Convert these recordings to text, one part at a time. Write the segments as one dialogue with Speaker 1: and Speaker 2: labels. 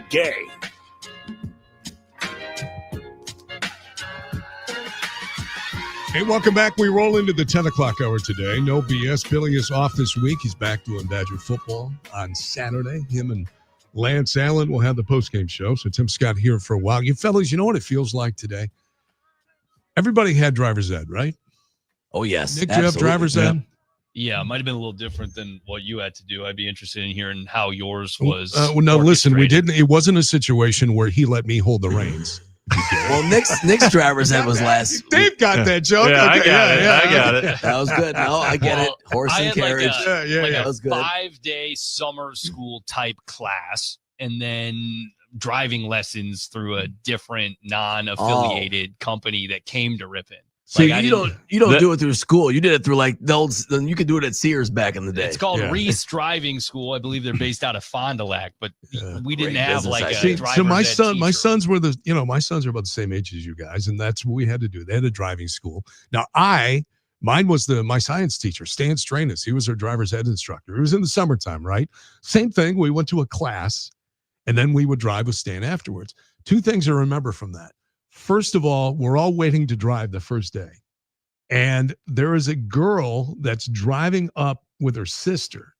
Speaker 1: Gay.
Speaker 2: Hey, welcome back. We roll into the 10 o'clock hour today. No BS. Billy is off this week. He's back doing Badger football on Saturday. Him and Lance Allen will have the postgame show. So Tim Scott here for a while. You fellas, you know what it feels like today? Everybody had driver's ed, right?
Speaker 3: Oh, yes.
Speaker 2: Nick, do you have driver's ed?
Speaker 4: Yeah, it might have been a little different than what you had to do. I'd be interested in hearing how yours was.
Speaker 2: No, listen, we didn't. It wasn't a situation where he let me hold the reins.
Speaker 3: Well, Nick's driver's ed was last.
Speaker 2: Dave got that joke.
Speaker 5: Yeah,
Speaker 2: okay.
Speaker 5: I got it.
Speaker 3: That was good. No, I get it. Horse and carriage.
Speaker 4: That
Speaker 3: was good.
Speaker 4: 5-day summer school type class, and then driving lessons through a different non-affiliated company that came to Ripon.
Speaker 3: So you don't do it through school. You did it through like the old. You could do it at Sears back in the day.
Speaker 4: It's called Reese Driving School. I believe they're based out of Fond du Lac, but we didn't have like a driver's
Speaker 2: so my
Speaker 4: ed
Speaker 2: sons were my sons are about the same age as you guys, and that's what we had to do. They had a driving school. Now mine was my science teacher, Stan Stranis. He was our driver's ed instructor. It was in the summertime, right? Same thing. We went to a class, and then we would drive with Stan afterwards. Two things I remember from that. First of all, we're all waiting to drive the first day. And there is a girl that's driving up with her sister.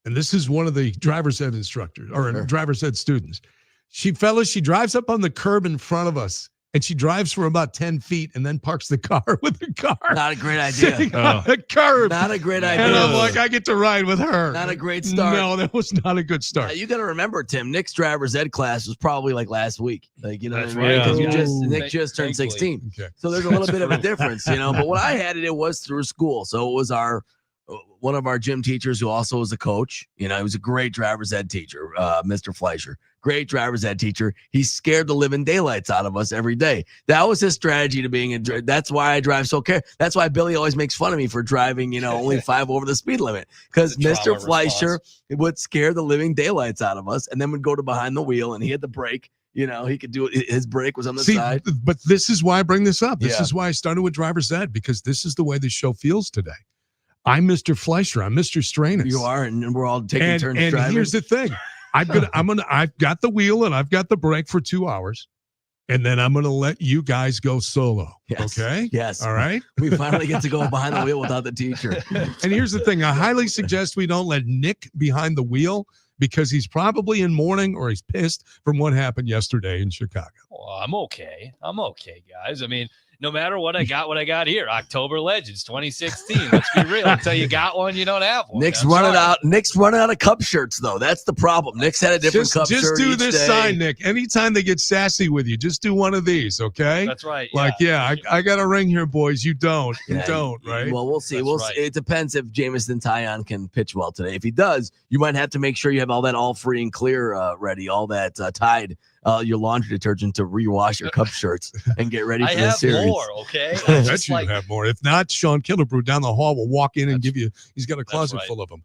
Speaker 2: And this is one of the driver's ed instructors or driver's ed students. She drives up on the curb in front of us. And she drives for about 10 feet and then parks the car with the car.
Speaker 3: Not a great idea.
Speaker 2: On the curb.
Speaker 3: Not a great idea.
Speaker 2: And I'm like, I get to ride with her.
Speaker 3: Not a great start.
Speaker 2: No, that was not a good start.
Speaker 3: You got to remember, Tim, Nick's driver's ed class was probably like last week. Like, you know
Speaker 4: That's
Speaker 3: what I mean?
Speaker 4: right.
Speaker 3: Because
Speaker 4: Yeah.
Speaker 3: Nick just turned 16.
Speaker 2: Okay.
Speaker 3: So there's a little bit of a difference, But when I had it was through school. So it was one of our gym teachers who also was a coach. He was a great driver's ed teacher, Mr. Fleischer. Great driver's ed teacher. He scared the living daylights out of us every day. That was his strategy to being that's why I drive so careful. That's why Billy always makes fun of me for driving, only 5 over the speed limit. Because Mr. Fleischer would scare the living daylights out of us and then would go to behind the wheel and he had the brake. He could do it. His brake was on the side.
Speaker 2: But this is why I bring this up. This is why I started with driver's ed, because this is the way the show feels today. I'm Mr. Fleischer. I'm Mr. Stranis.
Speaker 3: You are, and we're all taking turns driving. And
Speaker 2: here's the thing. I've got the wheel and I've got the brake for 2 hours, and then I'm gonna let you guys go solo.
Speaker 3: Yes.
Speaker 2: Okay?
Speaker 3: Yes.
Speaker 2: All right.
Speaker 3: We finally get to go behind the wheel without the teacher.
Speaker 2: And here's the thing. I highly suggest we don't let Nick behind the wheel, because he's probably in mourning or he's pissed from what happened yesterday in Chicago.
Speaker 4: Well, I'm okay, guys. I mean, no matter what I got here. October Legends 2016. Let's be real. Until you got one, you don't have one.
Speaker 3: Nick's running out of cup shirts, though. That's the problem. Nick's had a different cup shirt.
Speaker 2: Just do
Speaker 3: each
Speaker 2: this
Speaker 3: day.
Speaker 2: sign, Nick. Anytime they get sassy with you, just do one of these, okay?
Speaker 4: That's right.
Speaker 2: I got a ring here, boys. You don't. You don't, right?
Speaker 3: Well, we'll see.
Speaker 4: That's right.
Speaker 3: See. It depends if Jamison Tyon can pitch well today. If he does, you might have to make sure you have all that all free and clear ready, all that Tide, your laundry detergent to rewash your cup shirts and get ready for the series.
Speaker 4: I have more, okay?
Speaker 2: I bet you have more. If not, Sean Killebrew down the hall will walk in and give you. He's got a closet full of them.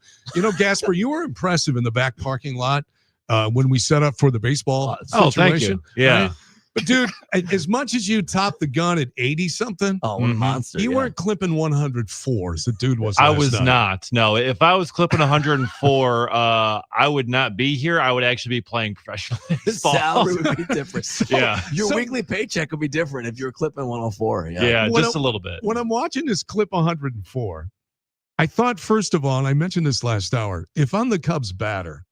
Speaker 2: Gasper, you were impressive in the back parking lot when we set up for the baseball situation.
Speaker 5: Thank you. Yeah.
Speaker 2: Right? But dude, as much as you topped the gun at 80 something,
Speaker 3: what a monster!
Speaker 2: You weren't clipping 104s. The dude was.
Speaker 5: I was not. No, if I was clipping 104, I would not be here. I would actually be playing professional baseball.
Speaker 3: Salary would be different.
Speaker 5: Yeah,
Speaker 3: your weekly paycheck would be different if you were clipping 104.
Speaker 5: Yeah, just a little bit.
Speaker 2: When I'm watching this clip 104, I thought, first of all, and I mentioned this last hour, if I'm the Cubs batter,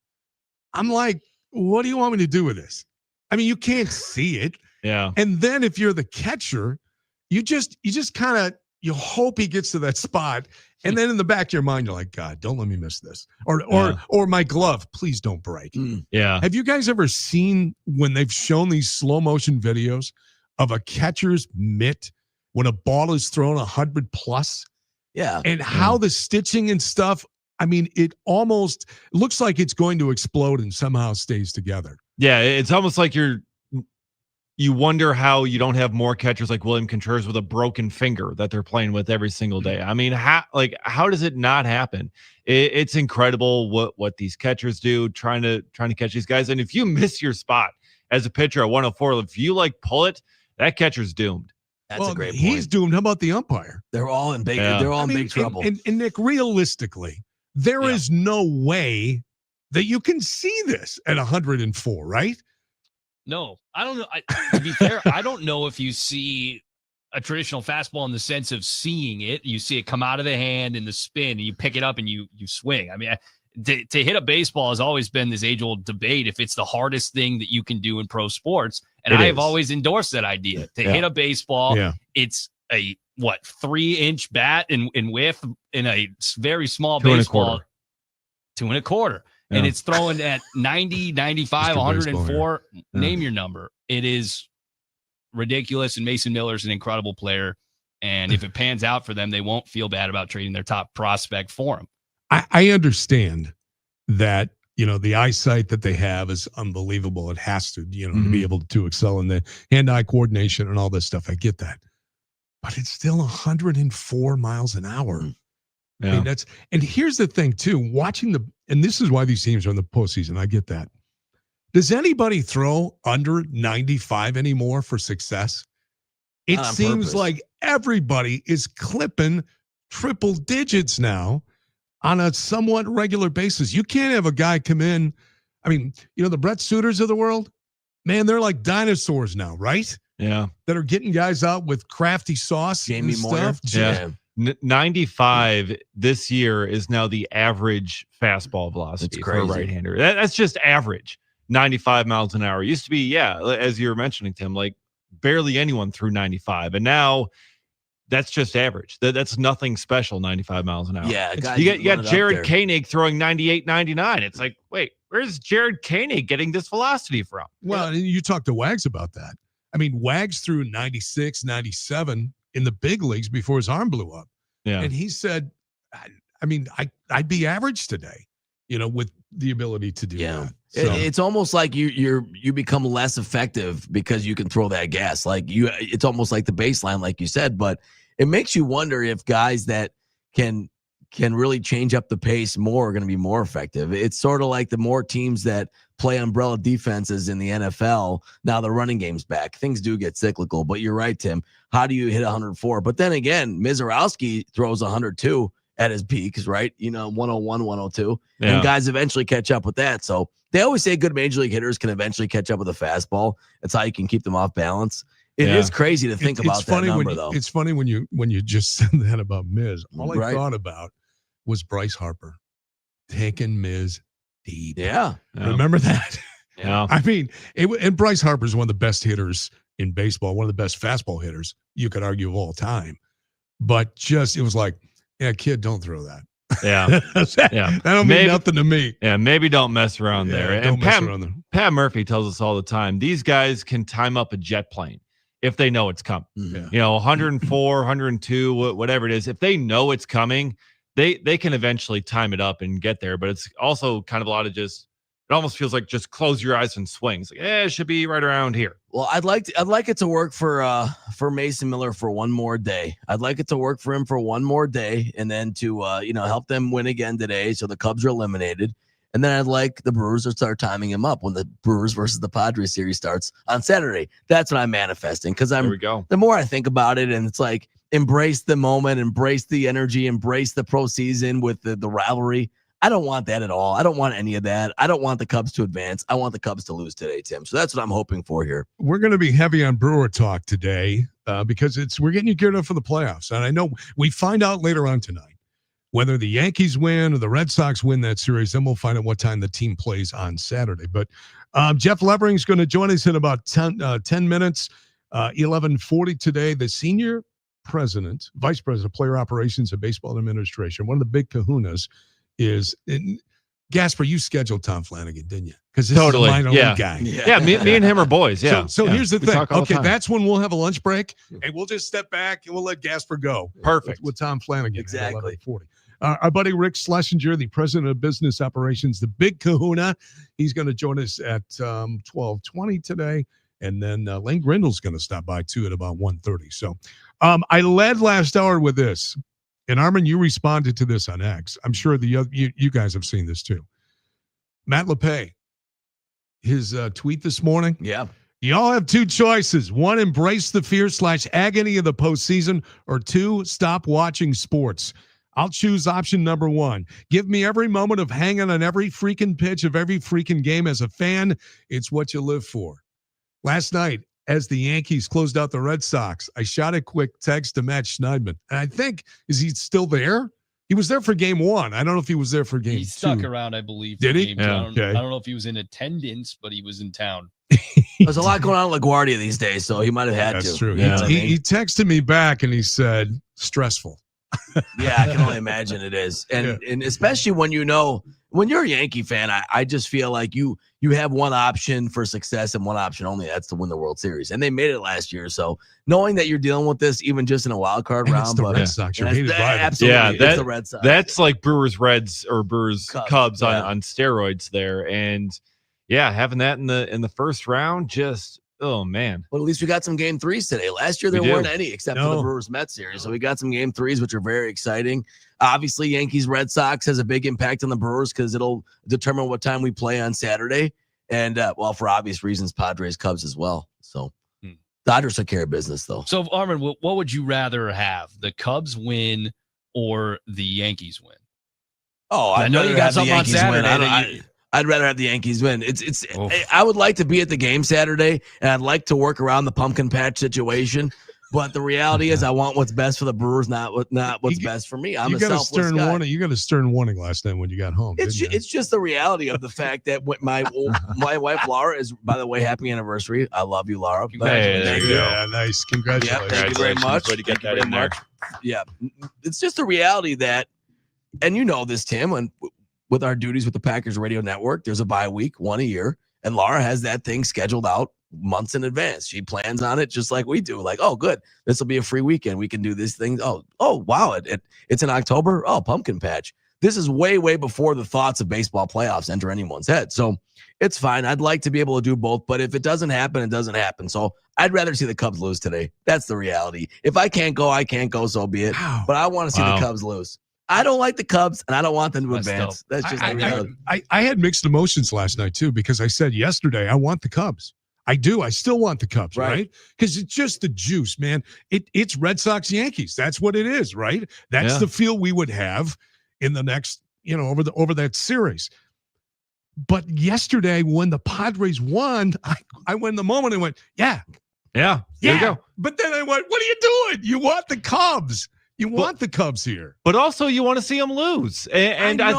Speaker 2: I'm like, what do you want me to do with this? I mean, you can't see it.
Speaker 5: Yeah.
Speaker 2: And then if you're the catcher, you just kind of, you hope he gets to that spot. And then in the back of your mind, you're like, God, don't let me miss this. Or my glove, please don't break.
Speaker 5: Yeah.
Speaker 2: Have you guys ever seen when they've shown these slow motion videos of a catcher's mitt when a ball is thrown 100 plus?
Speaker 3: Yeah.
Speaker 2: And how the stitching and stuff, I mean, it almost looks like it's going to explode and somehow stays together.
Speaker 5: Yeah, it's almost like you wonder how you don't have more catchers like William Contreras with a broken finger that they're playing with every single day. I mean, how does it not happen? It's incredible what these catchers do trying to catch these guys. And if you miss your spot as a pitcher at 104, if you pull it, that catcher's doomed.
Speaker 3: That's a great point.
Speaker 2: He's doomed. How about the umpire?
Speaker 3: They're all in big trouble.
Speaker 2: And Nick, realistically, there is no way that you can see this at 104, right?
Speaker 4: No, I don't know. To be fair, I don't know if you see a traditional fastball in the sense of seeing it. You see it come out of the hand in the spin, and you pick it up and you swing. I mean, to hit a baseball has always been this age-old debate if it's the hardest thing that you can do in pro sports. And I have always endorsed that idea. To hit a baseball, it's a 3-inch bat in width in a very small baseball, 2 1/4. And it's throwing at 90, 95, 104. Name your number. It is ridiculous. And Mason Miller's an incredible player. And if it pans out for them, they won't feel bad about trading their top prospect for him.
Speaker 2: I understand that, the eyesight that they have is unbelievable. It has to, to be able to excel in the hand-eye coordination and all this stuff. I get that. But it's still 104 miles an hour.
Speaker 5: Yeah.
Speaker 2: I mean, and here's the thing too, and this is why these teams are in the postseason. I get that. Does anybody throw under 95 anymore for success? It seems
Speaker 3: purpose.
Speaker 2: like everybody is clipping triple digits now on a somewhat regular basis. You can't have a guy come in. I mean, the Brett Suters of the world, man, they're like dinosaurs now, right?
Speaker 5: Yeah.
Speaker 2: That are getting guys out with crafty sauce
Speaker 3: Jamie
Speaker 2: and
Speaker 3: Moyer.
Speaker 2: stuff.
Speaker 5: Yeah. 95 this year is now the average fastball velocity for a right-hander. That's just average. 95 miles an hour. It used to be, as you were mentioning, Tim, like barely anyone threw 95. And now that's just average. That's nothing special, 95 miles an hour.
Speaker 3: Yeah.
Speaker 5: You got Jared Koenig throwing 98, 99. It's like, wait, where's Jared Koenig getting this velocity from?
Speaker 2: Well, and you talked to Wags about that. I mean, Wags threw 96, 97 in the big leagues before his arm blew up.
Speaker 5: Yeah.
Speaker 2: And he said, I'd be average today, with the ability to do that. So,
Speaker 3: it's almost like you become less effective because you can throw that gas. Like it's almost like the baseline, like you said, but it makes you wonder if guys that can really change up the pace more are going to be more effective. It's sort of like the more teams that play umbrella defenses in the NFL, now the running game's back. Things do get cyclical, but you're right, Tim. How do you hit 104? But then again, Mizorowski throws 102 at his peaks, right? 101, 102.
Speaker 5: Yeah.
Speaker 3: And guys eventually catch up with that. So they always say good major league hitters can eventually catch up with a fastball. That's how you can keep them off balance. It is crazy to think about that number, though.
Speaker 2: It's funny when you just said that about Miz. All I thought about was Bryce Harper taking Miz deep.
Speaker 3: Yeah.
Speaker 2: Remember that?
Speaker 5: Yeah.
Speaker 2: I mean, and Bryce Harper is one of the best hitters in baseball, one of the best fastball hitters, you could argue, of all time. But it was like, yeah, kid, don't throw that.
Speaker 5: Yeah.
Speaker 2: That don't mean nothing to me.
Speaker 5: Yeah, maybe don't mess around there. And Pat Murphy tells us all the time, these guys can time up a jet plane if they know it's coming.
Speaker 2: Yeah.
Speaker 5: 104, 102, whatever it is. If they know it's coming, they can eventually time it up and get there. But it's also kind of a lot of it almost feels like just close your eyes and swing. It's like, it should be right around here.
Speaker 3: Well, I'd like it to work for Mason Miller for one more day. I'd like it to work for him for one more day, and then to help them win again today, so the Cubs are eliminated. And then I'd like the Brewers to start timing him up when the Brewers versus the Padres series starts on Saturday. That's what I'm manifesting, because
Speaker 5: There we go.
Speaker 3: the more I think about it, and it's like, embrace the moment, embrace the energy, embrace the pro season with the rivalry. I don't want that at all. I don't want any of that. I don't want the Cubs to advance. I want the Cubs to lose today, Tim. So that's what I'm hoping for here.
Speaker 2: We're going to be heavy on Brewer talk today because we're getting you geared up for the playoffs. And I know we find out later on tonight whether the Yankees win or the Red Sox win that series. Then we'll find out what time the team plays on Saturday. But Jeff Levering is going to join us in about 10 minutes, 11:40 today. The senior vice president of player operations and baseball administration, one of the big kahunas, is Gasper. You scheduled Tom Flanagan, didn't you? Because this is a minor league guy.
Speaker 5: Yeah, me and him are boys. Yeah.
Speaker 2: So here's the thing. Okay,
Speaker 5: time.
Speaker 2: that's when we'll have a lunch break, and we'll just step back and we'll let Gasper go.
Speaker 5: Perfect.
Speaker 2: With Tom Flanagan.
Speaker 3: Exactly.
Speaker 2: At 11:40. Our buddy Rick Schlesinger, the president of business operations, the big kahuna, he's going to join us at 12:20 today. And then Lane Grindel's going to stop by too at about 1:30. So I led last hour with this. And Armin, you responded to this on X. I'm sure you guys have seen this too. Matt LePay, his tweet this morning.
Speaker 3: Yeah.
Speaker 2: Y'all have two choices. One, embrace the fear / agony of the postseason, or two, stop watching sports. I'll choose option number 1. Give me every moment of hanging on every freaking pitch of every freaking game. As a fan, it's what you live for. Last night, as the Yankees closed out the Red Sox, I shot a quick text to Matt Schneidman. And I think, is he still there? He was there for game 1. I don't know if he was there for game 2.
Speaker 4: He stuck around, I believe.
Speaker 2: Did he?
Speaker 4: Game two.
Speaker 5: Yeah.
Speaker 2: Okay.
Speaker 4: I don't know if he was in attendance, but he was in town.
Speaker 3: There's a lot going on at LaGuardia these days, so he might have had to.
Speaker 2: That's true.
Speaker 3: You know what I mean?
Speaker 2: He texted me back and he said, stressful.
Speaker 3: Yeah, I can only imagine it is. And especially when when you're a Yankee fan, I just feel like you have one option for success and one option only. That's to win the World Series. And they made it last year. So knowing that you're dealing with this, even just in a wild card
Speaker 2: And
Speaker 3: round,
Speaker 2: it's the
Speaker 3: but
Speaker 2: Red Sox. You're hated by them.
Speaker 3: absolutely,
Speaker 5: Yeah,
Speaker 3: it's the Red Sox.
Speaker 5: That's like Brewers Reds or Brewers Cubs
Speaker 3: yeah.
Speaker 5: on steroids there. And yeah, having that in the first round, just oh man.
Speaker 3: But at least we got some game 3s today. Last year there weren't any except for the Brewers Mets series. So we got some game 3s, which are very exciting. Obviously, Yankees Red Sox has a big impact on the Brewers because it'll determine what time we play on Saturday. And well, for obvious reasons, Padres Cubs as well. So Dodgers took care of business though.
Speaker 4: So Armin, what would you rather have? The Cubs win or the Yankees win?
Speaker 3: Oh,
Speaker 4: I know you got something on Saturday.
Speaker 3: I'd rather have the Yankees win. I would like to be at the game Saturday, and I'd like to work around the pumpkin patch situation. But the reality is, I want what's best for the Brewers, not what's best for me. I'm a selfless guy.
Speaker 2: You got a stern warning last night when you got home.
Speaker 3: It's just the reality of the fact that my wife Laura is, by the way, happy anniversary. I love you, Laura.
Speaker 5: There you go.
Speaker 2: Yeah, nice. Congratulations.
Speaker 3: Yeah, thank you very much.
Speaker 5: Way to get that in there.
Speaker 3: Yeah, it's just the reality that, and you know this, Tim, and with our duties with the Packers Radio Network, there's a bye week, one a year, and Laura has that thing scheduled out months in advance. She plans on it just like we do. Like, oh, good, this will be a free weekend. We can do this thing. Oh, wow, it's in October. Oh, pumpkin patch. This is way before the thoughts of baseball playoffs enter anyone's head. So it's fine. I'd like to be able to do both, but if it doesn't happen, it doesn't happen. So I'd rather see the Cubs lose today. That's the reality. If I can't go, I can't go. So be it.
Speaker 2: Wow.
Speaker 3: But I want to see the Cubs lose. I don't like the Cubs, and I don't want them to
Speaker 4: That's
Speaker 3: advance.
Speaker 4: dope.
Speaker 3: That's just the reality.
Speaker 2: I had mixed emotions last night too, because I said yesterday I want the Cubs. I do. I still want the Cubs, right? Because it's just the juice, man. It's Red Sox Yankees. That's what it is, right? That's the feel we would have in the next, over that series. But yesterday, when the Padres won, I went in the moment and went, yeah.
Speaker 5: There you go.
Speaker 2: But then I went, what are you doing? You want the Cubs. You want the Cubs here.
Speaker 5: But also you want to see them lose. And I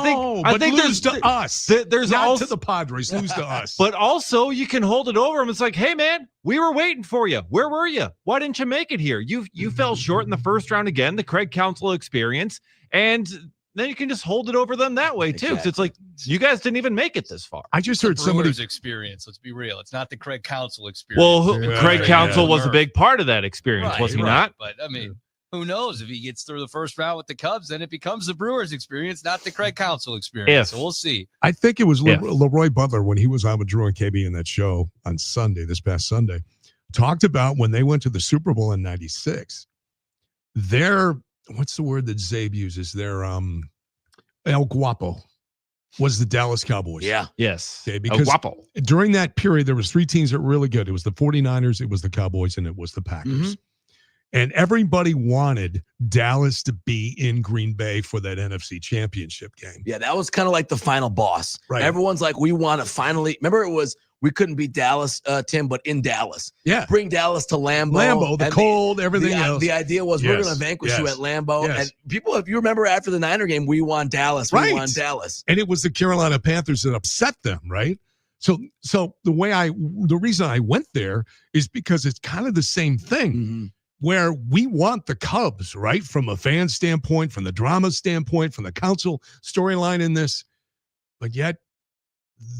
Speaker 5: think
Speaker 2: lose to us.
Speaker 5: There's
Speaker 2: not
Speaker 5: also
Speaker 2: to the Padres, lose to us.
Speaker 5: But also you can hold it over them. It's like, hey man, we were waiting for you. Where were you? Why didn't you make it here? You fell short in the first round again, the Craig Counsell experience. And then you can just hold it over them that way too. Exactly. It's like you guys didn't even make it this far.
Speaker 2: I just heard somebody's
Speaker 4: experience. Let's be real. It's not the Craig Counsell experience.
Speaker 5: Well, Craig Counsell was a big part of that experience, was he not?
Speaker 4: But I mean, who knows if he gets through the first round with the Cubs, then it becomes the Brewers experience, not the Craig Counsell experience. So we'll see.
Speaker 2: I think it was Leroy Butler when he was on with Drew and KB in that show on this past Sunday, talked about when they went to the Super Bowl in '96. What's the word that Zabe uses? Their El Guapo was the Dallas Cowboys.
Speaker 3: Yeah.
Speaker 5: Yes.
Speaker 2: Okay, because during that period, there was 3 teams that were really good. It was the 49ers, it was the Cowboys, and it was the Packers. Mm-hmm. And everybody wanted Dallas to be in Green Bay for that NFC Championship game.
Speaker 3: Yeah, that was kind of like the final boss.
Speaker 2: Right.
Speaker 3: Everyone's like, we want to finally. Remember, we couldn't beat Dallas, Tim, but in Dallas.
Speaker 2: Yeah.
Speaker 3: Bring Dallas to Lambeau.
Speaker 2: The cold, everything else.
Speaker 3: The idea was we're going to vanquish you at Lambeau.
Speaker 2: Yes.
Speaker 3: And people, if you remember after the Niner game, we won Dallas. We won Dallas.
Speaker 2: And it was the Carolina Panthers that upset them, right? So the reason I went there is because it's kind of the same thing. Mm-hmm. Where we want the Cubs, right? From a fan standpoint, from the drama standpoint, from the Counsell storyline in this. But yet,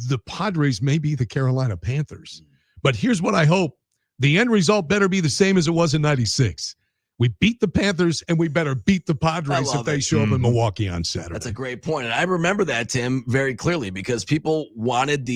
Speaker 2: the Padres may be the Carolina Panthers. But here's what I hope. The end result better be the same as it was in '96. We beat the Panthers, and we better beat the Padres if they show up in Milwaukee on Saturday.
Speaker 3: That's a great point. And I remember that, Tim, very clearly, because people wanted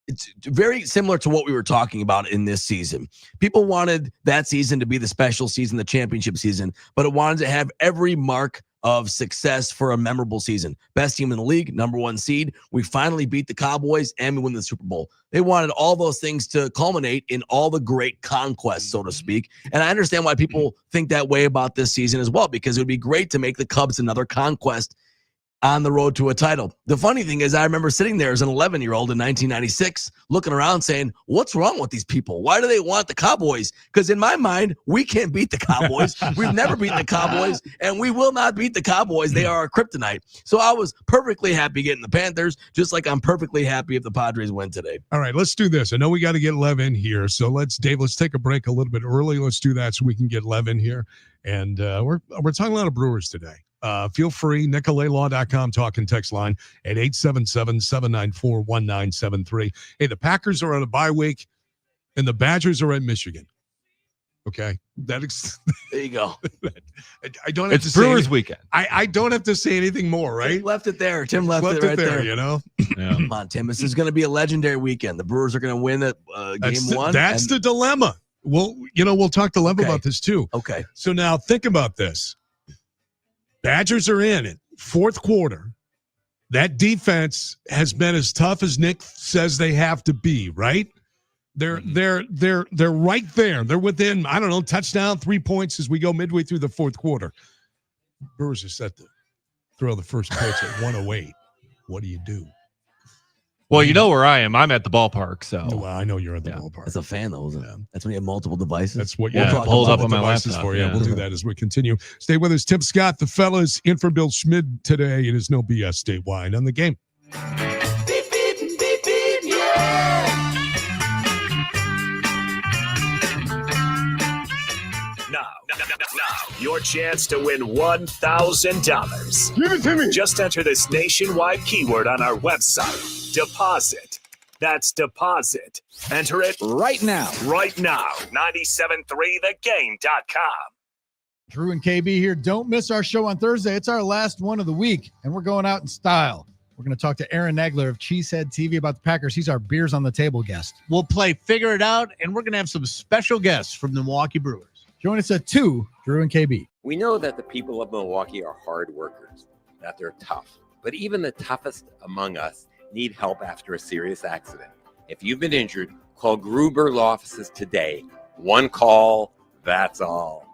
Speaker 3: it's very similar to what we were talking about in this season. People wanted that season to be the special season, the championship season, but it wanted to have every mark of success for a memorable season. Best team in the league, number 1 seed. We finally beat the Cowboys and we win the Super Bowl. They wanted all those things to culminate in all the great conquests, so to speak. And I understand why people think that way about this season as well, because it would be great to make the Cubs another conquest on the road to a title. The funny thing is, I remember sitting there as an 11-year-old in 1996, looking around saying, what's wrong with these people? Why do they want the Cowboys? Because in my mind, we can't beat the Cowboys. We've never beaten the Cowboys, and we will not beat the Cowboys. They are our kryptonite. So I was perfectly happy getting the Panthers, just like I'm perfectly happy if the Padres win today.
Speaker 2: All right, let's do this. I know we got to get Lev in here. So let's take a break a little bit early. Let's do that so we can get Lev in here. And we're talking a lot of Brewers today. Feel free, NicoletLaw.com talk and text line at 877-794-1973. Hey, the Packers are on a bye week and the Badgers are at Michigan. Okay.
Speaker 3: There you go.
Speaker 2: I don't have
Speaker 5: It's
Speaker 2: to say
Speaker 5: Brewers weekend.
Speaker 2: I don't have to say anything more, right?
Speaker 3: Tim left it there. Tim left it right there.
Speaker 2: You know?
Speaker 5: Yeah.
Speaker 3: Come on, Tim. This is going to be a legendary weekend. The Brewers are going to win it game one.
Speaker 2: That's the dilemma. Well, we'll talk to Lev
Speaker 3: Okay.
Speaker 2: about this too.
Speaker 3: Okay.
Speaker 2: So now think about this. Badgers are in it. Fourth quarter. That defense has been as tough as Nick says they have to be, right? They're right there. They're within, I don't know, touchdown, 3 points as we go midway through the fourth quarter. Brewers are set to throw the first pitch at 108. What do you do?
Speaker 5: Well, you know where I am. I'm at the ballpark, so
Speaker 2: Well, I know you're at the ballpark.
Speaker 3: That's a fan, though, isn't it? That's when you have multiple devices.
Speaker 2: That's what
Speaker 5: Yeah,
Speaker 2: you're
Speaker 5: pulled up on my
Speaker 2: devices
Speaker 5: laptop,
Speaker 2: for. Yeah,
Speaker 5: yeah.
Speaker 2: we'll do that as we continue. Stay with us. Tim Scott, the fellas, in for Bill Schmid today. It is no BS statewide on the game.
Speaker 1: Beep, beep, beep, beep, yeah.
Speaker 6: Now, your chance to win $1,000.
Speaker 2: Give it to me.
Speaker 6: Just enter this nationwide keyword on our website, deposit. That's deposit. Enter it
Speaker 7: right now.
Speaker 6: right now. 973thegame.com.
Speaker 7: Drew and KB here. Don't miss our show on Thursday. It's our last one of the week, and we're going out in style. We're going to talk to Aaron Nagler of Cheesehead TV about the Packers. He's our Beers on the Table guest.
Speaker 8: We'll play Figure It Out, and we're going to have some special guests from the Milwaukee Brewers.
Speaker 7: Join us at 2, Drew and KB.
Speaker 9: We know that the people of Milwaukee are hard workers, that they're tough. But even the toughest among us need help after a serious accident. If you've been injured, call Gruber Law Offices today. One call, that's all.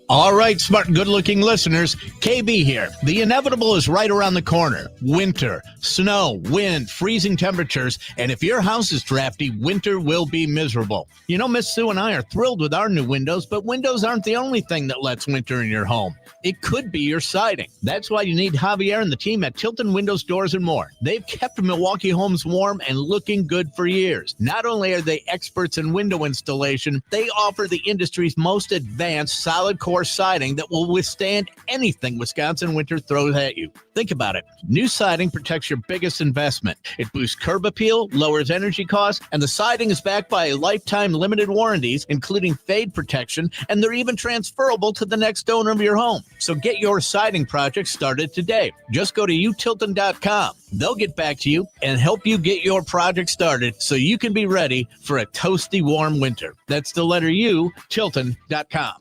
Speaker 8: All right, smart and good-looking listeners, KB here. The inevitable is right around the corner. Winter, snow, wind, freezing temperatures, and if your house is drafty, winter will be miserable. You know, Miss Sue and I are thrilled with our new windows, but windows aren't the only thing that lets winter in your home. It could be your siding. That's why you need Javier and the team at Tilton Windows, Doors, and More. They've kept Milwaukee homes warm and looking good for years. Not only are they experts in window installation, they offer the industry's most advanced solid core siding that will withstand anything Wisconsin winter throws at you. Think about it. New siding protects your biggest investment. It boosts curb appeal, lowers energy costs, and the siding is backed by lifetime limited warranties, including fade protection, and they're even transferable to the next owner of your home. So get your siding project started today. Just go to utilton.com. They'll get back to you and help you get your project started so you can be ready for a toasty warm winter. That's the letter U, Tilton.com.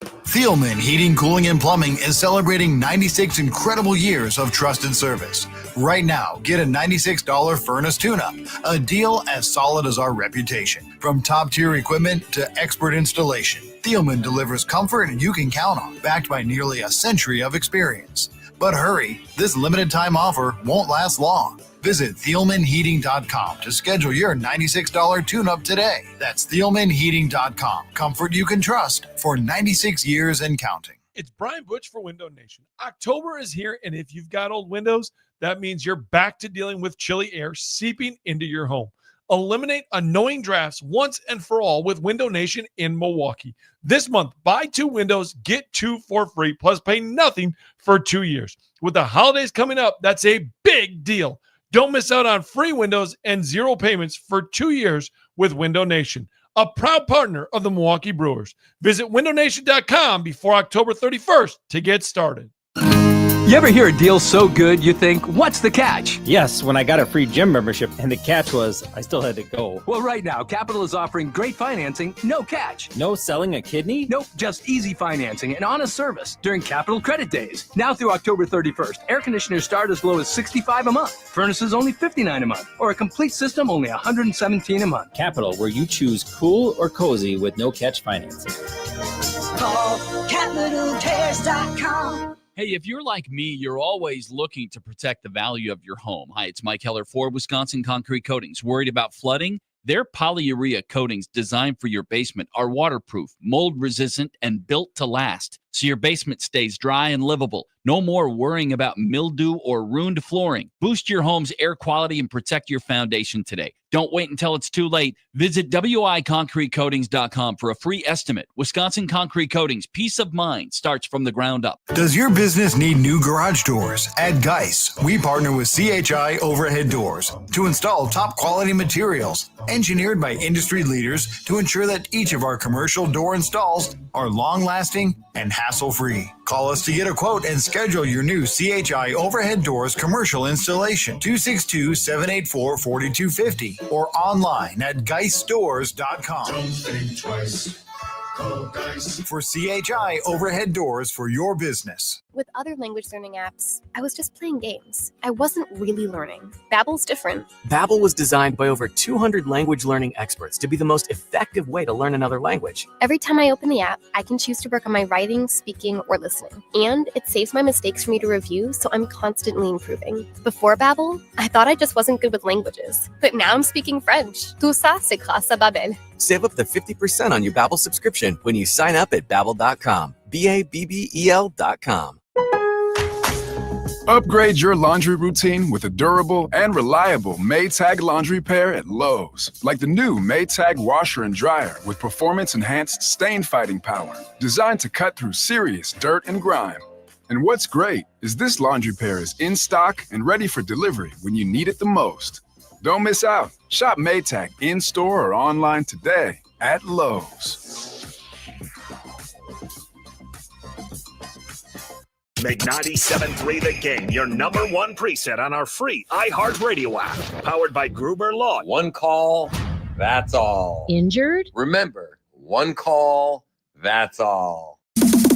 Speaker 10: Thielman Heating, Cooling, and Plumbing is celebrating 96 incredible years of trusted service. Right now, get a $96 furnace tune-up, a deal as solid as our reputation. From top-tier equipment to expert installation, Thielman delivers comfort you can count on, backed by nearly a century of experience. But hurry, this limited-time offer won't last long. Visit ThielmanHeating.com to schedule your $96 tune-up today. That's ThielmanHeating.com. Comfort you can trust for 96 years and counting.
Speaker 11: It's Brian Butch for Window Nation. October is here, and if you've got old windows, that means you're back to dealing with chilly air seeping into your home. Eliminate annoying drafts once and for all with Window Nation in Milwaukee. This month, buy 2 windows, get 2 for free, plus pay nothing for 2 years. With the holidays coming up, that's a big deal. Don't miss out on free windows and 0 payments for 2 years with Window Nation, a proud partner of the Milwaukee Brewers. Visit windownation.com before October 31st to get started.
Speaker 12: You ever hear a deal so good you think, what's the catch?
Speaker 13: Yes, when I got a free gym membership, and the catch was I still had to go.
Speaker 12: Well, right now, Capital is offering great financing, no catch.
Speaker 13: No selling a kidney?
Speaker 12: Nope, just easy financing and honest service during Capital Credit Days. Now through October 31st, air conditioners start as low as $65 a month, furnaces only $59 a month, or a complete system only $117 a month.
Speaker 13: Capital, where you choose cool or cozy with no catch financing.
Speaker 1: Call CapitalCares.com.
Speaker 14: Hey, if you're like me, you're always looking to protect the value of your home. Hi, it's Mike Heller for Wisconsin Concrete Coatings. Worried about flooding? Their polyurea coatings designed for your basement are waterproof, mold resistant, and built to last, so your basement stays dry and livable. No more worrying about mildew or ruined flooring. Boost your home's air quality and protect your foundation today. Don't wait until it's too late. Visit wiconcretecoatings.com for a free estimate. Wisconsin Concrete Coatings, peace of mind starts from the ground up.
Speaker 10: Does your business need new garage doors? At Geis, we partner with CHI Overhead Doors to install top quality materials engineered by industry leaders to ensure that each of our commercial door installs are long-lasting and hassle-free. Call us to get a quote and schedule your new CHI Overhead Doors commercial installation. 262-784-4250 or online at geisdoors.com.
Speaker 1: Don't think twice. Call Geis.
Speaker 10: For CHI Overhead Doors for your business.
Speaker 15: With other language learning apps, I was just playing games. I wasn't really learning. Babbel's different.
Speaker 16: Babbel was designed by over 200 language learning experts to be the most effective way to learn another language.
Speaker 15: Every time I open the app, I can choose to work on my writing, speaking, or listening. And it saves my mistakes for me to review, so I'm constantly improving. Before Babbel, I thought I just wasn't good with languages. But now I'm speaking French. Tout ça, c'est grâce à Babbel.
Speaker 16: Save up to 50% on your Babbel subscription when you sign up at Babbel.com. BABBEL.com.
Speaker 17: Upgrade your laundry routine with a durable and reliable Maytag laundry pair at Lowe's. Like the new Maytag washer and dryer with performance-enhanced stain-fighting power, designed to cut through serious dirt and grime. And what's great is this laundry pair is in stock and ready for delivery when you need it the most. Don't miss out. Shop Maytag in-store or online today at Lowe's.
Speaker 6: Make 97.3 The Game your number one preset on our free iHeartRadio app. Powered by Gruber Law.
Speaker 9: One call, that's all.
Speaker 18: Injured?
Speaker 9: Remember, one call, that's all.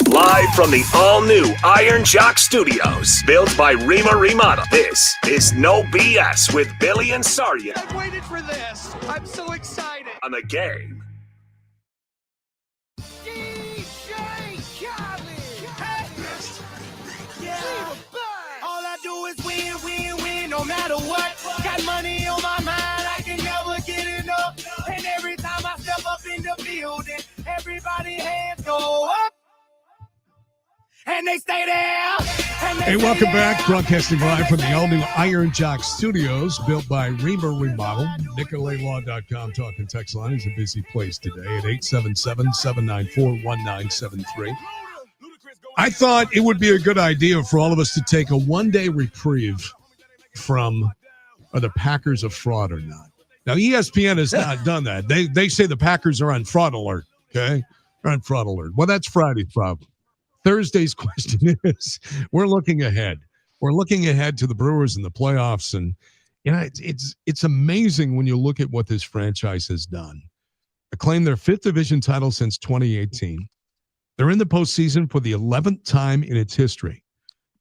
Speaker 6: Live from the all-new Iron Jock Studios. Built by Rima Remodel. This is No BS with Billy and Sardia.
Speaker 1: I've waited for this. I'm so excited.
Speaker 6: On The Game.
Speaker 1: All I do is win, win, win, no matter what. Got money on my mind, I can never get enough. And every time I step up in the building, everybody hands go up. And they stay there.
Speaker 2: Hey, welcome back. Broadcasting live from the all-new Iron Jock Studios, built by Rima Remodel. NicoletLaw.com talking text line is a busy place today at 877-794-1973. I thought it would be a good idea for all of us to take a one-day reprieve from are the Packers a fraud or not. Now, ESPN has not done that. They say the Packers are on fraud alert, okay? They're on fraud alert. Well, that's Friday's problem. Thursday's question is, we're looking ahead. We're looking ahead to the Brewers and the playoffs, and you know it's amazing when you look at what this franchise has done. They claimed their 5th division title since 2018. They're in the postseason for the 11th time in its history.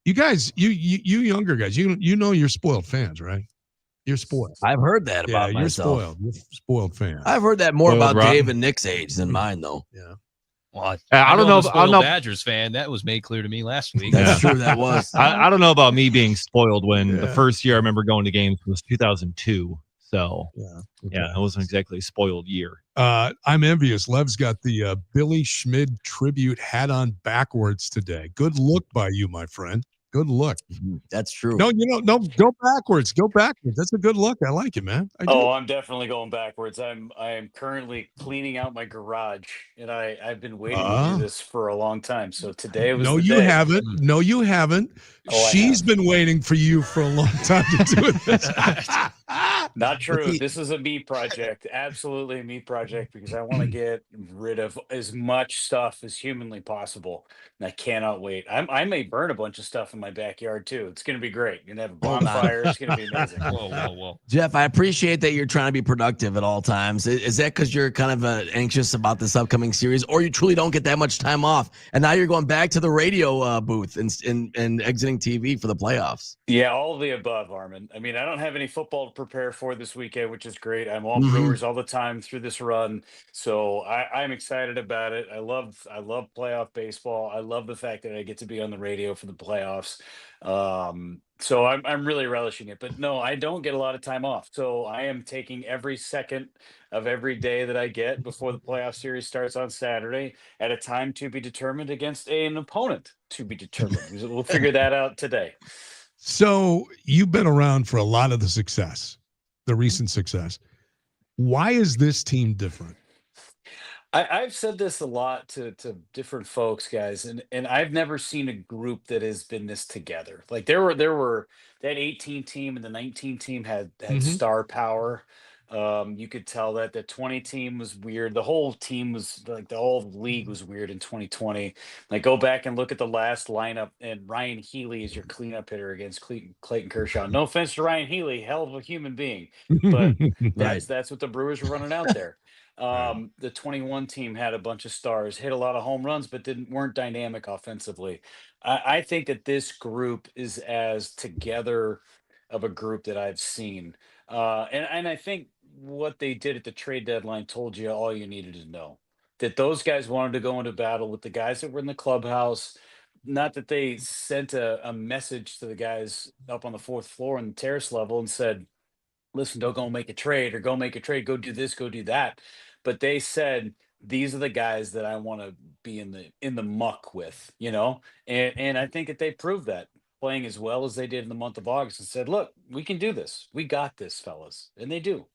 Speaker 2: You guys, you younger guys, you know you're spoiled fans, right? You're spoiled.
Speaker 3: I've heard that about myself.
Speaker 2: You're spoiled. You're spoiled fan.
Speaker 3: I've heard that more
Speaker 5: Spoiled
Speaker 3: about
Speaker 5: rotten.
Speaker 3: Dave and Nick's age than mine, though.
Speaker 2: Yeah.
Speaker 4: Well,
Speaker 5: I don't know.
Speaker 4: I'm a
Speaker 5: I don't know.
Speaker 4: Badgers fan. That was made clear to me last week.
Speaker 3: That's true. That was.
Speaker 5: I don't know about me being spoiled when the
Speaker 2: Yeah.
Speaker 5: first year I remember going to games was 2002. So
Speaker 2: Yeah.
Speaker 5: it wasn't exactly a spoiled year.
Speaker 2: I'm envious. Lev's got the Billy Schmid tribute hat on backwards today. Good look by you, my friend. Good look.
Speaker 3: That's true.
Speaker 2: No, no, go backwards. Go backwards. That's a good look. I like it, man. I do.
Speaker 19: Oh, I'm definitely going backwards. I am currently cleaning out my garage, and I've been waiting to do this for a long time. So today was
Speaker 2: No,
Speaker 19: the
Speaker 2: you
Speaker 19: day.
Speaker 2: haven't. No, you haven't.
Speaker 19: Oh, I
Speaker 2: She's been waiting for you for a long time to do this.
Speaker 19: Not true. This is a me project. Absolutely a me project because I want to get rid of as much stuff as humanly possible. And I cannot wait. I may burn a bunch of stuff in my backyard too. It's going to be great. You're going to have a bonfire. It's going to be amazing.
Speaker 4: Whoa.
Speaker 3: Jeff, I appreciate that you're trying to be productive at all times. Is that because you're kind of anxious about this upcoming series, or you truly don't get that much time off, and now you're going back to the radio booth and exiting TV for the playoffs?
Speaker 19: Yeah, all of the above, Armin. I mean, I don't have any football to prepare for this weekend, which is great. I'm all Brewers all the time through this run, so I'm excited about it. I love playoff baseball. I love the fact that I get to be on the radio for the playoffs. So I'm really relishing it. But no, I don't get a lot of time off. So I am taking every second of every day that I get before the playoff series starts on Saturday at a time to be determined against an opponent to be determined. We'll figure that out today.
Speaker 2: So you've been around for a lot of the success, the recent success. Why is this team different?
Speaker 19: I've said this a lot to different folks, guys, and I've never seen a group that has been this together. Like there were that 18 team and the 19 team had star power. You could tell that the 20 team was weird. The whole team was like the whole league was weird in 2020. Like go back and look at the last lineup, and Ryan Healy is your cleanup hitter against Clayton Kershaw. No offense to Ryan Healy, hell of a human being, but that's what the Brewers were running out there. The 21 team had a bunch of stars, hit a lot of home runs, but weren't dynamic offensively. I think that this group is as together of a group that I've seen. And I think what they did at the trade deadline told you all you needed to know. That those guys wanted to go into battle with the guys that were in the clubhouse. Not that they sent a message to the guys up on the fourth floor on the terrace level and said, listen, don't go make a trade or go make a trade, go do this, go do that. But they said, these are the guys that I want to be in the muck with, you know? And I think that they proved that, playing as well as they did in the month of August, and said, look, we can do this. We got this, fellas. And they do.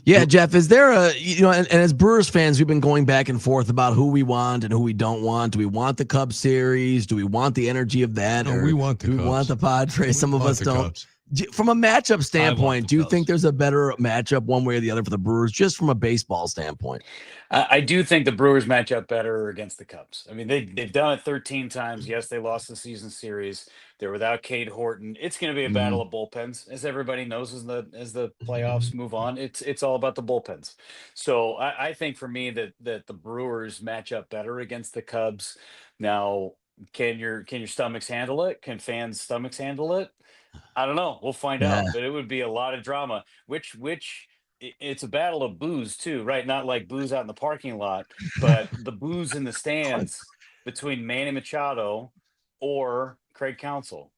Speaker 3: Yeah, Jeff, is there and as Brewers fans, we've been going back and forth about who we want and who we don't want. Do we want the Cubs series? Do we want the energy of that?
Speaker 2: No,
Speaker 3: or
Speaker 2: we want the
Speaker 3: do we
Speaker 2: Cubs.
Speaker 3: want the Padres? Some of us don't.
Speaker 2: Cubs.
Speaker 3: From a matchup standpoint, do you think there's a better matchup one way or the other for the Brewers, just from a baseball standpoint?
Speaker 19: I do think the Brewers match up better against the Cubs. I mean, they've done it 13 times. Yes, they lost the season series. They're without Cade Horton. It's going to be a battle of bullpens, as everybody knows. As the playoffs move on, it's all about the bullpens. So I think for me that the Brewers match up better against the Cubs. Now, can your stomachs handle it? Can fans' stomachs handle it? I don't know. We'll find out. But it would be a lot of drama. Which it's a battle of booze too, right? Not like booze out in the parking lot, but the booze in the stands between Manny Machado or Craig Counsell.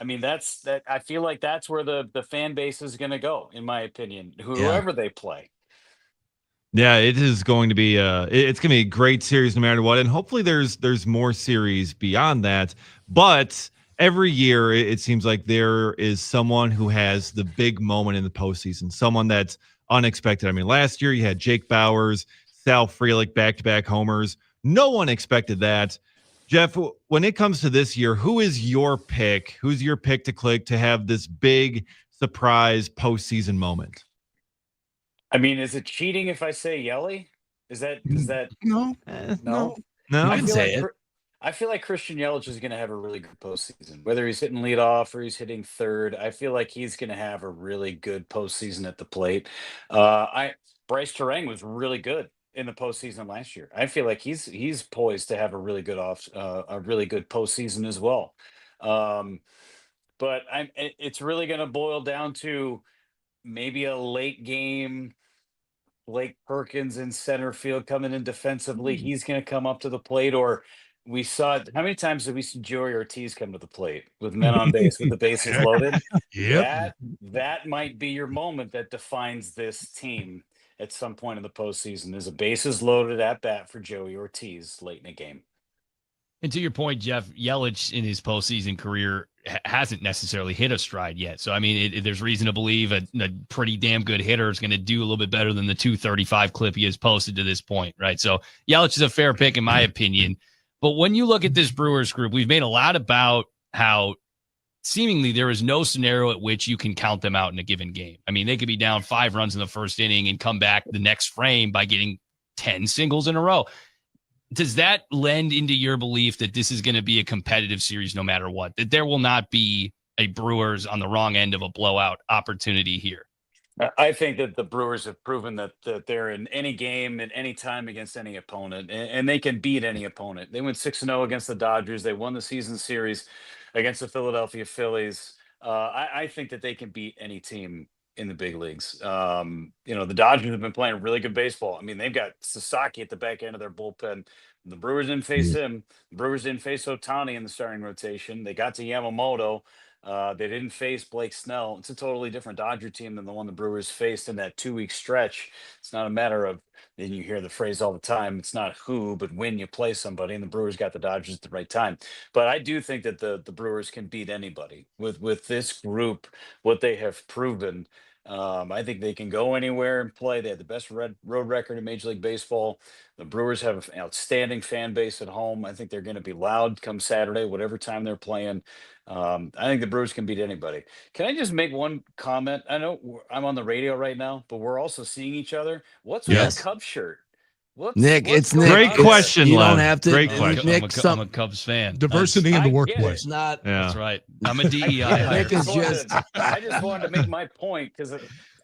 Speaker 19: I mean, I feel like that's where the fan base is going to go, in my opinion, whoever they play.
Speaker 5: Yeah, it is going to be it's going to be a great series no matter what, and hopefully there's more series beyond that. But every year it seems like there is someone who has the big moment in the postseason, someone that's unexpected. I mean, last year you had Jake Bauers, Sal Frelick, back-to-back homers. No one expected that. Jeff, when it comes to this year, who is your pick? Who's your pick to click to have this big surprise postseason moment?
Speaker 19: I mean, is it cheating if I say Yelly? Is that
Speaker 2: no?
Speaker 19: No.
Speaker 5: I can say it.
Speaker 19: I feel like Christian Yelich is going to have a really good postseason. Whether he's hitting leadoff or he's hitting third, I feel like he's going to have a really good postseason at the plate. Bryce Terang was really good in the postseason last year. I feel like he's poised to have a really good postseason as well. But it's really going to boil down to maybe a late game. Blake Perkins in center field coming in defensively. He's going to come up to the plate, or we saw it. How many times did we see Joey Ortiz come to the plate with men on base with the bases loaded?
Speaker 2: Yep.
Speaker 19: That might be your moment that defines this team at some point in the postseason. Is a bases loaded at bat for Joey Ortiz late in a game.
Speaker 4: And to your point, Jeff, Yelich in his postseason career hasn't necessarily hit a stride yet. So, I mean, there's reason to believe a pretty damn good hitter is going to do a little bit better than the 235 clip he has posted to this point, right? So Yelich is a fair pick in my opinion. But when you look at this Brewers group, we've made a lot about how seemingly there is no scenario at which you can count them out in a given game. I mean, they could be down 5 runs in the first inning and come back the next frame by getting 10 singles in a row. Does that lend into your belief that this is going to be a competitive series no matter what, that there will not be a Brewers on the wrong end of a blowout opportunity here?
Speaker 19: I think that the Brewers have proven that they're in any game at any time against any opponent, and they can beat any opponent. They went 6-0 against the Dodgers. They won the season series against the Philadelphia Phillies. I think that they can beat any team in the big leagues. The Dodgers have been playing really good baseball. I mean, they've got Sasaki at the back end of their bullpen. The Brewers didn't face him. The Brewers didn't face Ohtani in the starting rotation. They got to Yamamoto. They didn't face Blake Snell. It's a totally different Dodger team than the one the Brewers faced in that 2-week stretch. It's not a matter of, and you hear the phrase all the time, it's not who, but when you play somebody, and the Brewers got the Dodgers at the right time. But I do think that the Brewers can beat anybody with this group, what they have proven. I think they can go anywhere and play. They have the best road record in Major League Baseball. The Brewers have an outstanding fan base at home. I think they're going to be loud come Saturday, whatever time they're playing. I think the Brewers can beat anybody. Can I just make one comment? I know I'm on the radio right now, but we're also seeing each other. What's with the Cubs shirt?
Speaker 3: Nick, it's Nick.
Speaker 5: Great question,
Speaker 3: You
Speaker 5: Lev.
Speaker 3: don't have to.
Speaker 5: Great question.
Speaker 3: Nick,
Speaker 4: I'm a Cubs fan.
Speaker 2: Diversity in the workplace.
Speaker 3: Not.
Speaker 4: That's right. I'm a DEI.
Speaker 19: I
Speaker 3: Nick
Speaker 19: just wanted to make my point because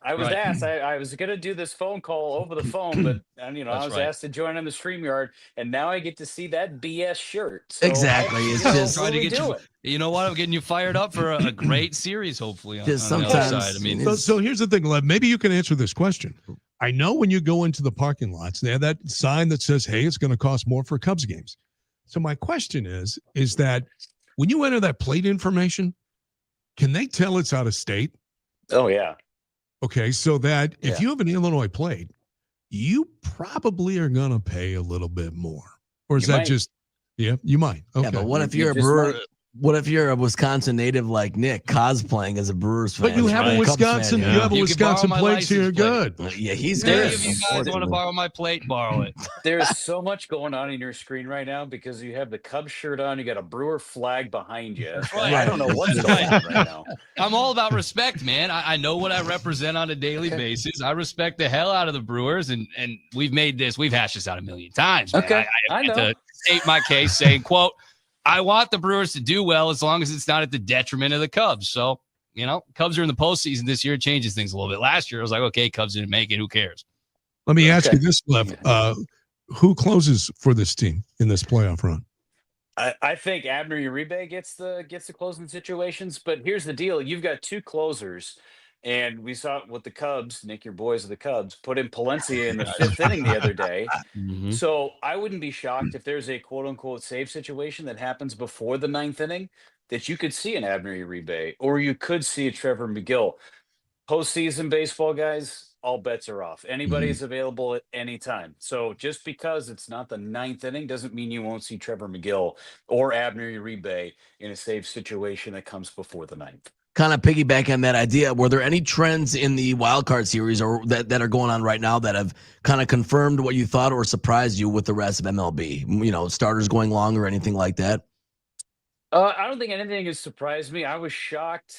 Speaker 19: I was asked. I was going to do this phone call over the phone, but I was asked to join on the StreamYard, and now I get to see that BS shirt. So,
Speaker 3: Exactly. It's just
Speaker 4: trying to get you. You know what? I'm getting you fired up for a great series, hopefully. On the other side. I mean,
Speaker 2: so here's the thing, Lev. Maybe you can answer this question. I know when you go into the parking lots, they have that sign that says, "Hey, it's going to cost more for Cubs games." So my question is that when you enter that plate information, can they tell it's out of state?
Speaker 19: Oh yeah.
Speaker 2: Okay, so that if you have an Illinois plate, you probably are going to pay a little bit more. Or is
Speaker 3: You
Speaker 2: that
Speaker 3: might.
Speaker 2: just, yeah, you might. Okay.
Speaker 3: Yeah, but what if
Speaker 19: You
Speaker 3: you're a
Speaker 19: just
Speaker 3: Brewer?
Speaker 19: might.
Speaker 3: What if you're a Wisconsin native like Nick, cosplaying as a Brewers fan?
Speaker 2: But you have a
Speaker 3: Cubs fan,
Speaker 2: Wisconsin,
Speaker 3: yeah.
Speaker 2: you have a
Speaker 4: You can borrow
Speaker 2: Wisconsin
Speaker 4: my
Speaker 2: plate, so you're
Speaker 4: license
Speaker 2: good.
Speaker 3: Yeah, he's
Speaker 4: any
Speaker 3: good.
Speaker 4: of you guys want to borrow my plate? Borrow it.
Speaker 19: There's so much going on in your screen right now because you have the Cubs shirt on, you got a Brewer flag behind you.
Speaker 4: right.
Speaker 19: I don't know what's going on right now.
Speaker 4: I'm all about respect, man. I know what I represent on a daily basis. I respect the hell out of the Brewers, and we've hashed this out a million times. Man.
Speaker 19: Okay,
Speaker 4: I
Speaker 19: I
Speaker 4: have
Speaker 19: know.
Speaker 4: to state my case saying, quote, I want the Brewers to do well as long as it's not at the detriment of the Cubs. So, Cubs are in the postseason this year. It changes things a little bit. Last year, I was like, okay, Cubs didn't make it. Who cares?
Speaker 2: Let me ask you this, Lev. Who closes for this team in this playoff run?
Speaker 19: I think Abner Uribe gets the closing situations, but here's the deal: you've got two closers, and we saw it with the Cubs. Nick, your boys of the Cubs, put in Palencia in the 5th inning the other day.
Speaker 4: Mm-hmm.
Speaker 19: So I wouldn't be shocked if there's a quote unquote save situation that happens before the 9th inning that you could see an Abner Uribe, or you could see a Trevor McGill. Postseason baseball, guys, all bets are off. Anybody is available at any time. So just because it's not the 9th inning doesn't mean you won't see Trevor McGill or Abner Uribe in a save situation that comes before the 9th.
Speaker 3: Kind of piggyback on that idea. Were there any trends in the wild card series or that are going on right now that have kind of confirmed what you thought or surprised you with the rest of MLB? Starters going long or anything like that?
Speaker 19: I don't think anything has surprised me. I was shocked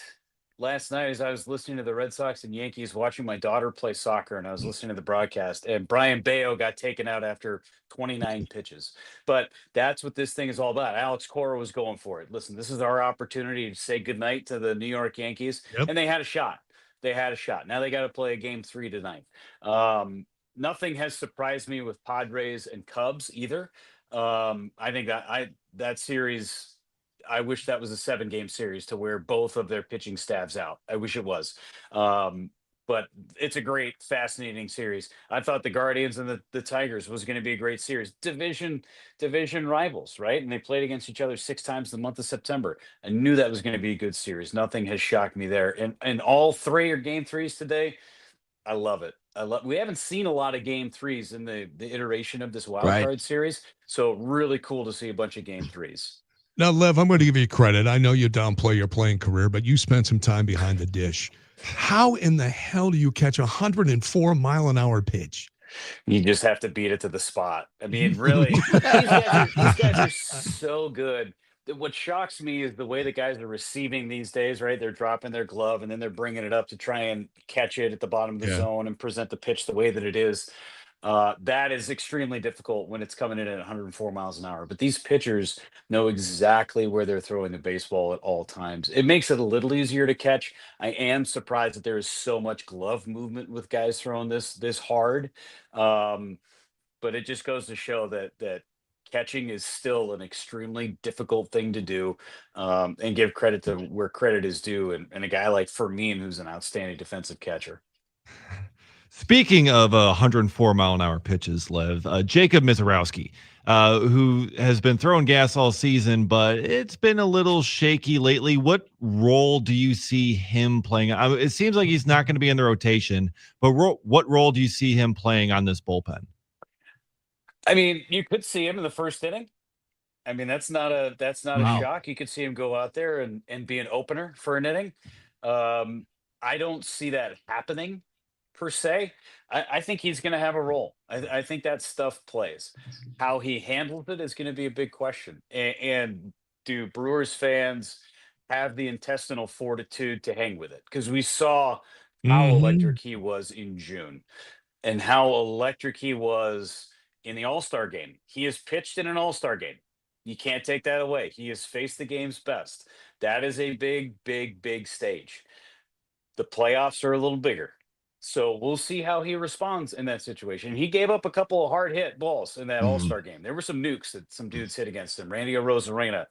Speaker 19: last night as I was listening to the Red Sox and Yankees, watching my daughter play soccer, and I was listening to the broadcast, and Brian Bayo got taken out after 29 pitches. But that's what this thing is all about. Alex Cora was going for it. Listen, this is our opportunity to say goodnight to the New York Yankees, and they had a shot. Now they got to play a game 3 tonight. Nothing has surprised me with Padres and Cubs either. I think that series, I wish that was a 7-game series to where both of their pitching staffs out. I wish it was. But it's a great, fascinating series. I thought the Guardians and the Tigers was going to be a great series. Division rivals, right? And they played against each other 6 times in the month of September. I knew that was going to be a good series. Nothing has shocked me there. And all 3 are game 3s today. I love it. We haven't seen a lot of game 3s in the iteration of this wild card series. So really cool to see a bunch of game 3s.
Speaker 2: Now, Lev, I'm going to give you credit. I know you downplay your playing career, but you spent some time behind the dish. How in the hell do you catch a 104-mile-an-hour pitch?
Speaker 19: You just have to beat it to the spot. I mean, really, these guys are so good. what shocks me is the way the guys are receiving these days, right? They're dropping their glove and then they're bringing it up to try and catch it at the bottom of the
Speaker 2: Yeah.
Speaker 19: zone and present the pitch the way that it is. That is extremely difficult when it's coming in at 104 miles an hour. But these pitchers know exactly where they're throwing the baseball at all times. It makes it a little easier to catch. I am surprised that there is so much glove movement with guys throwing this hard. But it just goes to show that catching is still an extremely difficult thing to do, and give credit to where credit is due. And a guy like Fermin, who's an outstanding defensive catcher.
Speaker 5: Speaking of 104-mile-an-hour pitches, Lev, Jacob Mizorowski, who has been throwing gas all season, but it's been a little shaky lately. What role do you see him playing? It seems like he's not going to be in the rotation, but what role do you see him playing on this bullpen?
Speaker 19: I mean, you could see him in the first inning. I mean, that's not a
Speaker 2: Wow.
Speaker 19: shock. You could see him go out there and be an opener for an inning. I don't see that happening per se. I think he's going to have a role. I think that stuff plays. How he handles it is going to be a big question. And do Brewers fans have the intestinal fortitude to hang with it? Because we saw how
Speaker 2: Mhm.
Speaker 19: electric he was in June and how electric he was in the All-Star game. He has pitched in an All-Star game. You can't take that away. He has faced the game's best. That is a big, big, big stage. The playoffs are a little bigger. So we'll see how he responds in that situation. He gave up a couple of hard hit balls in that All-Star game. There were some nukes that some dudes hit against him. Randy Arozarena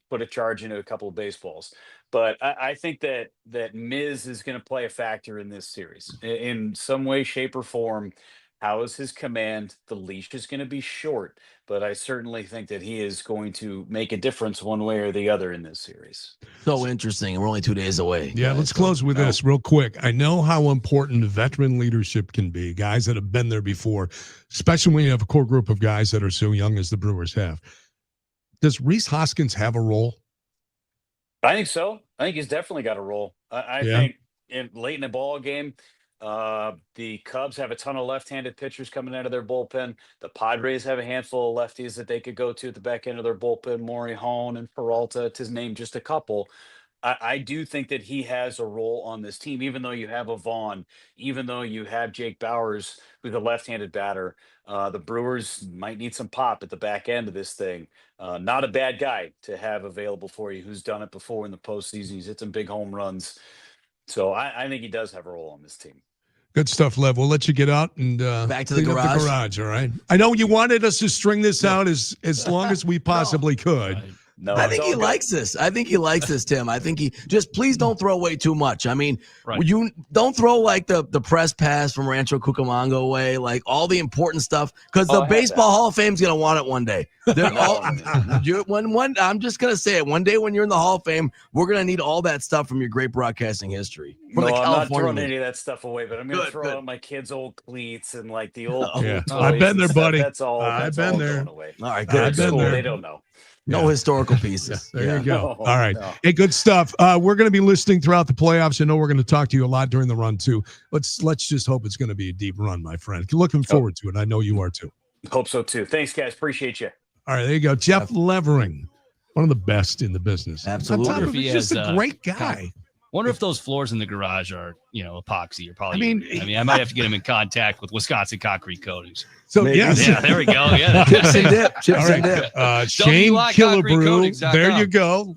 Speaker 19: put a charge into a couple of baseballs. But I think that Miz is going to play a factor in this series in some way, shape, or form. How is his command? The leash is going to be short, but I certainly think that he is going to make a difference one way or the other in this series.
Speaker 3: So interesting. We're only 2 days away.
Speaker 2: Yeah, let's close with this real quick. I know how important veteran leadership can be, guys that have been there before, especially when you have a core group of guys that are so young as the Brewers have. Does Rhys Hoskins have a role?
Speaker 19: I think so. I think he's definitely got a role. I
Speaker 2: Yeah.
Speaker 19: think late in the ball game, the Cubs have a ton of left-handed pitchers coming out of their bullpen. The Padres have a handful of lefties that they could go to at the back end of their bullpen. Morejon and Peralta, to name just a couple. I do think that he has a role on this team, even though you have a Vaughn, even though you have Jake Bauers, who's a left-handed batter. The Brewers might need some pop at the back end of this thing. Not a bad guy to have available for you, who's done it before in the postseason. He's hit some big home runs. So I think he does have a role on this team.
Speaker 2: Good stuff, Lev. We'll let you get out and
Speaker 3: Back to the
Speaker 2: clean up
Speaker 3: garage.
Speaker 2: the garage, all right? I know you wanted us to string this out as long as we possibly could.
Speaker 19: No,
Speaker 3: I
Speaker 19: it's
Speaker 3: think
Speaker 19: all
Speaker 3: he
Speaker 19: good.
Speaker 3: likes this. I think he likes this, Tim. I think he just please don't throw away too much. I mean, you don't throw like the press pass from Rancho Cucamonga away, like all the important stuff, because
Speaker 19: Oh, I
Speaker 3: the
Speaker 19: had
Speaker 3: Baseball
Speaker 19: that.
Speaker 3: Hall of Fame's gonna want it one day. They're all, I'm just gonna say it. One day when you're in the Hall of Fame, we're gonna need all that stuff from your great broadcasting history. From
Speaker 19: No,
Speaker 3: the
Speaker 19: I'm not
Speaker 3: California
Speaker 19: throwing
Speaker 3: League.
Speaker 19: any of that stuff away, but I'm going to
Speaker 3: Good,
Speaker 19: throw
Speaker 3: good.
Speaker 19: out my kids' old cleats and like the old
Speaker 2: Yeah.
Speaker 19: toys
Speaker 2: I've been
Speaker 19: and
Speaker 2: there,
Speaker 19: stuff.
Speaker 2: buddy.
Speaker 19: That's all.
Speaker 2: I've
Speaker 19: That's
Speaker 2: been
Speaker 19: all
Speaker 2: there.
Speaker 19: going away.
Speaker 3: All right,
Speaker 19: They're
Speaker 3: good.
Speaker 2: I've
Speaker 19: at
Speaker 2: been
Speaker 19: school,
Speaker 2: there.
Speaker 19: They don't know.
Speaker 3: No historical pieces.
Speaker 2: There you go.
Speaker 19: No,
Speaker 2: All right.
Speaker 19: no.
Speaker 2: Hey, good stuff. We're going to be listening throughout the playoffs. I know we're going to talk to you a lot during the run, too. Let's just hope it's going to be a deep run, my friend. Looking forward to it. I know you are, too.
Speaker 19: Hope so too. Thanks, guys. Appreciate you.
Speaker 2: All right, there you go. Jeff Levering, one of the best in the business.
Speaker 3: Absolutely.
Speaker 2: On top of
Speaker 4: If he
Speaker 2: it, just
Speaker 4: has,
Speaker 2: a great guy.
Speaker 4: Wonder if those floors in the garage are, epoxy or polyurethane.
Speaker 2: I mean,
Speaker 4: I might have to get him in contact with Wisconsin Concrete Coatings.
Speaker 2: So, yes.
Speaker 4: Yeah, there we go. Yeah.
Speaker 3: Chips and dip. Chips
Speaker 2: All
Speaker 3: and
Speaker 2: right.
Speaker 3: dip.
Speaker 2: Shane Killebrew.
Speaker 4: WIConcretecoatings.com.
Speaker 2: There you go.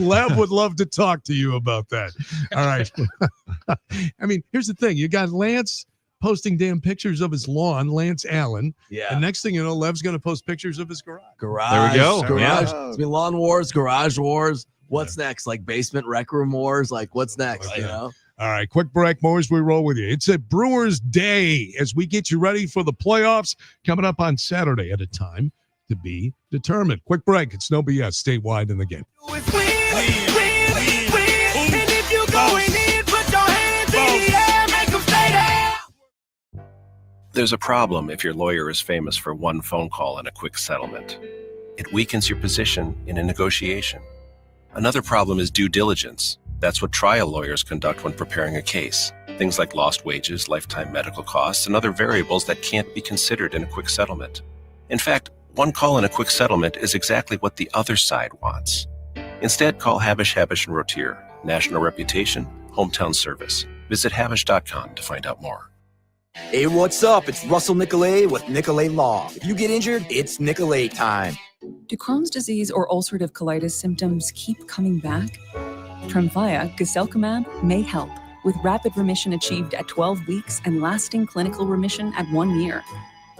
Speaker 2: Lev would love to talk to you about that. All right. I mean, here's the thing. You got Lance posting damn pictures of his lawn, Lance Allen.
Speaker 3: Yeah.
Speaker 2: And next thing you know, Lev's going to post pictures of his garage.
Speaker 3: Garage.
Speaker 5: There we go.
Speaker 3: Garage.
Speaker 2: Yeah.
Speaker 3: It's been lawn wars, garage wars. What's next? Like basement rec room wars? Like what's next?
Speaker 2: Like
Speaker 3: You
Speaker 2: that.
Speaker 3: know?
Speaker 2: All right, quick break. More as we roll with you. It's a Brewers Day as we get you ready for the playoffs coming up on Saturday at a time to be determined. Quick break. It's no BS statewide in the game.
Speaker 1: It's win, win, win. And if you going in, put your hands in the air, make 'em stay there.
Speaker 18: There's a problem if your lawyer is famous for one phone call and a quick settlement. It weakens your position in a negotiation. Another problem is due diligence. That's what trial lawyers conduct when preparing a case. Things like lost wages, lifetime medical costs, and other variables that can't be considered in a quick settlement. In fact, One call and a quick settlement is exactly what the other side wants. Instead, call Havish, Havish & Rotier. National reputation, hometown service. Visit Havish.com to find out more.
Speaker 20: Hey, what's up? It's Russell Nicolay with Nicolay Law. If you get injured, it's Nicolay time.
Speaker 21: Do Crohn's disease or ulcerative colitis symptoms keep coming back? Tremfya, guselkumab, may help, with rapid remission achieved at 12 weeks and lasting clinical remission at 1 year.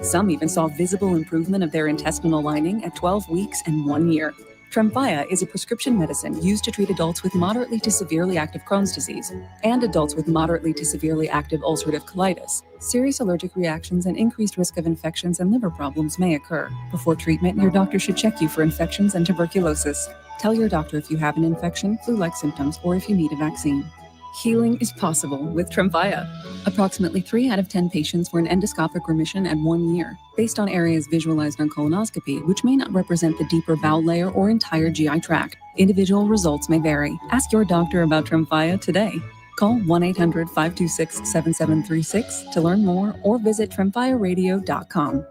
Speaker 21: Some even saw visible improvement of their intestinal lining at 12 weeks and 1 year. Tremfya is a prescription medicine used to treat adults with moderately to severely active Crohn's disease and adults with moderately to severely active ulcerative colitis. Serious allergic reactions and increased risk of infections and liver problems may occur. Before treatment, your doctor should check you for infections and tuberculosis. Tell your doctor if you have an infection, flu-like symptoms, or if you need a vaccine. Healing is possible with Tremfya. Approximately 3 out of 10 patients were in endoscopic remission at 1 year, based on areas visualized on colonoscopy, which may not represent the deeper bowel layer or entire GI tract. Individual results may vary. Ask your doctor about Tremfya today. Call 1-800-526-7736 to learn more or visit tremfyaradio.com.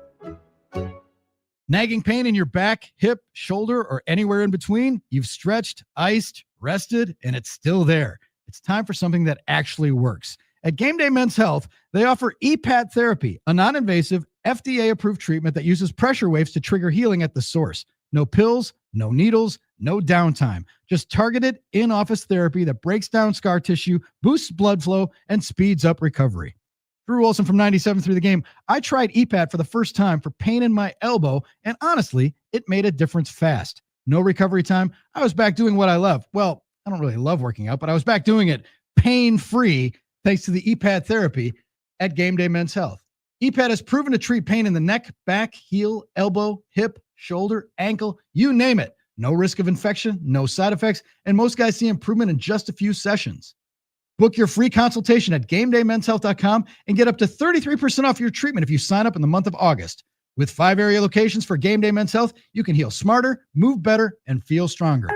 Speaker 7: Nagging pain in your back, hip, shoulder, or anywhere in between? You've stretched, iced, rested, and it's still there. It's time for something that actually works. At Game Day Men's Health, they offer EPAT therapy, a non-invasive, FDA-approved treatment that uses pressure waves to trigger healing at the source. No pills, no needles, no downtime. Just targeted in-office therapy that breaks down scar tissue, boosts blood flow, and speeds up recovery. Drew Wilson from 97 through the game. I tried EPAT for the first time for pain in my elbow, and honestly, it made a difference fast. No recovery time. I was back doing what I love. Well, I don't really love working out, but I was back doing it pain-free thanks to the EPAT therapy at Game Day Men's Health. EPAT has proven to treat pain in the neck, back, heel, elbow, hip, shoulder, ankle, you name it. No risk of infection, no side effects, and most guys see improvement in just a few sessions. Book your free consultation at GameDayMen'sHealth.com and get up to 33% off your treatment if you sign up in the month of August. With 5 area locations for Game Day Men's Health, you can heal smarter, move better, and feel stronger.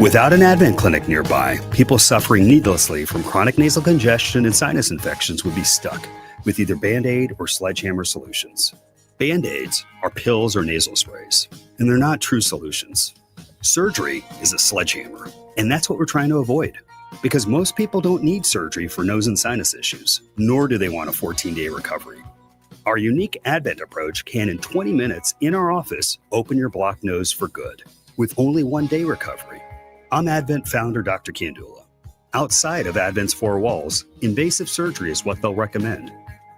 Speaker 22: Without an Advent clinic nearby, people suffering needlessly from chronic nasal congestion and sinus infections would be stuck with either Band-Aid or Sledgehammer solutions. Band-Aids are pills or nasal sprays, and they're not true solutions. Surgery is a sledgehammer, and that's what we're trying to avoid. Because most people don't need surgery for nose and sinus issues, nor do they want a 14-day recovery. Our unique Advent approach can, in 20 minutes in our office, open your blocked nose for good, with only 1-day recovery. I'm Advent founder Dr. Kandula. Outside of Advent's 4 walls, invasive surgery is what they'll recommend.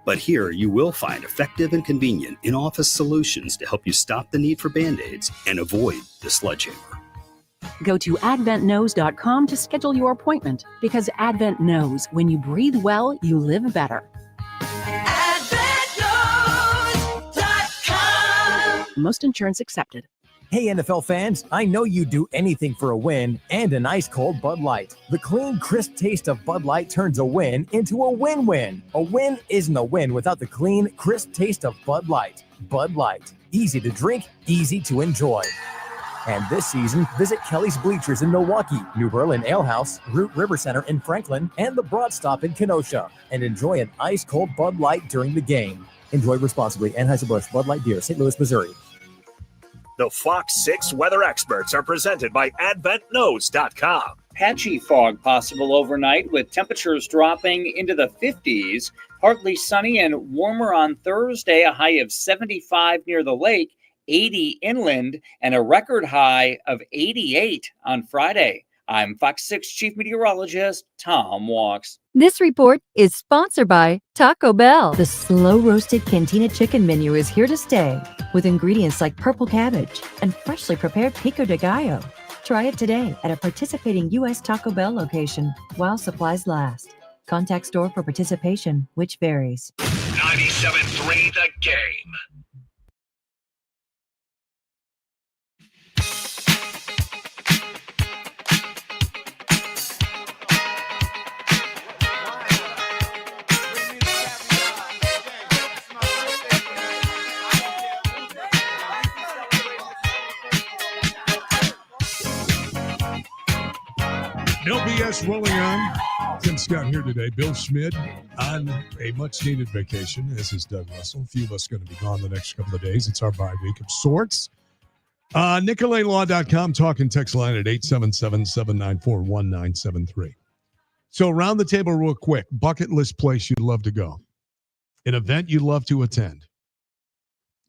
Speaker 22: But here you will find effective and convenient in-office solutions to help you stop the need for Band-Aids and avoid the sledgehammer.
Speaker 23: Go to adventknows.com to schedule your appointment, because Advent knows when you breathe well, you live better. Most insurance accepted.
Speaker 24: Hey, NFL fans, I know you'd do anything for a win and an ice-cold Bud Light. The clean, crisp taste of Bud Light turns a win into a win-win. A win isn't a win without the clean, crisp taste of Bud Light. Bud Light. Easy to drink, easy to enjoy. And this season, visit Kelly's Bleachers in Milwaukee, New Berlin Ale House, Root River Center in Franklin, and the Broad Stop in Kenosha, and enjoy an ice-cold Bud Light during the game. Enjoy responsibly. Anheuser-Busch Bud Light Beer, St. Louis, Missouri.
Speaker 6: The Fox 6 weather experts are presented by AdventKnows.com.
Speaker 25: Patchy fog possible overnight with temperatures dropping into the 50s. Partly sunny and warmer on Thursday, a high of 75 near the lake, 80 inland, and a record high of 88 on Friday. I'm Fox 6 Chief Meteorologist Tom Walks.
Speaker 26: This report is sponsored by Taco Bell. The slow-roasted Cantina chicken menu is here to stay, with ingredients like purple cabbage and freshly prepared pico de gallo. Try it today at a participating U.S. Taco Bell location while supplies last. Contact store for participation, which varies.
Speaker 6: 97.3 The Game.
Speaker 2: No BS rolling on. Tim Scott here today. Bill Schmidt on a much-needed vacation, as is Doug Russell. A few of us going to be gone the next couple of days. It's our bye week of sorts. NicoletteLaw.com, talk and text line at 877-794-1973. So around the table real quick, bucket list place you'd love to go. An event you'd love to attend.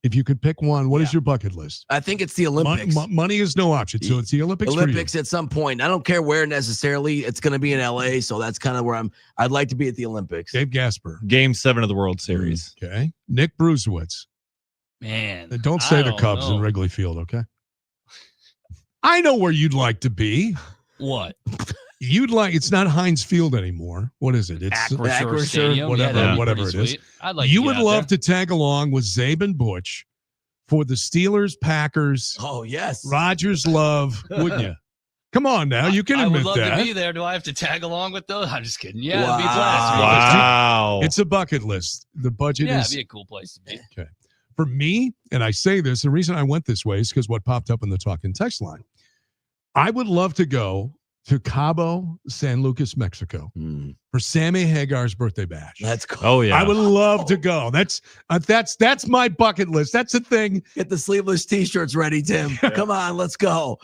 Speaker 2: If you could pick one, what is your bucket list?
Speaker 3: I think it's the Olympics.
Speaker 2: Money is no option, so it's the Olympics.
Speaker 3: Olympics at some point. I don't care where necessarily. It's going to be in LA, so that's kind of where I'd like to be at the Olympics.
Speaker 2: Dave Gasper.
Speaker 5: Game 7 of the World Series.
Speaker 2: Okay. Nick Brusewitz.
Speaker 4: Man.
Speaker 2: Don't say the Cubs in Wrigley Field, okay? I know where you'd like to be.
Speaker 4: What?
Speaker 2: It's not Heinz Field anymore. What is it? It's
Speaker 4: Acrisure Stadium.
Speaker 2: Whatever it is.
Speaker 4: I'd like
Speaker 2: you
Speaker 4: to
Speaker 2: would
Speaker 4: get out
Speaker 2: love
Speaker 4: there.
Speaker 2: to tag along with Zabe and Butch for the Steelers, Packers.
Speaker 3: Oh, yes.
Speaker 2: Rodgers love, wouldn't you? Come on now. You can
Speaker 4: I
Speaker 2: admit
Speaker 4: would love
Speaker 2: that.
Speaker 4: to be there. Do I have to tag along with those? I'm just kidding. Yeah, it'd be
Speaker 5: Wow.
Speaker 2: It's a bucket list. The budget
Speaker 4: Yeah,
Speaker 2: is.
Speaker 4: it'd be a cool place to be.
Speaker 2: Okay. For me, and I say this, the reason I went this way is because what popped up in the talk and text line. I would love to go to Cabo San Lucas, Mexico for Sammy Hagar's birthday bash.
Speaker 3: Let's go.
Speaker 5: Oh, yeah.
Speaker 2: I would love to go. That's my bucket list. That's the thing.
Speaker 3: Get the sleeveless t-shirts ready, Tim. Come on, let's go.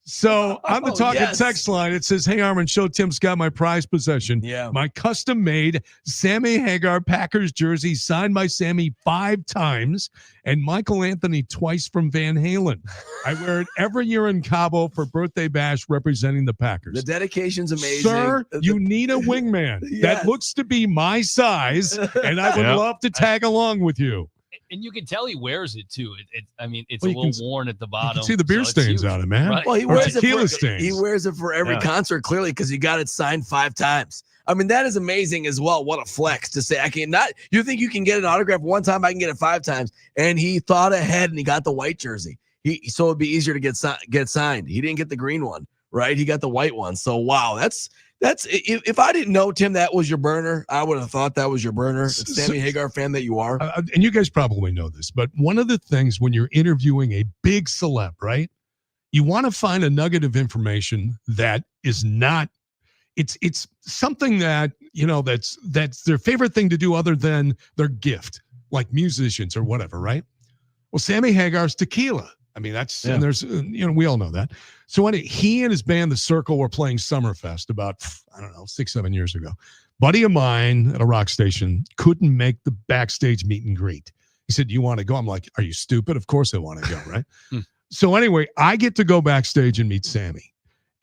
Speaker 2: So on the talk and
Speaker 3: yes.
Speaker 2: text line, it says, "Hey Armin, show Tim Scott my prized possession.
Speaker 3: Yeah.
Speaker 2: My custom-made Sammy Hagar Packers jersey signed by Sammy 5 times and Michael Anthony twice from Van Halen. I wear it every year in Cabo for birthday bash representing the Packers.
Speaker 3: The dedication's amazing.
Speaker 2: Sir, you need a wingman
Speaker 3: Yes.
Speaker 2: that looks to be my size, and I would
Speaker 5: Yep.
Speaker 2: love to tag along with you."
Speaker 4: And you can tell he wears it too. I mean, it's
Speaker 2: Well,
Speaker 4: a
Speaker 2: you
Speaker 4: little
Speaker 2: can-
Speaker 4: worn at the
Speaker 2: You
Speaker 4: bottom.
Speaker 2: can see the beer
Speaker 4: so it's
Speaker 2: stains
Speaker 4: huge.
Speaker 2: on it, man.
Speaker 4: Right.
Speaker 3: Well, he
Speaker 2: Or
Speaker 3: wears
Speaker 2: tequila
Speaker 3: it for
Speaker 2: stains.
Speaker 3: he wears it for every
Speaker 5: Yeah.
Speaker 3: concert clearly because he got it signed 5 times. I mean, that is amazing as well. What a flex to say I can not. You think you can get an autograph one time? I can get it 5 times. And he thought ahead and he got the white jersey. So it'd be easier to get signed. He didn't get the green one, right? He got the white one. So wow, that's if I didn't know, Tim, that was your burner, I would have thought that was your burner. The Sammy Hagar fan that you are.
Speaker 2: And you guys probably know this, but one of the things when you're interviewing a big celeb, right? You want to find a nugget of information that is not, it's something that, that's their favorite thing to do other than their gift, like musicians or whatever, right? Well, Sammy Hagar's tequila. I mean, and there's, we all know that. So when he and his band, The Circle, were playing Summerfest about, 6-7 years ago, buddy of mine at a rock station couldn't make the backstage meet and greet. He said, "You want to go?" I'm like, "Are you stupid? Of course I want to go." Right. So anyway, I get to go backstage and meet Sammy.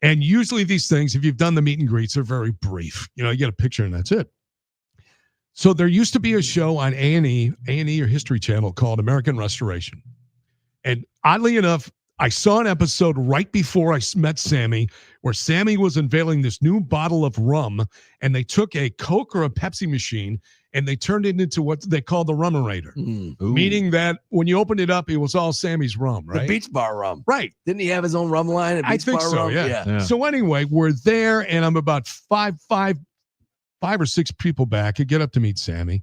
Speaker 2: And usually these things, if you've done the meet and greets, are very brief. You get a picture and that's it. So there used to be a show on A&E or History Channel called American Restoration. And oddly enough, I saw an episode right before I met Sammy where Sammy was unveiling this new bottle of rum, and they took a Coke or a Pepsi machine and they turned it into what they call the Rummerator, meaning that when you opened it up, it was all Sammy's rum, right?
Speaker 3: The Beach Bar rum.
Speaker 2: Right.
Speaker 3: Didn't he have his own rum line at Beach
Speaker 2: I think
Speaker 3: Bar
Speaker 2: so,
Speaker 3: rum?
Speaker 2: yeah. So anyway, we're there, and I'm about five or six people back. I get up to meet Sammy,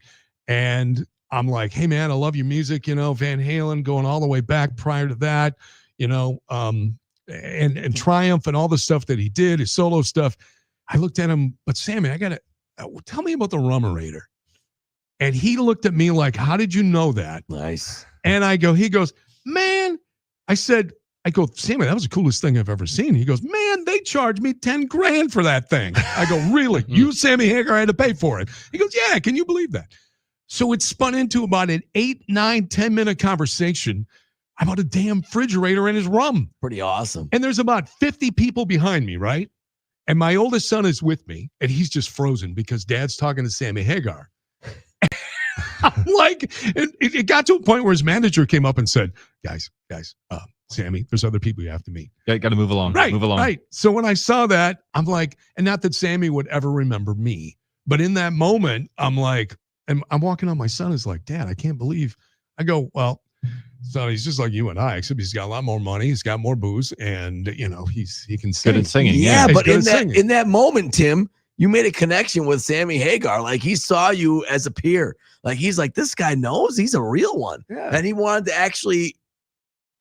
Speaker 2: and I'm like, "Hey man, I love your music, Van Halen, going all the way back prior to that, and Triumph and all the stuff that he did, his solo stuff." I looked at him, but Sammy, I gotta tell me about the Rummerator. And he looked at me like, "How did you know that?"
Speaker 3: Nice.
Speaker 2: And he goes, "Man," I go, "Sammy, that was the coolest thing I've ever seen." He goes, "Man, they charged me $10,000 for that thing." I go, "Really? You, Sammy Hagar, had to pay for it?" He goes, "Yeah, can you believe that?" So it spun into about an 8, 9, 10-minute conversation about a damn refrigerator and his rum.
Speaker 3: Pretty awesome.
Speaker 2: And there's about 50 people behind me, right? And my oldest son is with me, and he's just frozen because Dad's talking to Sammy Hagar. I'm like, it got to a point where his manager came up and said, guys, Sammy, there's other people you have to meet.
Speaker 5: Yeah, got to move along.
Speaker 2: Right,
Speaker 5: Move along.
Speaker 2: right. So when I saw that, I'm like, and not that Sammy would ever remember me, but in that moment, I'm like, and I'm walking on, my son is like, "Dad, I can't believe." I go, "Well, son, he's just like you and I, except he's got a lot more money, he's got more booze, and he can sing."
Speaker 5: Good at singing.
Speaker 3: Yeah,
Speaker 2: He's
Speaker 3: but
Speaker 2: good at singing.
Speaker 3: in that moment, Tim, you made a connection with Sammy Hagar. Like, he saw you as a peer. Like, he's like, this guy knows he's a real one.
Speaker 2: Yeah.
Speaker 3: And he wanted to actually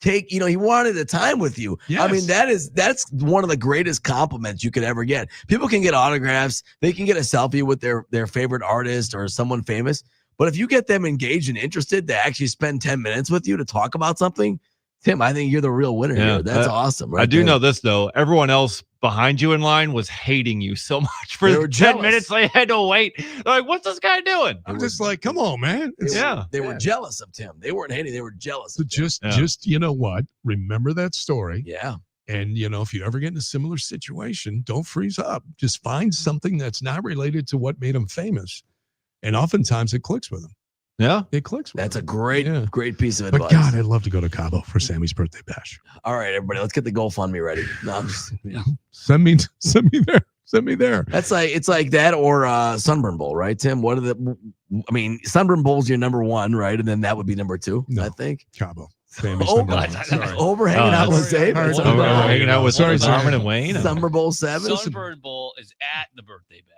Speaker 3: take, he wanted the time with you. I mean, that's one of the greatest compliments you could ever get. People can get autographs. They can get a selfie with their favorite artist or someone famous. But if you get them engaged and interested to actually spend 10 minutes with you to talk about something, Tim, I think you're the real winner here. That's awesome. Right
Speaker 5: I do
Speaker 3: there.
Speaker 5: know this, though. Everyone else behind you in line was hating you so much for
Speaker 3: They
Speaker 5: the
Speaker 3: were
Speaker 5: 10
Speaker 3: jealous.
Speaker 5: minutes they had to wait. They're like, what's this guy doing?
Speaker 2: I'm just like, come on, man.
Speaker 3: They were jealous of Tim. They weren't hating. They were jealous.
Speaker 2: So just you know what? Remember that story.
Speaker 3: Yeah.
Speaker 2: And if you ever get in a similar situation, don't freeze up. Just find something that's not related to what made him famous, and oftentimes it clicks with him.
Speaker 5: Yeah,
Speaker 2: it clicks.
Speaker 3: That's a great piece of
Speaker 2: But
Speaker 3: advice.
Speaker 2: God, I'd love to go to Cabo for Sammy's birthday bash.
Speaker 3: All right, everybody, let's get the GoFundMe ready. No, I'm just,
Speaker 2: Send me there. Send me there.
Speaker 3: It's like that or Sunburn Bowl, right, Tim? What are Sunburn Bowl's your number one, right? And then that would be number two, I think.
Speaker 2: Cabo.
Speaker 3: Over hanging out with Zabe.
Speaker 5: Hanging out with Armin and Wayne.
Speaker 3: Sunburn Bowl 7.
Speaker 4: Sunburn Bowl is at the birthday bash.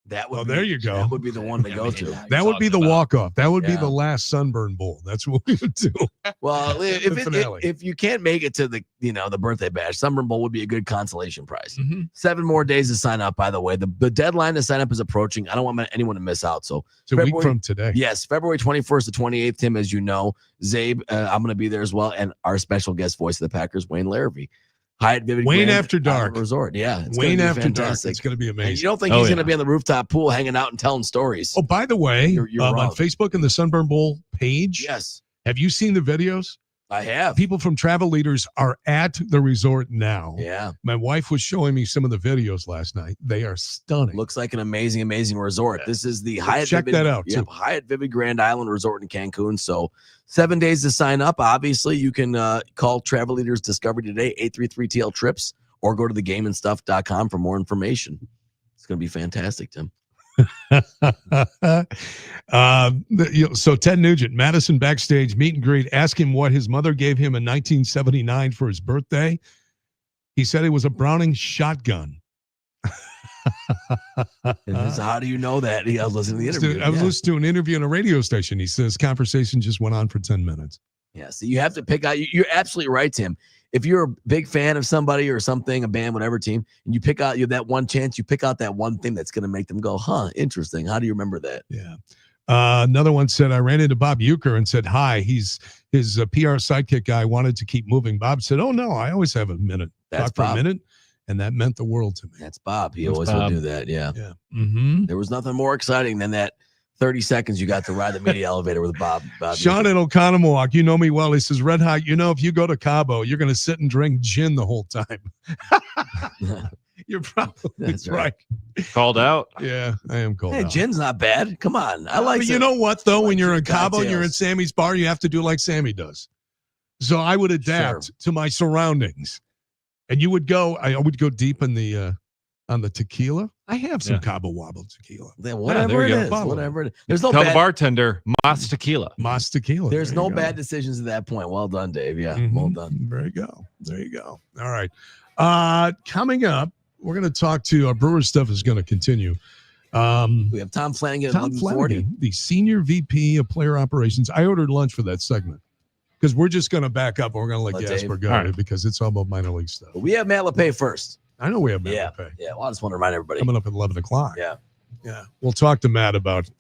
Speaker 3: That would
Speaker 2: there you go.
Speaker 3: That would be the one to go to.
Speaker 2: That would be the walk-off. That would be the last Sunburn Bowl. That's what we would do.
Speaker 3: Well,
Speaker 2: finale.
Speaker 3: if you can't make it to the the birthday bash, Sunburn Bowl would be a good consolation prize.
Speaker 2: Mm-hmm.
Speaker 3: 7 more days to sign up. By the way, the deadline to sign up is approaching. I don't want anyone to miss out. So
Speaker 2: it's a week from today.
Speaker 3: Yes, February 21st to 28th. Tim, as you know, Zabe, I'm going to be there as well, and our special guest voice of the Packers, Wayne Larrabee. Hyatt Vivid
Speaker 2: Wayne
Speaker 3: Grand
Speaker 2: After Dark
Speaker 3: Resort. Yeah, it's
Speaker 2: Wayne
Speaker 3: gonna be
Speaker 2: After Dark.
Speaker 3: fantastic.
Speaker 2: It's going to be amazing.
Speaker 3: And you don't think he's going to be on the rooftop pool hanging out and telling stories?
Speaker 2: Oh, by the way,
Speaker 3: You're
Speaker 2: on
Speaker 3: wrong.
Speaker 2: Facebook and the Sunburn Bowl page,
Speaker 3: Yes,
Speaker 2: have you seen the videos?
Speaker 3: I have.
Speaker 2: People from Travel Leaders are at the resort now.
Speaker 3: Yeah.
Speaker 2: My wife was showing me some of the videos last night. They are stunning.
Speaker 3: Looks like an amazing, amazing resort. This is the Hyatt
Speaker 2: check
Speaker 3: Vivid,
Speaker 2: that out,
Speaker 3: Yep,
Speaker 2: too.
Speaker 3: Hyatt Vivid Grand Island Resort in Cancun. So 7 days to sign up. Obviously, you can call Travel Leaders Discovery today, 833-TL Trips, or go to thegameandstuff.com for more information. It's going to be fantastic, Tim.
Speaker 2: So Ted Nugent, Madison backstage meet and greet, ask him what his mother gave him in 1979 for his birthday. He said it was a Browning shotgun.
Speaker 3: How do you know that? I was listening to the interview.
Speaker 2: I was
Speaker 3: Yeah.
Speaker 2: listening to an interview on a radio station. He says conversation just went on for 10 minutes.
Speaker 3: Yeah, so you have to pick out. You're absolutely right, Tim. If you're a big fan of somebody or something, a band, whatever team, and you pick out that one chance, you pick out that one thing that's going to make them go, huh, interesting. How do you remember that?
Speaker 2: Yeah. Another one said, I ran into Bob Euchre and said, hi. His PR sidekick guy wanted to keep moving. Bob said, oh, no, I always have a minute.
Speaker 3: That's
Speaker 2: Talk for
Speaker 3: Bob.
Speaker 2: a minute. And that meant the world to me.
Speaker 3: That's Bob. He
Speaker 2: That's
Speaker 3: always
Speaker 2: Bob.
Speaker 3: would do that. Yeah.
Speaker 2: Yeah. Mm-hmm.
Speaker 3: There was nothing more exciting than that 30 seconds you got to ride the media elevator with Bob.
Speaker 2: Sean in Oconomowoc, you know me well. He says, Red Hot, if you go to Cabo, you're going to sit and drink gin the whole time. You're probably
Speaker 3: That's
Speaker 2: right.
Speaker 5: Called out.
Speaker 2: Yeah, I am called
Speaker 3: Hey,
Speaker 2: out.
Speaker 3: gin's not bad. Come on. I like
Speaker 2: But
Speaker 3: it.
Speaker 2: you know what, though? When you're in
Speaker 3: gin
Speaker 2: Cabo, you're in
Speaker 3: cocktails.
Speaker 2: Sammy's bar, you have to do like Sammy does. So I would adapt to my surroundings. And you would go, I would go deep in the on the tequila. I have some Cabo Wobble tequila.
Speaker 3: Then
Speaker 5: there
Speaker 3: whatever
Speaker 5: you
Speaker 3: it
Speaker 5: go.
Speaker 3: is.
Speaker 2: Bottle.
Speaker 3: Whatever it is. There's no
Speaker 5: Tell the
Speaker 3: bad,
Speaker 5: bartender, Mas Tequila.
Speaker 2: Mas tequila.
Speaker 3: there's
Speaker 2: There
Speaker 3: no
Speaker 2: you go.
Speaker 3: bad decisions at that point. Well done, Dave. Yeah.
Speaker 2: Mhm.
Speaker 3: Well done.
Speaker 2: There you go. There you go. All right. Coming up, we're going to talk to our Brewers stuff is going to continue.
Speaker 3: We have Tom Flanagan at
Speaker 2: Tom
Speaker 3: 11:40.
Speaker 2: Flanagan, the senior VP of player operations. I ordered lunch for that segment because we're just going to back up. And we're going to let
Speaker 3: Let
Speaker 2: Gasper
Speaker 3: Dave.
Speaker 2: go
Speaker 5: All right.
Speaker 2: because it's all about minor league stuff.
Speaker 3: But we have Matt LePay first.
Speaker 2: I know we have Matt
Speaker 3: Yeah.
Speaker 2: LePay
Speaker 3: Yeah. Well, I just want to remind everybody.
Speaker 2: coming up at 11 o'clock.
Speaker 3: Yeah.
Speaker 2: Yeah. We'll talk to Matt about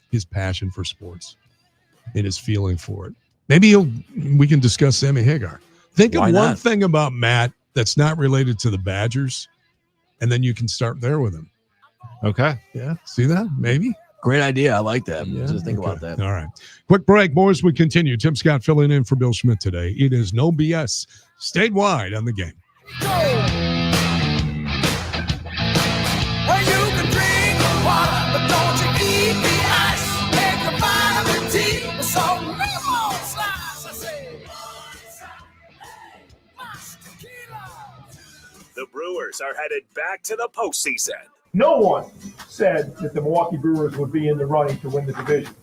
Speaker 2: his passion for sports and his feeling for it. Maybe we can discuss Sammy Hagar. Think
Speaker 3: Why
Speaker 2: of one
Speaker 3: not?
Speaker 2: thing about Matt that's not related to the Badgers, and then you can start there with him.
Speaker 5: Okay.
Speaker 2: Yeah. See that? Maybe.
Speaker 3: Great idea. I like that.
Speaker 2: Yeah,
Speaker 3: Just think
Speaker 2: okay.
Speaker 3: about that.
Speaker 2: All right. Quick break, boys. We continue. Tim Scott filling in for Bill Schmidt today. It is no BS statewide on the game.
Speaker 1: Well, you can drink the water, but don't you eat the ice. Make the vitamin T with some lemon slice. I say,
Speaker 6: The Brewers are headed back to the postseason.
Speaker 8: No one said that the Milwaukee Brewers would be in the running to win the division.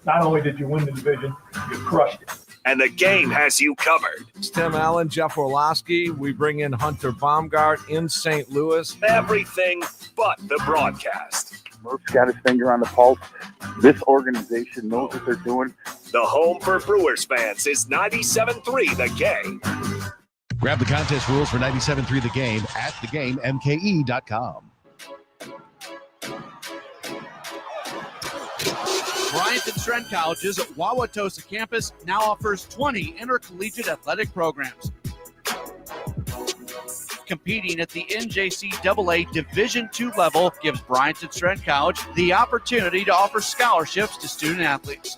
Speaker 8: Not only did you win the division, you crushed it.
Speaker 6: And the game has you covered.
Speaker 10: It's Tim Allen, Jeff Orlowski. We bring in Hunter Baumgart in St. Louis.
Speaker 6: Everything but the broadcast.
Speaker 11: Murph's got his finger on the pulse. This organization knows what they're doing.
Speaker 6: The home for Brewers fans is 97.3 The Game.
Speaker 11: Grab the contest rules for 97.3 The Game at thegamemke.com.
Speaker 12: Bryant and Trent College's Wauwatosa campus now offers 20 intercollegiate athletic programs. Competing at the NJCAA Division II level gives Bryant and Trent College the opportunity to offer scholarships to student athletes.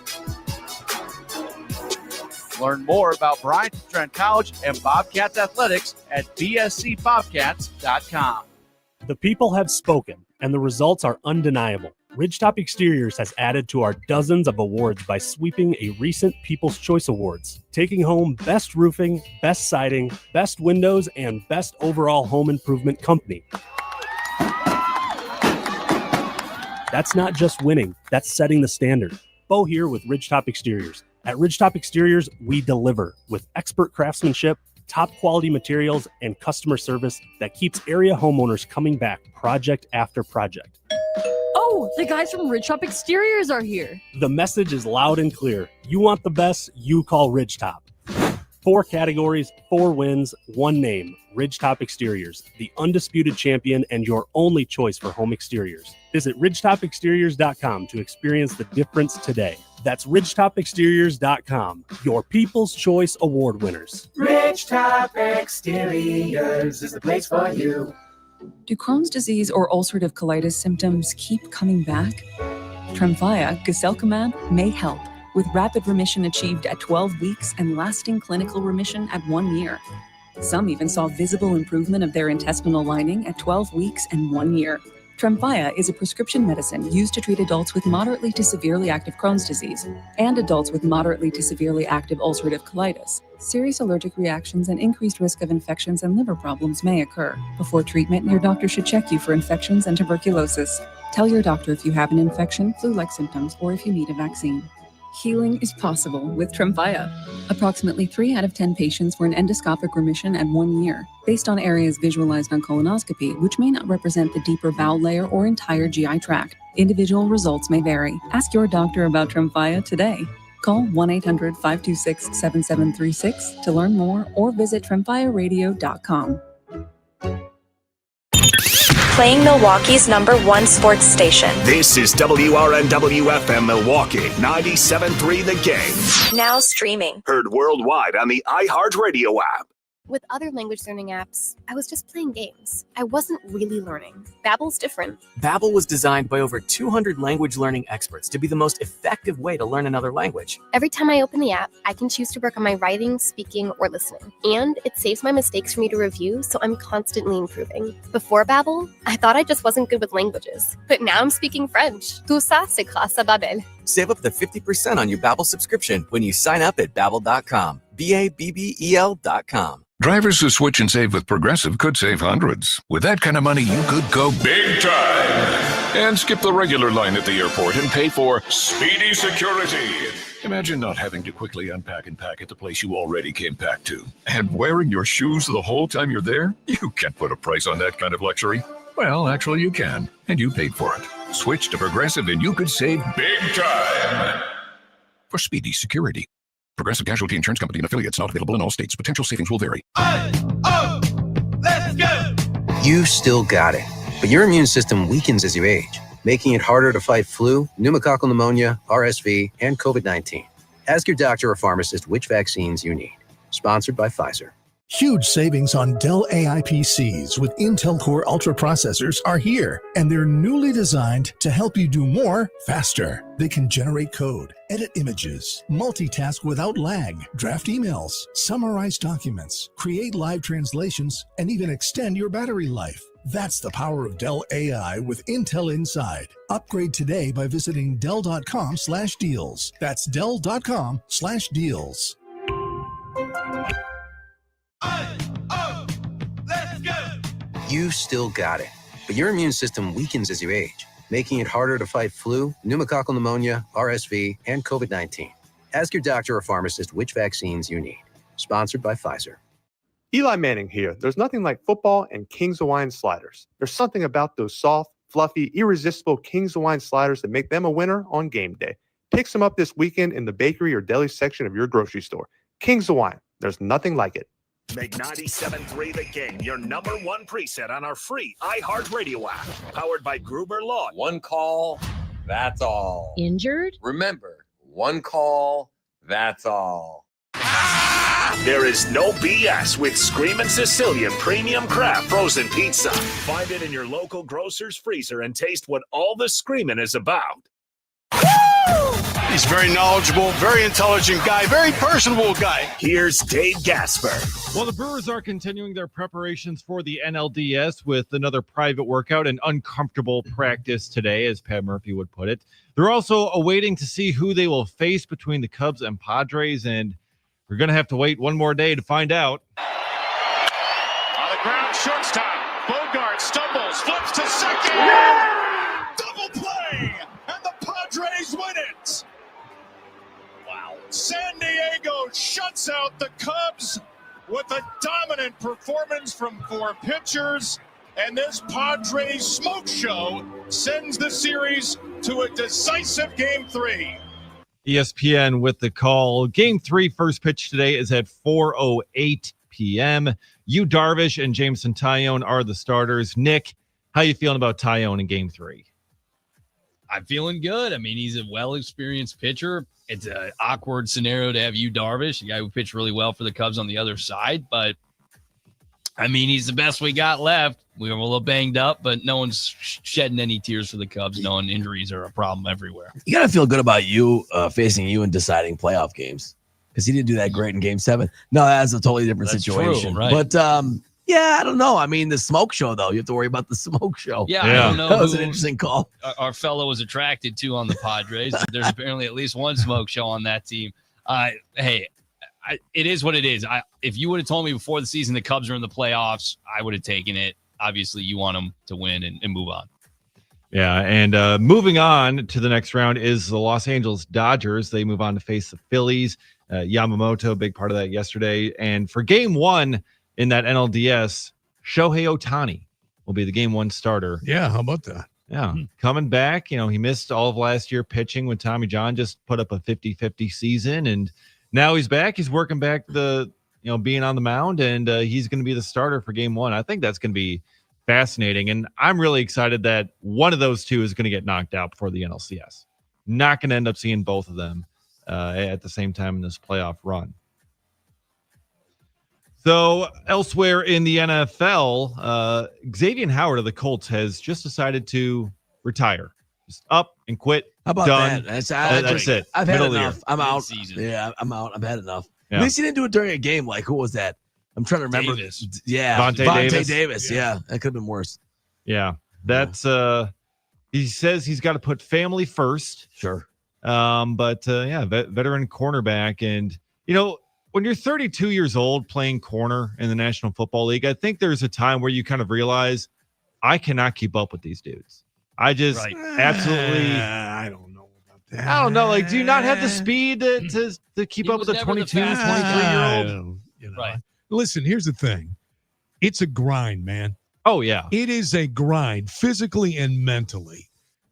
Speaker 12: Learn more about Bryant and Trent College and Bobcats athletics at bscbobcats.com.
Speaker 13: The people have spoken, and the results are undeniable. Ridgetop Exteriors has added to our dozens of awards by sweeping a recent People's Choice Awards, taking home Best Roofing, Best Siding, Best Windows, and Best Overall Home Improvement Company. That's not just winning, that's setting the standard. Bo here with Ridgetop Exteriors. At Ridgetop Exteriors, we deliver with expert craftsmanship, top quality materials, and customer service that keeps area homeowners coming back project after project.
Speaker 14: Oh, the guys from Ridgetop Exteriors are here.
Speaker 13: The message is loud and clear. You want the best, you call Ridgetop. 4 categories, 4 wins, 1 name. Ridgetop Exteriors, the undisputed champion and your only choice for home exteriors. Visit ridgetopexteriors.com to experience the difference today. That's ridgetopexteriors.com, your People's Choice Award winners.
Speaker 1: Ridgetop Exteriors is the place for you.
Speaker 21: Do Crohn's disease or ulcerative colitis symptoms keep coming back? Tremfya, guselkumab, may help, with rapid remission achieved at 12 weeks and lasting clinical remission at 1 year. Some even saw visible improvement of their intestinal lining at 12 weeks and 1 year. Tremfya is a prescription medicine used to treat adults with moderately to severely active Crohn's disease and adults with moderately to severely active ulcerative colitis. Serious allergic reactions and increased risk of infections and liver problems may occur. Before treatment, your doctor should check you for infections and tuberculosis. Tell your doctor if you have an infection, flu-like symptoms, or if you need a vaccine. Healing is possible with Tremfya. Approximately 3 out of 10 patients were in endoscopic remission at 1 year, based on areas visualized on colonoscopy, which may not represent the deeper bowel layer or entire GI tract. Individual results may vary. Ask your doctor about Tremfya today. Call 1-800-526-7736 to learn more or visit tremfyaradio.com.
Speaker 15: Playing Milwaukee's #1 sports station.
Speaker 6: This is WRNW-FM Milwaukee, 97.3 The Game.
Speaker 15: Now streaming.
Speaker 6: Heard worldwide on the iHeartRadio app.
Speaker 16: With other language learning apps, I was just playing games. I wasn't really learning. Babbel's different.
Speaker 20: Babbel was designed by over 200 language learning experts to be the most effective way to learn another language.
Speaker 16: Every time I open the app, I can choose to work on my writing, speaking, or listening. And it saves my mistakes for me to review, so I'm constantly improving. Before Babbel, I thought I just wasn't good with languages. But now I'm speaking French. Tout ça, c'est grâce à Babbel.
Speaker 20: Save up to 50% on your Babbel subscription when you sign up at Babbel.com. BABBEL.com.
Speaker 27: Drivers who switch and save with Progressive could save hundreds. With that kind of money, you could go big time and skip the regular line at the airport and pay for speedy security. Imagine not having to quickly unpack and pack at the place you already came packed to. And wearing your shoes the whole time you're there? You can't put a price on that kind of luxury. Well, actually you can, and you paid for it. Switch to Progressive and you could save big time for speedy security. Progressive Casualty Insurance Company and affiliates, not available in all states. Potential savings will vary.
Speaker 1: Let's go!
Speaker 28: You still got it, but your immune system weakens as you age, making it harder to fight flu, pneumococcal pneumonia, RSV, and COVID-19. Ask your doctor or pharmacist which vaccines you need. Sponsored by Pfizer.
Speaker 29: Huge savings on Dell AI PCs with Intel Core Ultra processors are here, and they're newly designed to help you do more faster. They can generate code, edit images, multitask without lag, draft emails, summarize documents, create live translations, and even extend your battery life. That's the power of Dell AI with Intel Inside. Upgrade today by visiting Dell.com/deals. That's Dell.com/deals.
Speaker 28: You still got it, but your immune system weakens as you age, making it harder to fight flu, pneumococcal pneumonia, RSV, and COVID-19. Ask your doctor or pharmacist which vaccines you need. Sponsored by Pfizer.
Speaker 30: Eli Manning here. There's nothing like football and King's Hawaiian sliders. There's something about those soft, fluffy, irresistible King's Hawaiian sliders that make them a winner on game day. Pick some up this weekend in the bakery or deli section of your grocery store. Kings of Wine. There's nothing like it.
Speaker 6: Make 97.3 The Game your number one preset on our free iHeartRadio app. Powered by Gruber Law.
Speaker 7: One call, that's all.
Speaker 14: Injured?
Speaker 7: Remember, one call, that's all.
Speaker 6: There is no BS with Screamin' Sicilian Premium Crab Frozen Pizza. Find it in your local grocer's freezer and taste what all the screaming is about.
Speaker 1: He's very knowledgeable, very intelligent guy, very personable guy.
Speaker 6: Here's Dave Gasper.
Speaker 5: Well, the Brewers are continuing their preparations for the NLDS with another private workout and uncomfortable practice today, as Pat Murphy would put it. They're also awaiting to see who they will face between the Cubs and Padres, and we're going to have to wait one more day to find out.
Speaker 1: On the ground, shortstop. Bogart stumbles, flips to second. Double play, and the Padres win it. Wow. San Diego shuts out the Cubs with a dominant performance from 4 pitchers, and this Padres smoke show sends the series to a decisive Game 3.
Speaker 5: ESPN with the call. Game 3 first pitch today is at 4:08 p.m. Yu Darvish and Jameson Taillon are the starters. Nick, how you feeling about Taillon in Game 3?
Speaker 4: I'm feeling good. I mean, he's a well-experienced pitcher. It's an awkward scenario to have Yu Darvish, a guy who pitched really well for the Cubs on the other side. But, I mean, he's the best we got left. We were a little banged up, but no one's shedding any tears for the Cubs, knowing injuries are a problem everywhere.
Speaker 3: You got to feel good about you facing you in deciding playoff games, because he didn't do that great in Game 7. No, that's a totally different situation.
Speaker 4: True, right.
Speaker 3: But, yeah, I don't know. I mean, the smoke show, though. You have to worry about the smoke show.
Speaker 4: Yeah, I don't know.
Speaker 3: That was an interesting call.
Speaker 4: Our fellow was attracted to on the Padres. There's apparently at least one smoke show on that team. Hey, it is what it is. If you would have told me before the season the Cubs are in the playoffs, I would have taken it. Obviously, you want them to win and move on.
Speaker 5: Yeah, and moving on to the next round is the Los Angeles Dodgers. They move on to face the Phillies. Yamamoto, big part of that yesterday. And for Game 1 in that NLDS, Shohei Ohtani will be the Game 1 starter.
Speaker 2: Yeah, how about that?
Speaker 5: Yeah, coming back. You know, he missed all of last year pitching when Tommy John just put up a 50-50 season, and now he's back. He's working back being on the mound, and he's going to be the starter for Game 1. I think that's going to be fascinating, and I'm really excited that one of those two is going to get knocked out before the NLCS. Not going to end up seeing both of them at the same time in this playoff run. So elsewhere in the NFL, Xavier Howard of the Colts has just decided to retire. Just up and quit.
Speaker 3: How about
Speaker 5: Done.
Speaker 3: that?
Speaker 5: That's it.
Speaker 3: I've had
Speaker 5: Middle of the
Speaker 3: enough.
Speaker 5: year.
Speaker 3: I'm out.
Speaker 4: Mid-season.
Speaker 3: Yeah, I'm out. I've had enough.
Speaker 5: Yeah.
Speaker 3: At least he didn't do it during a game. Like, who was that? I'm trying to remember.
Speaker 4: Davis.
Speaker 3: Yeah,
Speaker 5: Vontae
Speaker 3: Davis. Yeah, that could have been worse.
Speaker 5: Yeah, that's he says he's got to put family first.
Speaker 3: Sure.
Speaker 5: Veteran cornerback, and when you're 32 years old playing corner in the National Football League, I think there's a time where you kind of realize I cannot keep up with these dudes. I just absolutely.
Speaker 2: I don't know about that.
Speaker 5: I don't know. Like, do you not have the speed to keep up with a 22, 23-year-old?
Speaker 4: Right.
Speaker 2: Listen, here's the thing. It's a grind, man.
Speaker 5: Oh, yeah.
Speaker 2: It is a grind, physically and mentally.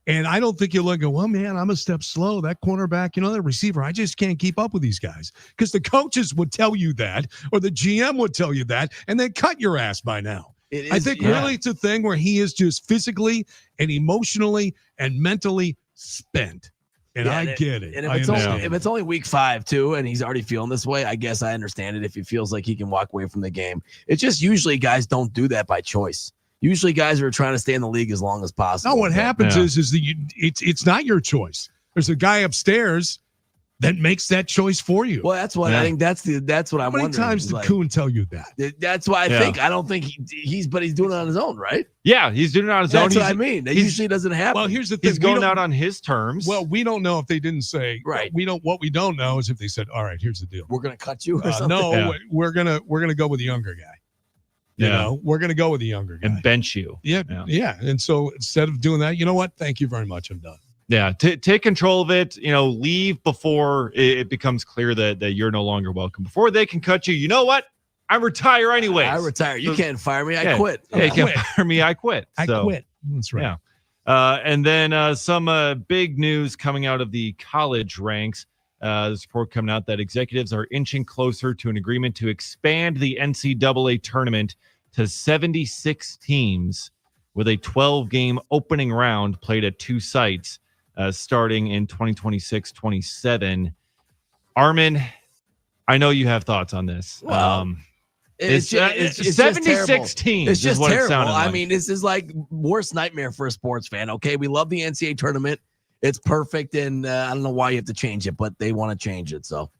Speaker 2: And I don't think you'll look and go, well, man, I'm a step slow. That cornerback, that receiver, I just can't keep up with these guys. Because the coaches would tell you that, or the GM would tell you that, and then cut your ass by now. I think really it's a thing where he is just physically and emotionally and mentally spent. And I get it.
Speaker 3: And if it's only week 5 too, and he's already feeling this way, I guess I understand it if he feels like he can walk away from the game. It's just usually guys don't do that by choice. Usually guys are trying to stay in the league as long as possible.
Speaker 2: No, what happens is that it's not your choice. There's a guy upstairs that makes that choice for you.
Speaker 3: Well, that's what I think. That's what I'm wondering.
Speaker 2: How many times did Kuhn tell you that?
Speaker 3: That's why I don't think he's doing it on his own, right?
Speaker 5: Yeah, he's doing it on his own.
Speaker 3: That's what I mean. That usually doesn't happen.
Speaker 2: Well, here's the thing.
Speaker 5: He's going out on his terms.
Speaker 2: Well, we don't know if they didn't say
Speaker 3: right.
Speaker 2: What we don't know is if they said, "All right, here's the deal.
Speaker 3: We're going to cut you." Or something.
Speaker 2: No, we're gonna go with the younger guy. We're gonna go with the younger guy
Speaker 5: and bench you.
Speaker 2: Yeah. And so instead of doing that, you know what? Thank you very much. I'm done.
Speaker 5: Yeah, take control of it. Leave before it becomes clear that you're no longer welcome. Before they can cut you, you know what? I retire anyway.
Speaker 3: I retire. You can't fire me. I quit.
Speaker 5: Yeah, you can't fire me. I quit.
Speaker 2: I quit. That's right.
Speaker 5: And then some big news coming out of the college ranks. This report coming out that executives are inching closer to an agreement to expand the NCAA tournament to 76 teams with a 12-game opening round played at 2 sites starting in 2026-27. Armin, I know you have thoughts on this.
Speaker 3: Well, it's
Speaker 5: 76 teams.
Speaker 3: It's just
Speaker 5: is what
Speaker 3: terrible.
Speaker 5: It sounded like.
Speaker 3: I mean, this is like worst nightmare for a sports fan. Okay, we love the NCAA tournament. It's perfect, and I don't know why you have to change it, but they want to change it. So,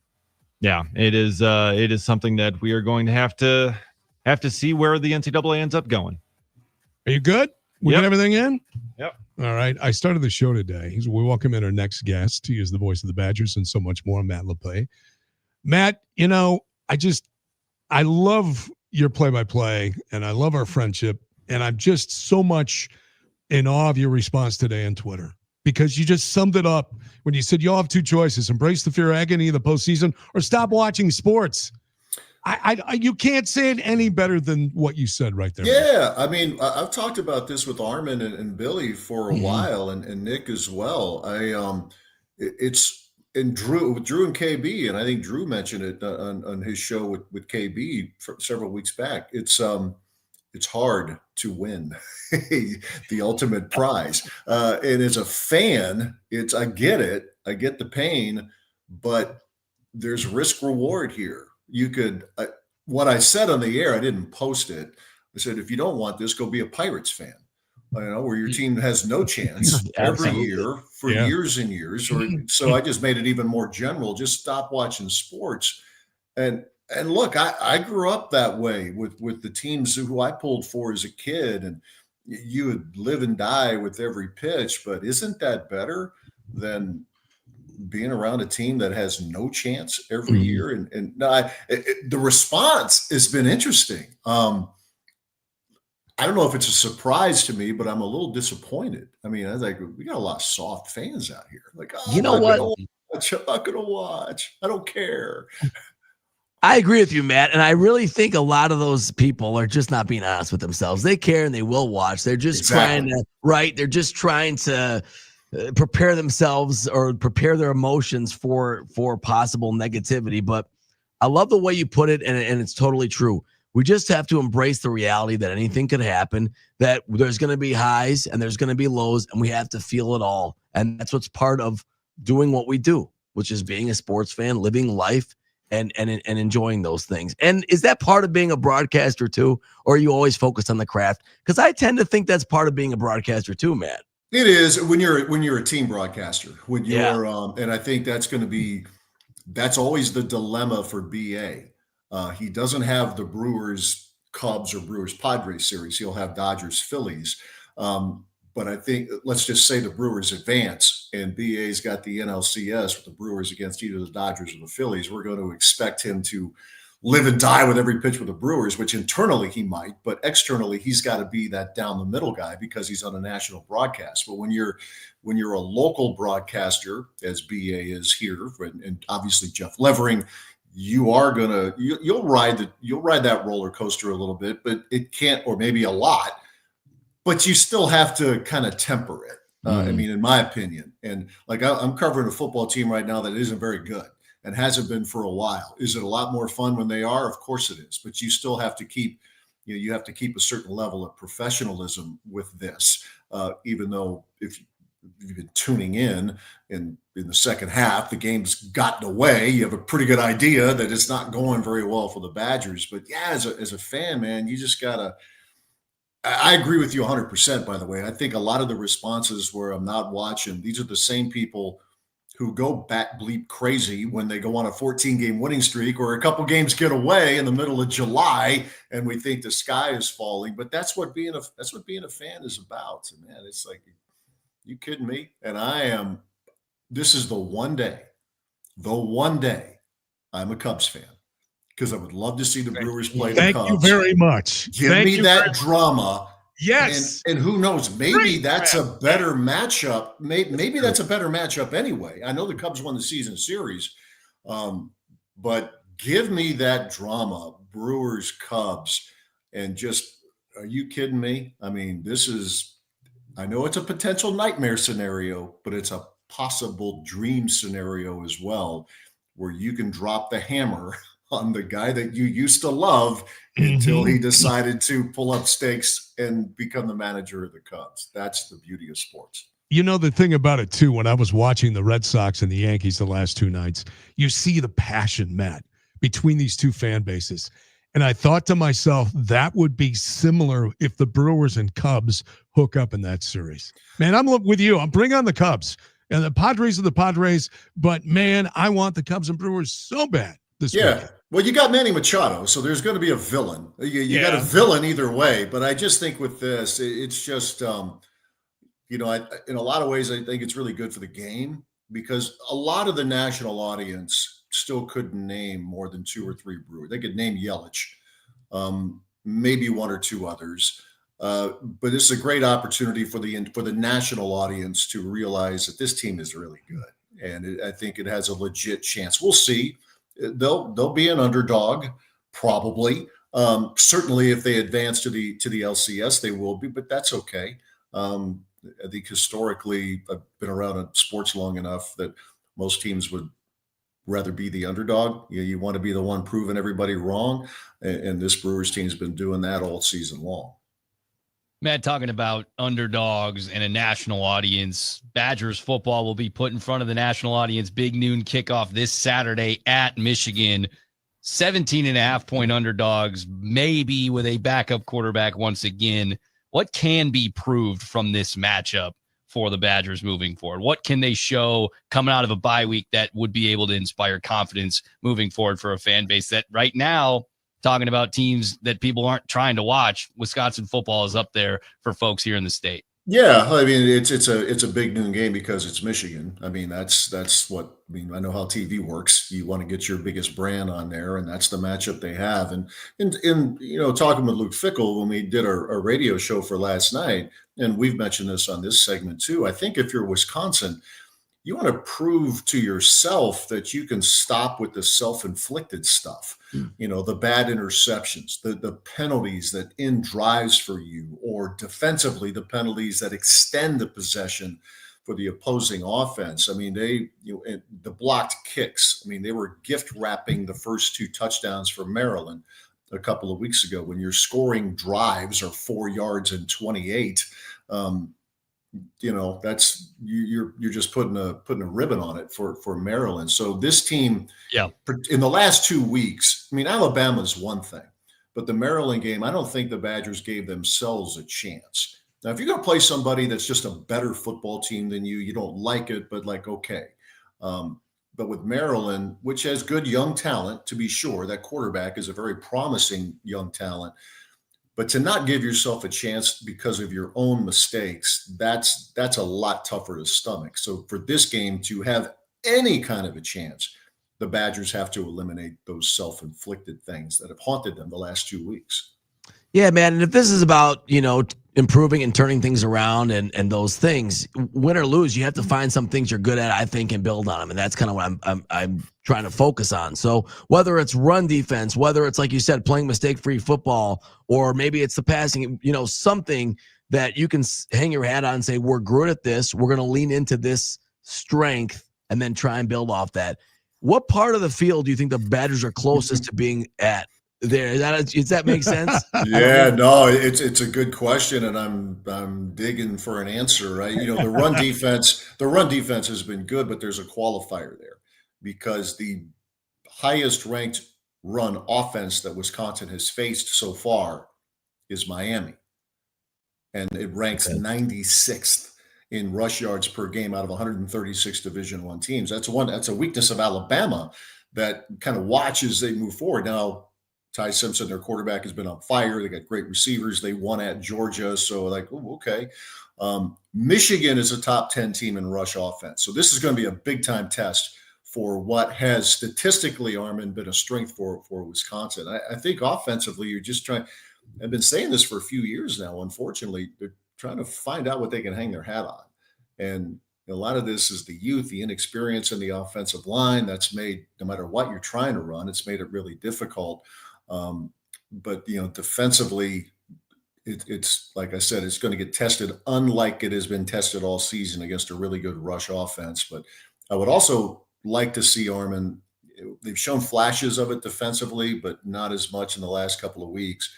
Speaker 5: yeah, it is. It is something that we are going to have to see where the NCAA ends up going.
Speaker 2: Are you good? We got everything in?
Speaker 5: Yep.
Speaker 2: All right. I started the show today. We welcome in our next guest. He is the voice of the Badgers and so much more, Matt LePay. Matt, I love your play-by-play, and I love our friendship, and I'm just so much in awe of your response today on Twitter, because you just summed it up when you said you'll have 2 choices: embrace the fear agony of the postseason or stop watching sports. You can't say it any better than what you said right there.
Speaker 8: Yeah, I mean, I've talked about this with Armin and Billy for a while, and Nick as well. It's and Drew and KB, and I think Drew mentioned it on his show with KB several weeks back. It's hard to win the ultimate prize, and as a fan, I get it, I get the pain, but there's risk reward here. You could, what I said on the air, I didn't post it. I said, if you don't want this, go be a Pirates fan, where your team has no chance every year for years and years. So I just made it even more general. Just stop watching sports. And look, I grew up that way with the teams who I pulled for as a kid, and you would live and die with every pitch. But isn't that better than being around a team that has no chance every year? And the response has been interesting. I don't know if it's a surprise to me, but I'm a little disappointed. I mean, I was like, we got a lot of soft fans out here. Like,
Speaker 3: you know what?
Speaker 8: I'm not going to watch. I don't care.
Speaker 3: I agree with you, Matt. And I really think a lot of those people are just not being honest with themselves. They care and they will watch. They're just trying to prepare themselves or prepare their emotions for possible negativity. But I love the way you put it, and it's totally true. We just have to embrace the reality that anything could happen, that there's going to be highs and there's going to be lows, and we have to feel it all. And that's what's part of doing what we do, which is being a sports fan, living life and enjoying those things. And is that part of being a broadcaster too, or are you always focused on the craft? Because I tend to think that's part of being a broadcaster too, Matt.
Speaker 8: It is when you're a team broadcaster, and I think that's always the dilemma for BA. He doesn't have the Brewers Cubs or Brewers Padres series. He'll have Dodgers Phillies. But I think, let's just say the Brewers advance and BA's got the NLCS with the Brewers against either the Dodgers or the Phillies. We're going to expect him to live and die with every pitch with the Brewers, which internally he might, but externally he's got to be that down the middle guy because he's on a national broadcast. But when you're a local broadcaster, as BA is here, and obviously Jeff Levering, you'll ride that roller coaster a little bit, but it can't, or maybe a lot, but you still have to kind of temper it. I mean, in my opinion, and like I'm covering a football team right now that isn't very good and hasn't been for a while. Is it a lot more fun when they are? Of course it is, but you still have to keep, you have to keep a certain level of professionalism with this, even though if you've been tuning in the second half, the game's gotten away. You have a pretty good idea that it's not going very well for the Badgers. But yeah, as a fan, man, you just gotta. I agree with you 100%. By the way, I think a lot of the responses where I'm not watching, these are the same people who go bat bleep crazy when they go on a 14-game winning streak or a couple games get away in the middle of July, and we think the sky is falling. But that's what being a fan is about. And man, it's like, you kidding me? And this is the one day I'm a Cubs fan, because I would love to see the Brewers play the Cubs.
Speaker 2: Thank you very much.
Speaker 8: Give me that drama.
Speaker 2: Yes.
Speaker 8: And who knows, maybe that's a better matchup. Maybe that's a better matchup anyway. I know the Cubs won the season series, but give me that drama, Brewers, Cubs, and just, are you kidding me? I mean, this is I know it's a potential nightmare scenario, but it's a possible dream scenario as well, where you can drop the hammer on the guy that you used to love until he decided to pull up stakes and become the manager of the Cubs. That's the beauty of sports.
Speaker 2: You know, the thing about it, too, when I was watching the Red Sox and the Yankees the last two nights, you see the passion, Matt, between these two fan bases. And I thought to myself, that would be similar if the Brewers and Cubs hook up in that series. Man, I'm with you. I'm bring on the Cubs. And the Padres are the Padres. But, man, I want the Cubs and Brewers so bad this weekend.
Speaker 8: Well, you got Manny Machado, so there's going to be a villain. You got a villain either way. But I just think with this, it's just in a lot of ways, I think it's really good for the game because a lot of the national audience still couldn't name more than 2 or 3 Brewers. They could name Yelich, maybe 1 or 2 others. But it's a great opportunity for the national audience to realize that this team is really good. And I think it has a legit chance. We'll see. They'll be an underdog, probably. Certainly if they advance to the LCS, they will be, but that's okay. I think historically, I've been around sports long enough that most teams would rather be the underdog. You want to be the one proving everybody wrong. And this Brewers team's been doing that all season long.
Speaker 4: Matt, talking about underdogs and a national audience, Badgers football will be put in front of the national audience. Big noon kickoff this Saturday at Michigan. 17.5-point underdogs, maybe with a backup quarterback once again. What can be proved from this matchup for the Badgers moving forward? What can they show coming out of a bye week that would be able to inspire confidence moving forward for a fan base that right now, talking about teams that people aren't trying to watch, Wisconsin football is up there for folks here in the state?
Speaker 8: Yeah, I mean it's a big noon game because it's Michigan. I mean that's what I mean. I know how TV works. You want to get your biggest brand on there, and that's the matchup they have. And talking with Luke Fickell when we did our radio show for last night, and we've mentioned this on this segment too. I think if you're Wisconsin, you want to prove to yourself that you can stop with the self-inflicted stuff, the bad interceptions, the penalties that end drives for you, or defensively, the penalties that extend the possession for the opposing offense. I mean, the blocked kicks, I mean, they were gift wrapping the first 2 touchdowns for Maryland a couple of weeks ago. When you're scoring drives or 4 yards and 28, that's you're just putting a ribbon on it for Maryland. So this team, in the last 2 weeks, I mean, Alabama's one thing, but the Maryland game, I don't think the Badgers gave themselves a chance. Now, if you're going to play somebody that's just a better football team than you don't like it, but okay. But with Maryland, which has good young talent, to be sure, that quarterback is a very promising young talent. But to not give yourself a chance because of your own mistakes, that's a lot tougher to stomach. So for this game to have any kind of a chance, the Badgers have to eliminate those self-inflicted things that have haunted them the last 2 weeks.
Speaker 3: Yeah, man. And if this is about, improving and turning things around and those things, win or lose, you have to find some things you're good at, I think, and build on them. And that's kind of what I'm trying to focus on. So whether it's run defense, whether it's, like you said, playing mistake-free football, or maybe it's the passing, something that you can hang your hat on and say, we're good at this. We're going to lean into this strength and then try and build off that. What part of the field do you think the Badgers are closest to being at there? Does that make sense?
Speaker 8: Yeah, no, it's a good question, and I'm digging for an answer, right? The run defense has been good, but there's a qualifier there because the highest ranked run offense that Wisconsin has faced so far is Miami, and it ranks 96th in rush yards per game out of 136 Division I teams. That's a weakness of Alabama that kind of watches they move forward. Now, Ty Simpson, their quarterback, has been on fire. They got great receivers. They won at Georgia. So okay. Michigan is a top 10 team in rush offense. So this is going to be a big time test for what has statistically, Armin, been a strength for Wisconsin. I think offensively, you're just trying, I've been saying this for a few years now. Unfortunately, they're trying to find out what they can hang their hat on. And a lot of this is the youth, the inexperience in the offensive line that's made, no matter what you're trying to run, it's made it really difficult. But defensively, it's like I said, it's going to get tested unlike it has been tested all season against a really good rush offense. But I would also like to see Armin. They've shown flashes of it defensively, but not as much in the last couple of weeks.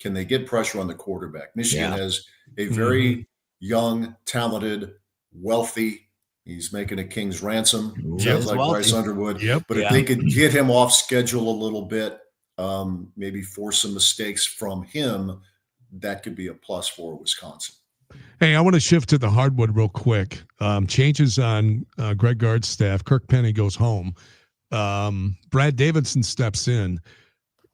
Speaker 8: Can they get pressure on the quarterback? Michigan has a very young, talented, wealthy. He's making a king's ransom, just like Bryce Underwood. But if they could get him off schedule a little bit, maybe force some mistakes from him, that could be a plus for Wisconsin.
Speaker 2: Hey, I want to shift to the hardwood real quick. Changes on Greg Gard's staff. Kirk Penny goes home. Brad Davidson steps in.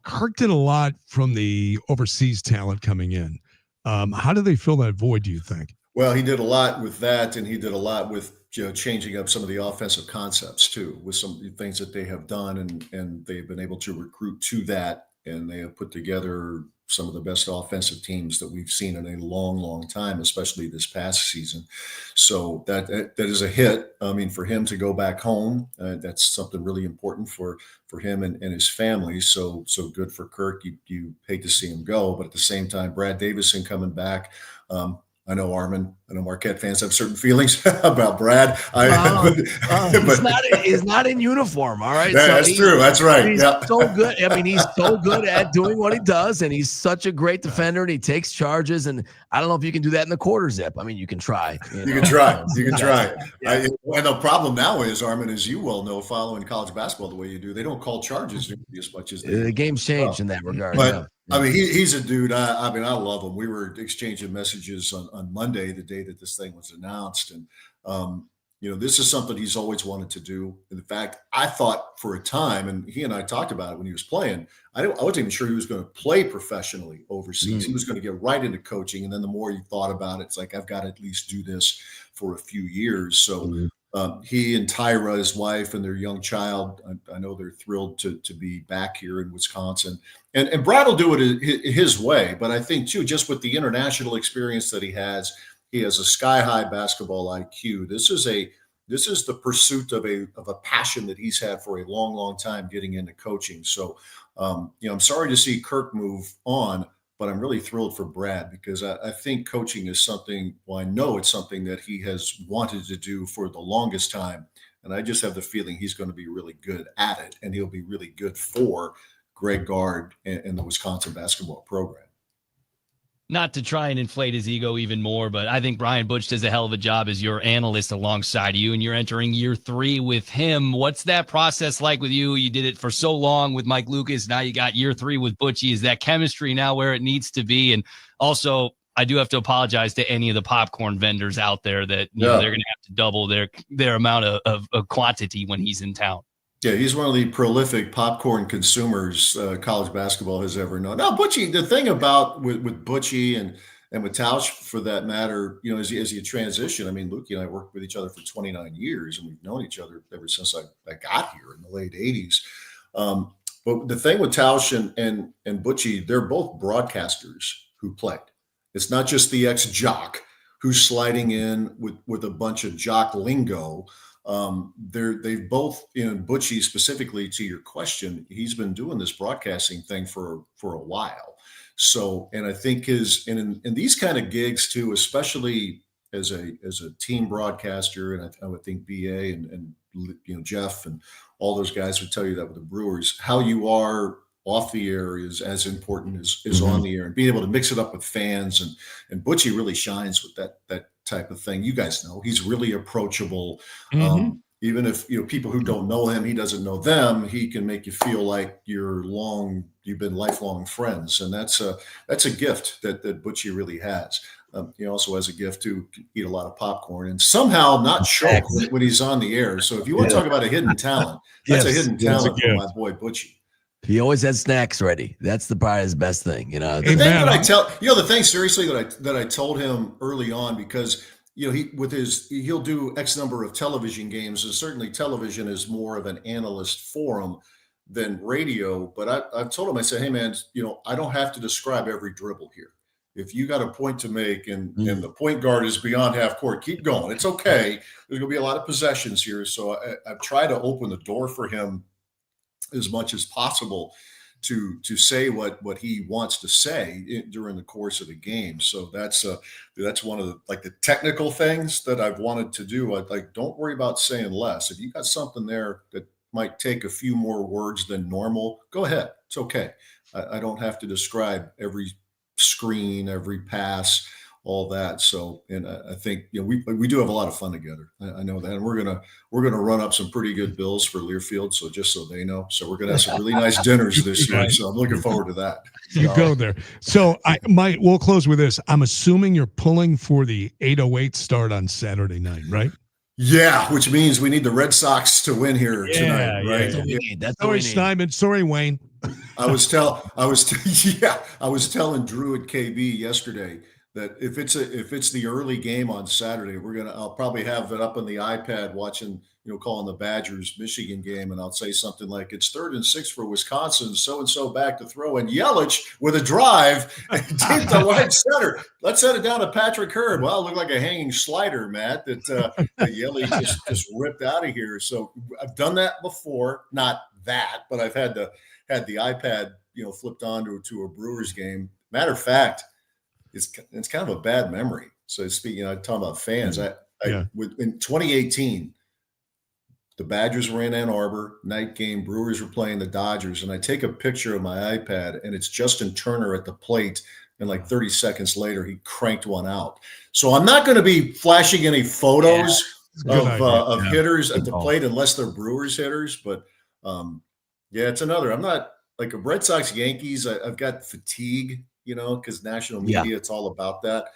Speaker 2: Kirk did a lot from the overseas talent coming in. How do they fill that void, do you think?
Speaker 8: Well, he did a lot with that, and he did a lot with changing up some of the offensive concepts too, with some things that they have done, and they've been able to recruit to that, and they have put together some of the best offensive teams that we've seen in a long, long time, especially this past season. So that is a hit. I mean, for him to go back home, that's something really important for him and his family. So good for Kirk. You hate to see him go, but at the same time, Brad Davison coming back. I know Marquette fans have certain feelings about Brad.
Speaker 3: He's not in uniform. All right.
Speaker 8: That's true. That's right.
Speaker 3: He's so good. I mean, he's so good at doing what he does, and he's such a great defender, and he takes charges. And I don't know if you can do that in the quarter zip. I mean, you can try.
Speaker 8: You can try. And the problem now is, Armin, as you well know, following college basketball the way you do, they don't call charges as much as
Speaker 3: the game's changed in that regard.
Speaker 8: But I mean, he's a dude. I mean, I love him. We were exchanging messages on Monday, the day that this thing was announced. And, this is something he's always wanted to do. In fact, I thought for a time, and he and I talked about it when he was playing, I wasn't even sure he was going to play professionally overseas. He was going to get right into coaching. And then the more you thought about it, it's like, I've got to at least do this for a few years. So he and Tyra, his wife, and their young child, I know they're thrilled to be back here in Wisconsin. And Brad will do it his way. But I think, too, just with the international experience that he has a sky-high basketball IQ. This is the pursuit of a passion that he's had for a long, long time getting into coaching. So, I'm sorry to see Kirk move on, but I'm really thrilled for Brad because I think coaching is something, I know it's something that he has wanted to do for the longest time. And I just have the feeling he's going to be really good at it, and he'll be really good for Greg Gard and the Wisconsin basketball program.
Speaker 4: Not to try and inflate his ego even more, but I think Brian Butch does a hell of a job as your analyst alongside you, and you're entering year 3 with him. What's that process like with you? You did it for so long with Mike Lucas. Now you got year 3 with Butchie. Is that chemistry now where it needs to be? And also, I do have to apologize to any of the popcorn vendors out there that you know, they're going to have to double their amount of quantity when he's in town.
Speaker 8: Yeah, he's one of the prolific popcorn consumers college basketball has ever known. Now, Butchie, the thing about with Butchie and with Tausch, for that matter, as you transition, I mean, Luke and I worked with each other for 29 years, and we've known each other ever since I got here in the late 80s. But the thing with Tausch and Butchie, they're both broadcasters who played. It's not just the ex-jock who's sliding in with a bunch of jock lingo. They've both, Butchie specifically to your question, he's been doing this broadcasting thing for a while. So, and I think in these kind of gigs too, especially as a team broadcaster, and I would think BA and Jeff and all those guys would tell you that with the Brewers, how you are off the air is as important as on the air, and being able to mix it up with fans. And Butchie really shines with that type of thing. You guys know he's really approachable. Even if people who don't know him, he doesn't know them, he can make you feel like you've been lifelong friends. And that's a gift that Butchie really has. He also has a gift to eat a lot of popcorn and somehow not choke when he's on the air. So if you want to talk about a hidden talent, that's a hidden talent for my boy Butchie.
Speaker 3: He always has snacks ready. That's probably his best thing,
Speaker 8: The thing that I tell, the thing seriously that I told him early on, because he'll do X number of television games, and certainly television is more of an analyst forum than radio. But I've told him, I said, hey man, I don't have to describe every dribble here. If you got a point to make and the point guard is beyond half court, keep going. It's okay. There's gonna be a lot of possessions here. So I've tried to open the door for him as much as possible to say what he wants to say during the course of the game. So that's one of the technical things that I've wanted to do. Don't worry about saying less. If you got something there that might take a few more words than normal, go ahead. It's okay. I don't have to describe every screen, every pass, all that. So, and I think, we do have a lot of fun together. I know that, and we're gonna run up some pretty good bills for Learfield. So just so they know, so we're gonna have some really nice dinners this year. So I'm looking forward to that.
Speaker 2: You go there. So we'll close with this. I'm assuming you're pulling for the 8:08 start on Saturday night, right?
Speaker 8: Yeah, which means we need the Red Sox to win here tonight, right?
Speaker 3: That's
Speaker 2: sorry, Steinman. Sorry, Wayne.
Speaker 8: I was telling Drew at KB yesterday that if it's the early game on Saturday, I'll probably have it up on the iPad watching, calling the Badgers Michigan game, and I'll say something like, it's 3rd and 6 for Wisconsin, so back to throw, and Yelich with a drive deep to right center. Let's set it down to Patrick Hurd. Well, it looked like a hanging slider, Matt, that Yelich just ripped out of here. So I've done that before, not that, but I've had the iPad, flipped on to a Brewers game. Matter of fact, it's kind of a bad memory. So speaking, talking about fans, in 2018, the Badgers were in Ann Arbor, night game. Brewers were playing the Dodgers, and I take a picture of my iPad, and it's Justin Turner at the plate, and 30 seconds later, he cranked one out. So I'm not going to be flashing any photos of hitters at the plate unless they're Brewers hitters. But it's another. I'm not like a Red Sox Yankees. I've got fatigue, because national media, it's all about that.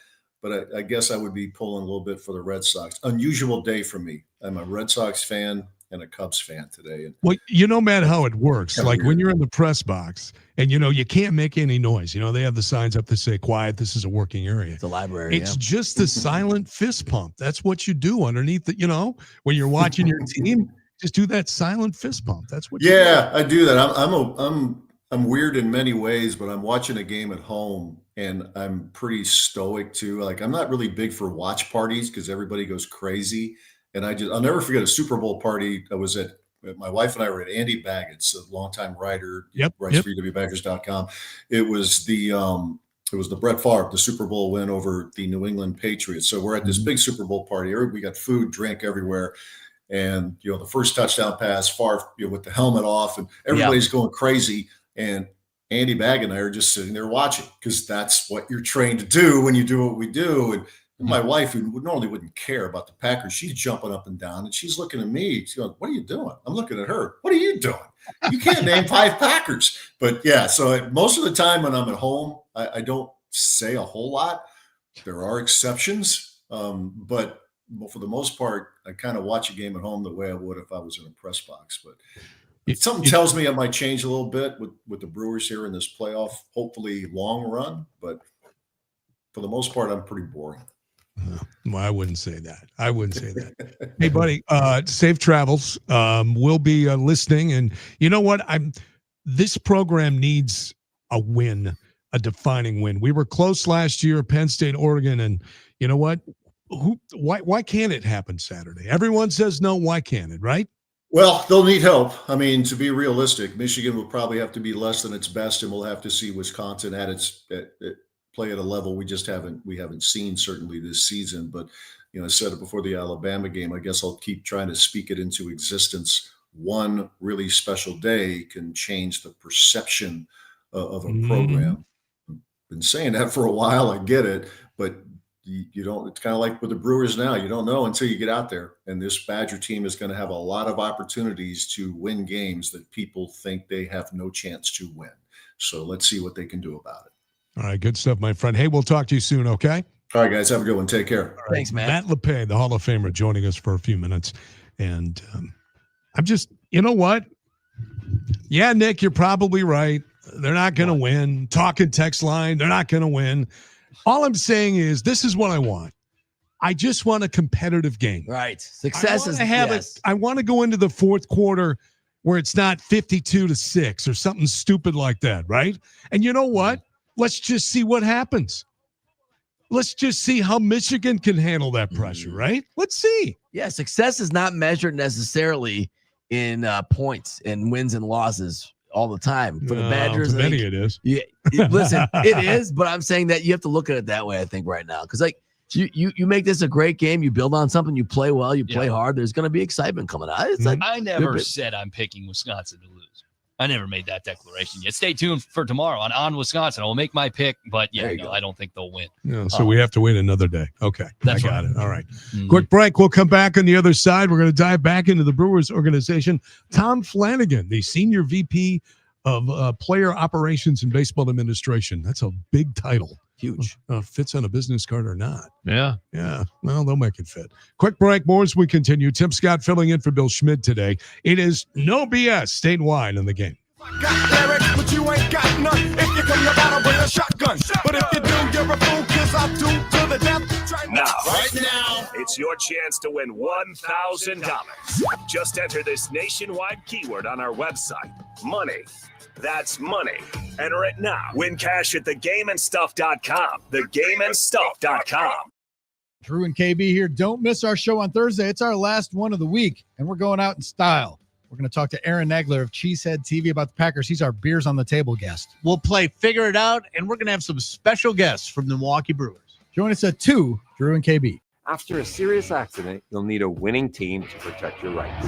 Speaker 8: But I guess I would be pulling a little bit for the Red Sox. Unusual day for me. I'm a Red Sox fan and a Cubs fan today.
Speaker 2: Well, Matt, how it works. Like when you're in the press box and, you can't make any noise. They have the signs up that say, quiet, this is a working area.
Speaker 3: It's a library.
Speaker 2: It's just the silent fist pump. That's what you do underneath the, when you're watching your team, just do that silent fist pump. That's what you do.
Speaker 8: I do that. I'm weird in many ways, but I'm watching a game at home and I'm pretty stoic too. Like I'm not really big for watch parties because everybody goes crazy. And I'll never forget a Super Bowl party. I was at, my wife and I were at Andy Baggett's, a longtime writer, writes for EWBaggers.com. It was the Brett Favre, the Super Bowl win over the New England Patriots. So we're at this big Super Bowl party. We got food, drink everywhere. And, the first touchdown pass, Favre, with the helmet off and everybody's going crazy. And Andy Bagg and I are just sitting there watching because that's what you're trained to do when you do what we do. And my wife, who normally wouldn't care about the Packers, she's jumping up and down and she's looking at me. She's going, "What are you doing?" I'm looking at her. "What are you doing? You can't name 5 Packers." But so most of the time when I'm at home, I don't say a whole lot. There are exceptions, but for the most part, I kind of watch a game at home the way I would if I was in a press box. But something tells me it might change a little bit with the Brewers here in this playoff, hopefully long run. But for the most part, I'm pretty boring.
Speaker 2: Well, I wouldn't say that. Hey, buddy, safe travels. We'll be listening. And you know what? This program needs a win, a defining win. We were close last year, Penn State, Oregon. And you know what? Why can't it happen Saturday? Everyone says no. Why can't it, right?
Speaker 8: Well, they'll need help. I mean, to be realistic, Michigan will probably have to be less than its best, and we'll have to see Wisconsin play at a level we haven't seen certainly this season. But I said it before the Alabama game. I guess I'll keep trying to speak it into existence. One really special day can change the perception of a program. I've been saying that for a while. I get it, but you don't. It's kind of like with the Brewers now. You don't know until you get out there. And this Badger team is going to have a lot of opportunities to win games that people think they have no chance to win. So let's see what they can do about it.
Speaker 2: All right, good stuff, my friend. Hey, we'll talk to you soon, okay?
Speaker 8: All right, guys, have a good one. Take care.
Speaker 3: Right. Thanks, man.
Speaker 2: Matt LePay, the Hall of Famer, joining us for a few minutes. And I'm just, you know what? Yeah, Nick, you're probably right. They're not going to win. Talking text line, they're not going to win. All I'm saying is this is what I want. I just want a competitive game.
Speaker 3: Right. Success is
Speaker 2: I want to go into the fourth quarter where it's not 52-6 or something stupid like that, right? And you know what? Let's just see what happens. Let's just see how Michigan can handle that pressure, right? Let's see.
Speaker 3: Yeah, success is not measured necessarily in points and wins and losses. all the time. For the
Speaker 2: No,
Speaker 3: Badgers,
Speaker 2: for
Speaker 3: I think-
Speaker 2: many it is.
Speaker 3: Yeah, listen, it is, but I'm saying that you have to look at it that way, I think, right now. Because, like, you make this a great game. You build on something. You play well. You play hard. There's going to be excitement coming out. It's like,
Speaker 4: I never said I'm picking Wisconsin to lose. I never made that declaration yet. Stay tuned for tomorrow on Wisconsin. I will make my pick, but I don't think they'll win.
Speaker 2: No, so we have to wait another day. Okay.
Speaker 4: That's
Speaker 2: I got
Speaker 4: right.
Speaker 2: it. All right.
Speaker 4: Mhm.
Speaker 2: Quick break. We'll come back on the other side. We're going to dive back into the Brewers organization. Tom Flanagan, the senior VP of player operations and baseball administration. That's a big title.
Speaker 3: Huge.
Speaker 2: Fits on a business card or not.
Speaker 5: Yeah.
Speaker 2: Yeah. Well, they'll make it fit. Quick break. More as we continue. Tim Scott filling in for Bill Schmidt today. It is no BS statewide in the game.
Speaker 1: Got Derek, but you ain't got none. If you come to battle with a shotgun, but if you do, you're a fool, 'cause I do to the death.
Speaker 6: Now,
Speaker 1: Right now,
Speaker 6: it's your chance to win $1,000. Just enter this nationwide keyword on our website. Money. That's money. Enter it now. Win cash at thegameandstuff.com. Thegameandstuff.com.
Speaker 9: Drew and KB here. Don't miss our show on Thursday. It's our last one of the week, and we're going out in style. We're going to talk to Aaron Nagler of Cheesehead TV about the Packers. He's our Beers on the Table guest.
Speaker 12: We'll play Figure It Out, and we're going to have some special guests from the Milwaukee Brewers.
Speaker 9: Join us at 2, Drew and KB.
Speaker 7: After a serious accident, you'll need a winning team to protect your rights.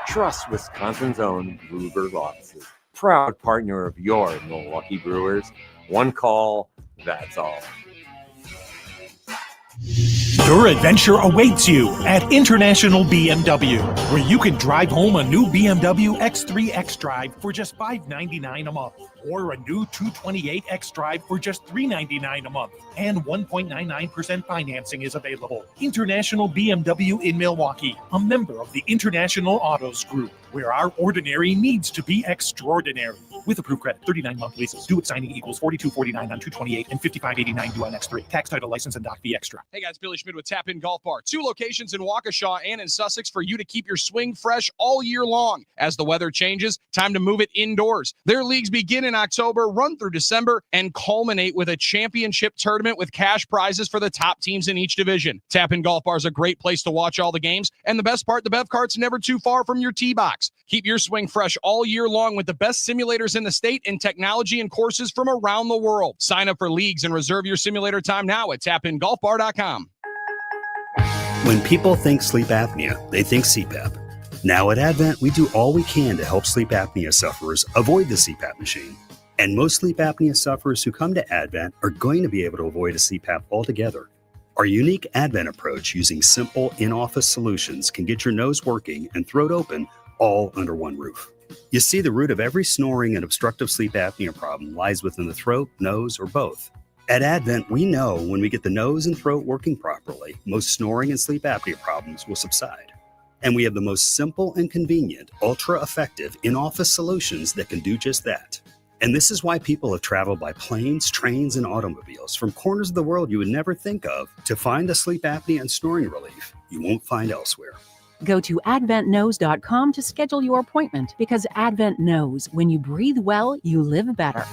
Speaker 7: Trust Wisconsin's own Ruber's offices. Proud partner of your Milwaukee Brewers. One call, that's all.
Speaker 10: Your adventure awaits you at International BMW, where you can drive home a new BMW X3 xDrive for just $599 a month, or a new 228 xDrive for just $399 a month, and 1.99% financing is available. International BMW in Milwaukee, a member of the International Autos Group, where our ordinary needs to be extraordinary. With approved credit, 39-month leases. Due at signing equals $42.49 on 228 and $55.89 due on X3. Tax, title, license, and doc fee extra.
Speaker 17: Hey guys, Billy Schmidt with Tap In Golf Bar. 2 locations in Waukesha and in Sussex for you to keep your swing fresh all year long. As the weather changes, time to move it indoors. Their leagues begin in October, run through December, and culminate with a championship tournament with cash prizes for the top teams in each division. Tap In Golf Bar is a great place to watch all the games, and the best part, the Bev Cart's never too far from your tee box. Keep your swing fresh all year long with the best simulators in the state and technology and courses from around the world. Sign up for leagues and reserve your simulator time now at tapingolfbar.com.
Speaker 18: When people think sleep apnea, they think CPAP. Now at Advent, we do all we can to help sleep apnea sufferers avoid the CPAP machine. And most sleep apnea sufferers who come to Advent are going to be able to avoid a CPAP altogether. Our unique Advent approach using simple in-office solutions can get your nose working and throat open all under one roof. You see, the root of every snoring and obstructive sleep apnea problem lies within the throat, nose, or both. At Advent, we know when we get the nose and throat working properly, most snoring and sleep apnea problems will subside. And we have the most simple and convenient, ultra-effective in-office solutions that can do just that. And this is why people have traveled by planes, trains, and automobiles from corners of the world you would never think of to find the sleep apnea and snoring relief you won't find elsewhere.
Speaker 19: Go to adventknows.com to schedule your appointment, because Advent knows when you breathe well, you live better.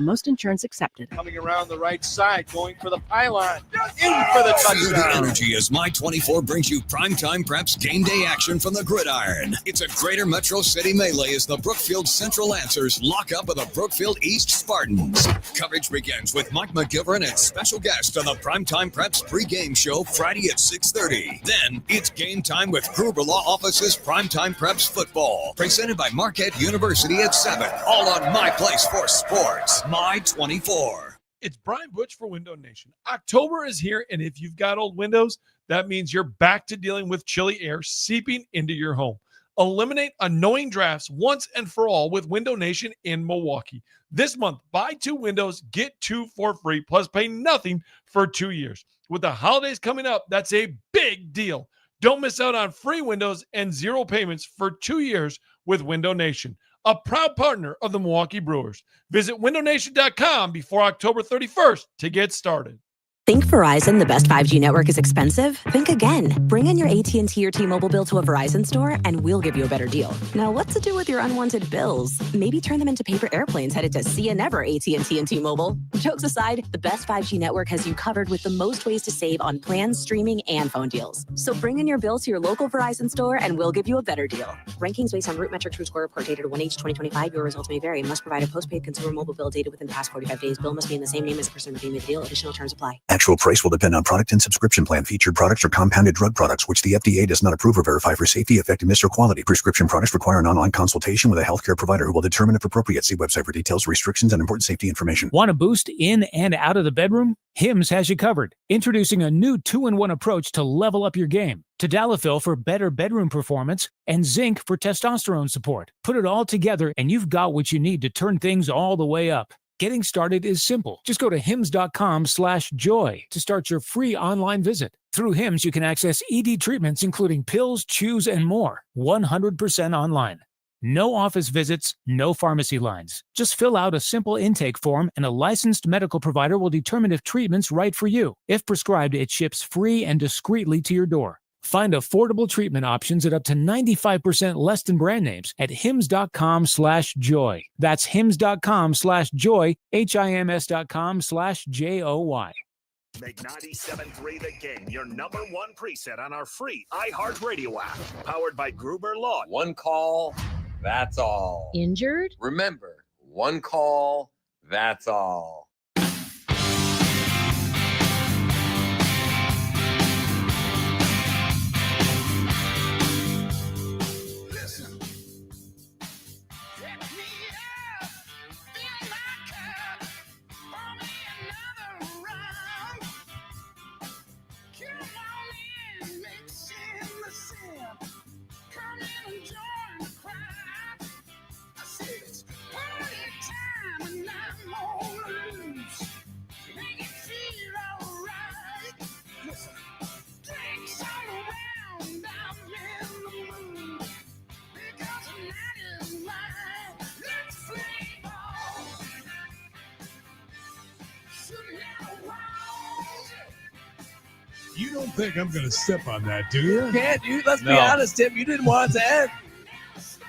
Speaker 19: Most insurance accepted.
Speaker 12: Coming around the right side, going for the pylon, in for the
Speaker 22: Feel the
Speaker 12: touchdown.
Speaker 22: energy as My24 brings you primetime preps game day action from the gridiron. It's a greater Metro City melee as the Brookfield Central Lancers lock up with the Brookfield East Spartans. Coverage begins with Mike McGivern and special guest on the Primetime Preps pregame show Friday at 6:30. Then it's game time with Gruber Law Office's Primetime Preps football, presented by Marquette University at 7. All on My Place for Sports. My24.
Speaker 23: It's Brian Butch for Window Nation. October is here, and if you've got old windows, that means you're back to dealing with chilly air seeping into your home. Eliminate annoying drafts once and for all with Window Nation in Milwaukee. This month, buy 2 windows, get 2 for free, plus pay nothing for 2 years. With the holidays coming up, that's a big deal. Don't miss out on free windows and 0 payments for 2 years with Window Nation, a proud partner of the Milwaukee Brewers. Visit windownation.com before October 31st to get started.
Speaker 11: Think Verizon, the best 5G network, is expensive? Think again. Bring in your AT&T or T-Mobile bill to a Verizon store and we'll give you a better deal. Now, what to do with your unwanted bills? Maybe turn them into paper airplanes headed to See Ya Never AT&T and T-Mobile. Jokes aside, the best 5G network has you covered with the most ways to save on plans, streaming, and phone deals. So bring in your bill to your local Verizon store and we'll give you a better deal. Rankings based on Root Metric True Score report dated 1H 2025. Your results may vary and must provide a postpaid consumer mobile bill dated within the past 45 days. Bill must be in the same name as the person redeeming the deal. Additional terms apply.
Speaker 13: Actual price will depend on product and subscription plan. Featured products are compounded drug products, which the FDA does not approve or verify for safety, effectiveness, or quality. Prescription products require an online consultation with a healthcare provider who will determine if appropriate. See website for details, restrictions, and important safety information.
Speaker 15: Want a boost in and out of the bedroom? Hims has you covered. Introducing a new 2-in-1 approach to level up your game. Tadalafil for better bedroom performance and zinc for testosterone support. Put it all together and you've got what you need to turn things all the way up. Getting started is simple. Just go to hims.com/joy to start your free online visit. Through Hims, you can access ED treatments, including pills, chews, and more, 100% online. No office visits, no pharmacy lines. Just fill out a simple intake form and a licensed medical provider will determine if treatment's right for you. If prescribed, it ships free and discreetly to your door. Find affordable treatment options at up to 95% less than brand names at hims.com/joy. That's hims.com/joy, HIMS.com/JOY.
Speaker 6: Make 97.3 The Game your number one preset on our free iHeartRadio app. Powered by Gruber Law.
Speaker 7: One call, that's all.
Speaker 14: Injured?
Speaker 7: Remember, one call, that's all.
Speaker 2: You don't think I'm going to step on that, do you?
Speaker 3: Can't you? Let's be honest, Tim. You didn't want it to end.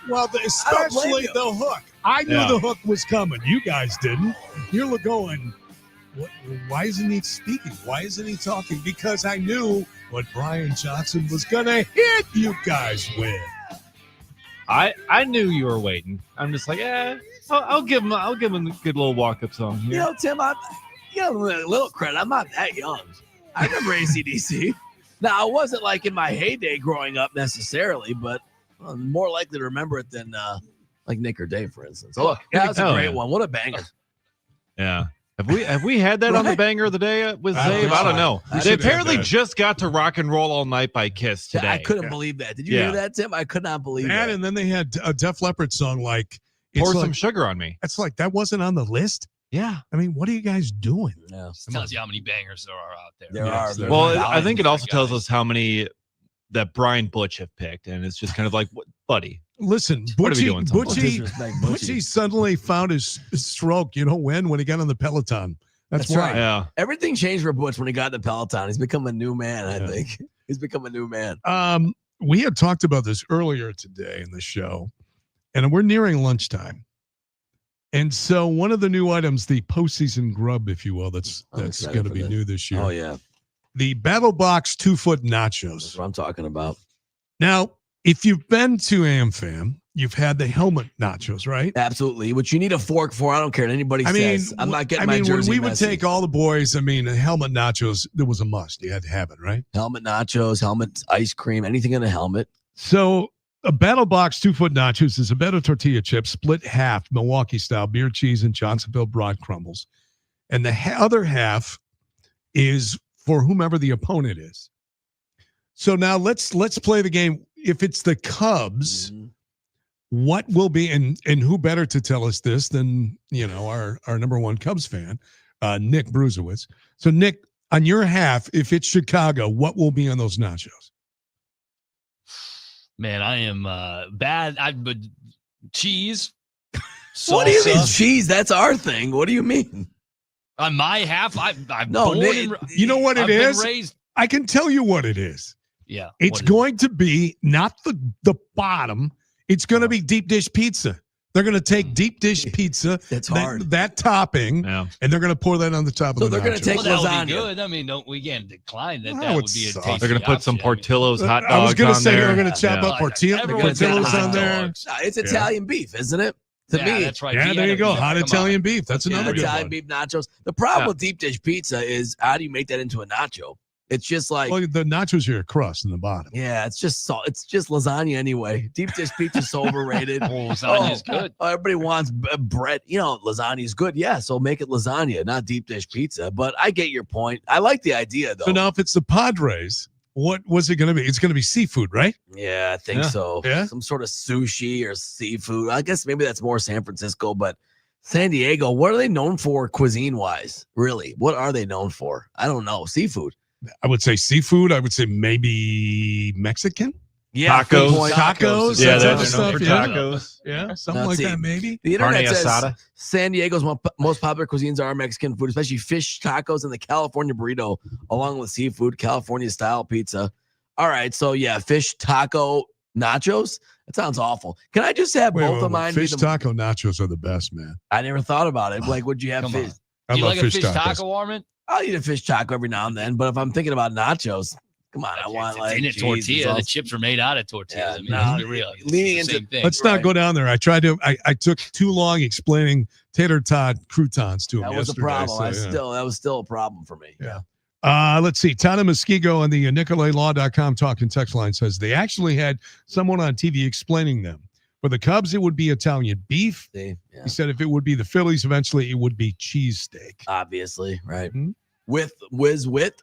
Speaker 2: Well, especially the hook. I knew the hook was coming. You guys didn't. You're going, why isn't he speaking? Why isn't he talking? Because I knew what Brian Johnson was going to hit you guys with.
Speaker 5: I knew you were waiting. I'm just like, I'll give him a good little walk-up song here.
Speaker 3: You know, Tim, a little credit. I'm not that young. I remember AC/DC. Now, it wasn't like in my heyday growing up necessarily, but I'm more likely to remember it than like Nick or Dave, for instance. Oh, look, that was a great one. What a banger.
Speaker 5: Yeah. Have we had that on the banger of the day with Zave? I don't know. They apparently just got to Rock and Roll All Night by Kiss today.
Speaker 3: I couldn't believe that. Did you hear that, Tim? I could not believe that.
Speaker 2: And then they had a Def Leppard song like
Speaker 5: Pour Some Sugar on Me.
Speaker 2: It's like that wasn't on the list.
Speaker 5: Yeah.
Speaker 2: I mean, what are you guys doing?
Speaker 3: Yeah.
Speaker 4: This tells you how many bangers there are out there.
Speaker 3: There are.
Speaker 5: Well, I think it also tells us how many that Brian Butch have picked. And it's just kind of like, buddy.
Speaker 2: Listen,
Speaker 5: what are we doing?
Speaker 2: Butchie suddenly found his stroke. You know when he got on the Peloton. That's why.
Speaker 3: right.
Speaker 5: Yeah.
Speaker 3: Everything changed for Butch when he got the Peloton. He's become a new man, I think. He's become a new man.
Speaker 2: We had talked about this earlier today in the show, and we're nearing lunchtime. And so one of the new items, the postseason grub, if you will, that's going to be new this year.
Speaker 3: Oh, yeah.
Speaker 2: The Battle Box 2-foot nachos.
Speaker 3: That's what I'm talking about.
Speaker 2: Now, if you've been to AmFam, you've had the helmet nachos, right?
Speaker 3: Absolutely, which you need a fork for. I don't care what anybody says. I'm not getting my jersey
Speaker 2: when we
Speaker 3: messy.
Speaker 2: would take all the boys, the helmet nachos, there was a must. You had to have it, right?
Speaker 3: Helmet nachos, helmet ice cream, anything in a helmet.
Speaker 2: So a Battle Box 2-foot nachos is a better tortilla chip, split half, Milwaukee style, beer cheese and Johnsonville broad crumbles. And the other half is for whomever the opponent is. So now let's play the game. If it's the Cubs, what will be, and who better to tell us this than, our number one Cubs fan, Nick Bruzewitz. So Nick, on your half, if it's Chicago, what will be on those nachos?
Speaker 4: Man, I am bad. But cheese.
Speaker 3: What do you mean cheese? That's our thing. What do you mean?
Speaker 4: On my half, I'm
Speaker 3: No,
Speaker 4: born
Speaker 3: Nate,
Speaker 4: and,
Speaker 2: You know what it
Speaker 4: I've been
Speaker 2: is?
Speaker 4: raised-
Speaker 2: I can tell you what it is.
Speaker 4: Yeah.
Speaker 2: It's
Speaker 4: what is
Speaker 2: going to be not the bottom. It's going to be deep dish pizza. They're going to take deep dish pizza,
Speaker 3: That's hard.
Speaker 2: that topping,
Speaker 5: Yeah.
Speaker 2: and they're going to pour that on the top
Speaker 3: So
Speaker 2: of the
Speaker 3: they're gonna
Speaker 2: nachos.
Speaker 3: take
Speaker 4: Well, that would be
Speaker 3: lasagna.
Speaker 4: good. I mean, we can't decline that.
Speaker 2: That
Speaker 4: That
Speaker 2: would
Speaker 4: would be a
Speaker 2: suck.
Speaker 4: tasty
Speaker 5: They're going to put some
Speaker 4: option. I mean,
Speaker 5: Portillo's hot dogs
Speaker 2: I was going to
Speaker 5: on
Speaker 2: say
Speaker 5: there.
Speaker 2: they're going to chop
Speaker 5: Yeah.
Speaker 2: up
Speaker 4: Everyone's
Speaker 2: portillos
Speaker 4: hot
Speaker 2: on there.
Speaker 4: dogs.
Speaker 3: It's Italian beef, isn't it? To
Speaker 4: Yeah,
Speaker 3: me,
Speaker 4: that's right.
Speaker 2: Yeah, there you go.
Speaker 4: Come
Speaker 2: Hot
Speaker 4: on.
Speaker 2: Italian beef. That's another good
Speaker 3: Italian
Speaker 2: one.
Speaker 3: beef nachos. The problem
Speaker 5: Yeah.
Speaker 3: with deep dish pizza is how do you make that into a nacho? It's just like,
Speaker 2: Well, the nachos are a crust in the bottom.
Speaker 3: yeah, it's just it's just lasagna anyway. Deep dish pizza is so overrated.
Speaker 4: Lasagna's good.
Speaker 3: Everybody wants bread. You know, lasagna is good. Yeah, so make it lasagna, not deep dish pizza. But I get your point. I like the idea though.
Speaker 2: So now, if it's the Padres, what was it going to be? It's going to be seafood, right?
Speaker 3: Yeah, I think
Speaker 2: Yeah.
Speaker 3: so.
Speaker 2: Yeah.
Speaker 3: Some sort of sushi or seafood. I guess maybe that's more San Francisco, but San Diego, what are they known for cuisine wise? Really? What are they known for? I don't know. Seafood.
Speaker 2: I would say seafood. I would say maybe Mexican.
Speaker 3: Yeah,
Speaker 5: Tacos.
Speaker 3: good point.
Speaker 2: Tacos.
Speaker 5: Yeah,
Speaker 2: that
Speaker 5: they're
Speaker 2: type of stuff.
Speaker 5: known for
Speaker 2: Yeah.
Speaker 5: tacos.
Speaker 2: Yeah, something
Speaker 3: Now,
Speaker 2: like
Speaker 3: see,
Speaker 2: that, maybe.
Speaker 3: The internet
Speaker 5: Carne
Speaker 3: says
Speaker 5: asada.
Speaker 3: San Diego's most popular cuisines are Mexican food, especially fish tacos and the California burrito, along with seafood, California style pizza. All right, so yeah, fish taco nachos. That sounds awful. Can I just have both of mine?
Speaker 2: Fish taco nachos are the best, man.
Speaker 3: I never thought about it. Like, would you have
Speaker 4: Come
Speaker 3: fish?
Speaker 2: I
Speaker 4: Do you
Speaker 2: love
Speaker 4: like a
Speaker 2: fish
Speaker 4: fish
Speaker 2: tacos.
Speaker 4: taco, Armin?
Speaker 3: I'll eat a fish taco every now and then, but if I'm thinking about nachos, come on, I want
Speaker 4: It's
Speaker 3: like
Speaker 4: in a
Speaker 3: cheese,
Speaker 4: tortilla. The
Speaker 3: sauce.
Speaker 4: chips are made out of tortillas.
Speaker 3: Yeah,
Speaker 4: I mean,
Speaker 3: no,
Speaker 4: let's be real. It's
Speaker 3: leaning
Speaker 4: the
Speaker 3: into-
Speaker 4: same thing.
Speaker 2: Let's not go down there. I tried to. I took too long explaining tater tot croutons to him
Speaker 3: That was a
Speaker 2: yesterday.
Speaker 3: problem.
Speaker 2: so, yeah.
Speaker 3: That was still a problem for me.
Speaker 2: Yeah. Let's see. Tana Muskego on the NicoletLaw.com talk and text line says they actually had someone on TV explaining them. For the Cubs, it would be Italian beef.
Speaker 3: See, yeah.
Speaker 2: He said if it would be the Phillies, eventually it would be cheesesteak.
Speaker 3: Obviously, right.
Speaker 2: Mhm.
Speaker 3: With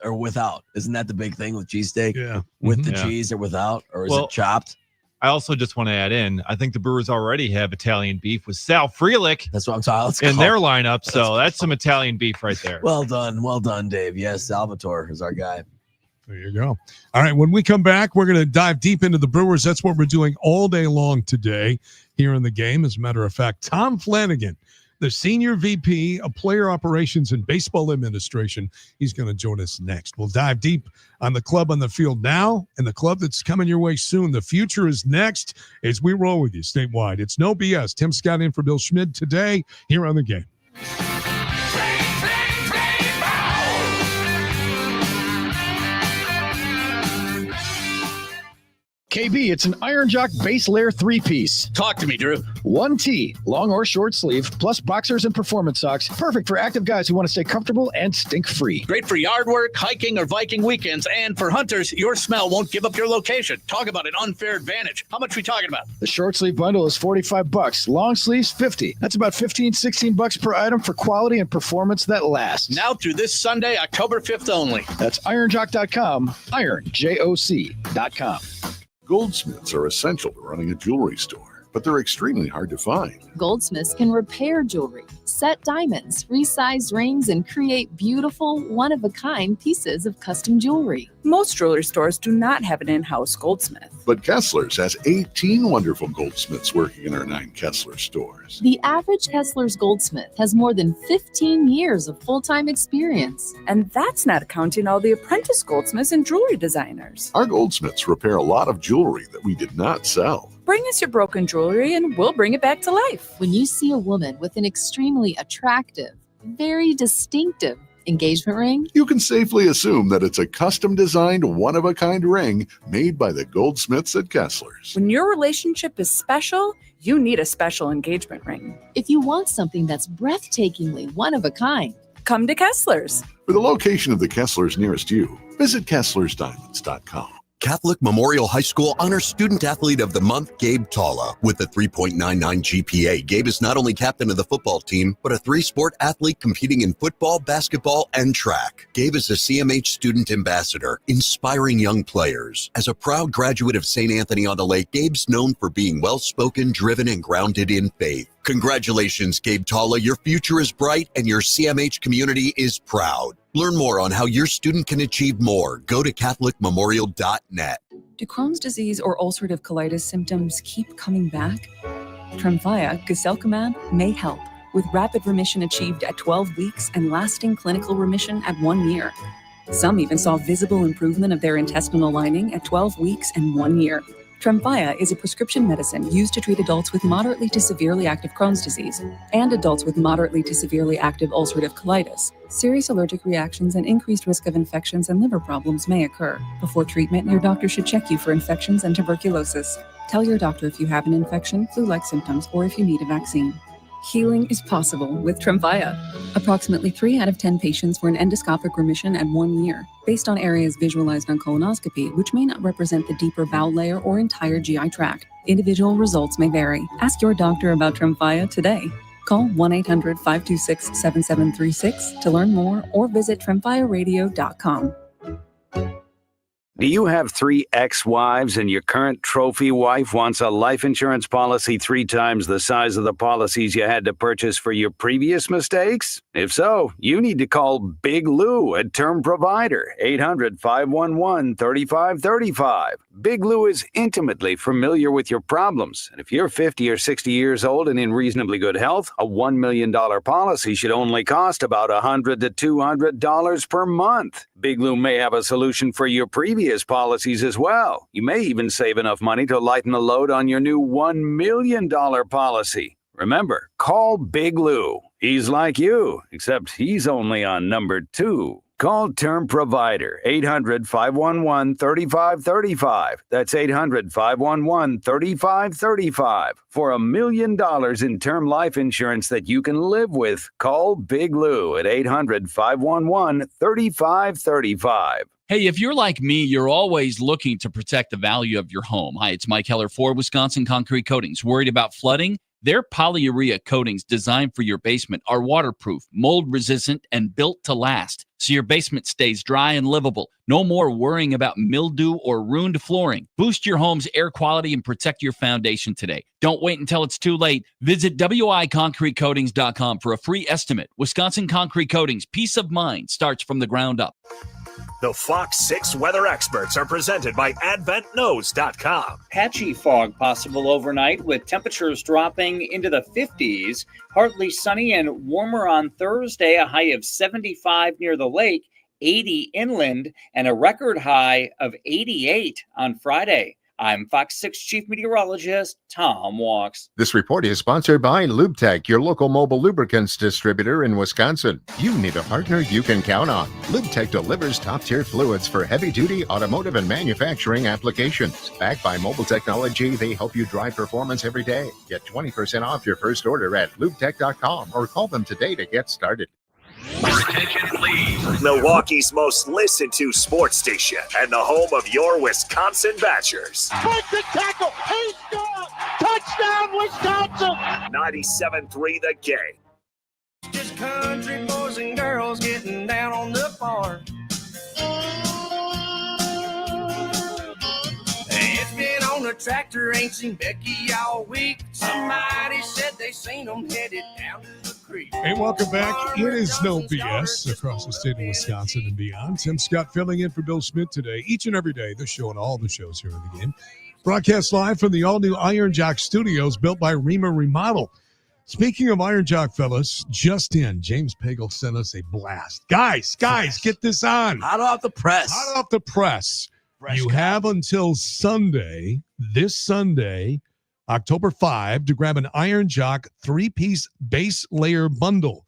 Speaker 3: or without? Isn't that the big thing with cheesesteak?
Speaker 2: Yeah.
Speaker 3: With
Speaker 2: Mhm.
Speaker 3: the
Speaker 5: Yeah.
Speaker 3: cheese or without? Or is
Speaker 5: Well,
Speaker 3: it chopped?
Speaker 5: I also just want to add in, I think the Brewers already have Italian beef with Sal Frelick
Speaker 3: That's what I'm talking about.
Speaker 5: in their lineup. So that's some Italian beef right there.
Speaker 3: Well done, Dave. Yes, Salvatore is our guy.
Speaker 2: There you go. All right. When we come back, we're going to dive deep into the Brewers. That's what we're doing all day long today here in the game. As a matter of fact, Tom Flanagan, the senior VP of player operations and baseball administration, he's going to join us next. We'll dive deep on the club on the field now and the club that's coming your way soon. The future is next as we roll with you statewide. It's No BS. Tim Scott in for Bill Schmid today here on the game.
Speaker 16: KB, it's an Iron Jock base layer 3-piece.
Speaker 20: Talk to me, Drew.
Speaker 16: 1T, long or short sleeve, plus boxers and performance socks. Perfect for active guys who want to stay comfortable and stink-free.
Speaker 20: Great for yard work, hiking, or Viking weekends. And for hunters, your smell won't give up your location. Talk about an unfair advantage. How much are we talking about?
Speaker 16: The short sleeve bundle is $45. Long sleeves, $50. That's about $15-16 per item for quality and performance that lasts.
Speaker 20: Now through this Sunday, October 5th only.
Speaker 16: That's ironjock.com, ironjoc.com.
Speaker 21: Goldsmiths are essential to running a jewelry store, but they're extremely hard to find.
Speaker 24: Goldsmiths can repair jewelry, set diamonds, resize rings, and create beautiful, one-of-a-kind pieces of custom jewelry.
Speaker 25: Most jewelry stores do not have an in-house goldsmith.
Speaker 21: But Kessler's has 18 wonderful goldsmiths working in our 9 Kessler stores.
Speaker 24: The average Kessler's goldsmith has more than 15 years of full-time experience.
Speaker 25: And that's not counting all the apprentice goldsmiths and jewelry designers.
Speaker 21: Our goldsmiths repair a lot of jewelry that we did not sell.
Speaker 25: Bring us your broken jewelry and we'll bring it back to life.
Speaker 24: When you see a woman with an extremely attractive, very distinctive engagement ring,
Speaker 21: You can safely assume that it's a custom-designed, one-of-a-kind ring made by the goldsmiths at Kessler's.
Speaker 25: When your relationship is special, you need a special engagement ring.
Speaker 24: if you want something that's breathtakingly one-of-a-kind,
Speaker 25: come to Kessler's.
Speaker 21: For the location of the Kessler's nearest you, visit KesslersDiamonds.com.
Speaker 26: Catholic Memorial High School honors Student Athlete of the Month Gabe Talla with a 3.99 GPA. Gabe is not only captain of the football team, but a 3-sport athlete competing in football, basketball, and track. Gabe is a CMH student ambassador, inspiring young players. As a proud graduate of St. Anthony on the Lake, Gabe's known for being well-spoken, driven, and grounded in faith. Congratulations, Gabe Talla. Your future is bright and your CMH community is proud. Learn more on how your student can achieve more. Go to CatholicMemorial.net.
Speaker 25: Do Crohn's disease or ulcerative colitis symptoms keep coming back? Tremfya, guselkumab, may help. with rapid remission achieved at 12 weeks and lasting clinical remission at 1 year. Some even saw visible improvement of their intestinal lining at 12 weeks and 1 year. Tremfya is a prescription medicine used to treat adults with moderately to severely active Crohn's disease and adults with moderately to severely active ulcerative colitis. Serious allergic reactions and increased risk of infections and liver problems may occur. Before treatment, your doctor should check you for infections and tuberculosis. Tell your doctor if you have an infection, flu-like symptoms, or if you need a vaccine. Healing is possible with Tremfya. Approximately 3 out of 10 patients were in endoscopic remission at 1 year, based on areas visualized on colonoscopy, which may not represent the deeper bowel layer or entire GI tract. Individual results may vary. Ask your doctor about Tremfya today. Call 1-800-526-7736 to learn more or visit tremfyaradio.com.
Speaker 1: Do you have 3 ex-wives and your current trophy wife wants a life insurance policy 3 times the size of the policies you had to purchase for your previous mistakes? If so, you need to call Big Lou at Term Provider, 800-511-3535. Big Lou is intimately familiar with your problems, and if you're 50 or 60 years old and in reasonably good health, a $1 million policy should only cost about $100 to $200 per month. Big Lou may have a solution for your previous policies as well. You may even save enough money to lighten the load on your new $1 million policy. Remember, call Big Lou. He's like you, except he's only on number 2. Call Term Provider, 800-511-3535. That's 800-511-3535. For $1 million in term life insurance that you can live with, call Big Lou at 800-511-3535.
Speaker 8: Hey, if you're like me, you're always looking to protect the value of your home. Hi, it's Mike Heller for Wisconsin Concrete Coatings. Worried about flooding? Their polyurea coatings designed for your basement are waterproof, mold-resistant, and built to last, so your basement stays dry and livable. No more worrying about mildew or ruined flooring. Boost your home's air quality and protect your foundation today. Don't wait until it's too late. Visit wiconcretecoatings.com for a free estimate. Wisconsin Concrete Coatings, peace of mind starts from the ground up.
Speaker 6: The Fox 6 weather experts are presented by AdventKnows.com.
Speaker 9: Patchy fog possible overnight with temperatures dropping into the 50s. Partly sunny and warmer on Thursday, a high of 75 near the lake, 80 inland, and a record high of 88 on Friday. I'm Fox 6 Chief Meteorologist Tom Walks.
Speaker 10: This report is sponsored by LubeTech, your local mobile lubricants distributor in Wisconsin. You need a partner you can count on. LubeTech delivers top-tier fluids for heavy-duty automotive and manufacturing applications. Backed by mobile technology, they help you drive performance every day. Get 20% off your first order at LubeTech.com or call them today to get started.
Speaker 6: Attention, please. Milwaukee's most listened to sports station and the home of your Wisconsin Badgers.
Speaker 17: Break the tackle. He scored. Touchdown, Wisconsin.
Speaker 6: 97.3 The Game.
Speaker 18: Just country boys and girls getting down on the farm. It's been on the tractor, ain't seen Becky all week. Somebody said they seen them headed down to the creek.
Speaker 2: Hey, welcome back. It is no BS across the state of Wisconsin and beyond. Tim Scott filling in for Bill Smith today. Each and every day, this show and all the shows here in the game. Broadcast live from the all-new Iron Jock Studios built by Rima Remodel. Speaking of Iron Jock, fellas, just in, James Pagel sent us a blast. Guys, get this on.
Speaker 3: Hot off the press.
Speaker 2: Hot off the press. You have until Sunday, this Sunday, October 5, to grab an Iron Jock 3-piece base layer bundle.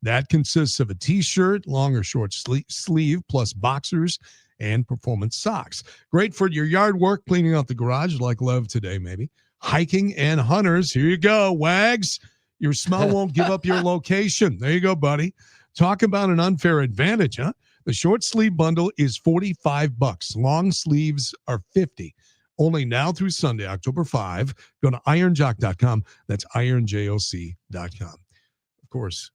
Speaker 2: That consists of a t-shirt, long or short sleeve, plus boxers and performance socks. Great for your yard work, cleaning out the garage like Lev today, maybe. Hiking and hunters. Here you go, Wags. Your smell won't give up your location. There you go, buddy. Talk about an unfair advantage, huh? The short sleeve bundle is $45. Long sleeves are $50. Only now through Sunday, October 5. Go to ironjock.com. That's ironjoc.com. Of course,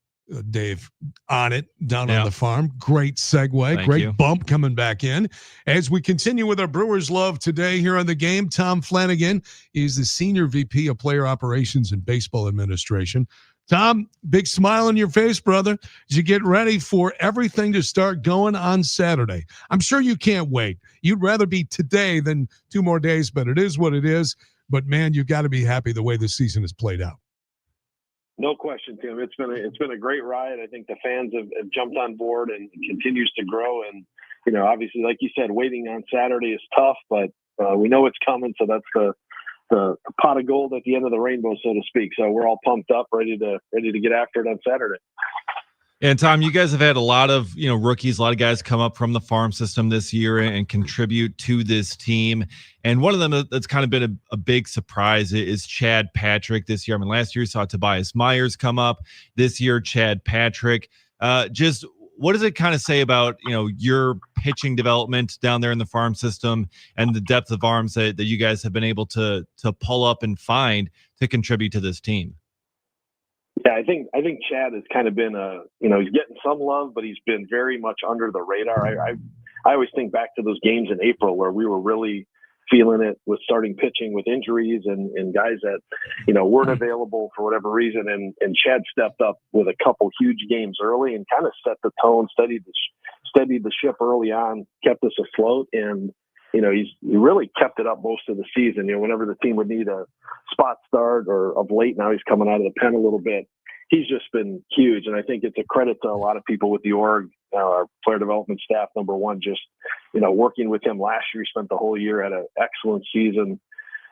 Speaker 2: Dave on it down on the farm. Great segue. Great bump coming back in. As we continue with our Brewers love today here on the game, Tom Flanagan is the Senior VP of Player Operations and Baseball Administration. Tom, big smile on your face, brother, as you get ready for everything to start going on Saturday. I'm sure you can't wait. You'd rather be today than 2 more days, but it is what it is. But, man, you've got to be happy the way the season has played out.
Speaker 11: No question, Tim. It's been a great ride. I think the fans have jumped on board and it continues to grow. And obviously, like you said, waiting on Saturday is tough, but we know it's coming. So that's the pot of gold at the end of the rainbow, so to speak. So we're all pumped up, ready to get after it on Saturday.
Speaker 5: And Tom, you guys have had a lot of, rookies, a lot of guys come up from the farm system this year and contribute to this team. And one of them that's kind of been a big surprise is Chad Patrick this year. I mean, last year you saw Tobias Myers come up. This year, Chad Patrick. Just what does it kind of say about, your pitching development down there in the farm system and the depth of arms that you guys have been able to pull up and find to contribute to this team?
Speaker 11: Yeah, I think Chad has kind of been he's getting some love, but he's been very much under the radar. I always think back to those games in April where we were really feeling it with starting pitching with injuries and guys that, weren't available for whatever reason. And Chad stepped up with a couple huge games early and kind of set the tone, steadied the ship early on, kept us afloat. And, he really kept it up most of the season. Whenever the team would need a spot start or of late, now he's coming out of the pen a little bit. He's just been huge. And I think it's a credit to a lot of people with the org, our player development staff, number one, just, working with him last year. He spent the whole year at an excellent season.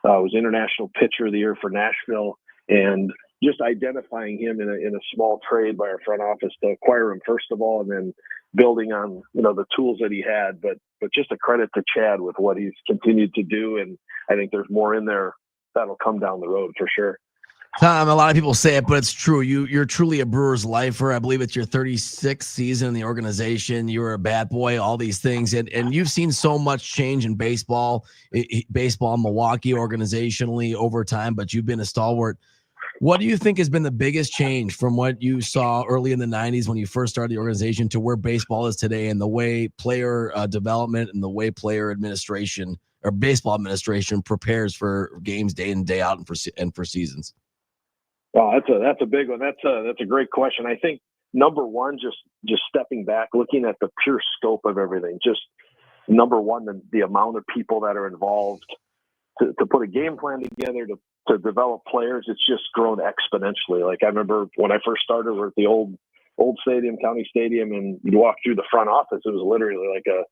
Speaker 11: Was international pitcher of the year for Nashville, and just identifying him in a small trade by our front office to acquire him first of all, and then building on, the tools that he had, but just a credit to Chad with what he's continued to do. And I think there's more in there that'll come down the road for sure.
Speaker 3: Tom, a lot of people say it, but it's true. You're truly a Brewers lifer. I believe it's your 36th season in the organization. You were a bat boy, all these things. And you've seen so much change in baseball in Milwaukee organizationally over time, but you've been a stalwart. What do you think has been the biggest change from what you saw early in the 90s when you first started the organization to where baseball is today, and the way player development and the way player administration or baseball administration prepares for games day in, day out and for seasons?
Speaker 11: Well, that's a big one. That's a great question. I think number one, just stepping back, looking at the pure scope of everything. Just number one, the amount of people that are involved to put a game plan together, to develop players. It's just grown exponentially. Like I remember when I first started, we're at the old stadium, County Stadium, and you walk through the front office. It was literally like a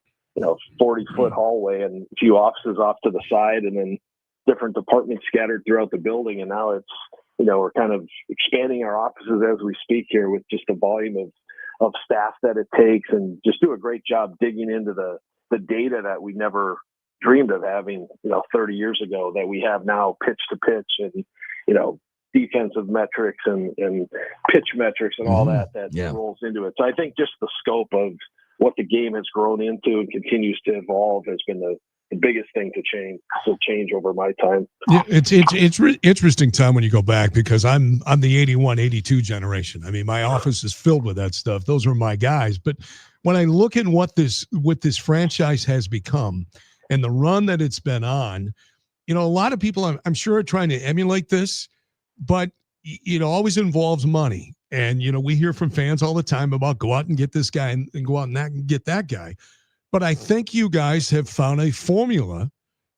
Speaker 11: 40-foot hallway and a few offices off to the side, and then different departments scattered throughout the building. And now it's, we're kind of expanding our offices as we speak here with just the volume of staff that it takes, and just do a great job digging into the data that we never dreamed of having, 30 years ago, that we have now, pitch to pitch and, defensive metrics and pitch metrics and all that rolls into it. So I think just the scope of what the game has grown into and continues to evolve has been the biggest thing to change over my time.
Speaker 2: Yeah, it's interesting, Tom, when you go back, because I'm the 81, 82 generation. I mean, my office is filled with that stuff. Those are my guys. But when I look at what this franchise has become and the run that it's been on, a lot of people I'm sure are trying to emulate this, but it always involves money. And, we hear from fans all the time about go out and get this guy and go out and get that guy. But I think you guys have found a formula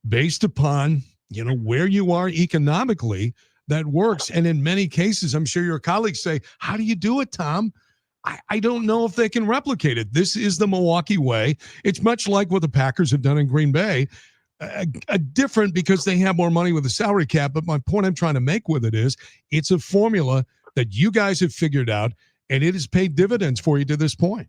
Speaker 2: based upon, where you are economically that works. And in many cases, I'm sure your colleagues say, how do you do it, Tom? I don't know if they can replicate it. This is the Milwaukee way. It's much like what the Packers have done in Green Bay. Different because they have more money with the salary cap. But my point I'm trying to make with it is it's a formula that you guys have figured out, and it has paid dividends for you to this point.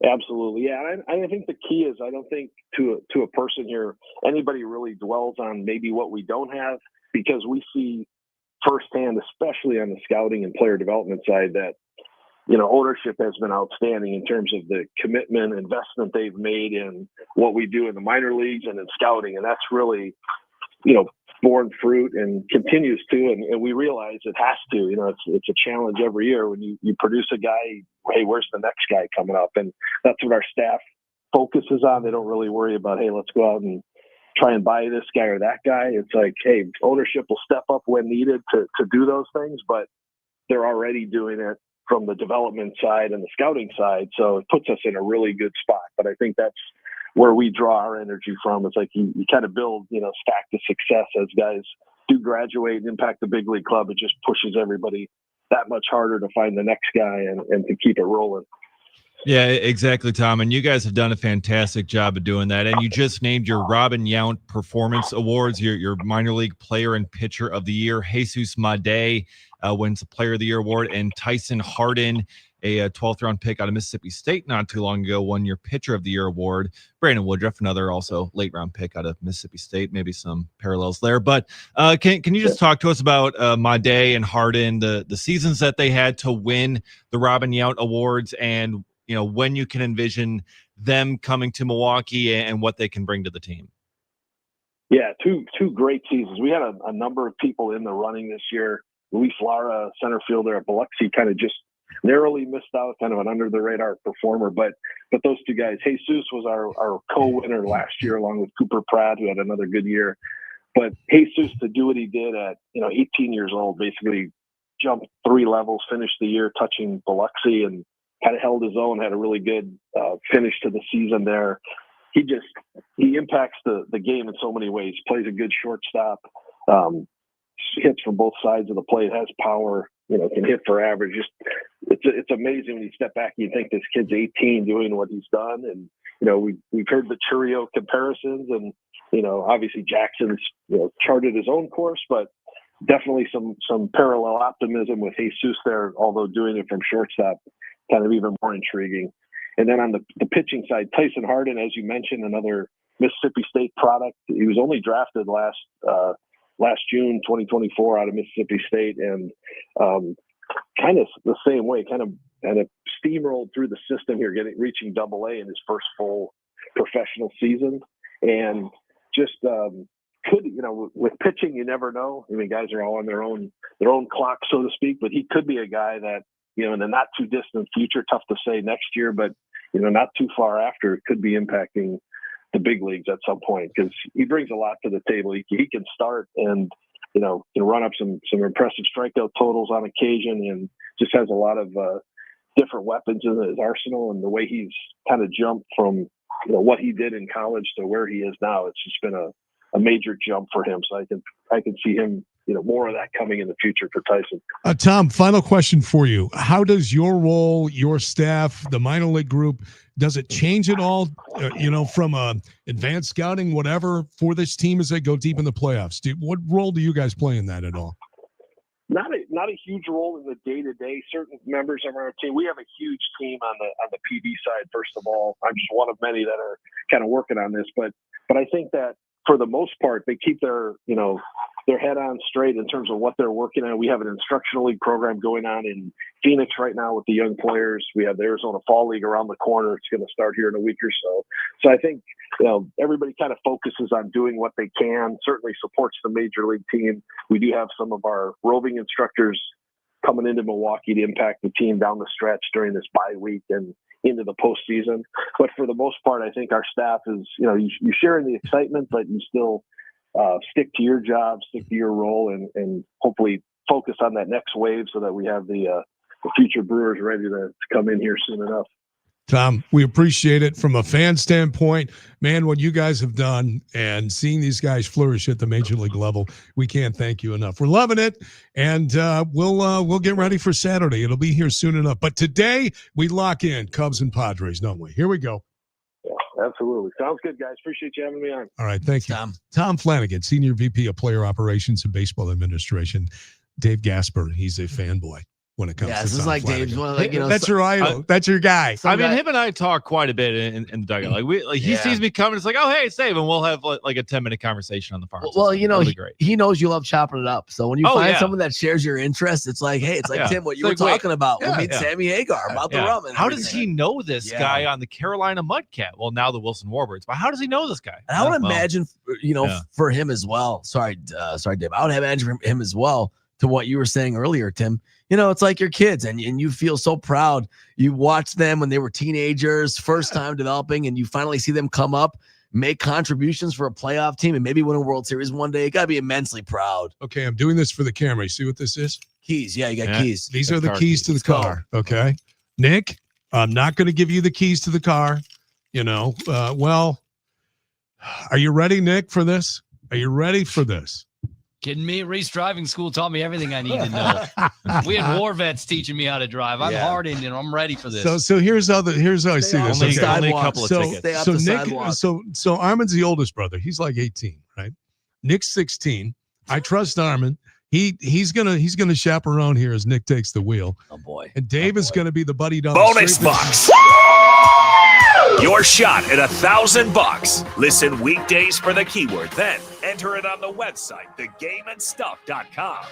Speaker 11: Absolutely. Yeah. And I think the key is, I don't think to a person here, anybody really dwells on maybe what we don't have, because we see firsthand, especially on the scouting and player development side, that, ownership has been outstanding in terms of the commitment, investment they've made in what we do in the minor leagues and in scouting. And that's really, borne fruit and continues to, and we realize it has to. It's a challenge every year when you produce a guy. Hey, where's the next guy coming up? And that's what our staff focuses on. They don't really worry about, hey, let's go out and try and buy this guy or that guy. It's like, hey, ownership will step up when needed to do those things, but they're already doing it from the development side and the scouting side. So it puts us in a really good spot. But I think that's where we draw our energy from. It's like you kind of build, stack the success as guys do graduate and impact the big league club, it just pushes everybody that much harder to find the next guy and to keep it rolling.
Speaker 5: Yeah, exactly, Tom. And you guys have done a fantastic job of doing that. And you just named your Robin Yount Performance Awards, your minor league player and pitcher of the year. Jesus Made wins the Player of the Year award, and Tyson Hardin, a 12th round pick out of Mississippi State not too long ago, won your Pitcher of the Year award. Brandon Woodruff, another also late round pick out of Mississippi State, maybe some parallels there. But can you just talk to us about Made and Hardin, the seasons that they had to win the Robin Yount awards, and when you can envision them coming to Milwaukee and what they can bring to the team?
Speaker 11: Yeah, two great seasons. We had a number of people in the running this year. Luis Lara, center fielder at Biloxi, kind of just narrowly missed out, kind of an under the radar performer. But those two guys, Jesus was our co-winner last year, along with Cooper Pratt, who had another good year. But Jesus, to do what he did at 18 years old, basically jumped 3 levels, finished the year touching Biloxi, and kind of held his own, had a really good finish to the season there. He impacts the game in so many ways. Plays a good shortstop, hits from both sides of the plate, has power, can hit for average. Just it's amazing when you step back and you think this kid's 18 doing what he's done. And we've heard the Churio comparisons, and obviously Jackson's charted his own course, but definitely some parallel optimism with Jesus there, although doing it from shortstop, kind of even more intriguing. And then on the pitching side, Tyson Hardin, as you mentioned, another Mississippi State product. He was only drafted last June 2024 out of Mississippi State, and kind of the same way, kind of steamrolled through the system here, reaching Double-A in his first full professional season. And just with pitching, you never know. I mean, guys are all on their own clock, so to speak. But he could be a guy that in the not too distant future, tough to say next year, but not too far after, could be impacting the big leagues at some point, because he brings a lot to the table. He can start and can run up some impressive strikeout totals on occasion, and just has a lot of different weapons in his arsenal. And the way he's kind of jumped from what he did in college to where he is now, it's just been a major jump for him. So I can see him, more of that coming in the future for Tyson.
Speaker 2: Tom, final question for you. How does your role, your staff, the minor league group, does it change at all, from advanced scouting, whatever, for this team as they go deep in the playoffs? What role do you guys play in that at all?
Speaker 11: Not a huge role in the day-to-day. Certain members of our team, we have a huge team on the PD side, first of all. I'm just one of many that are kind of working on this. But I think that for the most part, they keep their head on straight in terms of what they're working on. We have an instructional league program going on in Phoenix right now with the young players. We have the Arizona Fall League around the corner. It's going to start here in a week or so. So I think everybody kind of focuses on doing what they can, certainly supports the major league team. We do have some of our roving instructors coming into Milwaukee to impact the team down the stretch during this bye week and into the postseason. But for the most part, I think our staff is, you share in the excitement, but you still stick to your job, stick to your role, and hopefully focus on that next wave so that we have the future Brewers ready to come in here soon enough.
Speaker 2: Tom, we appreciate it from a fan standpoint. Man, what you guys have done and seeing these guys flourish at the major league level, we can't thank you enough. We're loving it, and we'll get ready for Saturday. It'll be here soon enough. But today, we lock in Cubs and Padres, don't we? Here we go.
Speaker 11: Yeah, absolutely. Sounds good, guys. Appreciate you having me on.
Speaker 2: All right, thank you. Tom Flanagan, Senior VP of Player Operations and Baseball Administration. Dave Gasper, he's a fanboy when it comes to
Speaker 3: this is
Speaker 2: Tom
Speaker 3: like
Speaker 2: Flanagan.
Speaker 3: Dave's one of
Speaker 2: That's your idol. That's your guy.
Speaker 5: Him and I talk quite a bit in the dugout. He sees me coming. It's like, oh, hey, it's Dave, and we'll have like a 10-minute conversation on the farm.
Speaker 3: Well,
Speaker 5: great.
Speaker 3: he knows you love chopping it up. So when you find someone that shares your interest, it's like, hey, it's like Tim, what you were talking about. We'll meet Sammy Hagar about the rum.
Speaker 5: How does he know this guy on the Carolina Mudcat? Well, now the Wilson Warbirds. But how does he know this guy?
Speaker 3: And I would imagine, for him as well. Sorry, Dave. I would imagine for him as well, to what you were saying earlier, Tim. It's like your kids, and you feel so proud. You watch them when they were teenagers, first time developing, and you finally see them come up, make contributions for a playoff team, and maybe win a World Series one day. You got to be immensely proud.
Speaker 2: Okay, I'm doing this for the camera. You see what this is?
Speaker 3: Keys. Yeah, you got keys.
Speaker 2: These are the keys to the car. Okay. Nick, I'm not going to give you the keys to the car. Are you ready, Nick, for this? Are you ready for this?
Speaker 4: Kidding me? Reese Driving School taught me everything I need to know. We had war vets teaching me how to drive. I'm hardened and I'm ready for this.
Speaker 2: So here's how I see this.
Speaker 5: Only a couple of tickets.
Speaker 2: So Nick, so Armin's the oldest brother. He's like 18, right? Nick's 16. I trust Armin. He's gonna chaperone here as Nick takes the wheel.
Speaker 3: Oh boy.
Speaker 2: And Dave is gonna be the buddy down
Speaker 6: Bonus
Speaker 2: the
Speaker 6: bucks. Your shot at $1,000. Listen weekdays for the keyword, then enter it on the website, thegameandstuff.com.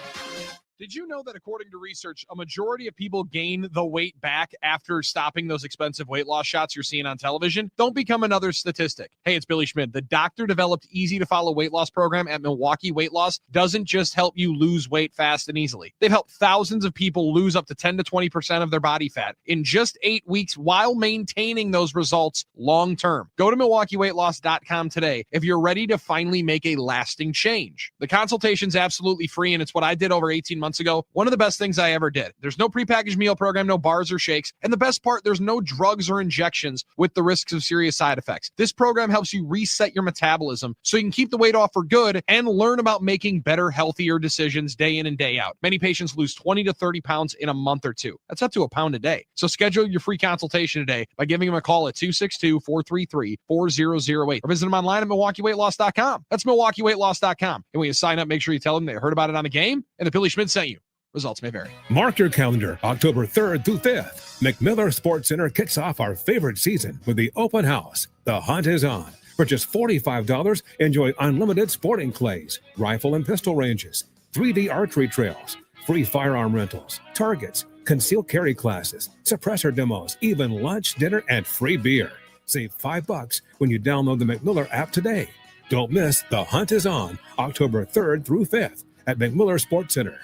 Speaker 12: Did you know that according to research, a majority of people gain the weight back after stopping those expensive weight loss shots you're seeing on television? Don't become another statistic. Hey, it's Billy Schmidt. The doctor-developed easy-to-follow weight loss program at Milwaukee Weight Loss doesn't just help you lose weight fast and easily. They've helped thousands of people lose up to 10 to 20% of their body fat in just 8 weeks while maintaining those results long-term. Go to MilwaukeeWeightLoss.com today if you're ready to finally make a lasting change. The consultation's absolutely free, and it's what I did over 18 months ago. One of the best things I ever did. There's no prepackaged meal program, no bars or shakes. And the best part, there's no drugs or injections with the risks of serious side effects. This program helps you reset your metabolism so you can keep the weight off for good and learn about making better, healthier decisions day in and day out. Many patients lose 20 to 30 pounds in a month or two. That's up to a pound a day. So schedule your free consultation today by giving them a call at 262-433-4008 or visit them online at MilwaukeeWeightLoss.com. That's MilwaukeeWeightLoss.com. And when you sign up, make sure you tell them they heard about it on the game and that Billy Schmidt sent you. Results may vary.
Speaker 13: Mark your calendar, October 3rd through 5th. McMiller Sports Center kicks off our favorite season with the open house. The hunt is on. For just $45, enjoy unlimited sporting clays, rifle and pistol ranges, 3D archery trails, free firearm rentals, targets, concealed carry classes, suppressor demos, even lunch, dinner, and free beer. Save $5 when you download the McMiller app today. Don't miss The Hunt is On, October 3rd through 5th at McMiller Sports Center.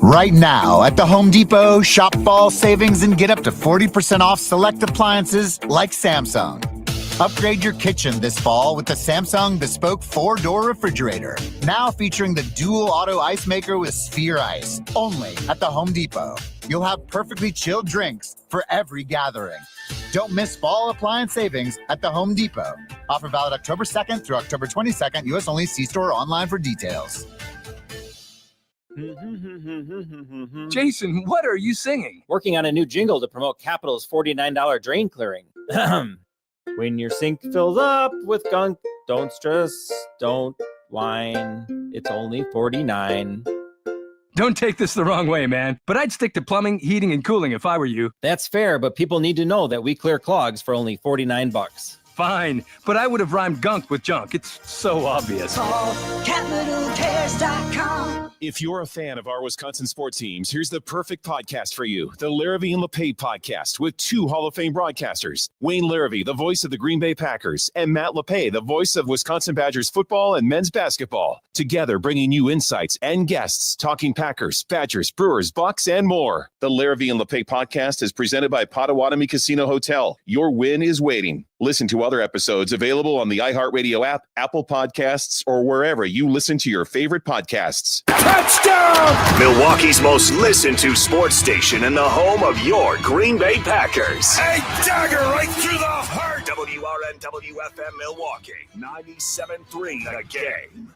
Speaker 15: Right now at the Home Depot, shop fall savings and get up to 40% off select appliances like Samsung. Upgrade your kitchen this fall with the Samsung Bespoke 4-door refrigerator. Now featuring the dual auto ice maker with Sphere Ice. Only at the Home Depot. You'll have perfectly chilled drinks for every gathering. Don't miss fall appliance savings at the Home Depot. Offer valid October 2nd through October 22nd. U.S. only. See store or online for details.
Speaker 19: Jason, what are you singing?
Speaker 22: Working on a new jingle to promote Capital's $49 drain clearing. When your sink fills up with gunk, don't stress, don't whine. It's only $49.
Speaker 19: Don't take this the wrong way, man, but I'd stick to plumbing, heating, and cooling if I were you.
Speaker 22: That's fair, but people need to know that we clear clogs for only $49.
Speaker 19: Fine, but I would have rhymed gunk with junk. It's so obvious.
Speaker 18: Call CapitalCares.com.
Speaker 23: If you're a fan of our Wisconsin sports teams, here's the perfect podcast for you. The Larrivee and LePay podcast with two Hall of Fame broadcasters. Wayne Larrivee, the voice of the Green Bay Packers, and Matt LePay, the voice of Wisconsin Badgers football and men's basketball. Together, bringing you insights and guests, talking Packers, Badgers, Brewers, Bucks, and more. The Larrivee and LePay podcast is presented by Potawatomi Casino Hotel. Your win is waiting. Listen to other episodes available on the iHeartRadio app, Apple Podcasts, or wherever you listen to your favorite podcasts.
Speaker 6: Touchdown! Milwaukee's most listened to sports station and the home of your Green Bay Packers. A dagger right through the heart. WRN WFM Milwaukee, 97.3 The Game.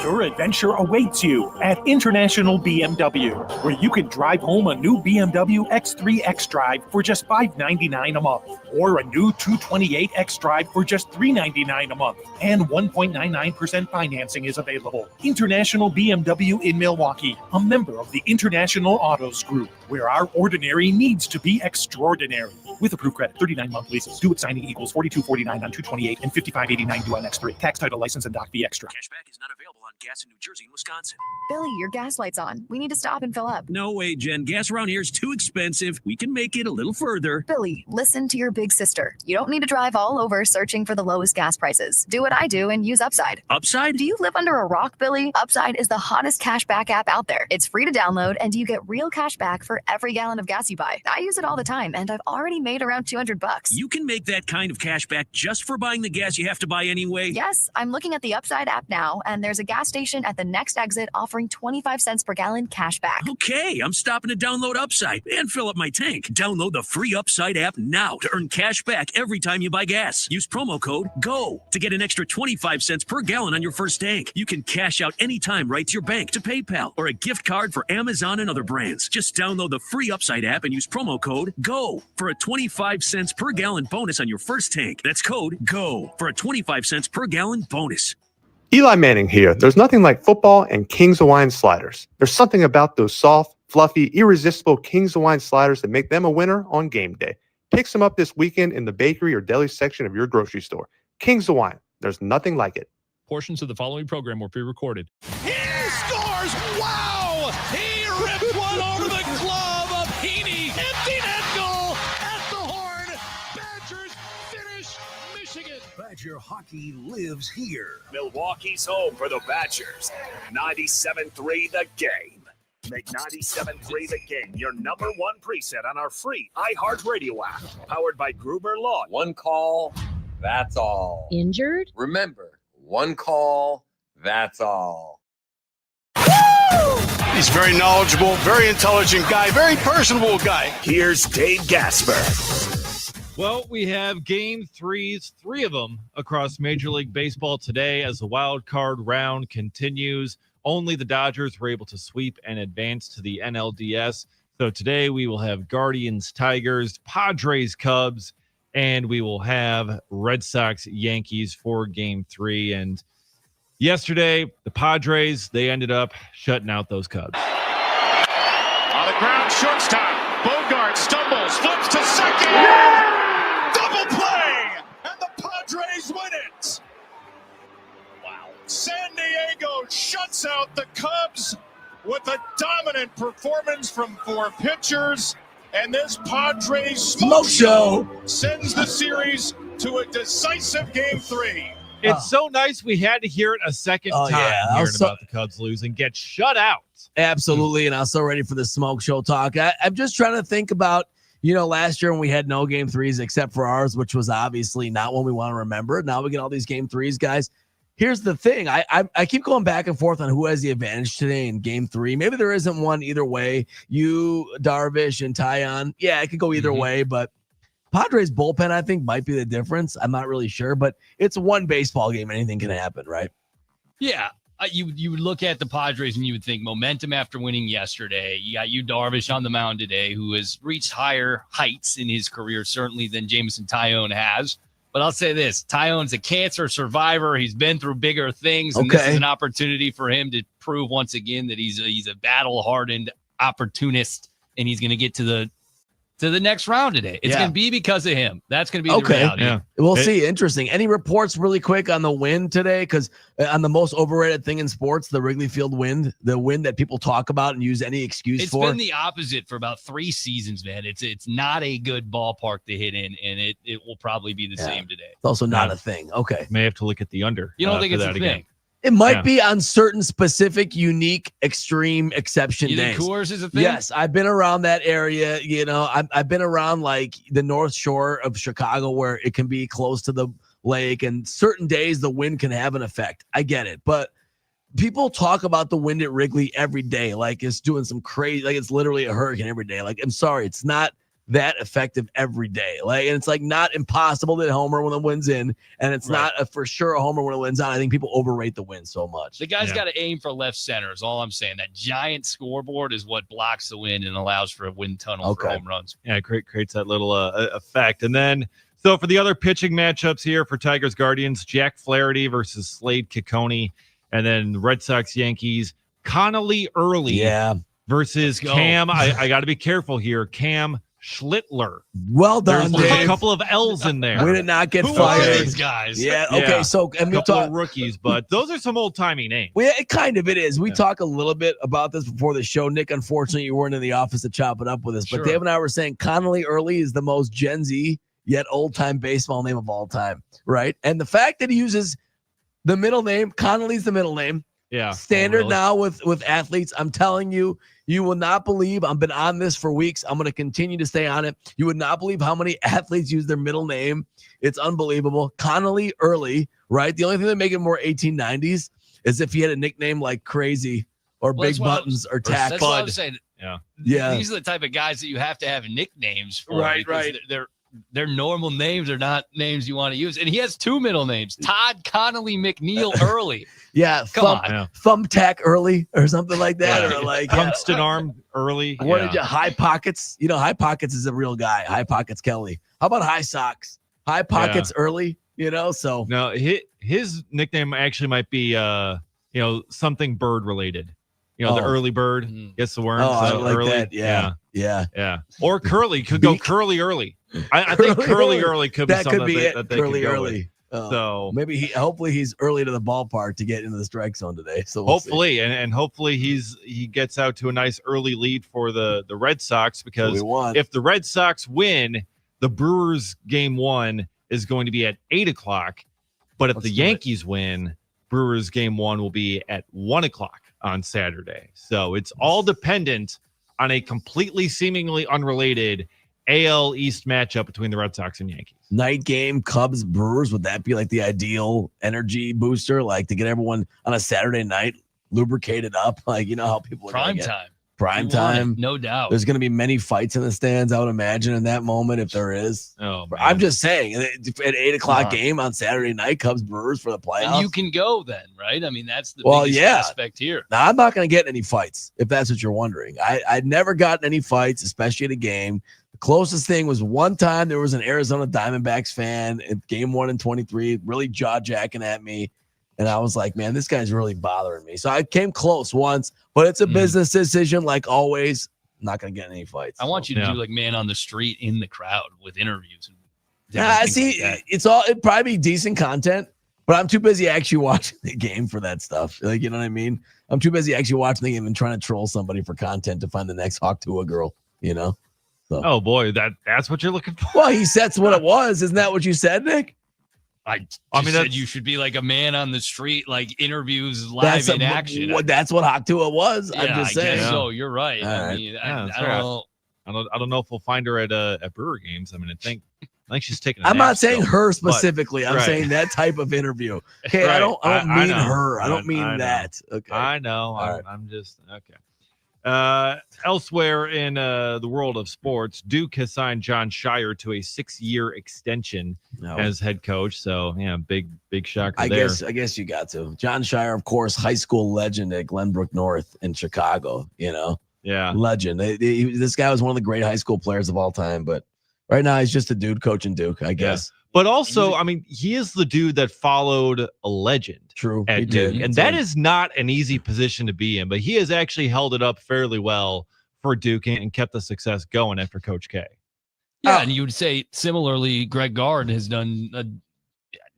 Speaker 27: Your adventure awaits you at International BMW, where you can drive home a new BMW X3 xDrive for just $599 a month, or a new 228 xDrive for just $399 a month, and 1.99% financing is available. International BMW in Milwaukee, a member of the International Autos Group, where our ordinary needs to be extraordinary. With approved credit, 39-month leases, due at signing equals $42.49 on 228 and $55.89 due on X3. Tax, title, license, and doc fee extra.
Speaker 28: Cashback is not available on gas in New Jersey and Wisconsin.
Speaker 29: Billy, your gas light's on. We need to stop and fill up.
Speaker 28: No way, Jen. Gas around here is too expensive. We can make it a little further.
Speaker 29: Billy, listen to your big sister. You don't need to drive all over searching for the lowest gas prices. Do what I do and use Upside.
Speaker 28: Upside?
Speaker 29: Do you live under a rock, Billy? Upside is the hottest cashback app out there. It's free to download, and you get real cash back for every gallon of gas you buy. I use it all the time, and I've already made around $200.
Speaker 28: You can make that kind of cash back just for buying the gas you have to buy anyway?
Speaker 29: Yes, I'm looking at the Upside app now, and there's a gas gas station at the next exit, offering 25 cents per gallon cash back.
Speaker 28: Okay, I'm stopping to download Upside and fill up my tank. Download the free Upside app now to earn cash back every time you buy gas. Use promo code GO to get an extra 25 cents per gallon on your first tank. You can cash out anytime right to your bank, to PayPal, or a gift card for Amazon and other brands. Just download the free Upside app and use promo code GO for a 25 cents per gallon bonus on your first tank. That's code GO for a 25 cents per gallon bonus.
Speaker 1: Eli Manning here. There's nothing like football and King's Hawaiian sliders. There's something about those soft, fluffy, irresistible King's Hawaiian sliders that make them a winner on game day. Pick some up this weekend in the bakery or deli section of your grocery store. King's Hawaiian. There's nothing like it.
Speaker 7: Portions of the following program were pre-recorded.
Speaker 17: He scores! Wow! He ripped one over the glove of Heaney. Empty net goal at the horn. Badgers finish Michigan.
Speaker 6: Badger hockey lives here. Milwaukee's home for the Badgers. 97.3 The Game. Make 97.3 The Game your number one preset on our free iHeartRadio app. Powered by Gruber Law.
Speaker 14: One call, that's all.
Speaker 16: Injured?
Speaker 14: Remember, one call, that's all.
Speaker 17: He's very knowledgeable, very intelligent guy, very personable guy.
Speaker 6: Here's Dave Gasper.
Speaker 5: Well, we have game threes, 3 of them across Major League Baseball today as the wild card round continues. Only the Dodgers were able to sweep and advance to the NLDS. So today we will have Guardians, Tigers, Padres, Cubs, and we will have Red Sox, Yankees for game 3. And yesterday, the Padres, they ended up shutting out those Cubs.
Speaker 17: On the ground, shortstop. Bogart stumbles, flips to second. Yeah! Double play! And the Padres win it! Wow. San Diego shuts out the Cubs with a dominant performance from 4 pitchers. And this Padres smoke show sends the series to a decisive game 3.
Speaker 5: It's so nice we had to hear it a second time hearing about the Cubs lose and get shut out.
Speaker 3: Absolutely, and I'm so ready for the smoke show talk. I'm just trying to think about, last year when we had no game 3s except for ours, which was obviously not one we want to remember. Now we get all these game 3s, guys. Here's the thing. I keep going back and forth on who has the advantage today in game 3. Maybe there isn't one either way. You, Darvish, and Tyon. Yeah, it could go either way, but Padres bullpen, I think, might be the difference. I'm not really sure, but it's one baseball game. Anything can happen, right?
Speaker 4: Yeah. You would look at the Padres and you would think momentum after winning yesterday. You got Darvish on the mound today, who has reached higher heights in his career, certainly than Jameson Taillon has. But I'll say this, Tyon's a cancer survivor. He's been through bigger things, and this is an opportunity for him to prove once again that he's a battle-hardened opportunist, and he's going to get to the next round today. It's going to be because of him. That's going to be the reality.
Speaker 3: Yeah. We'll see. Interesting. Any reports really quick on the wind today? Because on the most overrated thing in sports, the Wrigley Field wind, the wind that people talk about and use any excuse for.
Speaker 4: It's been the opposite for about 3 seasons, man. It's not a good ballpark to hit in, and it will probably be the same today.
Speaker 3: It's also not a thing. Okay.
Speaker 5: May have to look at the under.
Speaker 4: You don't think it's a thing?
Speaker 5: Again.
Speaker 3: It might be on certain specific, unique, extreme exception days.
Speaker 4: You think Coors is a thing?
Speaker 3: Yes, I've been around that area. I've been around like the North Shore of Chicago where it can be close to the lake, and certain days the wind can have an effect. I get it, but people talk about the wind at Wrigley every day like it's doing some crazy, like it's literally a hurricane every day. Like, I'm sorry, it's not that effective every day. Like, and it's like not impossible to homer when the wind's in, and it's not a for sure a homer when the wind's out. I think people overrate the wind so much.
Speaker 4: The guy's got to aim for left center is all I'm saying. That giant scoreboard is what blocks the wind and allows for a wind tunnel for home runs.
Speaker 5: Yeah, creates that little effect. And then, so for the other pitching matchups here for Tigers Guardians, Jack Flaherty versus Slade Ciccone, and then Red Sox Yankees, Connolly Early versus Cam. I got to be careful here. Cam Schlittler.
Speaker 3: Well done,
Speaker 5: There's
Speaker 3: Dave.
Speaker 5: a couple of L's in there.
Speaker 3: We did not get
Speaker 4: Who
Speaker 3: fired.
Speaker 4: are these guys?
Speaker 3: Yeah. Okay. So, and we
Speaker 5: couple
Speaker 3: talk
Speaker 5: of rookies, but those are some old timey names.
Speaker 3: Well, it kind of it is. We talk a little bit about this before the show. Nick, unfortunately, you weren't in the office to chop it up with us, but Dave and I were saying Connolly Early is the most Gen Z yet old time baseball name of all time, right? And the fact that he uses the middle name, Connolly's the middle name.
Speaker 5: Yeah.
Speaker 3: Standard now with athletes. I'm telling you, you will not believe. I've been on this for weeks. I'm going to continue to stay on it. You would not believe how many athletes use their middle name. It's unbelievable. Connolly Early, right? The only thing that make it more 1890s as if he had a nickname like Crazy or
Speaker 4: Well,
Speaker 3: Big
Speaker 4: that's what I was-
Speaker 3: Buttons or Tack.
Speaker 4: That's what I was saying.
Speaker 3: Yeah.
Speaker 4: These are the type of guys that you have to have nicknames for.
Speaker 3: Right,
Speaker 4: because
Speaker 3: right.
Speaker 4: Their normal names are not names you want to use. And he has 2 middle names, Todd Connolly McNeil Early.
Speaker 3: Yeah,
Speaker 4: Come on.
Speaker 3: Thumbtack Early or something like that, or like
Speaker 5: Tungsten Arm Early.
Speaker 3: What did you High Pockets? You know, High Pockets is a real guy. High Pockets Kelly. How about High Socks? High Pockets Early. You know, so
Speaker 5: no, his nickname actually might be something bird related. You know, the early bird gets the worm.
Speaker 3: Oh, I
Speaker 5: so
Speaker 3: like
Speaker 5: early.
Speaker 3: that. Yeah.
Speaker 5: Or Curly could go Curly Early. I think Curly Early could be
Speaker 3: that
Speaker 5: something
Speaker 3: could be
Speaker 5: that,
Speaker 3: it.
Speaker 5: that they
Speaker 3: Curly
Speaker 5: could go
Speaker 3: Early.
Speaker 5: with. So
Speaker 3: maybe hopefully he's early to the ballpark to get into the strike zone today. So we'll
Speaker 5: hopefully,
Speaker 3: see.
Speaker 5: and hopefully he gets out to a nice early lead for the Red Sox, because
Speaker 3: We want.
Speaker 5: if the Red Sox win, the Brewers game 1 is going to be at 8:00. But if the Yankees win, Brewers game 1 will be at 1:00 on Saturday. So it's all dependent on a completely seemingly unrelated AL East matchup between the Red Sox and Yankees.
Speaker 3: Night game, Cubs, Brewers, would that be like the ideal energy booster? Like to get everyone on a Saturday night lubricated up? Like, you know how people are
Speaker 4: Prime
Speaker 3: gonna get
Speaker 4: time.
Speaker 3: Prime
Speaker 4: You want it,
Speaker 3: time.
Speaker 4: no doubt.
Speaker 3: There's going to be many fights in the stands, I would imagine, in that moment, if there is.
Speaker 5: Oh, man.
Speaker 3: I'm just saying, at 8:00
Speaker 4: Come on.
Speaker 3: game on Saturday night, Cubs, Brewers for the playoffs.
Speaker 4: And you can go then, right? I mean, that's the
Speaker 3: Well,
Speaker 4: biggest
Speaker 3: yeah.
Speaker 4: aspect here.
Speaker 3: Now, I'm not going to get any fights, if that's what you're wondering. I'd never gotten any fights, especially at a game. The closest thing was one time there was an Arizona Diamondbacks fan at game 1 in 23, really jaw-jacking at me. And I was like, man, this guy's really bothering me. So I came close once, but it's a business decision, like always. I'm not going to get any fights.
Speaker 4: I want you to do like man on the street in the crowd with interviews.
Speaker 3: Yeah, see, it'd probably be decent content, but I'm too busy actually watching the game for that stuff. Like, you know what I mean? I'm too busy actually watching the game and trying to troll somebody for content to find the next Hawk Tua girl, you know? So.
Speaker 5: Oh boy, that's what you're looking for.
Speaker 3: Well, he said what it was. Isn't that what you said, Nick?
Speaker 4: I mean, said you should be like a man on the street, like interviews live in action.
Speaker 3: That's what Hawk Tua was.
Speaker 4: Yeah,
Speaker 3: I'm just saying.
Speaker 4: I guess so. You're right.
Speaker 3: All
Speaker 4: I
Speaker 3: right.
Speaker 4: mean,
Speaker 5: Yeah,
Speaker 4: I don't know.
Speaker 5: I don't know if we'll find her at Brewer games. I mean, I think she's taking.
Speaker 3: I'm
Speaker 5: nap
Speaker 3: not saying
Speaker 5: still,
Speaker 3: her
Speaker 5: but-
Speaker 3: specifically. I'm
Speaker 5: right.
Speaker 3: saying that type of interview. Okay, I
Speaker 5: Right.
Speaker 3: don't
Speaker 5: I
Speaker 3: mean
Speaker 5: know.
Speaker 3: her. I don't
Speaker 5: I
Speaker 3: mean
Speaker 5: know.
Speaker 3: that. Okay.
Speaker 5: I know.
Speaker 3: All right.
Speaker 5: I'm just okay. Elsewhere in the world of sports, Duke has signed John Shire to a 6-year extension as head coach. So yeah, big shocker
Speaker 3: I
Speaker 5: there.
Speaker 3: guess you got to. John Shire, of course, high school legend at Glenbrook North in Chicago. You know,
Speaker 5: Yeah.
Speaker 3: legend. This guy was one of the great high school players of all time, but right now he's just a dude coaching Duke, I guess.
Speaker 5: But also, I mean, he is the dude that followed a legend.
Speaker 3: True.
Speaker 5: At
Speaker 3: he
Speaker 5: Duke.
Speaker 3: did.
Speaker 5: And that is not an easy position to be in, but he has actually held it up fairly well for Duke and kept the success going after Coach K.
Speaker 4: Yeah, and you would say similarly, Greg Gard has done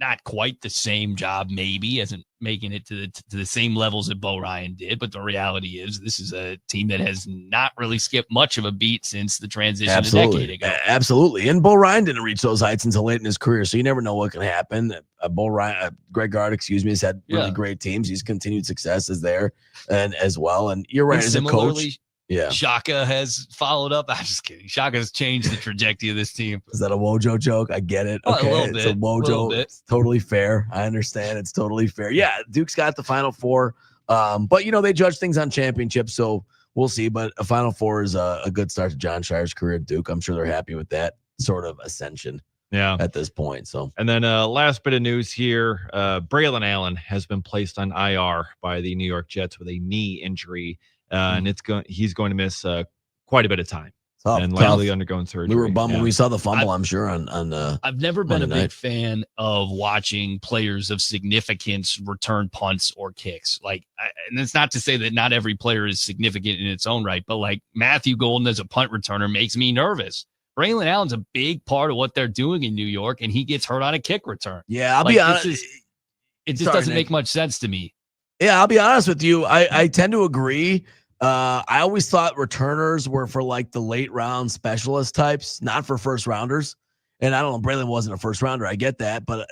Speaker 4: not quite the same job, maybe, isn't making it to the same levels that Bo Ryan did. But the reality is, this is a team that has not really skipped much of a beat since the transition a decade ago.
Speaker 3: Absolutely. And Bo Ryan didn't reach those heights until late in his career, so you never know what can happen. Greg Gard, has had really great teams. His continued success is there, and as well. And you're right,
Speaker 4: And
Speaker 3: as a coach. Yeah.
Speaker 4: Shaka has followed up. I'm just kidding. Shaka has changed the trajectory of this team.
Speaker 3: Is that a Wojo joke? I get it.
Speaker 4: Well, a
Speaker 3: Okay,
Speaker 4: little
Speaker 3: it's
Speaker 4: bit,
Speaker 3: a Wojo. It's totally fair. I understand. It's totally fair. Yeah, Duke's got the Final Four, but they judge things on championships, so we'll see. But a Final Four is a good start to John Shire's career at Duke. I'm sure they're happy with that sort of ascension.
Speaker 5: Yeah.
Speaker 3: At this point. So,
Speaker 5: and then last bit of news here: Braylon Allen has been placed on IR by the New York Jets with a knee injury, and he's going to miss quite a bit of time and likely undergoing surgery.
Speaker 3: We were bummed when
Speaker 5: Yeah.
Speaker 3: we saw the fumble. I'm sure on.
Speaker 4: I've never been a
Speaker 3: Monday
Speaker 4: big
Speaker 3: night.
Speaker 4: fan of watching players of significance return punts or kicks. And it's not to say that not every player is significant in its own right, but like Matthew Golden as a punt returner makes me nervous. Braylon Allen's a big part of what they're doing in New York, and he gets hurt on a kick return.
Speaker 3: Yeah, I'll be honest.
Speaker 4: It just
Speaker 3: Sorry,
Speaker 4: doesn't
Speaker 3: Nick.
Speaker 4: make much sense to me.
Speaker 3: Yeah, I'll be honest with you. I tend to agree. I always thought returners were for like the late round specialist types, not for first rounders. And I don't know, Braylon wasn't a first rounder. I get that, but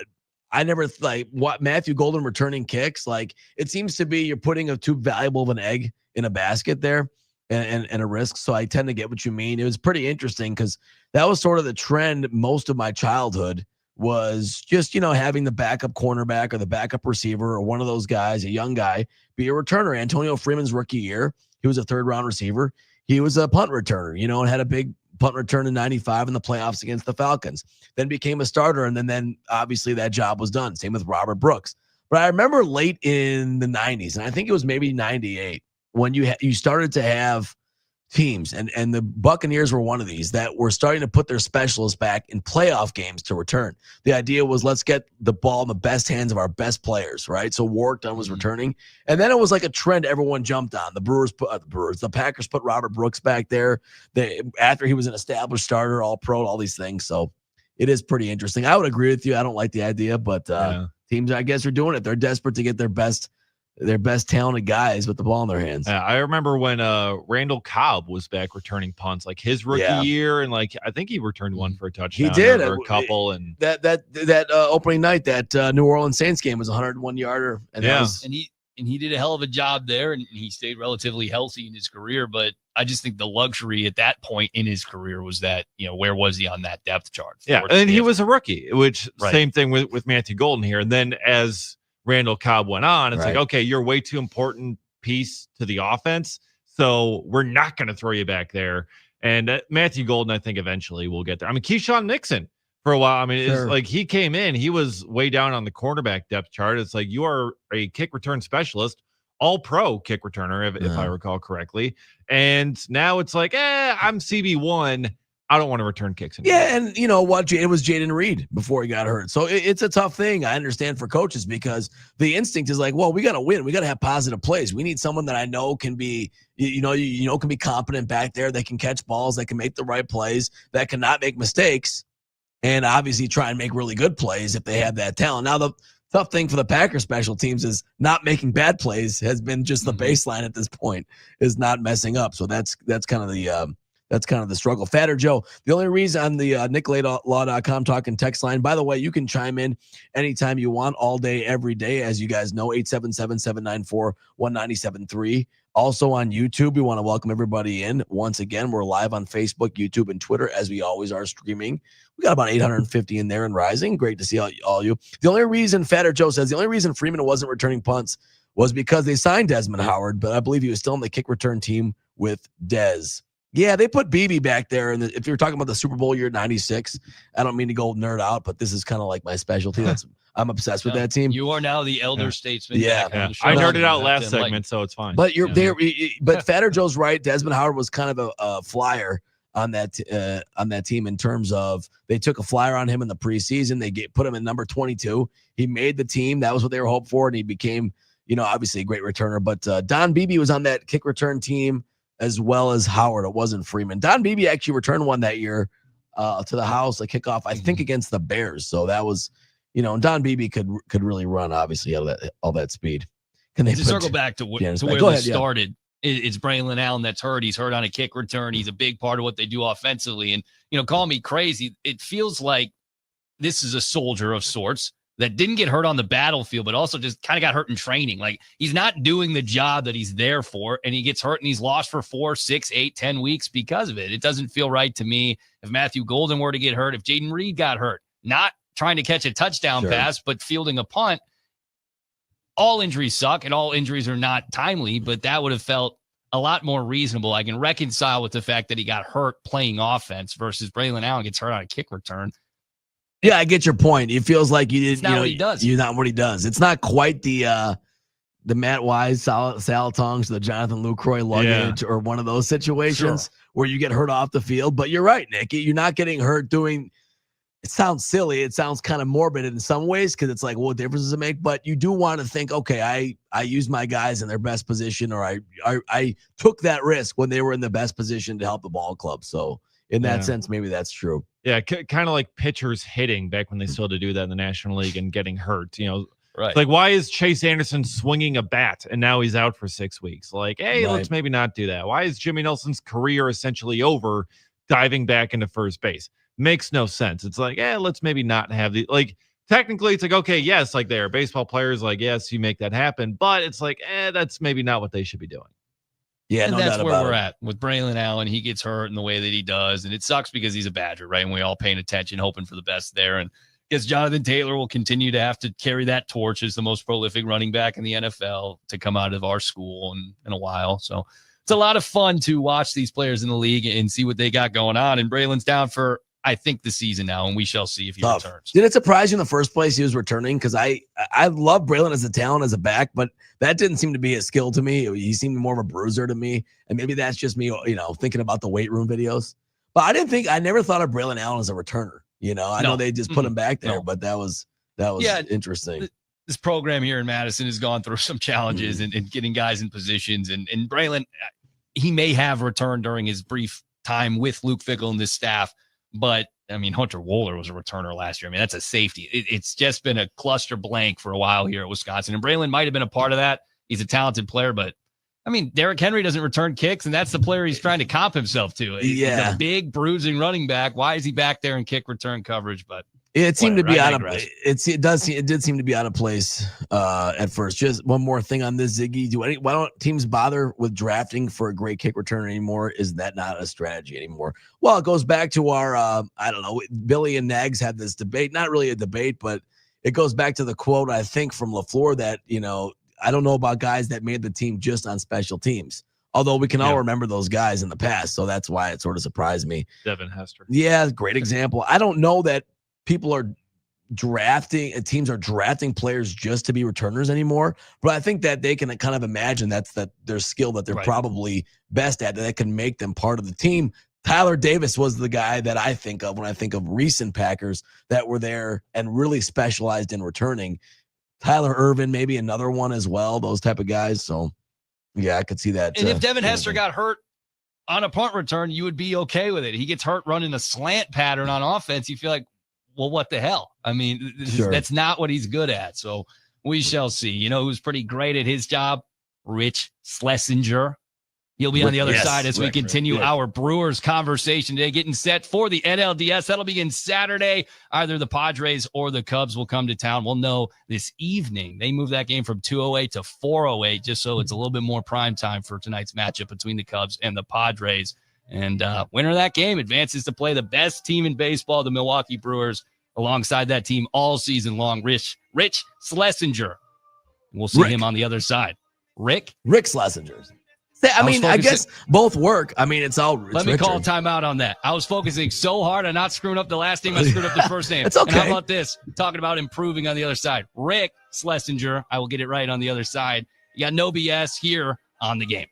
Speaker 3: I never what Matthew Golden returning kicks. Like it seems to be you're putting too valuable of an egg in a basket there and a risk. So I tend to get what you mean. It was pretty interesting because that was sort of the trend most of my childhood was just, having the backup cornerback or the backup receiver or one of those guys, a young guy, be a returner. Antonio Freeman's rookie year, he was a 3rd-round receiver. He was a punt returner, and had a big punt return in 95 in the playoffs against the Falcons. Then became a starter, and then obviously that job was done. Same with Robert Brooks. But I remember late in the 90s, and I think it was maybe 98, when you started to have teams, and the Buccaneers were one of these, that were starting to put their specialists back in playoff games to return. The idea was, let's get the ball in the best hands of our best players, right? So Warwick Dunn was returning, and then it was like a trend everyone jumped on. The Packers put Robert Brooks back there after he was an established starter, all pro, all these things. So it is pretty interesting. I would agree with you. I don't like the idea, but teams, I guess, are doing it. They're desperate to get their best talented guys with the ball in their hands.
Speaker 5: Yeah, I remember when Randall Cobb was back returning punts, like his rookie year, and like I think he returned one for a touchdown.
Speaker 3: He did,
Speaker 5: or a couple, and
Speaker 3: that opening night, that New Orleans Saints game was a 101-yarder, and
Speaker 4: he did a hell of a job there, and he stayed relatively healthy in his career. But I just think the luxury at that point in his career was that, where was he on that depth chart?
Speaker 5: Yeah, and he was a rookie, which same thing with Matthew Golden here, and then as Randall Cobb went on, it's like, okay, you're way too important piece to the offense, so we're not going to throw you back there. And Matthew Golden, I think eventually will get there. I mean, Keyshawn Nixon for a while. I mean, it's like he came in, he was way down on the cornerback depth chart. It's like, you are a kick return specialist, all pro kick returner, if I recall correctly. And now it's like, I'm CB1. I don't want to return kicks anymore.
Speaker 3: Yeah, and you know what? It was Jaden Reed before he got hurt. So it's a tough thing. I understand for coaches, because the instinct is like, well, we got to win. We got to have positive plays. We need someone that I know can be, can be competent back there. That can catch balls, that can make the right plays, that cannot make mistakes, and obviously try and make really good plays if they have that talent. Now, the tough thing for the Packers special teams is not making bad plays has been just the baseline at this point, is not messing up. So that's kind of the that's kind of the struggle. Fatter Joe, the only reason on the NickLaw.com talking text line, by the way, you can chime in anytime you want, all day, every day. As you guys know, 877-794-1973. Also on YouTube, we want to welcome everybody in. Once again, we're live on Facebook, YouTube, and Twitter, as we always are streaming. We got about 850 in there and rising. Great to see all you. The only reason, Fatter Joe says, the only reason Freeman wasn't returning punts was because they signed Desmond Howard, but I believe he was still on the kick return team with Dez. Yeah, they put BB back there. And if you're talking about the Super Bowl year 96, I don't mean to go nerd out, but this is kind of like my specialty. I'm obsessed with that team.
Speaker 4: You are now the elder statesman.
Speaker 5: Yeah. I nerded out last segment, so it's fine.
Speaker 3: But you're there. But Fatter Joe's right. Desmond Howard was kind of a flyer on that team, in terms of they took a flyer on him in the preseason. They put him in number 22. He made the team. That was what they were hoping for, and he became, obviously a great returner. But Don Beebe was on that kick return team, as well as Howard. It wasn't Freeman. Don Beebe actually returned one that year to the house, a kickoff, I think, against the Bears. So that was, Don Beebe could really run, obviously, out of all that speed. Can they
Speaker 4: circle back to where this started? It's Braylon Allen that's hurt. He's hurt on a kick return. He's a big part of what they do offensively. And, call me crazy, it feels like this is a soldier of sorts that didn't get hurt on the battlefield, but also just kind of got hurt in training. Like, he's not doing the job that he's there for, and he gets hurt and he's lost for 4, 6, 8, 10 weeks because of it. It doesn't feel right to me. If Matthew Golden were to get hurt, if Jaden Reed got hurt, not trying to catch a touchdown pass, but fielding a punt, all injuries suck and all injuries are not timely, but that would have felt a lot more reasonable. I can reconcile with the fact that he got hurt playing offense versus Braylon Allen gets hurt on a kick return.
Speaker 3: Yeah, I get your point. It feels like you didn't.
Speaker 4: What he does.
Speaker 3: You're not what he does. It's not quite the Matt Wise, Sal Tongs, the Jonathan Lucroy luggage, or one of those situations where you get hurt off the field. But you're right, Nick. You're not getting hurt doing. It sounds silly. It sounds kind of morbid in some ways, because it's like, what difference does it make? But you do want to think, okay, I used my guys in their best position, or I took that risk when they were in the best position to help the ball club. So in that sense, maybe that's true.
Speaker 5: Yeah, kind of like pitchers hitting back when they still had to do that in the National League and getting hurt.
Speaker 4: Right.
Speaker 5: It's like, why is Chase Anderson swinging a bat and now he's out for 6 weeks? Like, hey, let's maybe not do that. Why is Jimmy Nelson's career essentially over diving back into first base? Makes no sense. It's like, let's maybe not have the, like, technically it's like, okay, yes, like they're baseball players, like, yes, you make that happen, but it's like, that's maybe not what they should be doing.
Speaker 3: Yeah,
Speaker 4: and
Speaker 3: no
Speaker 4: that's
Speaker 3: doubt
Speaker 4: where
Speaker 3: about
Speaker 4: we're
Speaker 3: it.
Speaker 4: at with Braylon Allen. He gets hurt in the way that he does, and it sucks because he's a Badger, right? And we all paying attention, hoping for the best there. And guess Jonathan Taylor will continue to have to carry that torch as the most prolific running back in the NFL to come out of our school in a while. So it's a lot of fun to watch these players in the league and see what they got going on. And Braylon's down for, I think, the season now, and we shall see if he returns.
Speaker 3: Did it surprise you in the first place he was returning? Because I love Braylon as a talent as a back, but that didn't seem to be a skill to me. He seemed more of a bruiser to me, and maybe that's just me, thinking about the weight room videos. But I never thought of Braylon Allen as a returner. I know they just put him back there, but that was interesting.
Speaker 4: This program here in Madison has gone through some challenges and getting guys in positions, and Braylon, he may have returned during his brief time with Luke Fickell and this staff. But I mean, Hunter Wohler was a returner last year. I mean, that's a safety. It's just been a cluster blank for a while here at Wisconsin. And Braylon might have been a part of that. He's a talented player, but I mean, Derrick Henry doesn't return kicks, and that's the player he's trying to comp himself to. He's a big, bruising running back. Why is he back there in kick return coverage? But
Speaker 3: it seemed to be out of it did seem to be out of place at first. Just one more thing on this, Ziggy. Why don't teams bother with drafting for a great kick returner anymore? Is that not a strategy anymore? Well, it goes back to our Billy and Nags had this debate, not really a debate, but it goes back to the quote, I think, from LaFleur that, I don't know about guys that made the team just on special teams. Although we can all remember those guys in the past. So that's why it sort of surprised me.
Speaker 5: Devin Hester.
Speaker 3: Yeah, great example. I don't know that teams are drafting players just to be returners anymore, but I think that they can kind of imagine that's their skill that they're probably best at, that can make them part of the team. Tyler Davis was the guy that I think of when I think of recent Packers that were there and really specialized in returning. Tyler Irvin, maybe another one as well, those type of guys. So yeah, I could see that.
Speaker 4: And if Devin Hester got hurt on a punt return, you would be okay with it. He gets hurt running a slant pattern on offense. You feel like, well, what the hell? I mean, that's not what he's good at. So we shall see. Who's pretty great at his job? Rich Schlesinger. He'll be on the other side as we continue our Brewers conversation today, getting set for the NLDS. That'll begin Saturday. Either the Padres or the Cubs will come to town. We'll know this evening. They moved that game from 2:08 to 4:08 just so it's a little bit more prime time for tonight's matchup between the Cubs and the Padres. And winner of that game advances to play the best team in baseball, the Milwaukee Brewers, alongside that team all season long. Rich Schlesinger. We'll see him on the other side. Rick
Speaker 3: Schlesinger. I guess both work. I mean, Let
Speaker 4: me call a timeout on that. I was focusing so hard on not screwing up the last name. I screwed up the first name.
Speaker 3: It's okay.
Speaker 4: And how about this? Talking about improving on the other side. Rick Schlesinger. I will get it right on the other side. You got no BS here on The Game.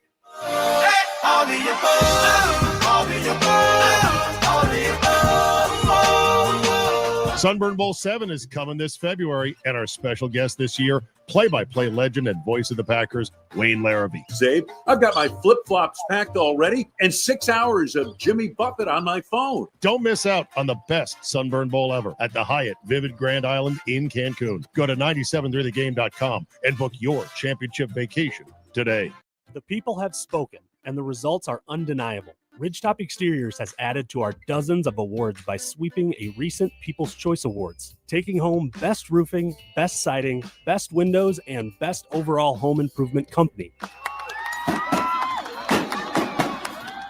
Speaker 8: Sunburn Bowl 7 is coming this February, and our special guest this year, play-by-play legend and voice of the Packers, Wayne Larrabee.
Speaker 9: Zabe, I've got my flip-flops packed already and 6 hours of Jimmy Buffett on my phone.
Speaker 8: Don't miss out on the best Sunburn Bowl ever at the Hyatt Vivid Grand Island in Cancun. Go to 973thegame.com and book your championship vacation today.
Speaker 10: The people have spoken, and the results are undeniable. Ridgetop Exteriors has added to our dozens of awards by sweeping a recent People's Choice Awards, taking home Best Roofing, Best Siding, Best Windows, and Best Overall Home Improvement Company.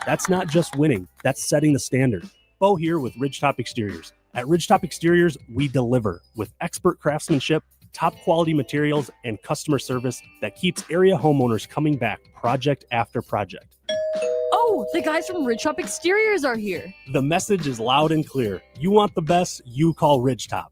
Speaker 10: That's not just winning, that's setting the standard. Bo here with Ridgetop Exteriors. At Ridgetop Exteriors, we deliver with expert craftsmanship, top quality materials, and customer service that keeps area homeowners coming back project after project.
Speaker 16: Oh, the guys from Ridgetop Exteriors are here.
Speaker 10: The message is loud and clear. You want the best, you call Ridgetop.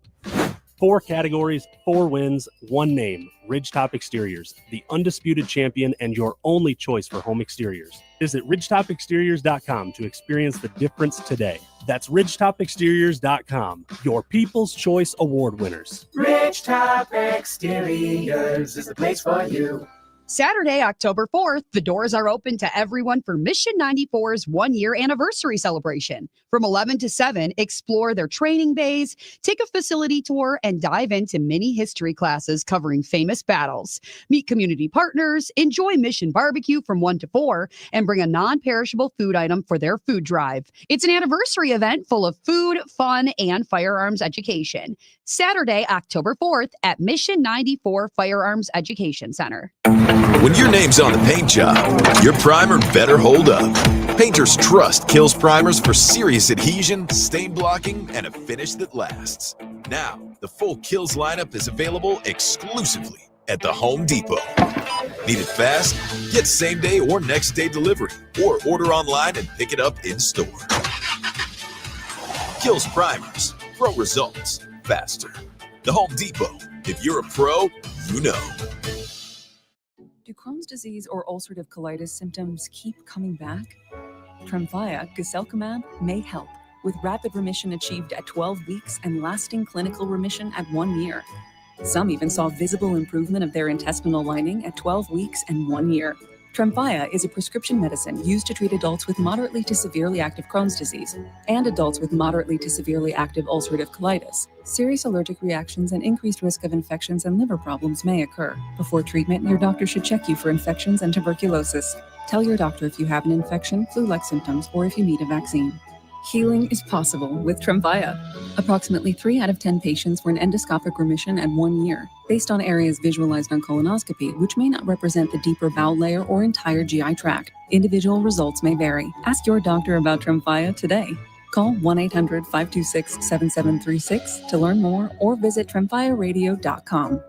Speaker 10: 4 categories, 4 wins, 1 name. Ridgetop Exteriors, the undisputed champion and your only choice for home exteriors. Visit ridgetopexteriors.com to experience the difference today. That's ridgetopexteriors.com, your People's Choice Award winners.
Speaker 18: Ridgetop Exteriors is the place for you.
Speaker 20: Saturday, October 4th, the doors are open to everyone for Mission 94's one-year anniversary celebration. From 11 to 7, explore their training bays, take a facility tour, and dive into mini history classes covering famous battles. Meet community partners, enjoy Mission barbecue from 1 to 4, and bring a non-perishable food item for their food drive. It's an anniversary event full of food, fun, and firearms education. Saturday, October 4th at Mission 94 Firearms Education Center.
Speaker 21: When your name's on the paint job, your primer better hold up. Painters trust Kills primers for serious adhesion, stain blocking, and a finish that lasts. Now, the full Kills lineup is available exclusively at the Home Depot. Need it fast? Get same-day or next-day delivery, or order online and pick it up in-store. Kills primers, pro results, faster. The Home Depot. If you're a pro, you know.
Speaker 2: Do Crohn's disease or ulcerative colitis symptoms keep coming back? Tremfya, guselkumab, may help, with rapid remission achieved at 12 weeks and lasting clinical remission at 1 year. Some even saw visible improvement of their intestinal lining at 12 weeks and 1 year. Tremfya is a prescription medicine used to treat adults with moderately to severely active Crohn's disease and adults with moderately to severely active ulcerative colitis. Serious allergic reactions and increased risk of infections and liver problems may occur. Before treatment, your doctor should check you for infections and tuberculosis. Tell your doctor if you have an infection, flu-like symptoms, or if you need a vaccine. Healing is possible with Tremfya. Approximately 3 out of 10 patients were in endoscopic remission at 1 year, based on areas visualized on colonoscopy, which may not represent the deeper bowel layer or entire GI tract. Individual results may vary. Ask your doctor about Tremfya today. Call 1-800-526-7736 to learn more or visit tremfyaradio.com.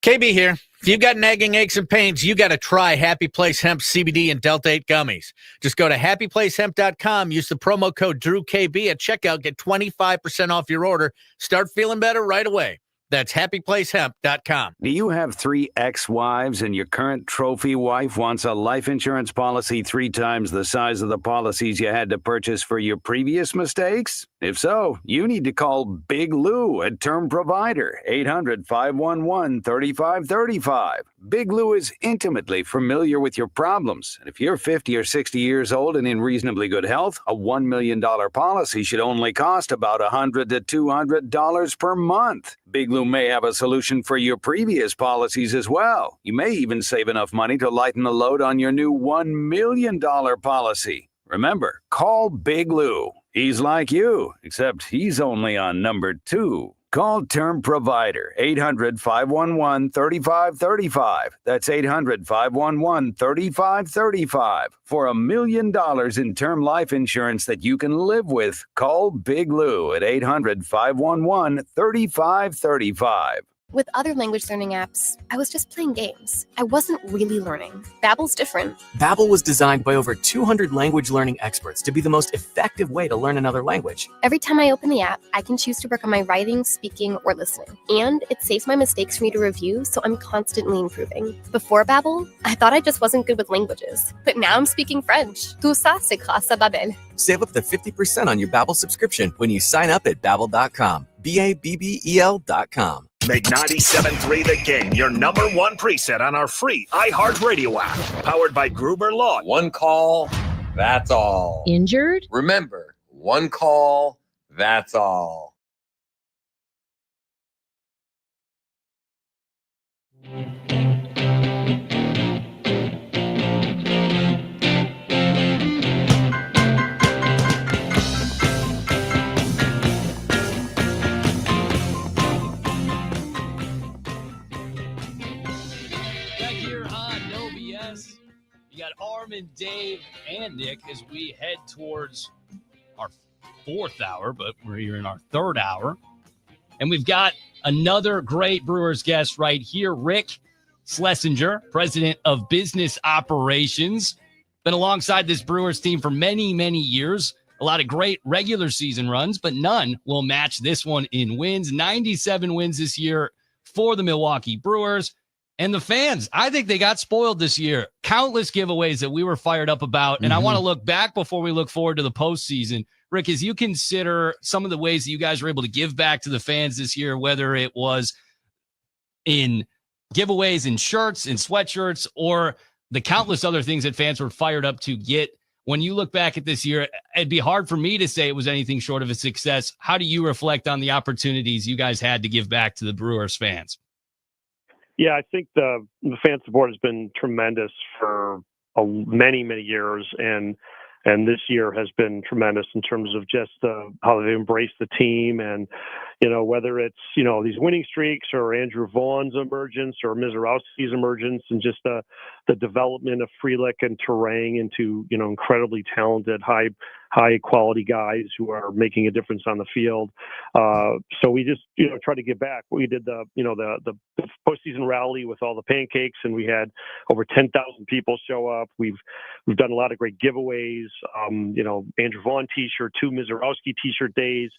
Speaker 11: KB here. If you've got nagging aches and pains, you got to try Happy Place Hemp CBD and Delta 8 gummies. Just go to happyplacehemp.com, use the promo code DrewKB at checkout, get 25% off your order. Start feeling better right away. That's happyplacehemp.com.
Speaker 12: Do you have 3 ex-wives and your current trophy wife wants a life insurance policy 3 times the size of the policies you had to purchase for your previous mistakes? If so, you need to call Big Lou at Term Provider, 800-511-3535. Big Lou is intimately familiar with your problems. And if you're 50 or 60 years old and in reasonably good health, a $1 million policy should only cost about $100 to $200 per month. Big Lou may have a solution for your previous policies as well. You may even save enough money to lighten the load on your new $1 million policy. Remember, call Big Lou. He's like you, except he's only on number 2. Call Term Provider, 800-511-3535. That's 800-511-3535. For $1 million in term life insurance that you can live with, call Big Lou at 800-511-3535.
Speaker 13: With other language learning apps, I was just playing games. I wasn't really learning. Babbel's different.
Speaker 15: Babbel was designed by over 200 language learning experts to be the most effective way to learn another language.
Speaker 13: Every time I open the app, I can choose to work on my writing, speaking, or listening. And it saves my mistakes for me to review, so I'm constantly improving. Before Babbel, I thought I just wasn't good with languages. But now I'm speaking French. Tout ça, c'est grâce à Babbel.
Speaker 15: Save up to 50% on your Babbel subscription when you sign up at Babbel.com. Babbel.com.
Speaker 6: Make 97.3 The Game your number 1 preset on our free iHeartRadio app. Powered by Gruber Law.
Speaker 14: One call, that's all.
Speaker 16: Injured?
Speaker 14: Remember, one call, that's all.
Speaker 4: You got Armin, Dave, and Nick as we head towards our 4th hour, but we're here in our 3rd hour. And we've got another great Brewers guest right here, Rick Schlesinger, president of business operations. Been alongside this Brewers team for many, many years. A lot of great regular season runs, but none will match this one in wins. 97 wins this year for the Milwaukee Brewers. And the fans, I think they got spoiled this year. Countless giveaways that we were fired up about. And I want to look back before we look forward to the postseason. Rick, as you consider some of the ways that you guys were able to give back to the fans this year, whether it was in giveaways in shirts, in sweatshirts, or the countless other things that fans were fired up to get. When you look back at this year, it'd be hard for me to say it was anything short of a success. How do you reflect on the opportunities you guys had to give back to the Brewers fans?
Speaker 22: Yeah, I think the fan support has been tremendous for many, many years, and this year has been tremendous in terms of just how they've embraced the team, and whether it's these winning streaks or Andrew Vaughn's emergence or Mizorowski's emergence, and just the development of Frelick and Terang into incredibly talented, high high quality guys who are making a difference on the field. So we just, try to give back. We did the postseason rally with all the pancakes, and we had over 10,000 people show up. We've done a lot of great giveaways. Andrew Vaughn T-shirt, 2 Mizorowski T-shirt days,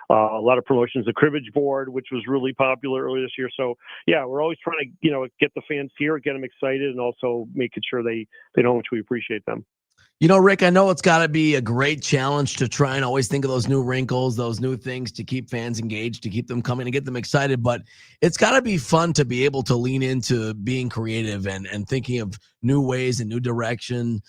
Speaker 22: a lot of promotions. The cribbage board, which was really popular earlier this year. So yeah, we're always trying to get the fans here, get them excited, and also making sure they know how much we appreciate them.
Speaker 3: Rick, I know it's got to be a great challenge to try and always think of those new wrinkles, those new things to keep fans engaged, to keep them coming and get them excited. But it's got to be fun to be able to lean into being creative and thinking of new ways and new direction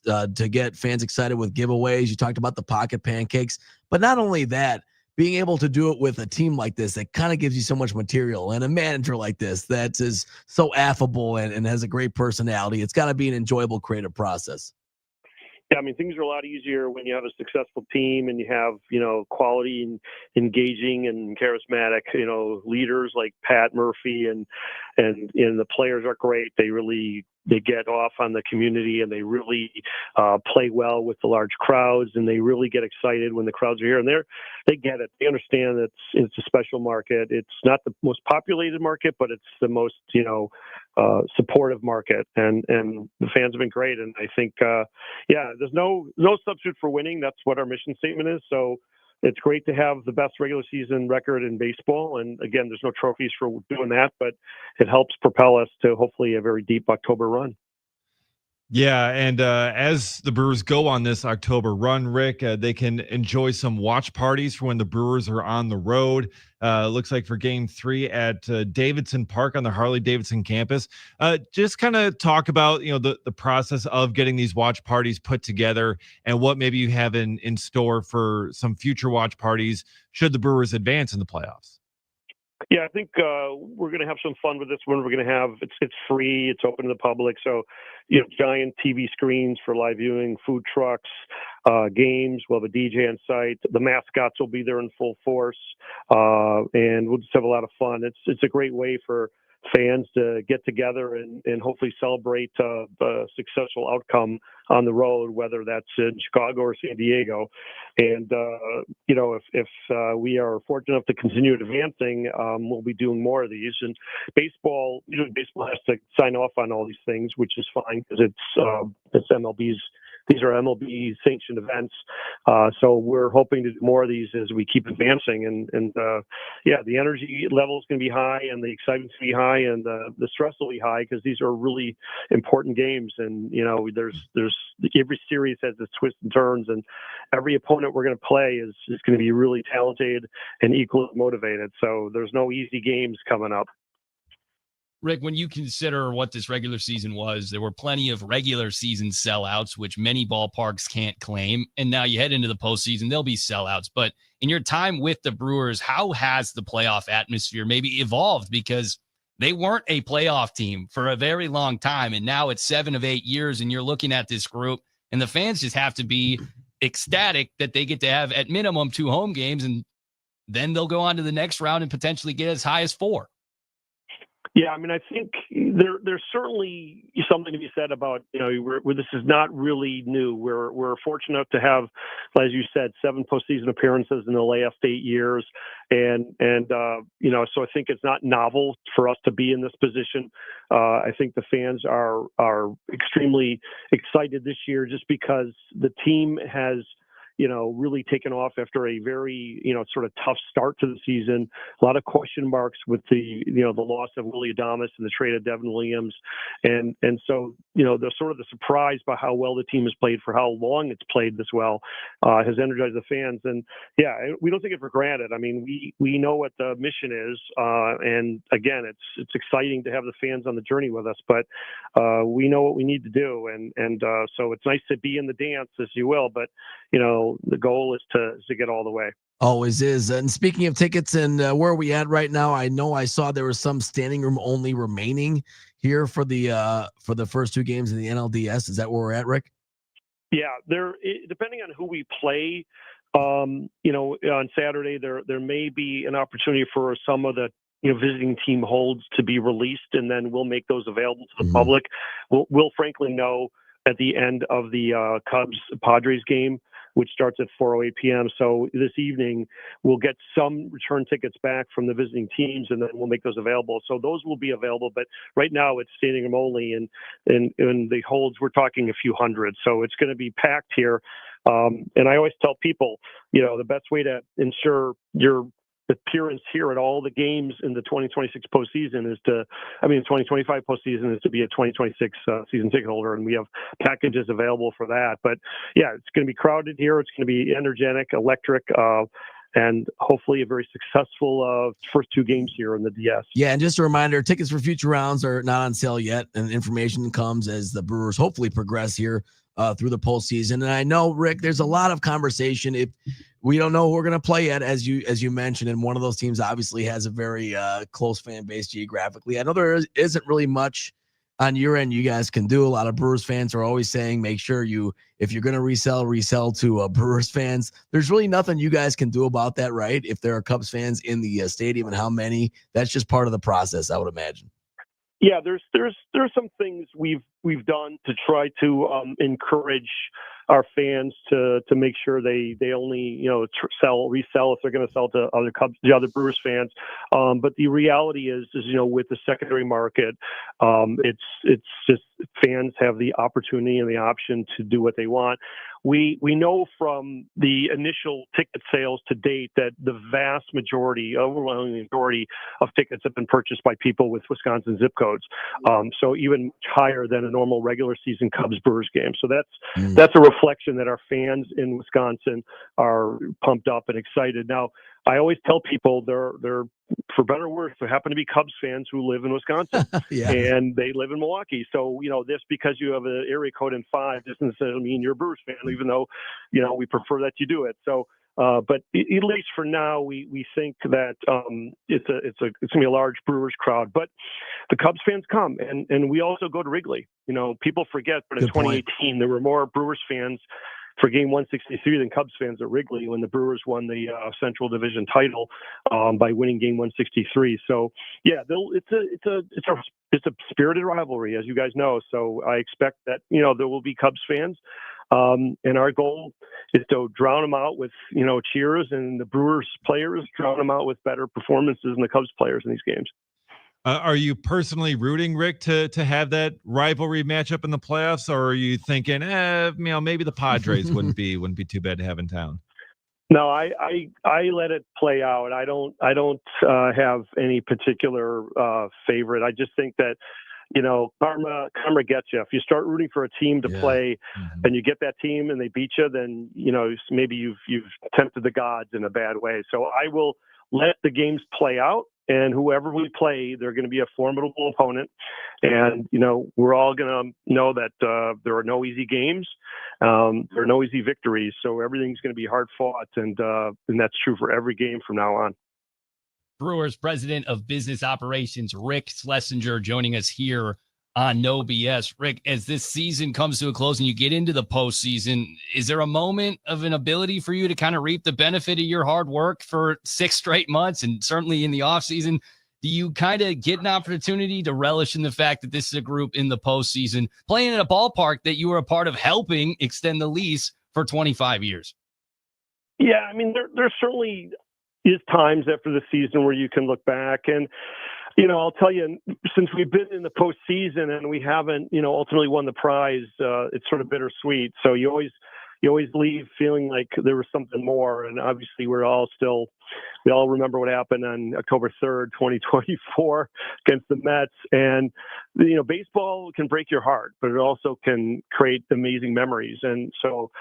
Speaker 3: to get fans excited with giveaways. You talked about the pocket pancakes, but not only that, being able to do it with a team like this that kind of gives you so much material, and a manager like this that is so affable and has a great personality. It's got to be an enjoyable creative process.
Speaker 22: Yeah, I mean, things are a lot easier when you have a successful team and you have, quality and engaging and charismatic, leaders like Pat Murphy and the players are great. They get off on the community, and they really play well with the large crowds, and they really get excited when the crowds are here. And they get it. They understand that it's a special market. It's not the most populated market, but it's the most, supportive market. And the fans have been great. And I think, there's no substitute for winning. That's what our mission statement is. So it's great to have the best regular season record in baseball. And again, there's no trophies for doing that, but it helps propel us to hopefully a very deep October run.
Speaker 5: Yeah, and as the Brewers go on this October run, Rick, they can enjoy some watch parties for when the Brewers are on the road. Looks like for Game 3 at Davidson Park on the Harley-Davidson campus. Just kind of talk about the process of getting these watch parties put together and what maybe you have in store for some future watch parties should the Brewers advance in the playoffs.
Speaker 22: Yeah, I think we're going to have some fun with this one. We're going to have it's free, it's open to the public, so giant TV screens for live viewing, food trucks, games. We'll have a DJ on site. The mascots will be there in full force, and we'll just have a lot of fun. It's a great way for fans to get together and hopefully celebrate a successful outcome on the road, whether that's in Chicago or San Diego. And, if we are fortunate enough to continue advancing, we'll be doing more of these. And baseball has to sign off on all these things, which is fine because it's MLB's. These are MLB sanctioned events. So we're hoping to do more of these as we keep advancing. And the energy level is going to be high, and the excitement's going to be high, and the stress will be high because these are really important games. And, there's every series has its twists and turns, and every opponent we're going to play is going to be really talented and equally motivated. So there's no easy games coming up.
Speaker 4: Rick, when you consider what this regular season was, there were plenty of regular season sellouts, which many ballparks can't claim. And now you head into the postseason, there'll be sellouts. But in your time with the Brewers, how has the playoff atmosphere maybe evolved? Because they weren't a playoff team for a very long time. And now it's 7 of 8 years, and you're looking at this group, and the fans just have to be ecstatic that they get to have at minimum 2 home games, and then they'll go on to the next round and potentially get as high as 4.
Speaker 22: Yeah, I mean, I think there's certainly something to be said about, where this is not really new. We're fortunate to have, as you said, 7 postseason appearances in the last 8 years. And so I think it's not novel for us to be in this position. I think the fans are extremely excited this year just because the team has, really taken off after a very, sort of tough start to the season. A lot of question marks with the loss of Willy Adames and the trade of Devin Williams. And so, the sort of the surprise by how well the team has played for how long it's played this well has energized the fans. And yeah, we don't take it for granted. I mean, we know what the mission is. And again, it's exciting to have the fans on the journey with us, but we know what we need to do. And so it's nice to be in the dance, as you will, but the goal is to get all the way.
Speaker 3: Always is. And speaking of tickets and where are we at right now, I know I saw there was some standing room only remaining here for the first 2 games in the NLDS. Is that where we're at, Rick?
Speaker 22: Yeah, depending on who we play, on Saturday, there may be an opportunity for some of the visiting team holds to be released, and then we'll make those available to the public. We'll frankly know at the end of the Cubs-Padres game which starts at 4:08 p.m. So this evening we'll get some return tickets back from the visiting teams, and then we'll make those available. So those will be available, but right now it's standing room only, and the holds, we're talking a few hundred. So it's going to be packed here. And I always tell people, the best way to ensure your appearance here at all the games in the 2026 postseason is 2025 postseason is to be a 2026 season ticket holder, and we have packages available for that. But yeah, it's going to be crowded here. It's going to be energetic, electric, and hopefully a very successful first two games here in the DS.
Speaker 3: Yeah, and just a reminder, tickets for future rounds are not on sale yet, and information comes as the Brewers hopefully progress here through the postseason. And I know, Rick, there's a lot of conversation. If we don't know who we're going to play yet, as you mentioned, and one of those teams obviously has a very close fan base geographically. I know there isn't really much on your end you guys can do. A lot of Brewers fans are always saying, make sure if you're going to resell to Brewers fans. There's really nothing you guys can do about that, right? If there are Cubs fans in the stadium, and how many, that's just part of the process, I would imagine.
Speaker 22: Yeah, there's some things we've done to try to encourage our fans to make sure they only resell if they're going to sell to the other Brewers fans. But the reality is with the secondary market, it's just fans have the opportunity and the option to do what they want. We know from the initial ticket sales to date that the vast majority, overwhelming majority of tickets have been purchased by people with Wisconsin zip codes. So even higher than a normal regular season Cubs Brewers game. So that's a reflection that our fans in Wisconsin are pumped up and excited. Now, I always tell people they're for better or worse, there happen to be Cubs fans who live in Wisconsin and they live in Milwaukee. So, just because you have an area code in 5 doesn't necessarily mean you're a Brewers fan, even though, we prefer that you do it. So, but at least for now, we think that it's going to be a large Brewers crowd. But the Cubs fans come, and we also go to Wrigley. People forget, but in 2018, there were more Brewers fans for game 163 than Cubs fans at Wrigley when the Brewers won the Central Division title by winning game 163. So yeah, it's a spirited rivalry, as you guys know. So I expect that there will be Cubs fans, and our goal is to drown them out with cheers, and the Brewers players drown them out with better performances than the Cubs players in these games.
Speaker 5: Are you personally rooting, Rick, to have that rivalry matchup in the playoffs, or are you thinking, maybe the Padres wouldn't be too bad to have in town?
Speaker 22: No, I let it play out. I don't have any particular favorite. I just think that karma gets you. If you start rooting for a team to play, and you get that team and they beat you, then maybe you've tempted the gods in a bad way. So I will let the games play out. And whoever we play, they're going to be a formidable opponent. And, we're all going to know that there are no easy games. There are no easy victories. So everything's going to be hard fought. And that's true for every game from now on.
Speaker 4: Brewers President of Business Operations, Rick Schlesinger, joining us here on No BS. Rick, as this season comes to a close and you get into the postseason, is there a moment of an ability for you to kind of reap the benefit of your hard work for 6 straight months, and certainly in the offseason? Do you kind of get an opportunity to relish in the fact that this is a group in the postseason playing in a ballpark that you were a part of helping extend the lease for 25 years?
Speaker 22: Yeah, I mean, there certainly is times after the season where you can look back, and I'll tell you, since we've been in the postseason and we haven't, ultimately won the prize, it's sort of bittersweet. So you always leave feeling like there was something more. And obviously we all remember what happened on October 3rd, 2024 against the Mets. And, baseball can break your heart, but it also can create amazing memories. And so,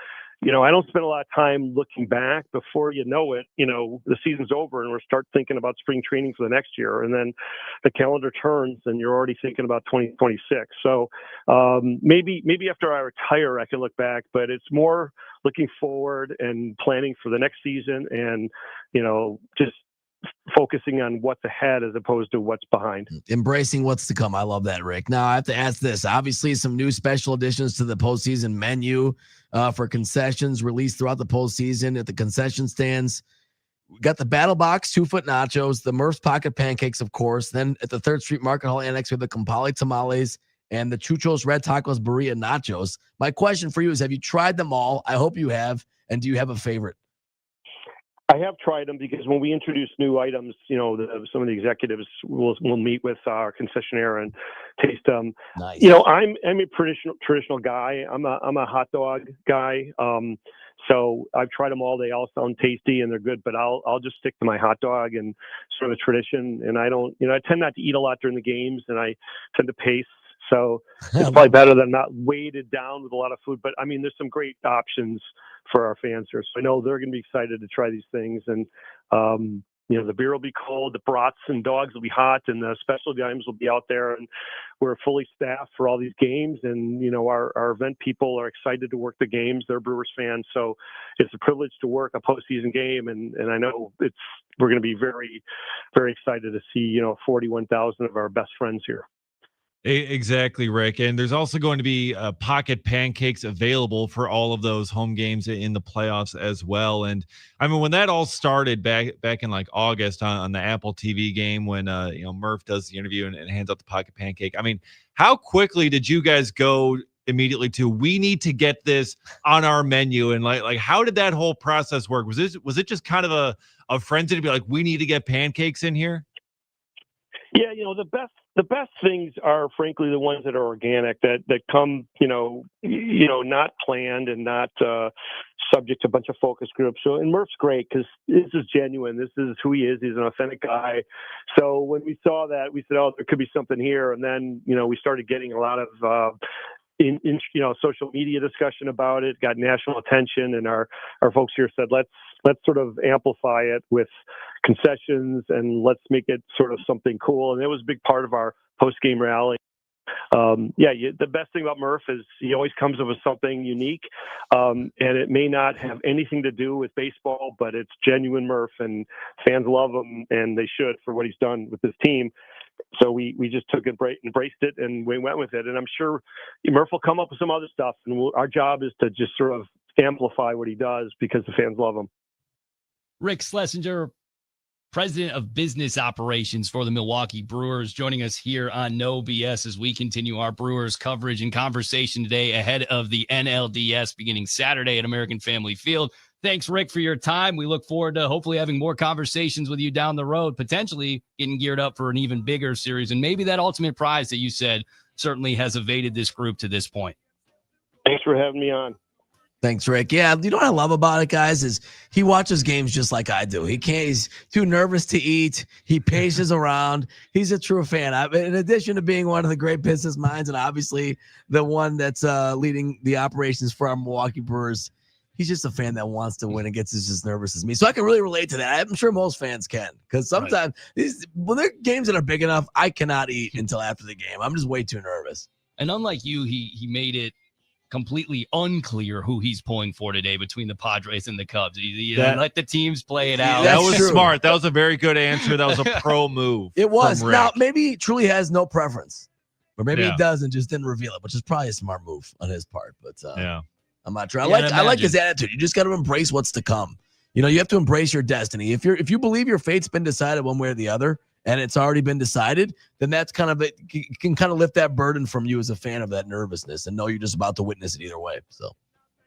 Speaker 22: I don't spend a lot of time looking back. Before you know it, the season's over and we're start thinking about spring training for the next year. And then the calendar turns and you're already thinking about 2026. So maybe after I retire, I can look back, but it's more looking forward and planning for the next season and, just focusing on what's ahead as opposed to what's behind.
Speaker 3: Embracing what's to come. I love that, Rick. Now I have to ask this. Obviously, some new special additions to the postseason menu for concessions released throughout the postseason at the concession stands. We got the Battle Box 2-foot nachos, the Murph's Pocket Pancakes, of course. Then at the 3rd Street Market Hall Annex with the Campali Tamales and the Chucho's Red Tacos Burrito Nachos. My question for you is, have you tried them all? I hope you have. And do you have a favorite?
Speaker 22: I have tried them because when we introduce new items, some of the executives will meet with our concessionaire and taste them.
Speaker 3: Nice.
Speaker 22: I'm a traditional guy. I'm a hot dog guy. So I've tried them all. They all sound tasty and they're good, but I'll just stick to my hot dog and sort of a tradition. And I don't, I tend not to eat a lot during the games, and I tend to pace. So it's probably better than not weighted down with a lot of food. But I mean, there's some great options for our fans here. So I know they're going to be excited to try these things. And, the beer will be cold, the brats and dogs will be hot, and the specialty items will be out there. And we're fully staffed for all these games. And, our event people are excited to work the games. They're Brewers fans. So it's a privilege to work a postseason game. And I know we're going to be very, very excited to see, 41,000 of our best friends here.
Speaker 5: Exactly, Rick. And there's also going to be pocket pancakes available for all of those home games in the playoffs as well. And I mean, when that all started back in like August on the Apple TV game, when Murph does the interview and hands out the pocket pancake. I mean, how quickly did you guys go immediately to, we need to get this on our menu? And like how did that whole process work? Was it just kind of a frenzy to be like, we need to get pancakes in here?
Speaker 22: Yeah, the best things are frankly the ones that are organic, that come, not planned and not subject to a bunch of focus groups. So, and Murph's great because this is genuine. This is who he is. He's an authentic guy. So when we saw that, we said, oh, there could be something here. And then, we started getting a lot of social media discussion about it, got national attention, and our folks here said, let's sort of amplify it with concessions and let's make it sort of something cool. And it was a big part of our post-game rally. The best thing about Murph is he always comes up with something unique, and it may not have anything to do with baseball, but it's genuine Murph, and fans love him, and they should, for what he's done with his team. So we just took it, embraced it, and we went with it. And I'm sure Murph will come up with some other stuff, and our job is to just sort of amplify what he does because the fans love him.
Speaker 4: Rick Schlesinger, President of Business Operations for the Milwaukee Brewers, joining us here on No BS as we continue our Brewers coverage and conversation today ahead of the NLDS beginning Saturday at American Family Field. Thanks, Rick, for your time. We look forward to hopefully having more conversations with you down the road, potentially getting geared up for an even bigger series. And maybe that ultimate prize that you said certainly has evaded this group to this point.
Speaker 22: Thanks for having me on.
Speaker 3: Thanks, Rick. Yeah, you know what I love about it, guys, is he watches games just like I do. He's too nervous to eat. He paces around. He's a true fan. In addition to being one of the great business minds and obviously the one that's leading the operations for our Milwaukee Brewers, he's just a fan that wants to win and gets as nervous as me. So I can really relate to that. I'm sure most fans can, because sometimes when they're games that are big enough, I cannot eat until after the game. I'm just way too nervous.
Speaker 4: And unlike you, he made it completely unclear who he's pulling for today between the Padres and the Cubs. He let the teams play it out.
Speaker 5: That was smart. That was a very good answer. That was a pro move.
Speaker 3: It was. Now, maybe he truly has no preference, or maybe he does and just didn't reveal it, which is probably a smart move on his part. But I'm not sure. I like his attitude. You just got to embrace what's to come. You have to embrace your destiny. If you believe your fate's been decided one way or the other, and it's already been decided, then that's kind of it. You can kind of lift that burden from you as a fan of that nervousness and know you're just about to witness it either way. So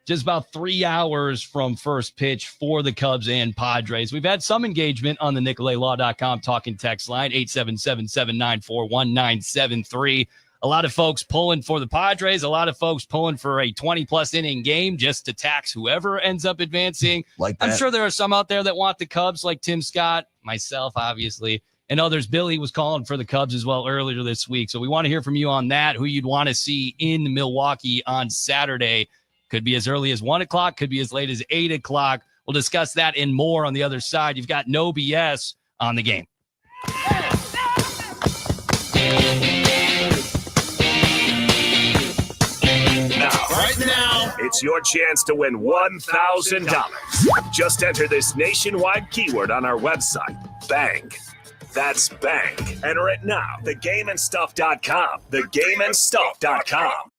Speaker 4: just about 3 hours from first pitch for the Cubs and Padres. We've had some engagement on the NicoletLaw.com talking text line, 877-794-1973. A lot of folks pulling for the Padres, a lot of folks pulling for a 20-plus inning game just to tax whoever ends up advancing. I'm sure there are some out there that want the Cubs, like Tim Scott, myself, obviously, and others. Billy was calling for the Cubs as well earlier this week. So we want to hear from you on that, who you'd want to see in Milwaukee on Saturday. Could be as early as 1 o'clock, could be as late as 8 o'clock. We'll discuss that and more on the other side. You've got No BS on the game.
Speaker 6: Right now, it's your chance to win $1,000. Just enter this nationwide keyword on our website, BANG. That's BANG. Enter it now. TheGameandStuff.com. TheGameandStuff.com.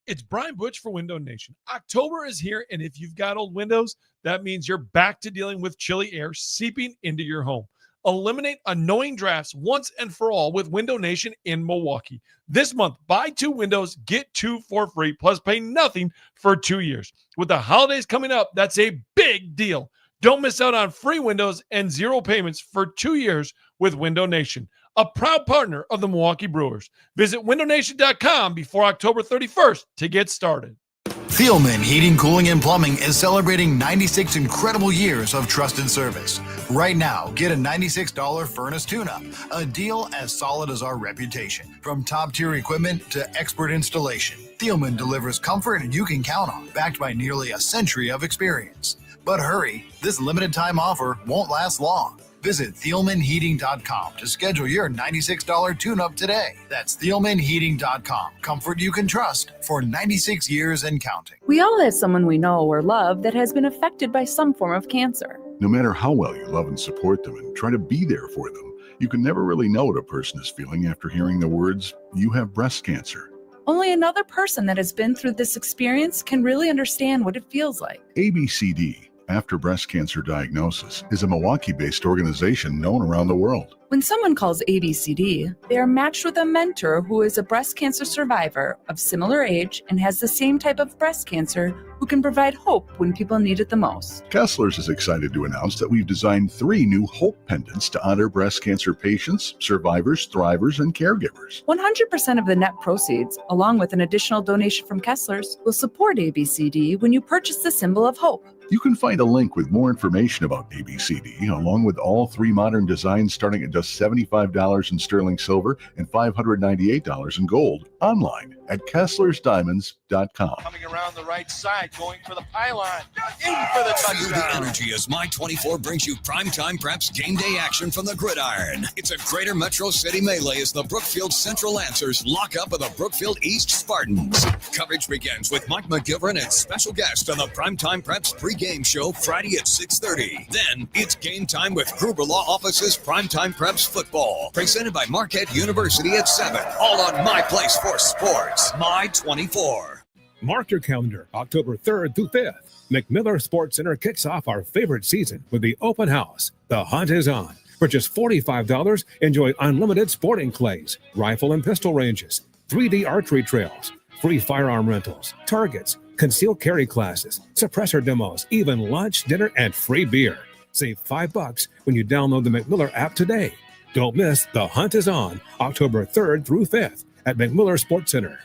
Speaker 1: It's Brian Butch for Window Nation. October is here, and if you've got old windows, that means you're back to dealing with chilly air seeping into your home. Eliminate annoying drafts once and for all with Window Nation in Milwaukee. This month, buy 2 windows, get 2 for free, plus pay nothing for 2 years. With the holidays coming up, that's a big deal. Don't miss out on free windows and 0 payments for 2 years with Window Nation, a proud partner of the Milwaukee Brewers. Visit windownation.com before October 31st to get started.
Speaker 7: Thielman Heating, Cooling, and Plumbing is celebrating 96 incredible years of trusted service. Right now, get a $96 furnace tune-up, a deal as solid as our reputation. From top-tier equipment to expert installation, Thielman delivers comfort you can count on, backed by nearly a century of experience. But hurry, this limited-time offer won't last long. Visit ThielmanHeating.com to schedule your $96 tune-up today. That's ThielmanHeating.com. Comfort you can trust for 96 years and counting.
Speaker 2: We all have someone we know or love that has been affected by some form of cancer.
Speaker 19: No matter how well you love and support them and try to be there for them, you can never really know what a person is feeling after hearing the words, "You have breast cancer."
Speaker 2: Only another person that has been through this experience can really understand what it feels like.
Speaker 19: ABCD, After Breast Cancer Diagnosis, is a Milwaukee-based organization known around the world.
Speaker 2: When someone calls ABCD, they are matched with a mentor who is a breast cancer survivor of similar age and has the same type of breast cancer who can provide hope when people need it the most.
Speaker 19: Kessler's is excited to announce that we've designed 3 new Hope pendants to honor breast cancer patients, survivors, thrivers, and caregivers.
Speaker 2: 100% of the net proceeds, along with an additional donation from Kessler's, will support ABCD when you purchase the symbol of hope.
Speaker 19: You can find a link with more information about ABCD, along with all 3 modern designs starting at just $75 in sterling silver and $598 in gold, online at KesslersDiamonds.com.
Speaker 17: Coming around the right side, going for the pylon, in for the
Speaker 23: Feel the
Speaker 17: touchdown.
Speaker 23: energy as My24 brings you primetime preps game day action from the gridiron. It's a greater Metro City melee as the Brookfield Central Lancers lock up with the Brookfield East Spartans. Coverage begins with Mike McGivern and special guest on the Primetime Preps pregame show Friday at 6:30. Then it's game time with Gruber Law Office's Primetime Preps football, presented by Marquette University at 7. All on My Place for Sports, My24.
Speaker 24: Mark your calendar, October 3rd through 5th. McMiller Sports Center kicks off our favorite season with the open house. The hunt is on. For just $45, enjoy unlimited sporting clays, rifle and pistol ranges, 3D archery trails, free firearm rentals, targets, concealed carry classes, suppressor demos, even lunch, dinner, and free beer. Save $5 when you download the McMiller app today. Don't miss The Hunt is On, October 3rd through 5th at McMiller Sports Center.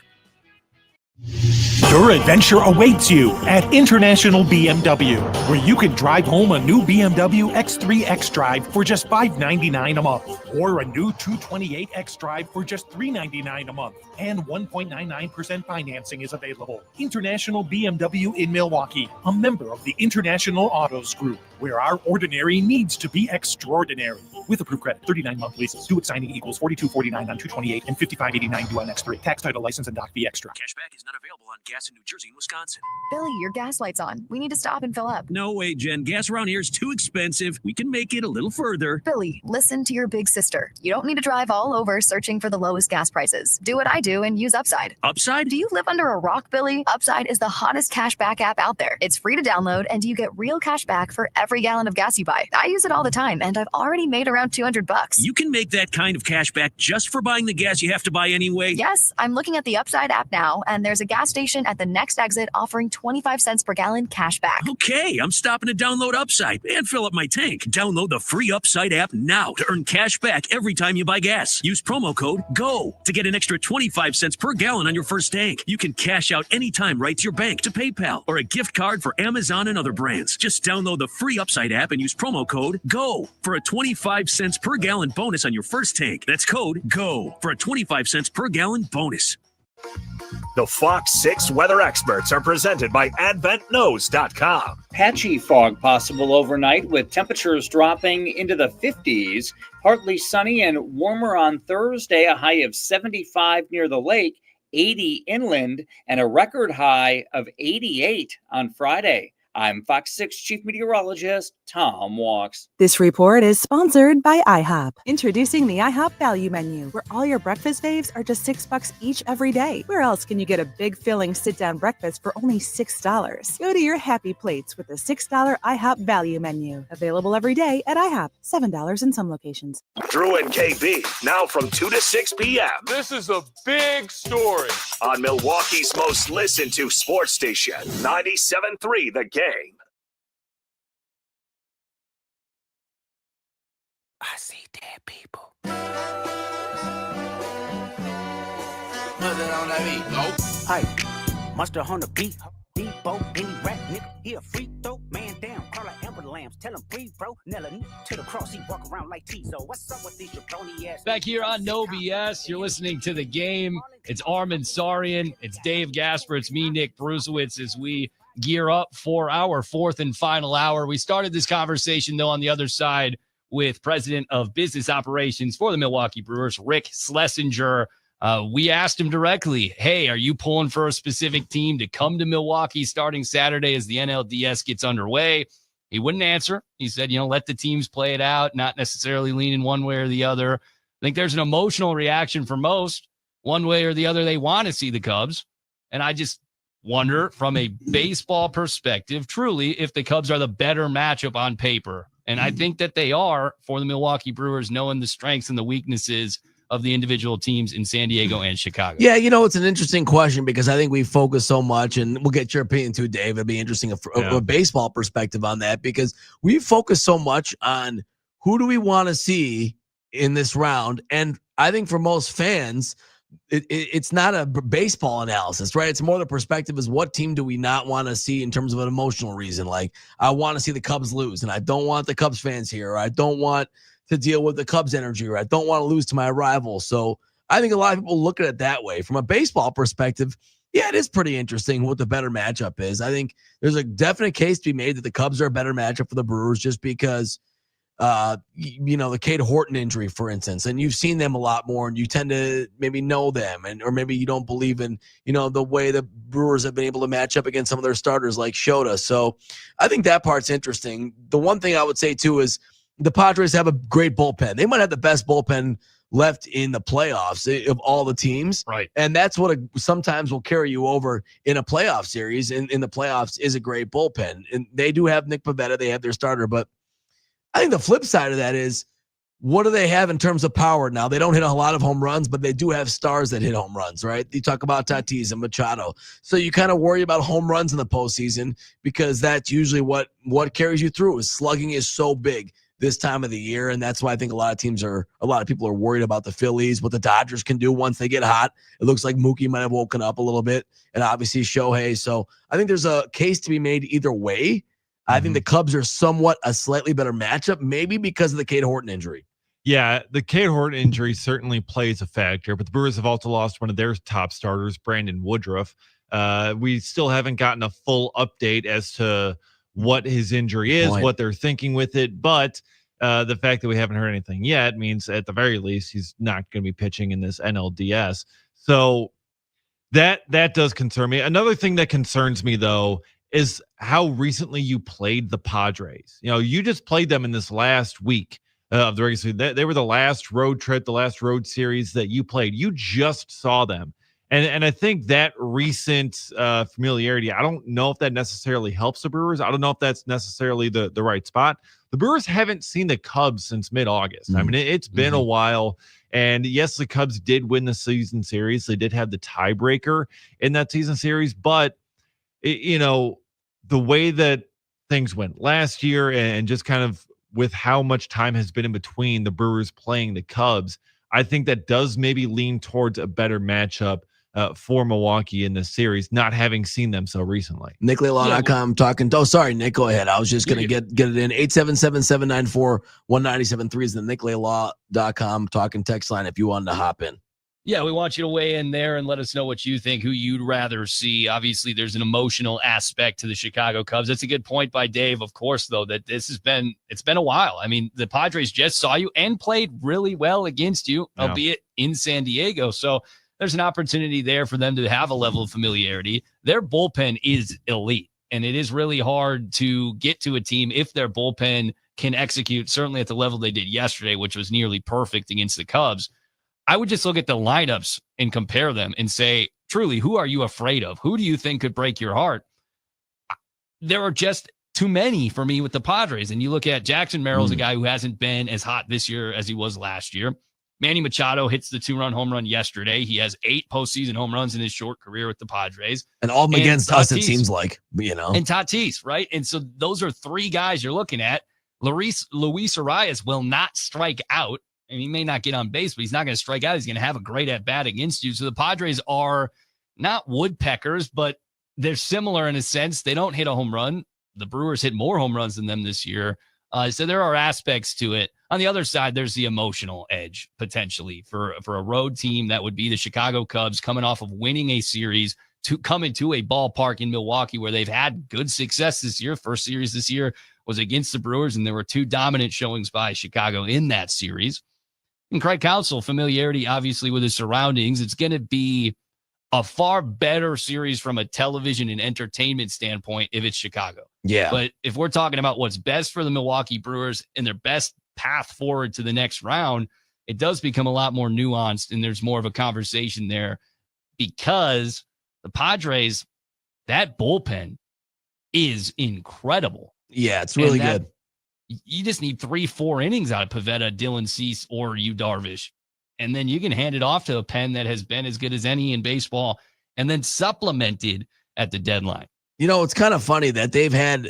Speaker 25: Your adventure awaits you at International BMW, where you can drive home a new BMW X3 xDrive for just $599 a month, or a new 228 xDrive for just $399 a month, and 1.99% financing is available. International BMW in Milwaukee, a member of the International Autos Group, where our ordinary needs to be extraordinary. With approved credit, 39-month leases, due at signing equals $42.49 on 228 and $55.89 due on X3. Tax, title, license, and doc fee extra.
Speaker 26: Cashback is not available on gas in New Jersey and Wisconsin.
Speaker 27: Billy, your gas light's on. We need to stop and fill up.
Speaker 26: No way, Jen. Gas around here is too expensive. We can make it a little further.
Speaker 27: Billy, listen to your big sister. You don't need to drive all over searching for the lowest gas prices. Do what I do and use Upside.
Speaker 26: Upside?
Speaker 27: Do you live under a rock, Billy? Upside is the hottest cashback app out there. It's free to download, and you get real cash back for every gallon of gas you buy. I use it all the time, and I've already made around $200.
Speaker 26: You can make that kind of cash back just for buying the gas you have to buy anyway.
Speaker 27: Yes, I'm looking at the Upside app now, and there's a gas station at the next exit offering 25 cents per gallon cash back.
Speaker 26: Okay, I'm stopping to download Upside and fill up my tank. Download the free Upside app now to earn cash back every time you buy gas. Use promo code GO to get an extra 25 cents per gallon on your first tank. You can cash out anytime right to your bank, to PayPal, or a gift card for Amazon and other brands. Just download the free Upside app and use promo code GO for a 25 cents per gallon bonus on your first tank. That's code GO for a 25 cents per gallon bonus.
Speaker 6: The Fox 6 weather experts are presented by AdventKnows.com.
Speaker 28: Patchy fog possible overnight with temperatures dropping into the 50s. Partly sunny and warmer on Thursday, a high of 75 near the lake, 80 inland, and a record high of 88 on Friday. I'm Fox 6 Chief Meteorologist Tom Walks.
Speaker 8: This report is sponsored by IHOP. Introducing the IHOP Value Menu, where all your breakfast faves are just $6 each every day. Where else can you get a big filling sit-down breakfast for only $6? Go to your happy plates with the $6 IHOP Value Menu. Available every day at IHOP. $7 in some locations.
Speaker 6: Drew and KB, now from 2 to 6 p.m.
Speaker 1: This is a big story.
Speaker 6: On Milwaukee's most listened to sports station, 97.3 The Game.
Speaker 9: I see dead people. Hey, Monster on the beat. Debo, any rap nigga, he a free throw. Man down, call like Amber Lambs. Tell him free, bro. Nella to the cross, he walk around like Tizo. What's up with these jabroni ass?
Speaker 4: Back here on No BS, you're listening to The Game. It's Armin Sarian. It's Dave Gasper. It's me, Nick Brusewitz, as we gear up for our fourth and final hour. We started this conversation, though, on the other side with President of Business Operations for the Milwaukee Brewers, Rick Schlesinger. We asked him directly, hey, are you pulling for a specific team to come to Milwaukee starting Saturday as the NLDS gets underway? He wouldn't answer. He said, let the teams play it out, not necessarily leaning one way or the other. I think there's an emotional reaction for most. One way or the other, they want to see the Cubs. And I just wonder, from a baseball perspective, truly, if the Cubs are the better matchup on paper. And I think that they are for the Milwaukee Brewers, knowing the strengths and the weaknesses of the individual teams in San Diego and Chicago.
Speaker 3: Yeah, it's an interesting question because I think we focus so much, and we'll get your opinion too, Dave. It'd be interesting a baseball perspective on that because we focus so much on who do we want to see in this round. And I think for most fans, it's not a baseball analysis, right? It's more the perspective is what team do we not want to see in terms of an emotional reason. Like, I want to see the Cubs lose, and I don't want the Cubs fans here, or I don't want to deal with the Cubs energy, or I don't want to lose to my rival. So I think a lot of people look at it that way. From a baseball perspective, yeah, it is pretty interesting what the better matchup is. I think there's a definite case to be made that the Cubs are a better matchup for the Brewers just because the Cade Horton injury, for instance, and you've seen them a lot more and you tend to maybe know them, or maybe you don't believe in, the way the Brewers have been able to match up against some of their starters like Shota. So I think that part's interesting. The one thing I would say too is the Padres have a great bullpen. They might have the best bullpen left in the playoffs of all the teams.
Speaker 4: Right.
Speaker 3: And that's what sometimes will carry you over in a playoff series. In the playoffs is a great bullpen. And they do have Nick Pivetta. They have their starter, but I think the flip side of that is, what do they have in terms of power now? They don't hit a lot of home runs, but they do have stars that hit home runs, right? You talk about Tatis and Machado. So you kind of worry about home runs in the postseason because that's usually what carries you through. Slugging is so big this time of the year, and that's why I think a lot of people are worried about the Phillies, what the Dodgers can do once they get hot. It looks like Mookie might have woken up a little bit, and obviously Shohei. So I think there's a case to be made either way. I think the Cubs are somewhat a slightly better matchup, maybe because of the Cade Horton injury.
Speaker 5: Yeah, the Cade Horton injury certainly plays a factor, but the Brewers have also lost one of their top starters, Brandon Woodruff. We still haven't gotten a full update as to what his injury is, what they're thinking with it, but the fact that we haven't heard anything yet means at the very least he's not going to be pitching in this NLDS. So that does concern me. Another thing that concerns me, though, is how recently you played the Padres. You just played them in this last week of the regular season. They were the last road trip, the last road series that you played. You just saw them. And I think that recent familiarity, I don't know if that necessarily helps the Brewers. I don't know if that's necessarily the right spot. The Brewers haven't seen the Cubs since mid-August. I mean, it's been a while. And yes, the Cubs did win the season series. They did have the tiebreaker in that season series, but the way that things went last year and just kind of with how much time has been in between the Brewers playing the Cubs, I think that does maybe lean towards a better matchup for Milwaukee in this series, not having seen them so recently.
Speaker 3: NickLaylaw.com talking. Oh, sorry, Nick, go ahead. I was just going to get it in. 877-794-1973 is the NickLaylaw.com talking text line if you wanted to hop in.
Speaker 4: Yeah, we want you to weigh in there and let us know what you think, who you'd rather see. Obviously, there's an emotional aspect to the Chicago Cubs. That's a good point by Dave, of course, though, that it's been a while. I mean, the Padres just saw you and played really well against you, albeit in San Diego. So there's an opportunity there for them to have a level of familiarity. Their bullpen is elite. And it is really hard to get to a team if their bullpen can execute, certainly at the level they did yesterday, which was nearly perfect against the Cubs. I would just look at the lineups and compare them and say, truly, who are you afraid of? Who do you think could break your heart? There are just too many for me with the Padres. And you look at Jackson Merrill's a guy who hasn't been as hot this year as he was last year. Manny Machado hits the 2-run home run yesterday. He has 8 postseason home runs in his short career with the Padres.
Speaker 3: And all of them against us, it seems like,
Speaker 4: And Tatis, right? And so those are 3 guys you're looking at. Luis Arias will not strike out. And he may not get on base, but he's not going to strike out. He's going to have a great at-bat against you. So the Padres are not woodpeckers, but they're similar in a sense. They don't hit a home run. The Brewers hit more home runs than them this year. So there are aspects to it. On the other side, there's the emotional edge potentially for a road team that would be the Chicago Cubs coming off of winning a series to come into a ballpark in Milwaukee where they've had good success this year. First series this year was against the Brewers, and there were 2 dominant showings by Chicago in that series. And Craig Counsell, familiarity obviously with his surroundings. It's going to be a far better series from a television and entertainment standpoint if it's Chicago.
Speaker 3: Yeah.
Speaker 4: But if we're talking about what's best for the Milwaukee Brewers and their best path forward to the next round, it does become a lot more nuanced and there's more of a conversation there because the Padres, that bullpen is incredible.
Speaker 3: Yeah, it's really good.
Speaker 4: You just need 3-4 innings out of Pivetta, Dylan Cease, or Yu Darvish. And then you can hand it off to a pen that has been as good as any in baseball and then supplemented at the deadline.
Speaker 3: You know, it's kind of funny that they've had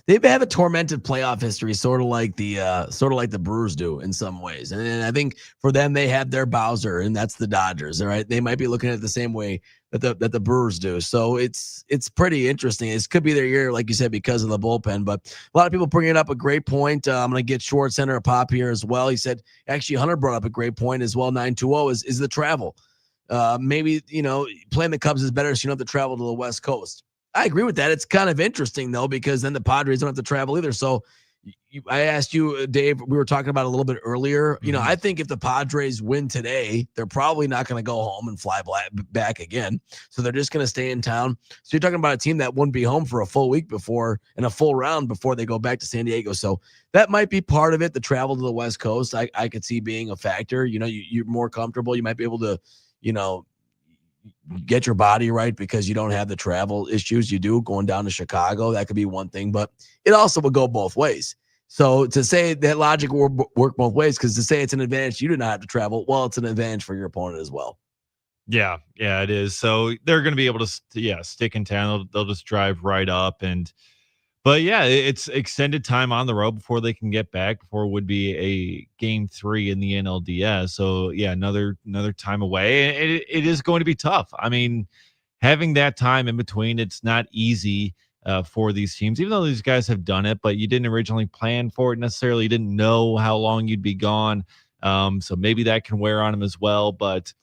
Speaker 3: a tormented playoff history, sort of like the Brewers do in some ways. And I think for them, they have their Bowser, and that's the Dodgers. All right, they might be looking at it the same way that the Brewers do. So it's pretty interesting. It could be their year, like you said, because of the bullpen. But a lot of people bringing up a great point. I'm going to get Schwartz Center a pop here as well. He said, actually, Hunter brought up a great point as well. 920 is the travel. Maybe playing the Cubs is better, so you don't have to travel to the West Coast. I agree with that. It's kind of interesting, though, because then the Padres don't have to travel either. So I asked you, Dave, we were talking about it a little bit earlier. You know, I think if the Padres win today, they're probably not going to go home and fly back again. So they're just going to stay in town. So you're talking about a team that wouldn't be home for a full week before and a full round before they go back to San Diego. So that might be part of it. The travel to the West Coast, I could see being a factor. You know, you're more comfortable. You might be able to, get your body right because you don't have the travel issues you do going down to Chicago. That could be one thing, but it also would go both ways. So to say that logic will work both ways, because to say it's an advantage, you do not have to travel. Well, it's an advantage for your opponent as well.
Speaker 5: Yeah, it is. So they're going to be able to, stick in town. They'll just drive right up but yeah, it's extended time on the road before they can get back, before it would be a game 3 in the NLDS. So yeah, another time away. It is going to be tough. I mean, having that time in between, it's not easy for these teams, even though these guys have done it, but you didn't originally plan for it necessarily. You didn't know how long you'd be gone. So maybe that can wear on them as well. But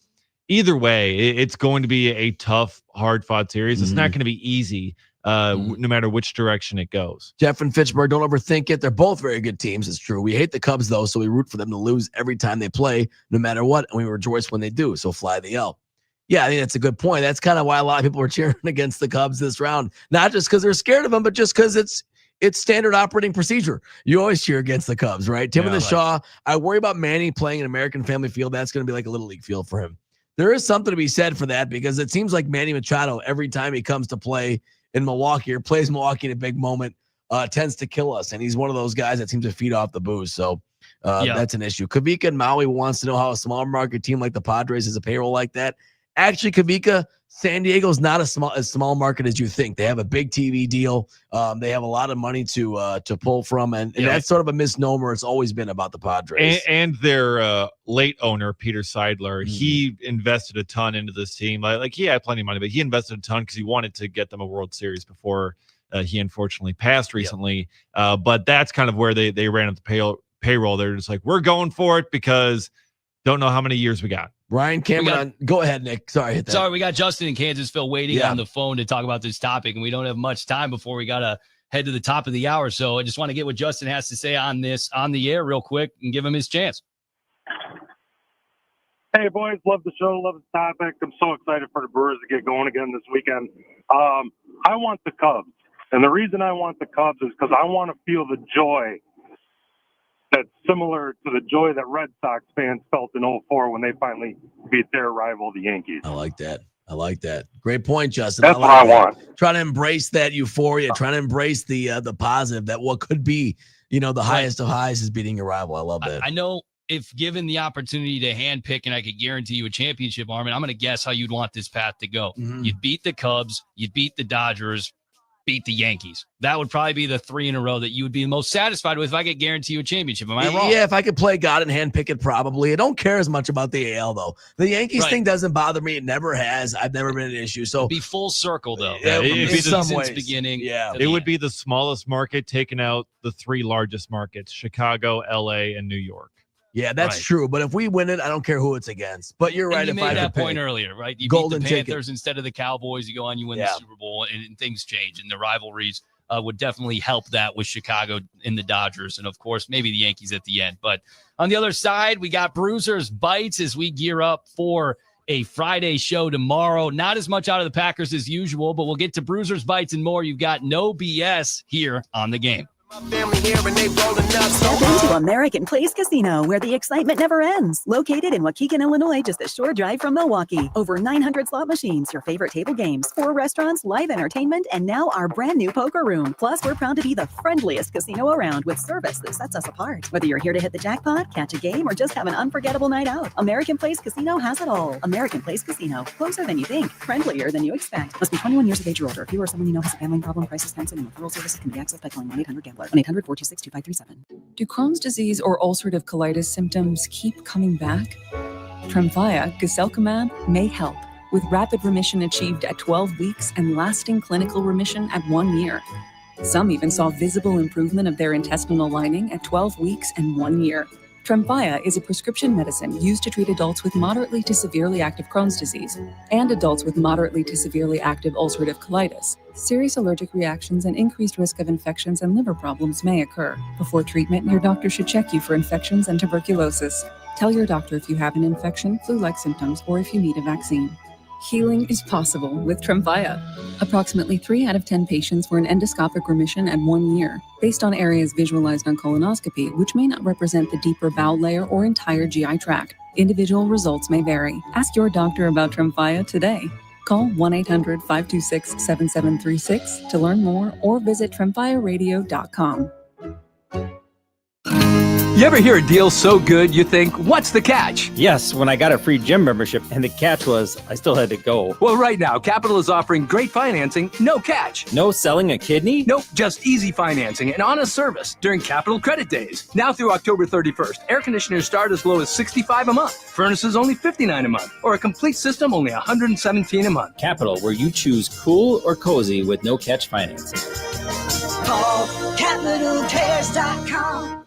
Speaker 5: either way, it's going to be a tough, hard-fought series. It's not going to be easy. No matter which direction it goes.
Speaker 3: Jeff and Fitchburg, don't overthink it. They're both very good teams. It's true. We hate the Cubs, though, so we root for them to lose every time they play, no matter what, and we rejoice when they do, so fly the L. Yeah, I think that's a good point. That's kind of why a lot of people were cheering against the Cubs this round, not just because they're scared of them, but just because it's standard operating procedure. You always cheer against the Cubs, right? Timothy Shaw, I worry about Manny playing an American Family Field. That's going to be like a Little League field for him. There is something to be said for that because it seems like Manny Machado, every time he comes to play in Milwaukee or plays Milwaukee in a big moment, tends to kill us. And he's one of those guys that seems to feed off the booze. So that's an issue. Kavika and Maui wants to know how a small market team like the Padres has a payroll like that. Actually, Kavika, San Diego's not as small market as you think. They have a big TV deal. They have a lot of money to pull from, and that's sort of a misnomer. It's always been about the Padres.
Speaker 5: And their late owner, Peter Seidler, he invested a ton into this team. Like he had plenty of money, but he invested a ton because he wanted to get them a World Series before he unfortunately passed recently. But that's kind of where they ran up the payroll. They're just like, we're going for it because don't know how many years we got.
Speaker 3: Ryan Cameron, go ahead, Nick. Sorry,
Speaker 4: we got Justin in Kansasville waiting on the phone to talk about this topic, and we don't have much time before we got to head to the top of the hour. So I just want to get what Justin has to say on this on the air real quick and give him his chance.
Speaker 22: Hey, boys, love the show, love the topic. I'm so excited for the Brewers to get going again this weekend. I want the Cubs. And the reason I want the Cubs is because I want to feel the joy that's similar to the joy that Red Sox fans felt in 2004 when they finally beat their rival, the Yankees.
Speaker 3: I like that. Great point, Justin.
Speaker 22: That's what I want.
Speaker 3: Try to embrace that euphoria. Try to embrace the positive that what could be, the highest of highs is beating your rival. I love that.
Speaker 4: I know if given the opportunity to handpick, and I could guarantee you a championship, Armin, I'm going to guess how you'd want this path to go. You'd beat the Cubs, you'd beat the Dodgers, beat the Yankees. That would probably be the 3 in a row that you would be the most satisfied with if I could guarantee you a championship. Am I wrong?
Speaker 3: Yeah, if I could play God and handpick it, probably. I don't care as much about the AL, though. The Yankees thing doesn't bother me. It never has. I've never been an issue. So
Speaker 4: it'd be full circle, though.
Speaker 3: Yeah,
Speaker 5: it'd be
Speaker 3: some
Speaker 4: since
Speaker 3: ways.
Speaker 4: beginning.
Speaker 3: Yeah.
Speaker 5: It would be the smallest market, taking out the 3 largest markets: Chicago, LA, and New York.
Speaker 3: Yeah, that's true. But if we win it, I don't care who it's against. But you're right.
Speaker 4: And you
Speaker 3: if
Speaker 4: made
Speaker 3: I
Speaker 4: that
Speaker 3: could
Speaker 4: point
Speaker 3: pick.
Speaker 4: earlier, right? You
Speaker 3: Golden
Speaker 4: beat the
Speaker 3: ticket.
Speaker 4: Panthers instead of the Cowboys. You go on, you win the Super Bowl, and things change. And the rivalries would definitely help that with Chicago and the Dodgers. And, of course, maybe the Yankees at the end. But on the other side, we got Bruisers Bites as we gear up for a Friday show tomorrow. Not as much out of the Packers as usual, but we'll get to Bruisers Bites and more. You've got No BS here on The Game.
Speaker 10: Step into American Place Casino, where the excitement never ends. Located in Waukegan, Illinois, just a short drive from Milwaukee. Over 900 slot machines, your favorite table games, 4 restaurants, live entertainment, and now our brand new poker room. Plus, we're proud to be the friendliest casino around with service that sets us apart. Whether you're here to hit the jackpot, catch a game, or just have an unforgettable night out, American Place Casino has it all. American Place Casino. Closer than you think. Friendlier than you expect. Must be 21 years of age or older. If you or someone you know has a gambling problem, crisis counseling, and referral services can be accessed by calling 1-800-GAMBLER. 1-800-426-2537.
Speaker 2: Do Crohn's disease or ulcerative colitis symptoms keep coming back? Tremfya, guselkumab, may help, with rapid remission achieved at 12 weeks and lasting clinical remission at 1 year. Some even saw visible improvement of their intestinal lining at 12 weeks and 1 year. Tremfya is a prescription medicine used to treat adults with moderately to severely active Crohn's disease and adults with moderately to severely active ulcerative colitis. Serious allergic reactions and increased risk of infections and liver problems may occur. Before treatment, your doctor should check you for infections and tuberculosis. Tell your doctor if you have an infection, flu-like symptoms, or if you need a vaccine. Healing is possible with Tremfya. Approximately 3 out of 10 patients were in endoscopic remission at 1 year, based on areas visualized on colonoscopy, which may not represent the deeper bowel layer or entire GI tract. Individual results may vary. Ask your doctor about Tremfya today. Call 1-800-526-7736 to learn more or visit tremfyaradio.com.
Speaker 11: You ever hear a deal so good you think, what's the catch?
Speaker 12: Yes, when I got a free gym membership, and the catch was I still had to go.
Speaker 11: Well, right now, Capital is offering great financing, no catch.
Speaker 12: No selling a kidney?
Speaker 11: Nope, just easy financing and honest service during Capital Credit Days. Now through October 31st, air conditioners start as low as $65 a month, furnaces only $59 a month, or a complete system only $117 a month.
Speaker 12: Capital, where you choose cool or cozy with no catch financing.
Speaker 13: Call CapitalCares.com.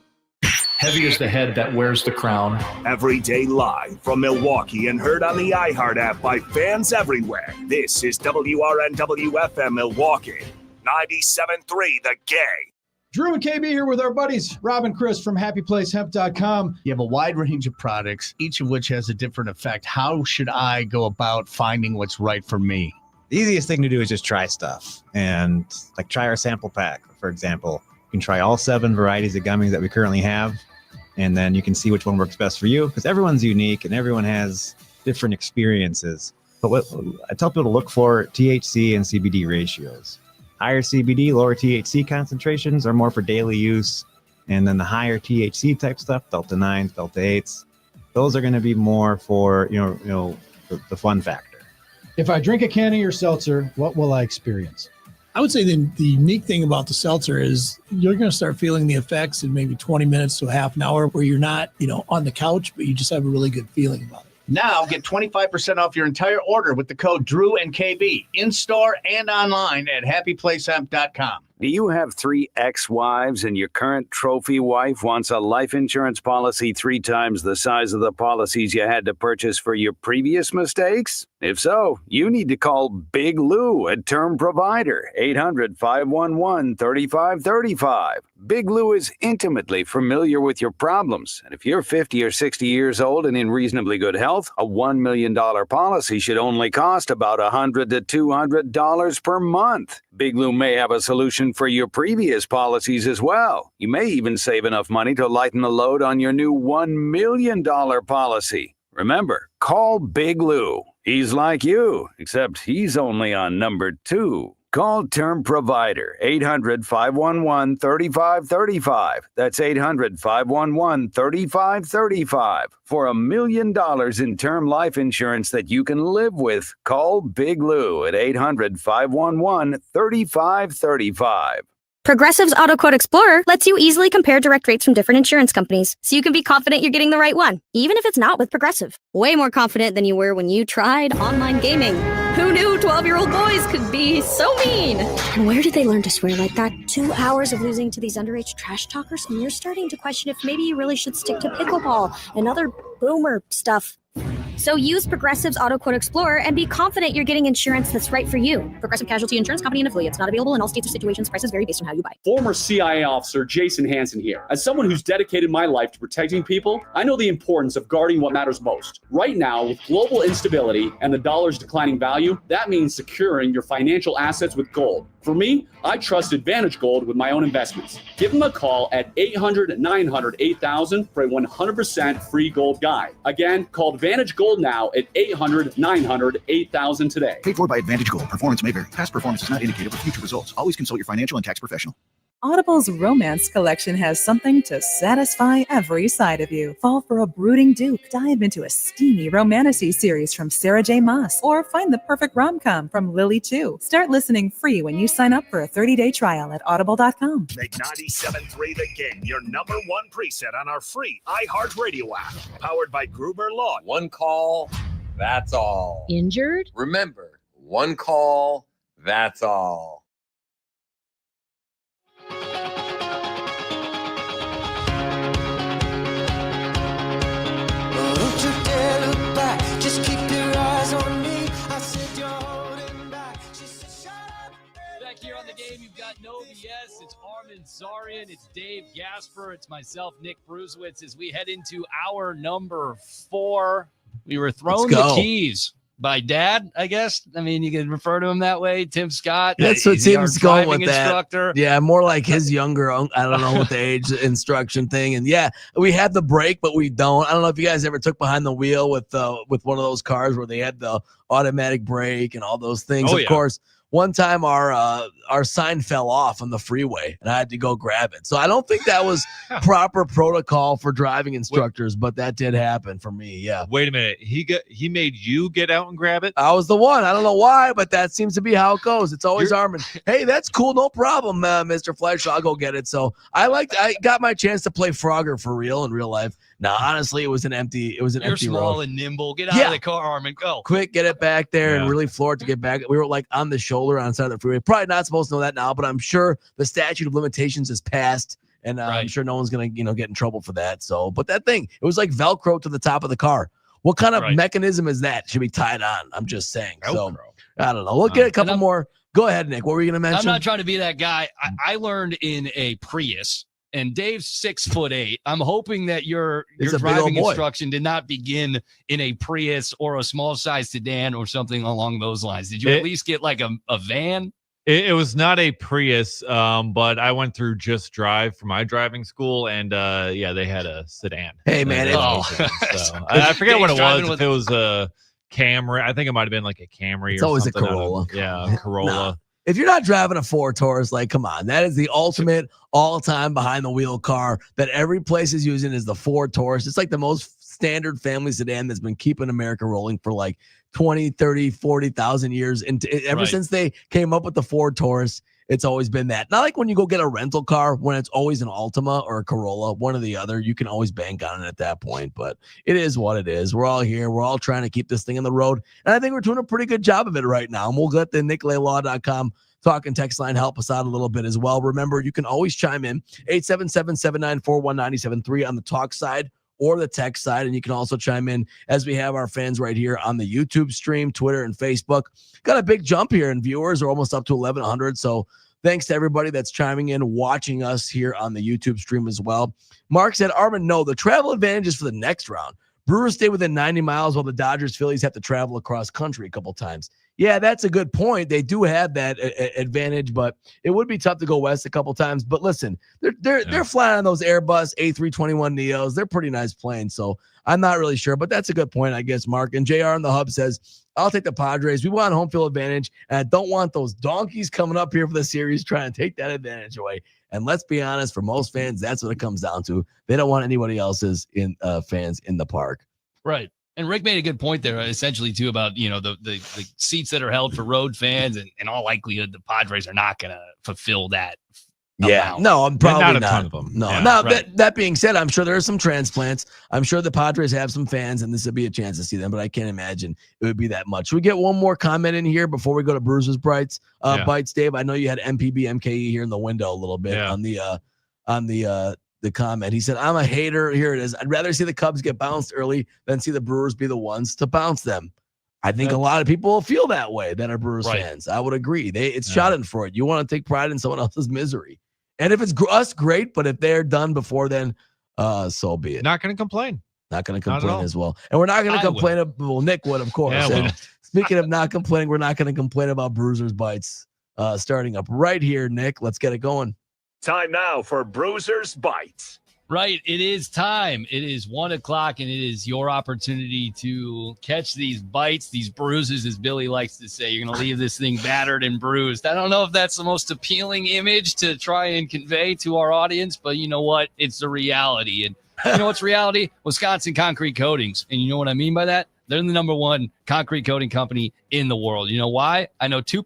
Speaker 15: Heavy is the head that wears the crown.
Speaker 6: Every day live from Milwaukee and heard on the iHeart app by fans everywhere. This is WRNW-FM Milwaukee, 97.3 The Game.
Speaker 18: Drew and KB here with our buddies, Rob and Chris from HappyPlaceHemp.com.
Speaker 20: You have a wide range of products, each of which has a different effect. How should I go about finding what's right for me?
Speaker 21: The easiest thing to do is just try stuff. And like try our sample pack, for example. You can try all 7 varieties of gummies that we currently have. And then you can see which one works best for you, because everyone's unique and everyone has different experiences. But what I tell people to look for THC and CBD ratios. Higher CBD, lower THC concentrations are more for daily use. And then the higher THC type stuff, Delta 9s, Delta 8s, those are going to be more for, the fun factor.
Speaker 18: If I drink a can of your seltzer, what will I experience?
Speaker 29: I would say the unique thing about the seltzer is you're going to start feeling the effects in maybe 20 minutes to a half an hour where you're not, on the couch, but you just have a really good feeling about it.
Speaker 20: Now get 25% off your entire order with the code Drew and KB in-store and online at HappyPlaceHemp.com.
Speaker 30: Do you have 3 ex-wives and your current trophy wife wants a life insurance policy 3 times the size of the policies you had to purchase for your previous mistakes? If so, you need to call Big Lou at Term Provider, 800-511-3535. Big Lou is intimately familiar with your problems, and if you're 50 or 60 years old and in reasonably good health, a $1 million policy should only cost about $100 to $200 per month. Big Lou may have a solution for your previous policies as well. You may even save enough money to lighten the load on your new $1 million policy. Remember, call Big Lou. He's like you, except he's only on number 2. Call Term Provider, 800-511-3535. That's 800-511-3535. For $1 million in term life insurance that you can live with, call Big Lou at 800-511-3535.
Speaker 7: Progressive's Auto Quote Explorer lets you easily compare direct rates from different insurance companies, so you can be confident you're getting the right one, even if it's not with Progressive. Way more confident than you were when you tried online gaming. Who knew 12-year-old boys could be so mean? And where did they learn to swear like that? 2 hours of losing to these underage trash talkers, and you're starting to question if maybe you really should stick to pickleball and other boomer stuff. So use Progressive's Auto Quote Explorer and be confident you're getting insurance that's right for you. Progressive Casualty Insurance Company and affiliates. Not available in all states or situations. Prices vary based on how you buy.
Speaker 14: Former CIA officer Jason Hansen here. As someone who's dedicated my life to protecting people, I know the importance of guarding what matters most. Right now, with global instability and the dollar's declining value, that means securing your financial assets with gold. For me, I trust Advantage Gold with my own investments. Give them a call at 800-900-8000 for a 100% free gold guide. Again, call Advantage Gold now at 800-900-8000 today.
Speaker 16: Paid for by Advantage Gold. Performance may vary. Past performance is not indicative of future results. Always consult your financial and tax professional.
Speaker 8: Audible's romance collection has something to satisfy every side of you. Fall for a brooding duke, dive into a steamy romantasy series from Sarah J. Maas, or find the perfect rom-com from Lily Chu. Start listening free when you sign up for a 30-day trial at audible.com.
Speaker 6: Make 97.3 The Game your #1 preset on our free iHeartRadio app, powered by Gruber Law.
Speaker 17: One call, that's all.
Speaker 7: Injured?
Speaker 17: Remember, one call, that's all.
Speaker 13: Just keep your eyes on me. I said you're holding back. She said, shut up.
Speaker 4: Back here on The Game, you've got no BS. It's Armin Zarian. It's Dave Gasper. It's myself, Nick Brusewitz, as we head into our number 4. We were thrown the keys by Dad, I guess. I mean, you can refer to him that way. Tim Scott.
Speaker 3: That's what Tim's going with that.
Speaker 4: Instructor.
Speaker 3: Yeah, more like his younger, I don't know what the age instruction thing. And yeah, we have the brake, but we don't. I don't know if you guys ever took behind the wheel with one of those cars where they had the automatic brake and all those things. Of course, one time our sign fell off on the freeway and I had to go grab it. So I don't think that was proper protocol for driving instructors, but that did happen for me. Yeah.
Speaker 5: Wait a minute. He made you get out and grab it?
Speaker 3: I was the one. I don't know why, but that seems to be how it goes. It's always Armin. Hey, that's cool. No problem, Mr. Fleischer. I'll go get it. So I got my chance to play Frogger for real in real life. Now, honestly, it was an empty
Speaker 4: You're
Speaker 3: empty
Speaker 4: small
Speaker 3: road.
Speaker 4: and nimble. Get out of the car, Armin. Go.
Speaker 3: Quick, get it back there and really floor it to get back. We were like on the shoulder on the side of the freeway. Probably not supposed to know that now, but I'm sure the statute of limitations is passed, and I'm sure no one's gonna get in trouble for that. So, but that thing, it was like Velcro to the top of the car. What kind of mechanism is that? Should be tied on. I'm just saying. Velcro. So I don't know. We'll get a couple more. Go ahead, Nick. What were you gonna mention?
Speaker 4: I'm not trying to be that guy. I learned in a Prius. And Dave's 6'8". I'm hoping that your driving instruction did not begin in a Prius or a small size sedan or something along those lines. Did you at least get like a van?
Speaker 5: It was not a Prius, but I went through Just Drive for my driving school, and they had a sedan.
Speaker 3: Hey man,
Speaker 5: I forget what it was. If it was a Camry, I think it might have been like a Camry.
Speaker 3: It's
Speaker 5: or
Speaker 3: always
Speaker 5: something.
Speaker 3: a Corolla.
Speaker 5: Yeah, Corolla.
Speaker 3: Nah. If you're not driving a Ford Taurus, like, come on, that is the ultimate all-time behind-the-wheel car that every place is using is the Ford Taurus. It's like the most standard family sedan that's been keeping America rolling for like 20, 30, 40,000 years. And ever since they came up with the Ford Taurus, it's always been that. Not like when you go get a rental car, when it's always an Altima or a Corolla, one or the other. You can always bank on it at that point, but it is what it is. We're all here. We're all trying to keep this thing on the road, and I think we're doing a pretty good job of it right now. And we'll let the NickLayLaw.com talk and text line help us out a little bit as well. Remember, you can always chime in 877-794-1973 on the talk side or the text side. And you can also chime in as we have our fans right here on the YouTube stream, Twitter, and Facebook. Got a big jump here in viewers. We're almost up to 1,100. So thanks to everybody that's chiming in, watching us here on the YouTube stream as well. Mark said, Armin, no, the travel advantage is for the next round. Brewers stay within 90 miles while the Dodgers, Phillies have to travel across country a couple times. Yeah, that's a good point. They do have that advantage, but it would be tough to go west a couple times. But listen, they're flying on those Airbus A321 Neos. They're pretty nice planes, so I'm not really sure. But that's a good point, I guess, Mark. And JR in the hub says, I'll take the Padres. We want home field advantage, and I don't want those donkeys coming up here for the series trying to take that advantage away. And let's be honest, for most fans, that's what it comes down to. They don't want anybody else's fans in the park.
Speaker 4: Right. And Rick made a good point there, essentially, too, about, the seats that are held for road fans. And in all likelihood, the Padres are not going to fulfill that.
Speaker 3: Yeah, no, I'm probably
Speaker 5: not a
Speaker 3: not.
Speaker 5: ton of them.
Speaker 3: No,
Speaker 5: Yeah,
Speaker 3: no.
Speaker 5: right.
Speaker 3: That being said, I'm sure there are some transplants. I'm sure the Padres have some fans, and this would be a chance to see them. But I can't imagine it would be that much. Should we get one more comment in here before we go to Bruiser's Bites? Bites, Dave. I know you had MPB MKE here in the window a little bit on the comment. He said, "I'm a hater." Here it is. I'd rather see the Cubs get bounced early than see the Brewers be the ones to bounce them. I think a lot of people feel that way that are Brewers fans. I would agree. It's schadenfreude. You want to take pride in someone else's misery. And if it's us, great. But if they're done before then, so be it.
Speaker 5: Not going to complain.
Speaker 3: Not going to complain as well. And we're not going to complain. Well, Nick would, of course.
Speaker 5: Yeah,
Speaker 3: speaking of not complaining, we're not going to complain about Bruiser's Bites starting up right here, Nick. Let's get it going.
Speaker 6: Time now for Bruiser's Bites.
Speaker 4: Right. It is time. It is 1:00, and it is your opportunity to catch these bites, these bruises, as Billy likes to say. You're going to leave this thing battered and bruised. I don't know if that's the most appealing image to try and convey to our audience, but you know what? It's the reality. And you know what's reality? Wisconsin Concrete Coatings. And you know what I mean by that? They're the #1 concrete coating company in the world. You know why? I know two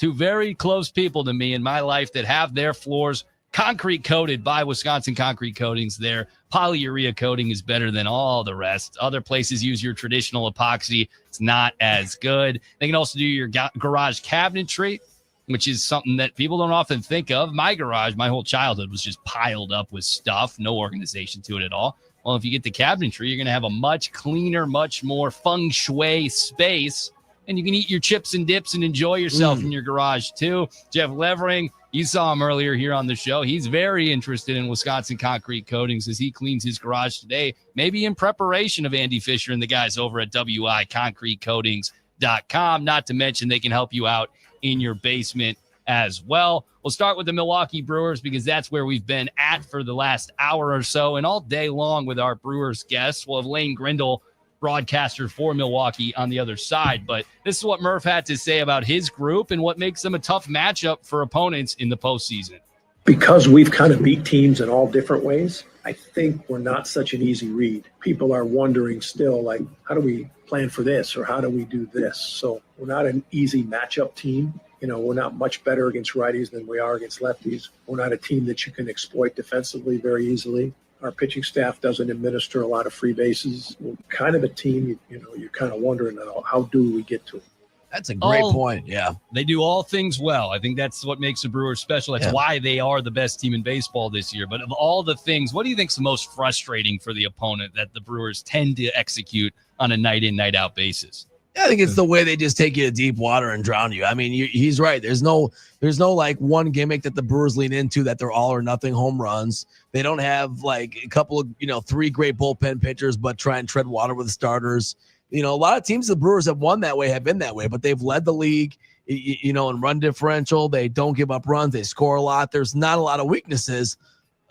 Speaker 4: very close people to me in my life that have their floors concrete coated by Wisconsin Concrete Coatings. Their polyurea coating is better than all the rest. Other places use your traditional epoxy. It's not as good. They can also do your garage cabinetry, which is something that people don't often think of. My garage, my whole childhood was just piled up with stuff, no organization to it at all. Well, if you get the cabinetry, you're going to have a much cleaner, much more feng shui space, and you can eat your chips and dips and enjoy yourself in your garage too. Jeff Levering, you saw him earlier here on the show. He's very interested in Wisconsin Concrete Coatings as he cleans his garage today, maybe in preparation of Andy Fisher and the guys over at wiconcretecoatings.com. Not to mention they can help you out in your basement as well. We'll start with the Milwaukee Brewers because that's where we've been at for the last hour or so. And all day long with our Brewers guests, we'll have Lane Grindle, broadcaster for Milwaukee, on the other side. But this is what Murph had to say about his group and what makes them a tough matchup for opponents in the postseason.
Speaker 1: Because we've kind of beat teams in all different ways, I think we're not such an easy read. People are wondering still, like, how do we plan for this or how do we do this? So we're not an easy matchup team. You know, we're not much better against righties than we are against lefties. We're not a team that you can exploit defensively very easily. Our pitching staff doesn't administer a lot of free bases. We're kind of a team, you're kind of wondering how do we get to it.
Speaker 3: That's a great point. Yeah.
Speaker 4: They do all things well. I think that's what makes the Brewers special. That's why they are the best team in baseball this year. But of all the things, what do you think is the most frustrating for the opponent that the Brewers tend to execute on a night in, night out basis?
Speaker 3: I think it's the way they just take you to deep water and drown you. I mean, he's right. There's no like one gimmick that the Brewers lean into that they're all or nothing home runs. They don't have like a couple of, 3 great bullpen pitchers, but try and tread water with the starters. A lot of teams the Brewers have won that way, have been that way, but they've led the league, in run differential. They don't give up runs. They score a lot. There's not a lot of weaknesses.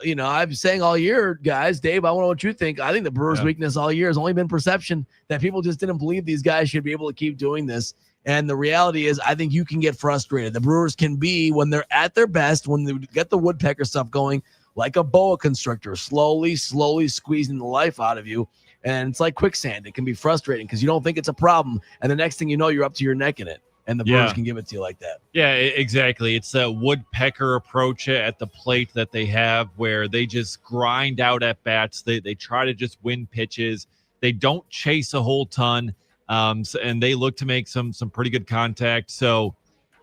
Speaker 3: I've been saying all year, guys, Dave, I don't know what you think. I think the Brewers' weakness all year has only been perception, that people just didn't believe these guys should be able to keep doing this. And the reality is, I think you can get frustrated. The Brewers can be, when they're at their best, when they get the woodpecker stuff going, like a boa constrictor, slowly squeezing the life out of you. And it's like quicksand. It can be frustrating because you don't think it's a problem. And the next thing you know, you're up to your neck in it. And the Brewers can give it to you like that.
Speaker 5: Yeah, exactly. It's a woodpecker approach at the plate that they have, where they just grind out at bats. They try to just win pitches. They don't chase a whole ton, and they look to make some pretty good contact. So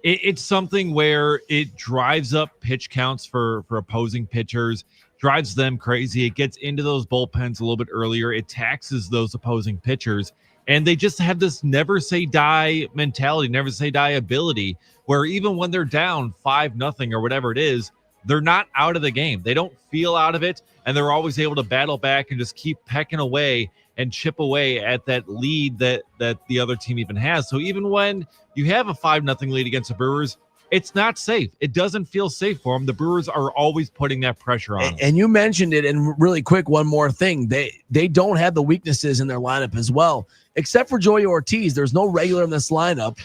Speaker 5: it's something where it drives up pitch counts for opposing pitchers. drives them crazy. It gets into those bullpens a little bit earlier. It taxes those opposing pitchers. And they just have this never say die mentality, never say die ability, where even when they're down 5-0 or whatever it is, they're not out of the game. They don't feel out of it, and they're always able to battle back and just keep pecking away and chip away at that lead that the other team even has. So even when you have a 5-0 lead against the Brewers, it's not safe. It doesn't feel safe for them. The Brewers are always putting that pressure on them.
Speaker 3: And you mentioned it, and really quick, one more thing. They don't have the weaknesses in their lineup as well, except for Joey Ortiz. There's no regular in this lineup.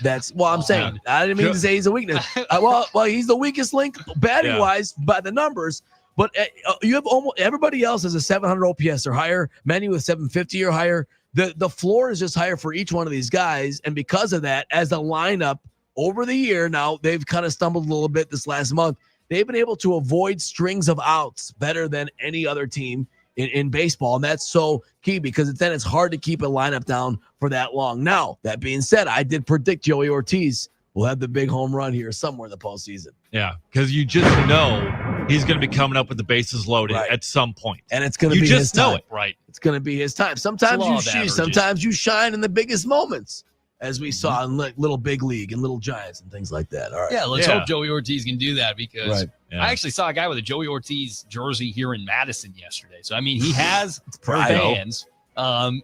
Speaker 3: I'm saying, I didn't mean to say he's a weakness. Well, he's the weakest link batting-wise by the numbers. But you have almost everybody else has a 700 OPS or higher, many with 750 or higher. The floor is just higher for each one of these guys. And because of that, as a lineup over the year, now they've kind of stumbled a little bit this last month. They've been able to avoid strings of outs better than any other team in baseball. And that's so key because then it's hard to keep a lineup down for that long. Now, that being said, I did predict Joey Ortiz will have the big home run here somewhere in the postseason.
Speaker 5: Yeah, because you just know he's going to be coming up with the bases loaded at some point.
Speaker 3: And it's going to be
Speaker 5: his
Speaker 3: his time.
Speaker 5: know it.
Speaker 4: Right.
Speaker 3: It's going to be his time. Sometimes you shine in the biggest moments, as we saw in Little Big League and Little Giants and things like that. All right.
Speaker 4: Yeah, let's hope Joey Ortiz can do that because
Speaker 3: Right.
Speaker 4: I actually saw a guy with a Joey Ortiz jersey here in Madison yesterday. So, I mean, he has
Speaker 3: pride.
Speaker 4: fans.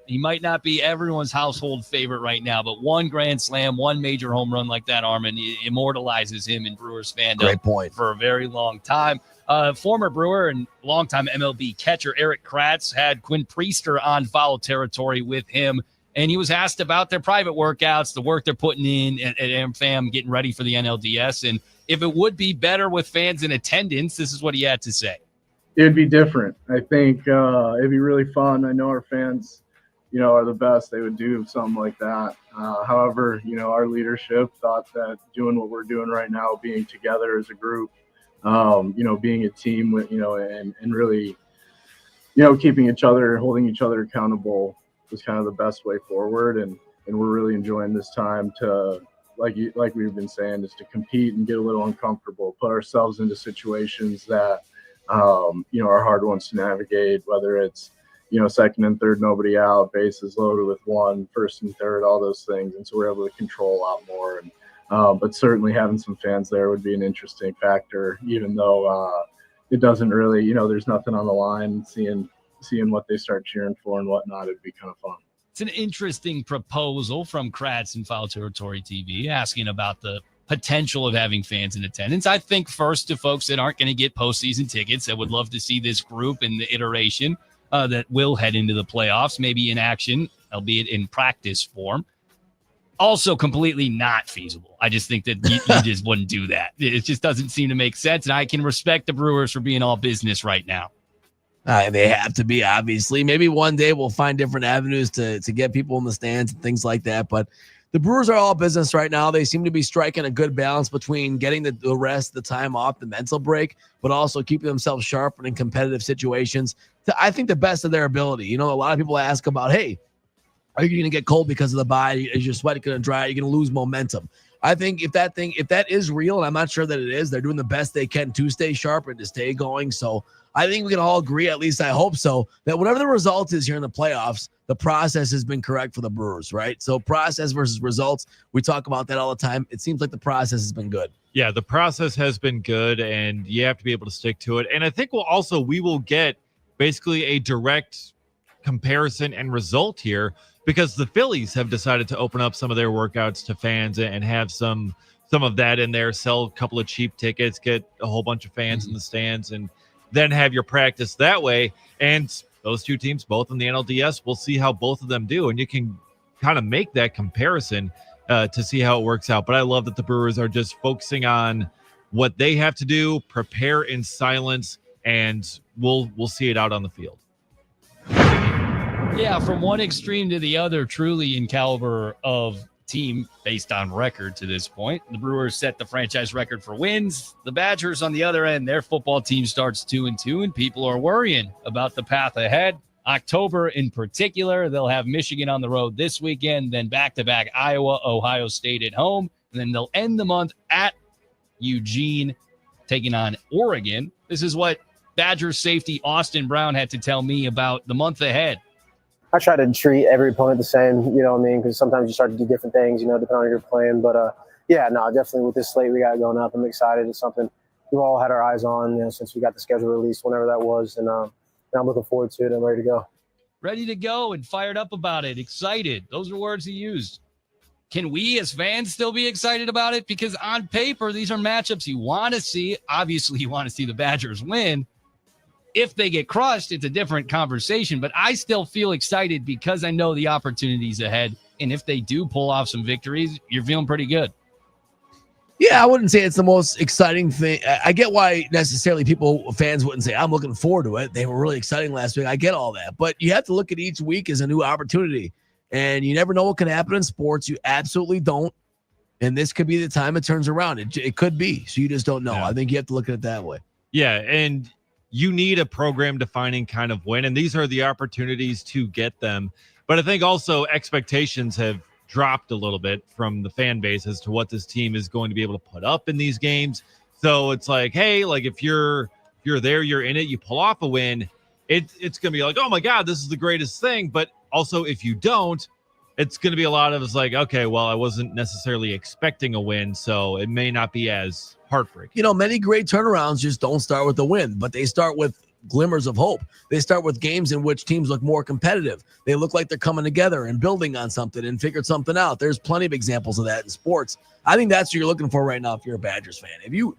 Speaker 4: He might not be everyone's household favorite right now, but one grand slam, one major home run like that, Armin, immortalizes him in Brewers fandom
Speaker 3: Great point.
Speaker 4: for a very long time. Former Brewer and longtime MLB catcher Eric Kratz had Quinn Priester on foul territory with him, and he was asked about their private workouts, the work they're putting in at AmFam, getting ready for the NLDS, and if it would be better with fans in attendance. This is what he had to say.
Speaker 9: It'd be different. I think it'd be really fun. I know our fans, are the best. They would do something like that. However, our leadership thought that doing what we're doing right now, being together as a group, being a team with, and really, keeping each other, holding each other accountable was kind of the best way forward. And we're really enjoying this time to, like we've been saying, is to compete and get a little uncomfortable, put ourselves into situations that, are hard ones to navigate, whether it's, second and third, nobody out, bases loaded with one, first and third, all those things. And so we're able to control a lot more. And, but certainly having some fans there would be an interesting factor, even though it doesn't really, there's nothing on the line. Seeing what they start cheering for and whatnot, it'd be kind of fun.
Speaker 4: It's an interesting proposal from Kratz and Foul Territory TV asking about the potential of having fans in attendance. I think first to folks that aren't going to get postseason tickets that would love to see this group in the iteration that will head into the playoffs, maybe in action, albeit in practice form. Also completely not feasible. I just think that you just wouldn't do that. It just doesn't seem to make sense. And I can respect the Brewers for being all business right now.
Speaker 3: They have to be, obviously. Maybe one day we'll find different avenues to get people in the stands and things like that. But the Brewers are all business right now. They seem to be striking a good balance between getting the rest, the time off, the mental break, but also keeping themselves sharp and in competitive situations to, I think, the best of their ability. A lot of people ask about, hey, are you going to get cold because of the bye? Is your sweat going to dry? You're going to lose momentum. I think if that is real, and I'm not sure that it is, they're doing the best they can to stay sharp and to stay going. So I think we can all agree, at least I hope so, that whatever the result is here in the playoffs, the process has been correct for the Brewers, right? So process versus results, we talk about that all the time. It seems like the process has been good.
Speaker 5: Yeah, the process has been good, and you have to be able to stick to it. And I think we will get basically a direct comparison and result here because the Phillies have decided to open up some of their workouts to fans and have some of that in there, sell a couple of cheap tickets, get a whole bunch of fans in the stands, and then have your practice that way. And those two teams, both in the NLDS, we'll see how both of them do. And you can kind of make that comparison to see how it works out. But I love that the Brewers are just focusing on what they have to do, prepare in silence, and we'll see it out on the field.
Speaker 4: Yeah, from one extreme to the other, truly in caliber of team based on record to this point. The Brewers set the franchise record for wins. The Badgers, on the other end, their football team starts 2-2, and people are worrying about the path ahead. October in particular, they'll have Michigan on the road this weekend, then back-to-back Iowa, Ohio State at home, and then they'll end the month at Eugene, taking on Oregon. This is what Badger safety Austin Brown had to tell me about the month ahead.
Speaker 2: I try to treat every opponent the same, you know what I mean? Because sometimes you start to do different things, you know, depending on who you're playing. But, definitely with this slate we got going up, I'm excited. It's something we've all had our eyes on, you know, since we got the schedule released, whenever that was. And I'm looking forward to it. I'm ready to go.
Speaker 4: Ready to go and fired up about it. Excited. Those are words he used. Can we as fans still be excited about it? Because on paper, these are matchups you want to see. Obviously, you want to see the Badgers win. If they get crushed, it's a different conversation, but I still feel excited because I know the opportunities ahead. And if they do pull off some victories, you're feeling pretty good.
Speaker 3: Yeah, I wouldn't say it's the most exciting thing. I get why necessarily fans wouldn't say, I'm looking forward to it. They were really exciting last week. I get all that. But you have to look at each week as a new opportunity. And you never know what can happen in sports. You absolutely don't. And this could be the time it turns around. It could be. So you just don't know. Yeah. I think you have to look at it that way.
Speaker 5: Yeah, and you need a program-defining kind of win, and these are the opportunities to get them. But I think also expectations have dropped a little bit from the fan base as to what this team is going to be able to put up in these games. So it's like, hey, like if you're there, you're in it, you pull off a win, it's going to be like, oh my God, this is the greatest thing. But also if you don't, it's going to be a lot of it's like, okay, well, I wasn't necessarily expecting a win, so it may not be as heartbreaking.
Speaker 3: You know, many great turnarounds just don't start with a win, but they start with glimmers of hope. They start with games in which teams look more competitive. They look like they're coming together and building on something and figured something out. There's plenty of examples of that in sports. I think that's what you're looking for right now if you're a Badgers fan. If you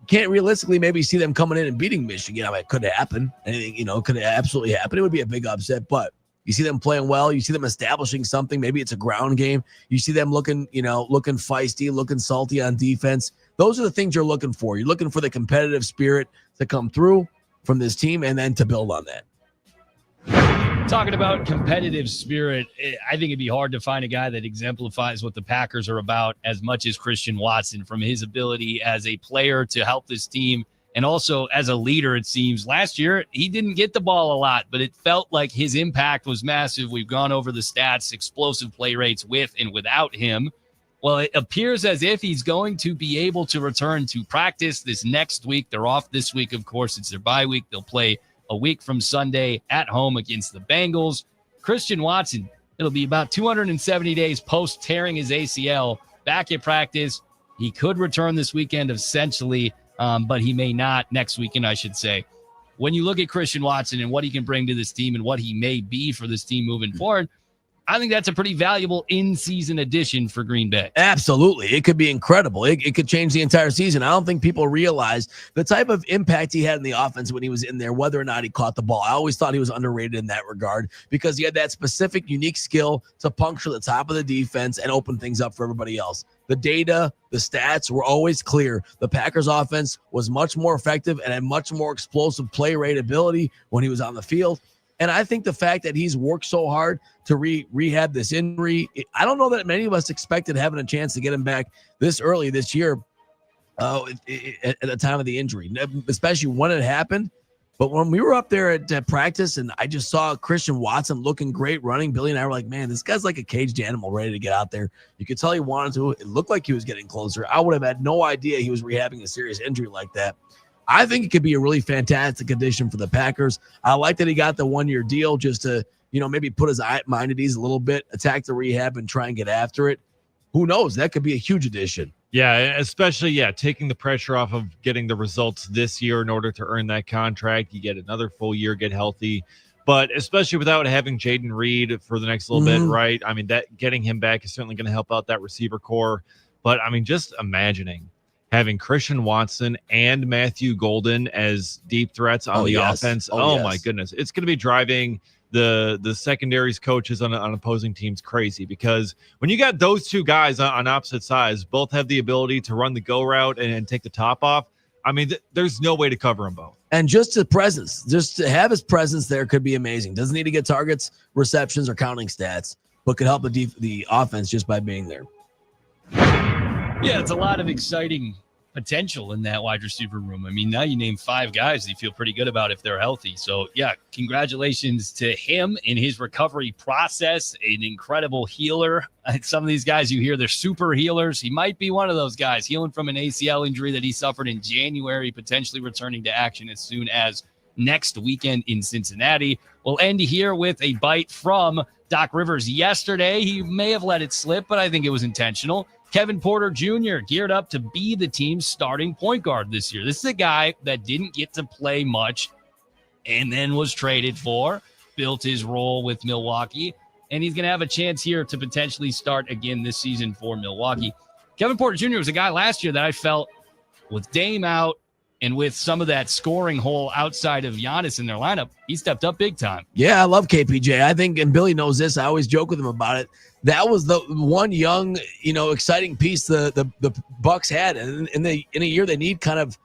Speaker 3: can't realistically maybe see them coming in and beating Michigan, I mean, it could happen. Anything, could absolutely happen. It would be a big upset, but you see them playing well. You see them establishing something. Maybe it's a ground game. You see them looking feisty, looking salty on defense. Those are the things you're looking for. You're looking for the competitive spirit to come through from this team and then to build on that.
Speaker 4: Talking about competitive spirit, I think it'd be hard to find a guy that exemplifies what the Packers are about as much as Christian Watson, from his ability as a player to help this team and also as a leader. It seems last year he didn't get the ball a lot, but it felt like his impact was massive. We've gone over the stats, explosive play rates with and without him. Well, it appears as if he's going to be able to return to practice this next week. They're off this week, of course. It's their bye week. They'll play a week from Sunday at home against the Bengals. Christian Watson, it'll be about 270 days post tearing his ACL, back at practice. He could return this weekend essentially, but he may not next weekend, I should say. When you look at Christian Watson and what he can bring to this team and what he may be for this team moving forward, I think that's a pretty valuable in-season addition for Green Bay.
Speaker 3: Absolutely. It could be incredible. It could change the entire season. I don't think people realize the type of impact he had in the offense when he was in there, whether or not he caught the ball. I always thought he was underrated in that regard because he had that specific, unique skill to puncture the top of the defense and open things up for everybody else. The data, the stats were always clear. The Packers offense was much more effective and had much more explosive play rate ability when he was on the field. And I think the fact that he's worked so hard to rehab this injury, I don't know that many of us expected having a chance to get him back this early this year at the time of the injury, especially when it happened. But when we were up there at practice and I just saw Christian Watson looking great running, Billy and I were like, man, this guy's like a caged animal ready to get out there. You could tell he wanted to. It looked like he was getting closer. I would have had no idea he was rehabbing a serious injury like that. I think it could be a really fantastic addition for the Packers. I like that he got the 1-year deal just to, maybe put his mind at ease a little bit, attack the rehab and try and get after it. Who knows? That could be a huge addition.
Speaker 5: Yeah, especially, taking the pressure off of getting the results this year in order to earn that contract. You get another full year, get healthy. But especially without having Jaden Reed for the next little bit, right? I mean, that getting him back is certainly going to help out that receiver core. But, I mean, just imagining having Christian Watson and Matthew Golden as deep threats on the offense. My goodness. It's going to be driving the secondaries coaches on opposing teams crazy, because when you got those two guys on opposite sides, both have the ability to run the go route and take the top off. I mean, there's no way to cover them both.
Speaker 3: And just his presence, just to have his presence there could be amazing. Doesn't need to get targets, receptions, or counting stats, but could help the offense just by being there.
Speaker 4: Yeah, it's a lot of exciting potential in that wide receiver room. I mean, now you name 5 guys that you feel pretty good about if they're healthy. So, yeah, congratulations to him in his recovery process. An incredible healer. Some of these guys you hear, they're super healers. He might be one of those guys, healing from an ACL injury that he suffered in January, potentially returning to action as soon as next weekend in Cincinnati. We'll end here with a bite from Doc Rivers yesterday. He may have let it slip, but I think it was intentional. Kevin Porter Jr. geared up to be the team's starting point guard this year. This is a guy that didn't get to play much and then was traded for, built his role with Milwaukee, and he's going to have a chance here to potentially start again this season for Milwaukee. Kevin Porter Jr. was a guy last year that I felt with Dame out and with some of that scoring hole outside of Giannis in their lineup, he stepped up big time.
Speaker 3: Yeah, I love KPJ. I think, and Billy knows this, I always joke with him about it. That was the one young, exciting piece the Bucks had. And in a year they need kind of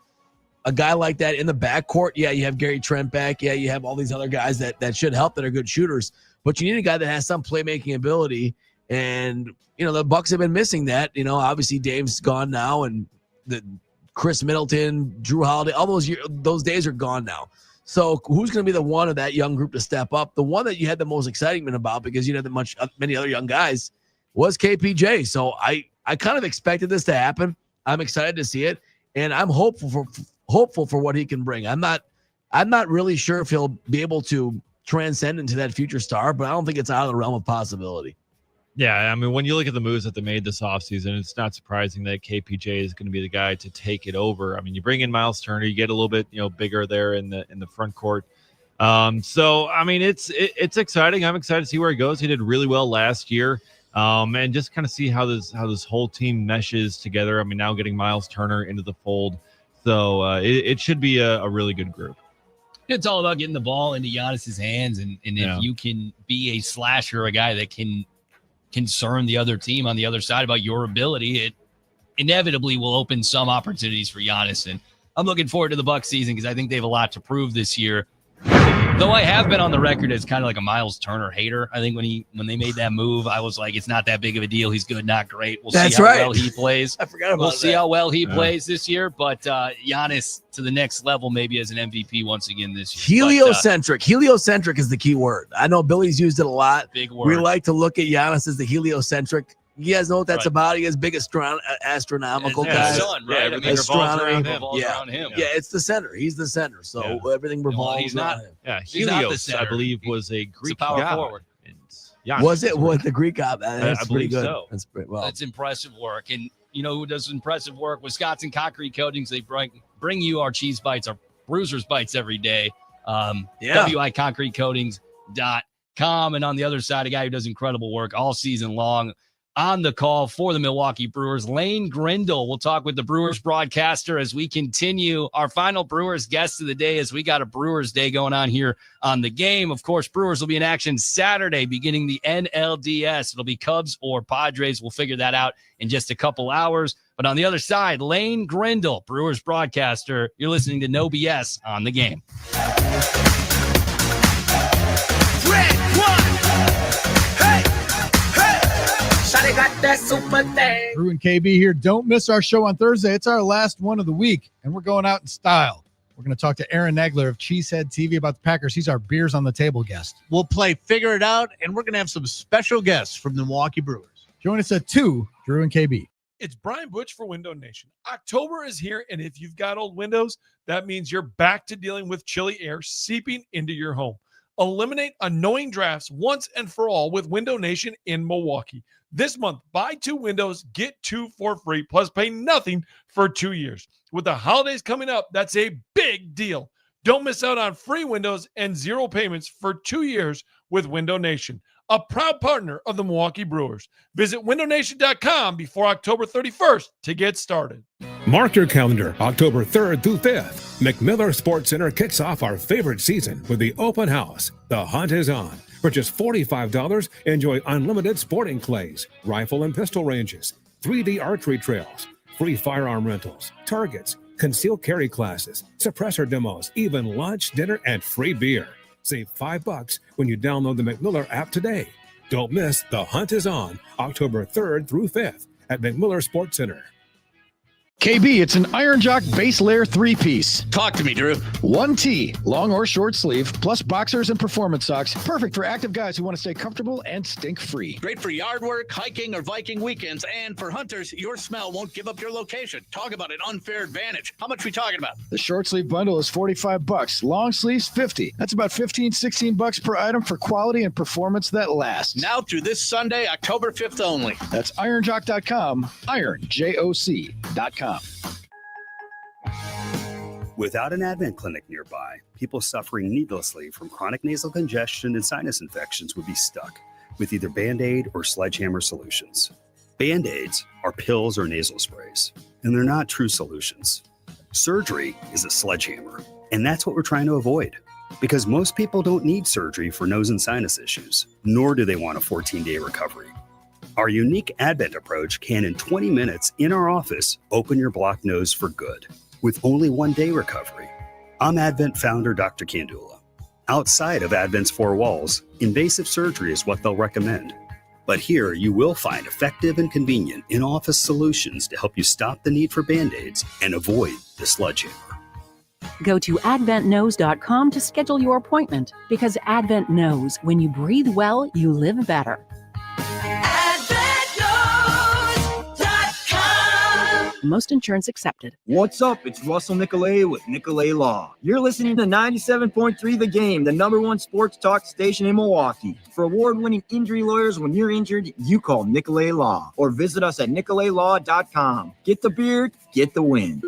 Speaker 3: a guy like that in the backcourt. Yeah, you have Gary Trent back. Yeah, you have all these other guys that should help that are good shooters. But you need a guy that has some playmaking ability. And, the Bucks have been missing that. Obviously Dame's gone now, and the Chris Middleton, Drew Holiday, all those days are gone now. So who's going to be the one of that young group to step up? The one that you had the most excitement about, because you had many other young guys, was KPJ. So I kind of expected this to happen. I'm excited to see it, and I'm hopeful for what he can bring. I'm not really sure if he'll be able to transcend into that future star, but I don't think it's out of the realm of possibility.
Speaker 5: Yeah, I mean, when you look at the moves that they made this offseason, it's not surprising that KPJ is going to be the guy to take it over. I mean, you bring in Miles Turner, you get a little bit, bigger there in the front court. So I mean, it's exciting. I'm excited to see where he goes. He did really well last year, and just kind of see how this whole team meshes together. I mean, now getting Miles Turner into the fold, so it should be a really good group.
Speaker 4: It's all about getting the ball into Giannis's hands, and if you can be a slasher, a guy that can concern the other team on the other side about your ability, it inevitably will open some opportunities for Giannis. And I'm looking forward to the Bucks season because I think they have a lot to prove this year. Though I have been on the record as kind of like a Miles Turner hater. I think when they made that move, I was like, it's not that big of a deal. He's good, not great. We'll see how well he plays.
Speaker 3: I forgot about
Speaker 4: We'll see how well he plays this year. But Giannis to the next level, maybe as an MVP once again this year.
Speaker 3: Heliocentric. Heliocentric is the key word. I know Billy's used it a lot.
Speaker 4: Big word.
Speaker 3: We like to look at Giannis as the heliocentric. You guys know what that's about. He has big astronomical guys.
Speaker 4: Sun, right?
Speaker 5: Everything revolves around him.
Speaker 4: Around him.
Speaker 3: Yeah, it's the center. He's the center. So everything revolves around him.
Speaker 5: Yeah,
Speaker 4: He's not the
Speaker 5: Helios, I
Speaker 4: center.
Speaker 5: believe, was a Greek
Speaker 4: power
Speaker 5: god.
Speaker 4: forward.
Speaker 5: Giannis
Speaker 3: Was it with the Greek god? That's
Speaker 5: I
Speaker 3: pretty
Speaker 5: believe
Speaker 3: good.
Speaker 5: so.
Speaker 3: That's pretty well.
Speaker 4: That's impressive work. And you know who does impressive work? Wisconsin Concrete Coatings. They bring you our cheese bites, our Bruisers bites every day. WIConcretecoatings.com. And on the other side, a guy who does incredible work all season long on the call for the Milwaukee Brewers, Lane Grindle. We'll talk with the Brewers broadcaster as we continue our final Brewers guest of the day, as we got a Brewers Day going on here on the game. Of course, Brewers will be in action Saturday beginning the NLDS. It'll be Cubs or Padres. We'll figure that out in just a couple hours. But on the other side, Lane Grindle, Brewers broadcaster. You're listening to No BS on the game.
Speaker 18: Drew and KB here. Don't miss our show on Thursday. It's our last one of the week, and we're going out in style. We're going to talk to Aaron Nagler of Cheesehead TV about the Packers. He's our Beers on the Table guest.
Speaker 20: We'll play Figure It Out, and we're going to have some special guests from the Milwaukee Brewers.
Speaker 18: Join us at 2, Drew and KB.
Speaker 10: It's Brian Butch for Window Nation. October is here, and if you've got old windows, that means you're back to dealing with chilly air seeping into your home. Eliminate annoying drafts once and for all with Window Nation in Milwaukee. This month, buy 2 windows, get 2 for free, plus pay nothing for 2 years. With the holidays coming up, that's a big deal. Don't miss out on free windows and 0 payments for 2 years with Window Nation, a proud partner of the Milwaukee Brewers. Visit windownation.com before October 31st to get started.
Speaker 11: Mark your calendar, October 3rd through 5th. McMiller Sports Center kicks off our favorite season with the open house. The hunt is on. For just $45, enjoy unlimited sporting clays, rifle and pistol ranges, 3D archery trails, free firearm rentals, targets, concealed carry classes, suppressor demos, even lunch, dinner, and free beer. Save $5 when you download the McMiller app today. Don't miss The Hunt is On, October 3rd through 5th at McMiller Sports Center.
Speaker 18: KB, it's an Iron Jock base layer 3-piece.
Speaker 12: Talk to me, Drew.
Speaker 18: 1T, long or short sleeve, plus boxers and performance socks. Perfect for active guys who want to stay comfortable and stink-free.
Speaker 12: Great for yard work, hiking, or Viking weekends. And for hunters, your smell won't give up your location. Talk about an unfair advantage. How much are we talking about?
Speaker 18: The short sleeve bundle is $45. Long sleeves, $50. That's about $15-16 per item for quality and performance that lasts.
Speaker 12: Now through this Sunday, October 5th only.
Speaker 18: That's ironjock.com, ironjoc.com.
Speaker 15: Without an Advent clinic nearby, people suffering needlessly from chronic nasal congestion and sinus infections would be stuck with either Band-Aid or Sledgehammer solutions. Band-Aids are pills or nasal sprays, and they're not true solutions. Surgery is a sledgehammer, and that's what we're trying to avoid. Because most people don't need surgery for nose and sinus issues, nor do they want a 14-day recovery. Our unique Advent approach can, in 20 minutes in our office, open your blocked nose for good, with only 1 day recovery. I'm Advent founder Dr. Kandula. Outside of Advent's four walls, invasive surgery is what they'll recommend. But here you will find effective and convenient in-office solutions to help you stop the need for Band-Aids and avoid the sledgehammer.
Speaker 19: Go to adventknows.com to schedule your appointment, because Advent knows when you breathe well, you live better. Most insurance accepted.
Speaker 22: What's up? It's Russell Nicolay with Nicolay Law. You're listening to 97.3 The Game, the #1 sports talk station in Milwaukee. For award-winning injury lawyers when you're injured, you call Nicolay Law or visit us at nicolaylaw.com. Get the beard, get the win.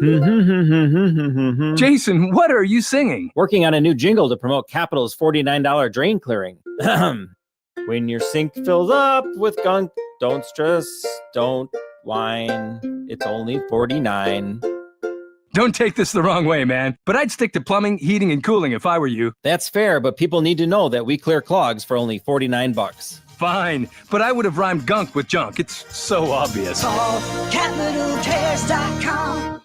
Speaker 23: Jason, what are you singing?
Speaker 24: Working on a new jingle to promote Capital's $49 drain clearing. When your sink fills up with gunk, don't stress, don't whine. It's only $49.
Speaker 23: Don't take this the wrong way, man, but I'd stick to plumbing, heating, and cooling if I were you.
Speaker 24: That's fair, but people need to know that we clear clogs for only $49.
Speaker 23: Fine, but I would have rhymed gunk with junk. It's so obvious.
Speaker 13: Call CapitalCares.com.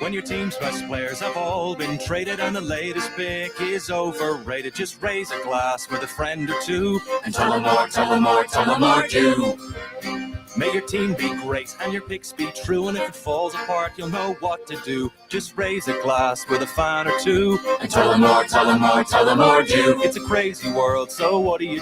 Speaker 25: When your team's best players have all been traded and the latest pick is overrated, just raise a glass with a friend or two and tell them more, tell them more, tell them more too. May your team be great and your picks be true, and if it falls apart, you'll know what to do. Just raise a glass with a fan or two and tell them more, tell them more, tell them more too. It's a crazy world, so what do? You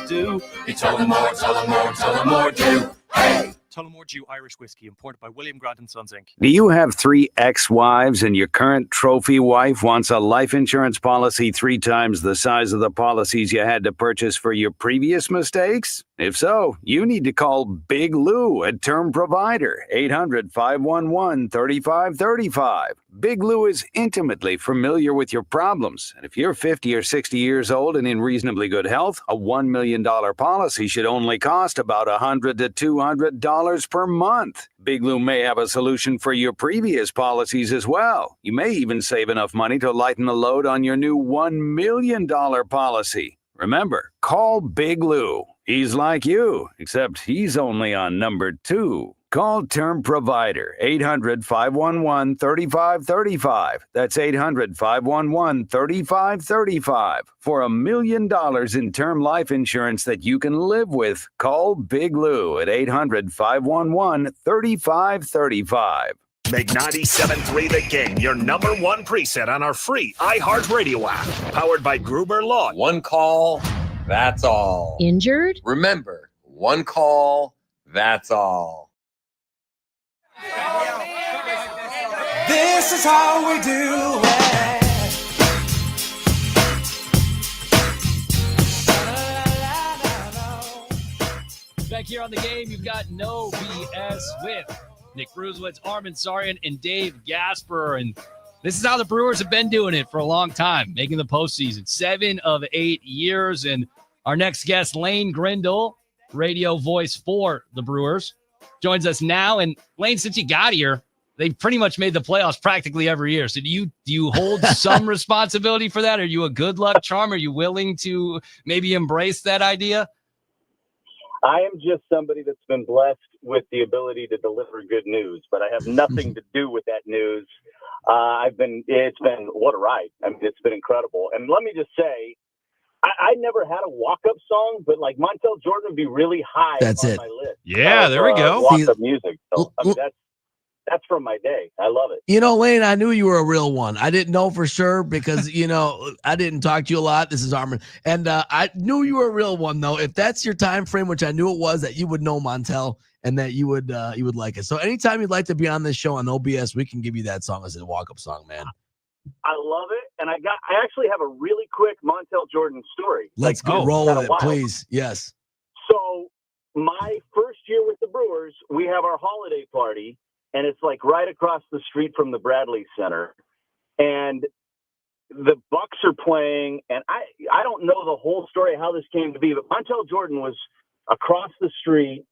Speaker 25: tell them more, tell them more, tell them more too. Hey!
Speaker 26: Tullamore Dew Irish Whiskey, imported by William Grant & Sons, Inc.
Speaker 30: Do you have 3 ex-wives and your current trophy wife wants a life insurance policy 3 times the size of the policies you had to purchase for your previous mistakes? If so, you need to call Big Lou at Term Provider, 800-511-3535. Big Lou is intimately familiar with your problems, and if you're 50 or 60 years old and in reasonably good health, a $1 million policy should only cost about $100 to $200 per month. Big Lou may have a solution for your previous policies as well. You may even save enough money to lighten the load on your new $1 million policy. Remember, call Big Lou. He's like you, except he's only on number 2. Call Term Provider, 800-511-3535. That's 800-511-3535. For $1 million in term life insurance that you can live with, call Big Lou at 800-511-3535.
Speaker 6: Make 97.3 The Game your #1 preset on our free iHeartRadio app. Powered by Gruber Law.
Speaker 17: One call, that's all.
Speaker 7: Injured?
Speaker 17: Remember, one call, that's all.
Speaker 13: This is how we do it.
Speaker 4: Back here on The Game, you've got No BS with Nick Brusewitz, Armin Sarian, and Dave Gasper. And this is how the Brewers have been doing it for a long time, making the postseason, 7 of 8 years. And our next guest, Lane Grindle, radio voice for the Brewers, joins us now. And Lane, since you got here, they've pretty much made the playoffs practically every year. So do you hold some responsibility for that? Are you a good luck charm? Are you willing to maybe embrace that idea?
Speaker 27: I am just somebody that's been blessed with the ability to deliver good news, but I have nothing to do with that news. It's been, what a ride. I mean, it's been incredible. And let me just say, I never had a walk-up song, but like Montel Jordan would be really high
Speaker 3: That's
Speaker 27: on
Speaker 3: it.
Speaker 27: my list.
Speaker 5: Yeah, there we go.
Speaker 27: Walk-up music. So, I mean, That's from my day. I love it.
Speaker 3: You know, Lane, I knew you were a real one. I didn't know for sure because, I didn't talk to you a lot. This is Armin. And I knew you were a real one, though. If that's your time frame, which I knew it was, that you would know Montel and that you would like it. So anytime you'd like to be on this show on OBS, we can give you that song as a walk-up song, man.
Speaker 27: I love it. And I actually have a really quick Montel Jordan story.
Speaker 3: Let's roll with it, please. Yes.
Speaker 27: So my first year with the Brewers, we have our holiday party. And it's like right across the street from the Bradley Center. And the Bucks are playing. And I don't know the whole story of how this came to be, but Montel Jordan was across the street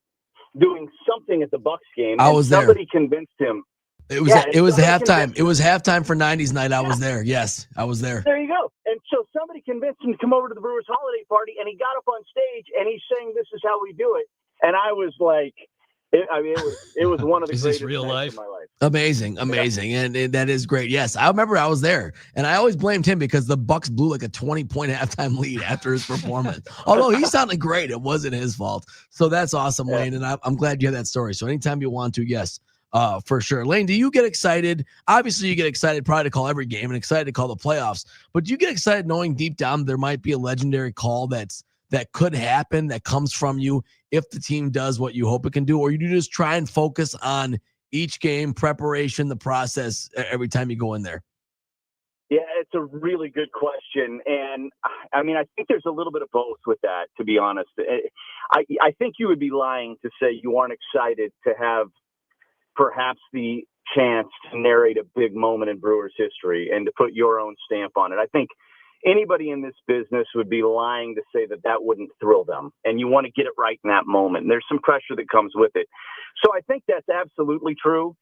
Speaker 27: doing something at the Bucks game.
Speaker 3: I was there.
Speaker 27: Somebody convinced him.
Speaker 3: It was halftime. It was halftime for 90s night. I was there. Yes, I was there.
Speaker 27: There you go. And so somebody convinced him to come over to the Brewers holiday party, and he got up on stage and he's saying, "This is how we do it." And I was like, it was one of the greatest
Speaker 4: real life?
Speaker 27: of my life.
Speaker 3: Amazing. And that is great. Yes, I remember I was there, and I always blamed him because the Bucks blew like a 20-point halftime lead after his performance. Although he sounded great, it wasn't his fault. So that's awesome, Lane, and I'm glad you have that story. So anytime you want to, yes, for sure. Lane, do you get excited? Obviously, you get excited probably to call every game and excited to call the playoffs. But do you get excited knowing deep down there might be a legendary call that could happen, that comes from you if the team does what you hope it can do? Or you just try and focus on each game, preparation, the process every time you go in there?
Speaker 27: Yeah, it's a really good question. And I mean, I think there's a little bit of both with that, to be honest. I think you would be lying to say you aren't excited to have perhaps the chance to narrate a big moment in Brewers history and to put your own stamp on it. I think anybody in this business would be lying to say that wouldn't thrill them. And you want to get it right in that moment. And there's some pressure that comes with it. So I think that's absolutely true.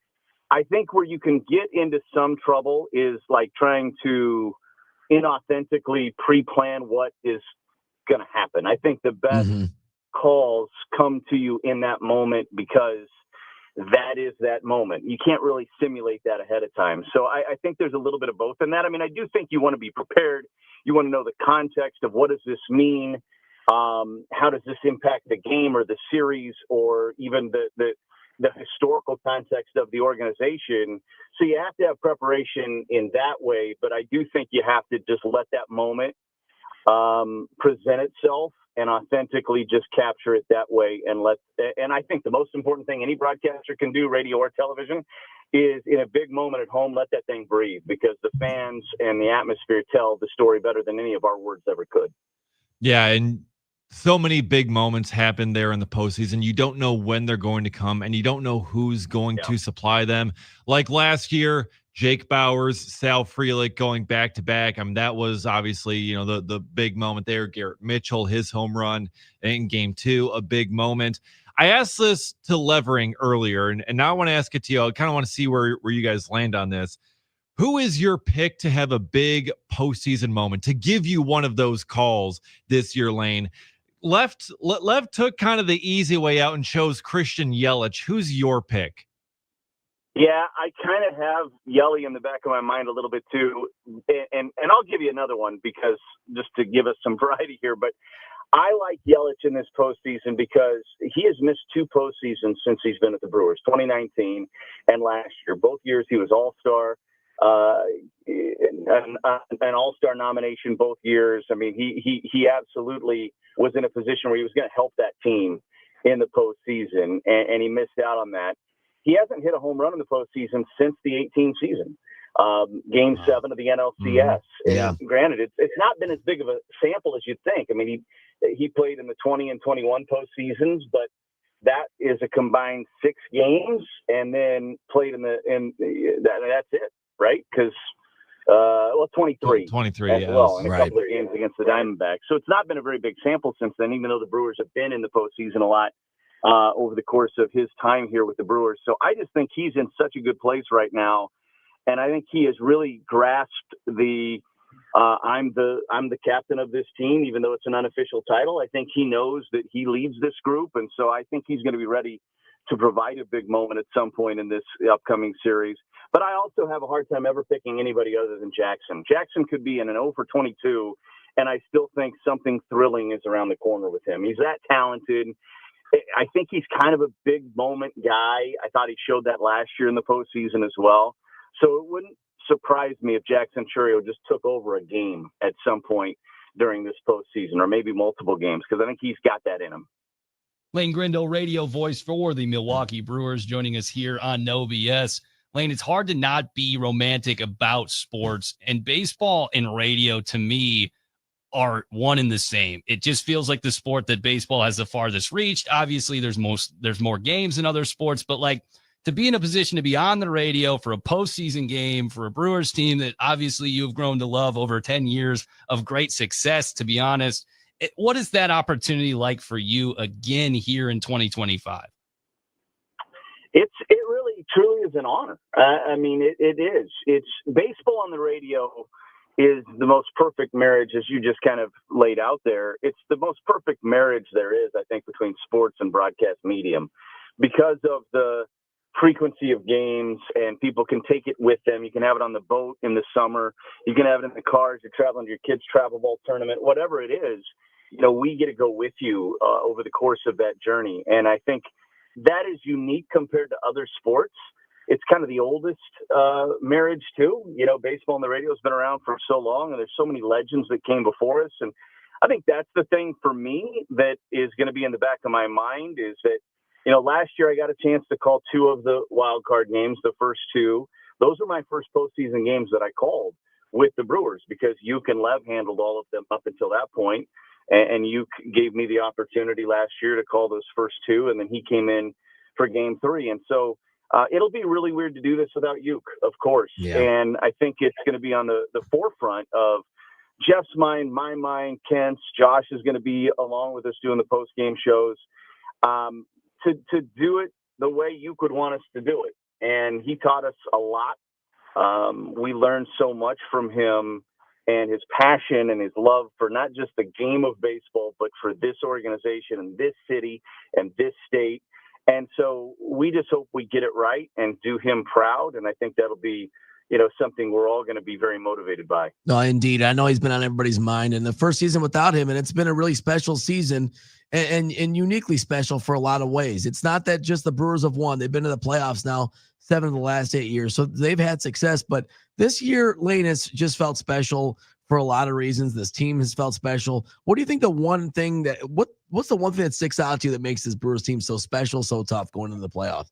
Speaker 27: I think where you can get into some trouble is like trying to inauthentically pre-plan what is going to happen. I think the best calls come to you in that moment because that is that moment. You can't really simulate that ahead of time. So I think there's a little bit of both in that. I mean, I do think you want to be prepared. You want to know the context of what does this mean? How does this impact the game or the series or even the historical context of the organization? So you have to have preparation in that way. But I do think you have to just let that moment present itself and authentically just capture it that way. And I think the most important thing any broadcaster can do, radio or television, is in a big moment at home, let that thing breathe, because the fans and the atmosphere tell the story better than any of our words ever could.
Speaker 5: Yeah, and so many big moments happen there in the postseason. You don't know when they're going to come, and you don't know who's going to supply them. Like last year, Jake Bauers, Sal Frelick going back to back. I mean, that was obviously, the big moment there. Garrett Mitchell, his home run in game 2, a big moment. I asked this to Levering earlier, and now I want to ask it to you. I kind of want to see where you guys land on this. Who is your pick to have a big postseason moment, to give you one of those calls this year, Lane? Lev took kind of the easy way out and chose Christian Yelich. Who's your pick?
Speaker 27: Yeah, I kind of have Yelly in the back of my mind a little bit too. And I'll give you another one because just to give us some variety here, but I like Yelich in this postseason because he has missed 2 postseasons since he's been at the Brewers, 2019 and last year. Both years he was All-Star, an All-Star nomination both years. I mean, he absolutely was in a position where he was going to help that team in the postseason, and he missed out on that. He hasn't hit a home run in the postseason since the 18 season, Game 7 of the NLCS.
Speaker 3: Yeah.
Speaker 27: Granted, it's not been as big of a sample as you'd think. I mean, he played in the 20 and 21 postseasons, but that is a combined 6 games, and then played that's it, right? Because 23 as well, and a couple of games against the Diamondbacks. So it's not been a very big sample since then, even though the Brewers have been in the postseason a lot over the course of his time here with the Brewers. So I just think he's in such a good place right now. And I think he has really grasped the I'm the captain of this team, even though it's an unofficial title. I think he knows that he leads this group. And so I think he's going to be ready to provide a big moment at some point in this upcoming series. But I also have a hard time ever picking anybody other than Jackson. Jackson could be in an 0 for 22, and I still think something thrilling is around the corner with him. He's that talented. I think he's kind of a big moment guy. I thought he showed that last year in the postseason as well. So it wouldn't surprise me if Jack Centurio just took over a game at some point during this postseason, or maybe multiple games, because I think he's got that in him.
Speaker 4: Lane Grindle, radio voice for the Milwaukee Brewers, joining us here on No BS. Lane, it's hard to not be romantic about sports, and baseball and radio, to me, are one and the same. It just feels like the sport that baseball has the farthest reached. Obviously, there's more games than other sports, but like to be in a position to be on the radio for a postseason game for a Brewers team that obviously you've grown to love over 10 years of great success, to be honest, what is that opportunity like for you again here in 2025?
Speaker 27: It really truly is an honor. I mean, it is. It's baseball on the radio is the most perfect marriage, as you just kind of laid out there. It's the most perfect marriage there is, I think, between sports and broadcast medium, because of the frequency of games, and people can take it with them. You can have it on the boat in the summer. You can have it in the cars. You're traveling to your kids' travel ball tournament, whatever it is. We get to go with you over the course of that journey. And I think that is unique compared to other sports. It's kind of the oldest marriage too. Baseball and the radio has been around for so long, and there's so many legends that came before us. And I think that's the thing for me that is going to be in the back of my mind is that, last year I got a chance to call 2 of the wild card games, the first 2. Those are my first postseason games that I called with the Brewers, because Uke and Lev handled all of them up until that point. And Uke gave me the opportunity last year to call those first 2, and then he came in for game 3. And so it'll be really weird to do this without Uke, of course.
Speaker 3: Yeah.
Speaker 27: And I think it's going to be on the forefront of Jeff's mind, my mind, Kent's. Josh is going to be along with us doing the post-game shows to do it the way Uke would want us to do it. And he taught us a lot. We learned so much from him, and his passion and his love for not just the game of baseball, but for this organization and this city and this state. And so we just hope we get it right and do him proud. And I think that'll be, something we're all going to be very motivated by.
Speaker 3: No, indeed. I know he's been on everybody's mind, and the first season without him, and it's been a really special season and uniquely special for a lot of ways. It's not that just the Brewers have won. They've been to the playoffs now 7 of the last 8 years. So they've had success, but this year, Lane, has just felt special for a lot of reasons. This team has felt special. What do you think what's the one thing that sticks out to you that makes this Brewers team so special, so tough going into the playoffs?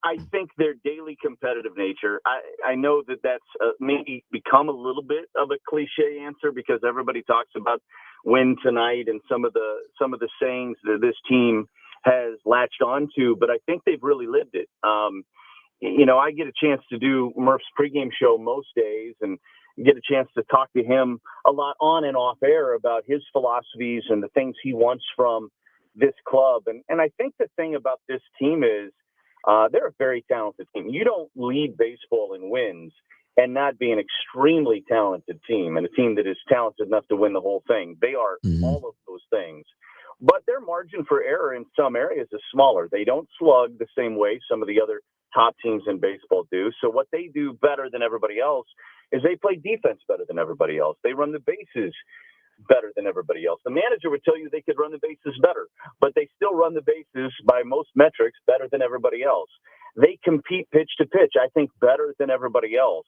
Speaker 27: I think their daily competitive nature. I know that that's maybe become a little bit of a cliche answer, because everybody talks about win tonight and some of the sayings that this team has latched on to, but I think they've really lived it. I get a chance to do Murph's pregame show most days, and get a chance to talk to him a lot on and off air about his philosophies and the things he wants from this club. And I think the thing about this team is they're a very talented team. You don't lead baseball in wins and not be an extremely talented team, and a team that is talented enough to win the whole thing. They are all of those things. But their margin for error in some areas is smaller. They don't slug the same way some of the other top teams in baseball do. So what they do better than everybody else is they play defense better than everybody else. They run the bases better than everybody else. The manager would tell you they could run the bases better, but they still run the bases by most metrics better than everybody else. They compete pitch to pitch, I think, better than everybody else.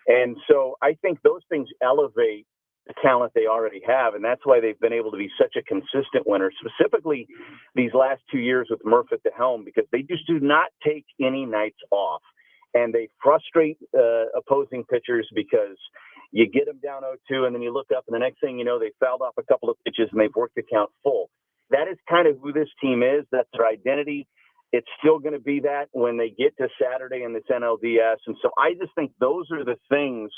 Speaker 27: And so I think those things elevate the talent they already have, and that's why they've been able to be such a consistent winner, specifically these last 2 years with Murph at the helm, because they just do not take any nights off. And they frustrate opposing pitchers, because you get them down 0-2, and then you look up, and the next thing you know, they fouled off a couple of pitches, and they've worked the count full. That is kind of who this team is. That's their identity. It's still going to be that when they get to Saturday in this NLDS. And so I just think those are the things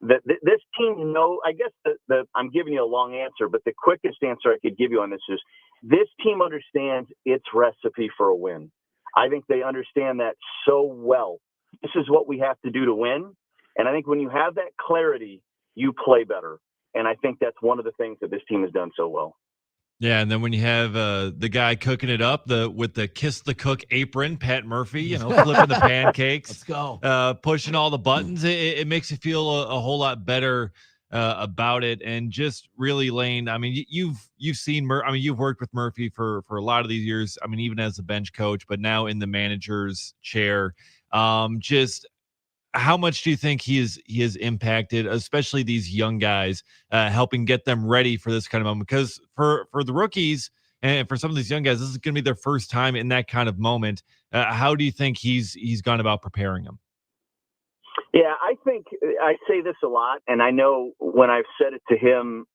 Speaker 27: that this team I guess I'm giving you a long answer, but the quickest answer I could give you on this is this team understands its recipe for a win. I think they understand that so well. This is what we have to do to win. And I think when you have that clarity, you play better. And I think that's one of the things that this team has done so well.
Speaker 5: Yeah, and then when you have the guy cooking it up with the kiss the cook apron, Pat Murphy, flipping the pancakes,
Speaker 3: let's go,
Speaker 5: pushing all the buttons, it makes you feel a whole lot better about it, and just really, Lane, I mean, you've seen you've worked with Murphy for a lot of these years. I mean, even as a bench coach, but now in the manager's chair. Just how much do you think he has impacted, especially these young guys, helping get them ready for this kind of moment? Because for the rookies and for some of these young guys, this is going to be their first time in that kind of moment. How do you think he's gone about preparing them?
Speaker 27: Yeah, I think I say this a lot, and I know when I've said it to him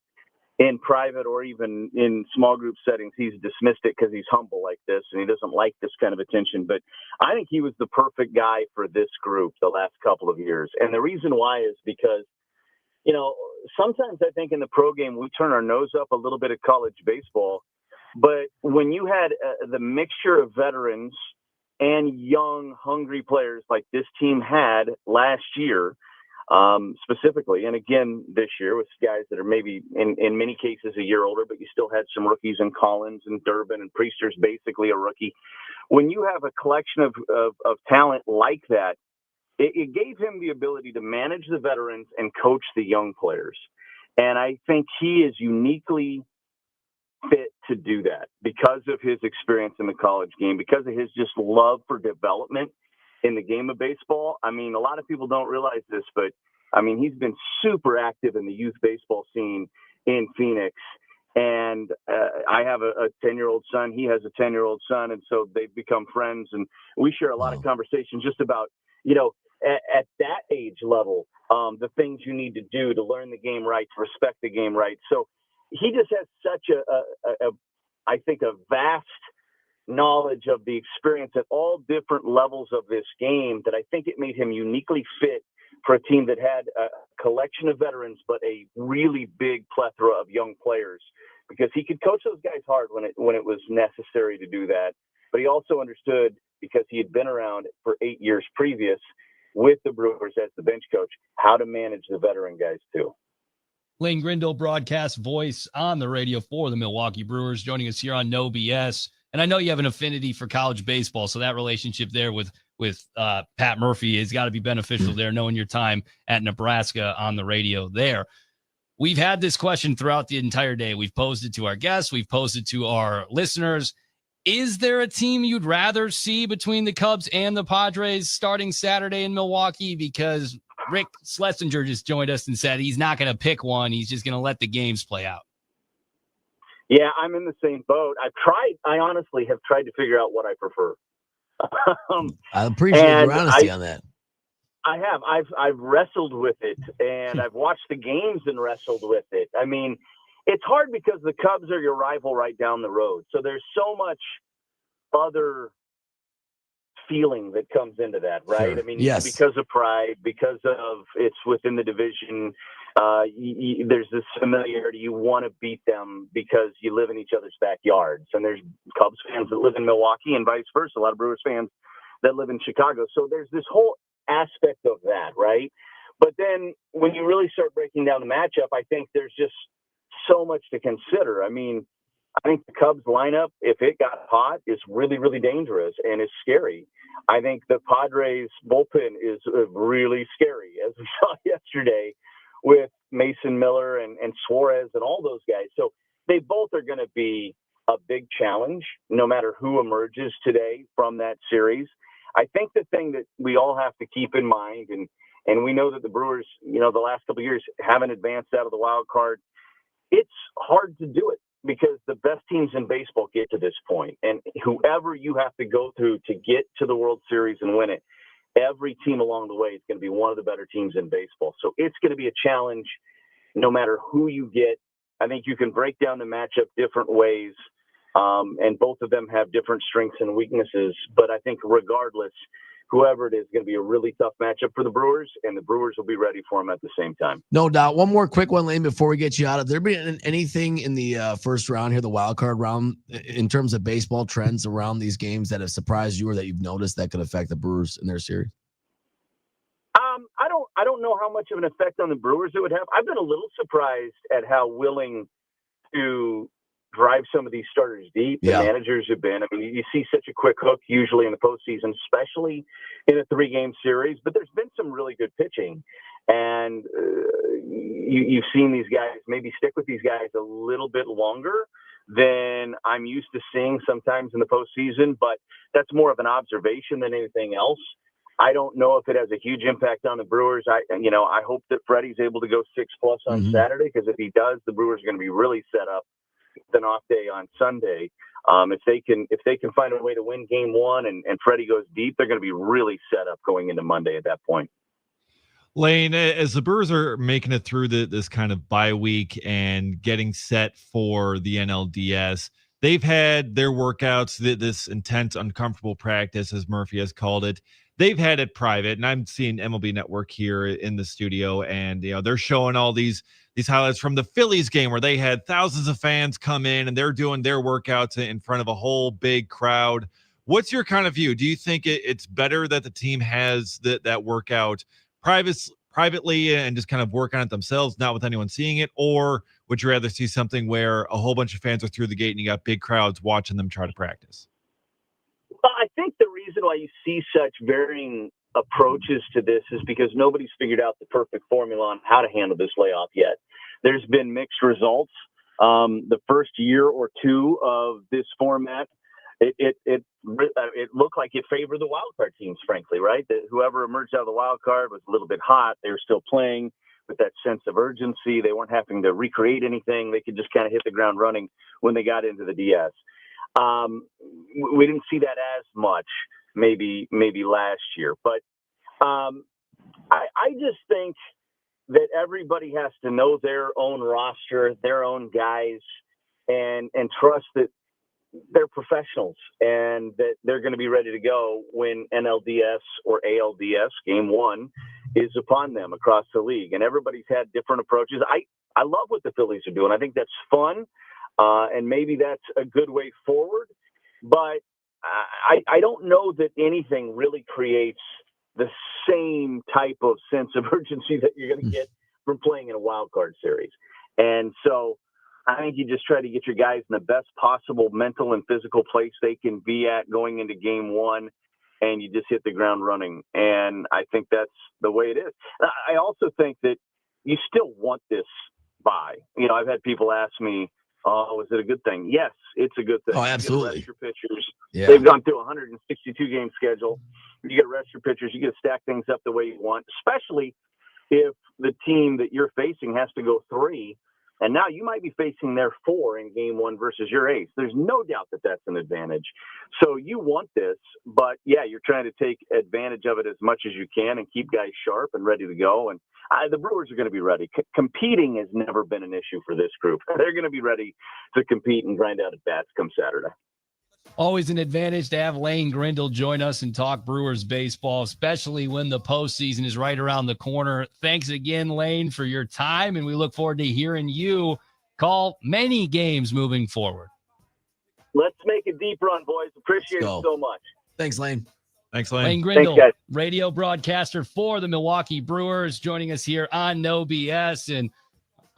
Speaker 27: in private or even in small group settings, he's dismissed it because he's humble like this and he doesn't like this kind of attention. But I think he was the perfect guy for this group the last couple of years. And the reason why is because, you know, sometimes I think in the pro game, we turn our nose up a little bit at college baseball. But when you had the mixture of veterans and young, hungry players like this team had last year, specifically, and again this year with guys that are maybe in many cases a year older, but you still had some rookies in Collins and Durbin, and Priester's basically a rookie. When you have a collection of talent like that, it gave him the ability to manage the veterans and coach the young players. And I think he is uniquely fit to do that because of his experience in the college game, because of his just love for development in the game of baseball. I mean, a lot of people don't realize this, but I mean, he's been super active in the youth baseball scene in Phoenix. And I have a 10-year-old son. He has a 10-year-old son. And so they've become friends. And we share a lot of conversations just about, you know, at that age level, the things you need to do to learn the game right, to respect the game right. So he just has such I think, a vast knowledge of the experience at all different levels of this game that I think it made him uniquely fit for a team that had a collection of veterans, but a really big plethora of young players, because he could coach those guys hard when it was necessary to do that. But he also understood, because he had been around for 8 years previous with the Brewers as the bench coach, how to manage the veteran guys too.
Speaker 4: Lane Grindle, broadcast voice on the radio for the Milwaukee Brewers, joining us here on No BS. And I know you have an affinity for college baseball, so that relationship there with Pat Murphy has got to be beneficial there, knowing your time at Nebraska on the radio there. We've had this question throughout the entire day. We've posed it to our guests. We've posed it to our listeners. Is there a team you'd rather see between the Cubs and the Padres starting Saturday in Milwaukee? Because Rick Schlesinger just joined us and said he's not going to pick one. He's just going to let the games play out.
Speaker 27: Yeah, I'm in the same boat. I honestly have tried to figure out what I prefer.
Speaker 3: I appreciate your honesty on that.
Speaker 27: I have. I've wrestled with it, and I've watched the games and wrestled with it. I mean, it's hard because the Cubs are your rival right down the road. So there's so much other feeling that comes into that, right?
Speaker 3: Sure.
Speaker 27: I mean,
Speaker 3: yes.
Speaker 27: Because of pride, because of it's within the division, there's this familiarity. You want to beat them because you live in each other's backyards. And there's Cubs fans that live in Milwaukee and vice versa. A lot of Brewers fans that live in Chicago. So there's this whole aspect of that, right? But then when you really start breaking down the matchup, I think there's just so much to consider. I mean, I think the Cubs lineup, if it got hot, is really, really dangerous and is scary. I think the Padres bullpen is really scary, as we saw yesterday with Mason Miller and Suarez and all those guys. So they both are going to be a big challenge, no matter who emerges today from that series. I think the thing that we all have to keep in mind, and we know that the Brewers, you know, the last couple of years haven't advanced out of the wild card. It's hard to do it because the best teams in baseball get to this point, and whoever you have to go through to get to the World Series and win it, every team along the way is going to be one of the better teams in baseball. So it's going to be a challenge no matter who you get. I think you can break down the matchup different ways, and both of them have different strengths and weaknesses. But I think regardless, whoever it is going to be a really tough matchup for the Brewers, and the Brewers will be ready for them at the same time.
Speaker 3: No doubt. One more quick one, Lane, before we get you out. Have there been anything in the first round here, the wild card round, in terms of baseball trends around these games that have surprised you or that you've noticed that could affect the Brewers in their series?
Speaker 27: I don't know how much of an effect on the Brewers it would have. I've been a little surprised at how willing to drive some of these starters deep. The managers have been. I mean, you see such a quick hook usually in the postseason, especially in a 3-game series. But there's been some really good pitching, and you've seen these guys maybe stick with these guys a little bit longer than I'm used to seeing sometimes in the postseason. But that's more of an observation than anything else. I don't know if it has a huge impact on the Brewers. I hope that Freddie's able to go 6+ on Saturday, because if he does, the Brewers are going to be really set up with an off day on Sunday. If they can find a way to win Game 1 and Freddie goes deep, they're going to be really set up going into Monday at that point.
Speaker 5: Lane, as the Brewers are making it through this kind of bye week and getting set for the NLDS, they've had their workouts, this intense, uncomfortable practice, as Murphy has called it. They've had it private, and I'm seeing MLB Network here in the studio, and they're showing all these highlights from the Phillies game where they had thousands of fans come in and they're doing their workouts in front of a whole big crowd. What's your kind of view? Do you think it's better that the team has that workout privately and just kind of work on it themselves, not with anyone seeing it, or would you rather see something where a whole bunch of fans are through the gate and you got big crowds watching them try to practice?
Speaker 27: Well, I think the reason why you see such varying approaches to this is because nobody's figured out the perfect formula on how to handle this layoff yet. There's been mixed results. The first year or two of this format, it looked like it favored the wild card teams, frankly, right? That whoever emerged out of the wild card was a little bit hot. They were still playing with that sense of urgency. They weren't having to recreate anything. They could just kind of hit the ground running when they got into the DS. We didn't see that as much maybe last year, but I just think that everybody has to know their own roster, their own guys, and trust that they're professionals and that they're going to be ready to go when NLDS or ALDS Game 1 is upon them across the league. And everybody's had different approaches. I love what the Phillies are doing. I think that's fun. And maybe that's a good way forward, but I don't know that anything really creates the same type of sense of urgency that you're going to get from playing in a wild card series. And so I think you just try to get your guys in the best possible mental and physical place they can be at going into Game 1, and you just hit the ground running. And I think that's the way it is. I also think that you still want this bye. I've had people ask me, oh, is it a good thing? Yes, it's a good thing.
Speaker 3: Oh, absolutely.
Speaker 27: You get to rest your pitchers.
Speaker 3: Yeah.
Speaker 27: They've gone through a 162-game schedule. You get to rest your pitchers. You get to stack things up the way you want, especially if the team that you're facing has to go 3, and now you might be facing their 4 in Game 1 versus your ace. There's no doubt that that's an advantage. So you want this, but yeah, you're trying to take advantage of it as much as you can and keep guys sharp and ready to go. And the Brewers are going to be ready. Competing has never been an issue for this group. They're going to be ready to compete and grind out at bats come Saturday.
Speaker 4: Always an advantage to have Lane Grindle join us and talk Brewers baseball, especially when the postseason is right around the corner. Thanks again, Lane, for your time, and we look forward to hearing you call many games moving forward.
Speaker 27: Let's make a deep run, boys. Appreciate it so much.
Speaker 3: Thanks, Lane.
Speaker 5: Thanks, Lane.
Speaker 4: Lane Grindle,
Speaker 27: Thanks, guys.
Speaker 4: radio broadcaster for the Milwaukee Brewers, joining us here on No BS. And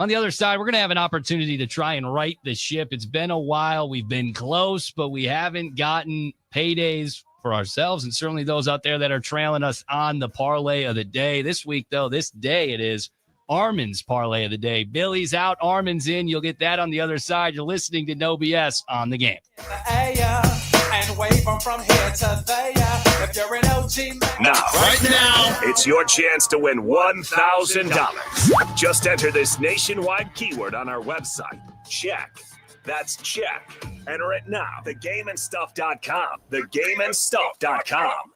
Speaker 4: on the other side, we're going to have an opportunity to try and right the ship. It's been a while. We've been close, but we haven't gotten paydays for ourselves and certainly those out there that are trailing us on the parlay of the day. This week, though, this day it is Armin's parlay of the day. Billy's out, Armin's in. You'll get that on the other side. You're listening to No BS on the Game.
Speaker 13: And wave from here to there. If you're an OG man.
Speaker 6: Right now, it's your chance to win $1,000. Just enter this nationwide keyword on our website. Check. That's check. Enter it now. TheGameandStuff.com. TheGameandStuff.com.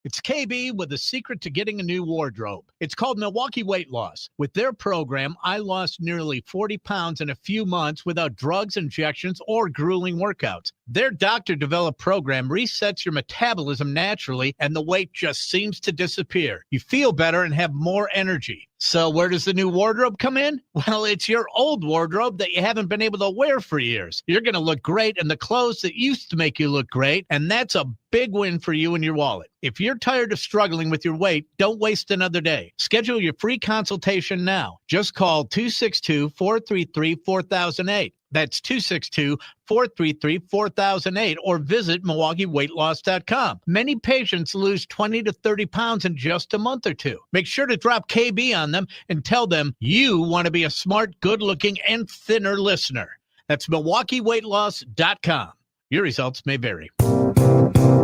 Speaker 1: It's KB with a secret to getting a new wardrobe. It's called Milwaukee Weight Loss. With their program, I lost nearly 40 pounds in a few months without drugs, injections, or grueling workouts. Their doctor-developed program resets your metabolism naturally, and the weight just seems to disappear. You feel better and have more energy. So where does the new wardrobe come in? Well, it's your old wardrobe that you haven't been able to wear for years. You're going to look great in the clothes that used to make you look great, and that's a big win for you and your wallet. If you're tired of struggling with your weight, don't waste another day. Schedule your free consultation now. Just call 262-433-4008. That's 262-433-4008 or visit MilwaukeeWeightLoss.com. Many patients lose 20 to 30 pounds in just a month or two. Make sure to drop KB on them and tell them you want to be a smart, good-looking, and thinner listener. That's MilwaukeeWeightLoss.com. Your results may vary.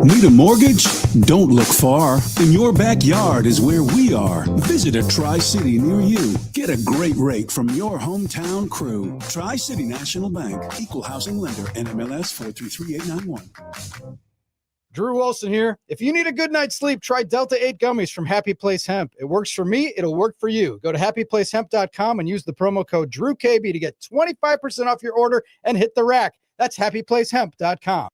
Speaker 2: Need a mortgage? Don't look far. In your backyard is where we are. Visit a Tri-City near you. Get a great rate from your hometown crew. Tri-City National Bank. Equal housing lender. NMLS 4338891.
Speaker 8: Drew Wilson here. If you need a good night's sleep, try Delta 8 gummies from Happy Place Hemp. It works for me. It'll work for you. Go to happyplacehemp.com and use the promo code DrewKB to get 25% off your order and hit the rack. That's happyplacehemp.com.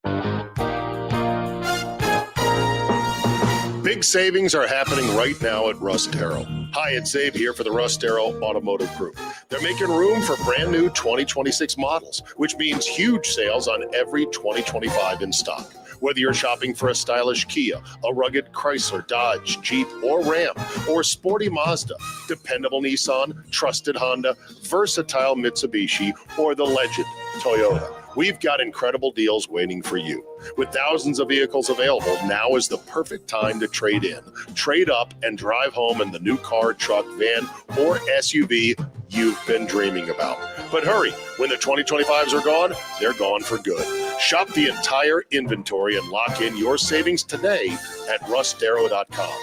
Speaker 9: Big savings are happening right now at Russ Darrow. Hi, it's Dave here for the Russ Darrow Automotive Group. They're making room for brand new 2026 models, which means huge sales on every 2025 in stock. Whether you're shopping for a stylish Kia, a rugged Chrysler, Dodge, Jeep, or Ram, or sporty Mazda, dependable Nissan, trusted Honda, versatile Mitsubishi, or the legend Toyota, we've got incredible deals waiting for you. With thousands of vehicles available, now is the perfect time to trade in, trade up, and drive home in the new car, truck, van, or SUV you've been dreaming about. But hurry, when the 2025s are gone, they're gone for good. Shop the entire inventory and lock in your savings today at russdarrow.com.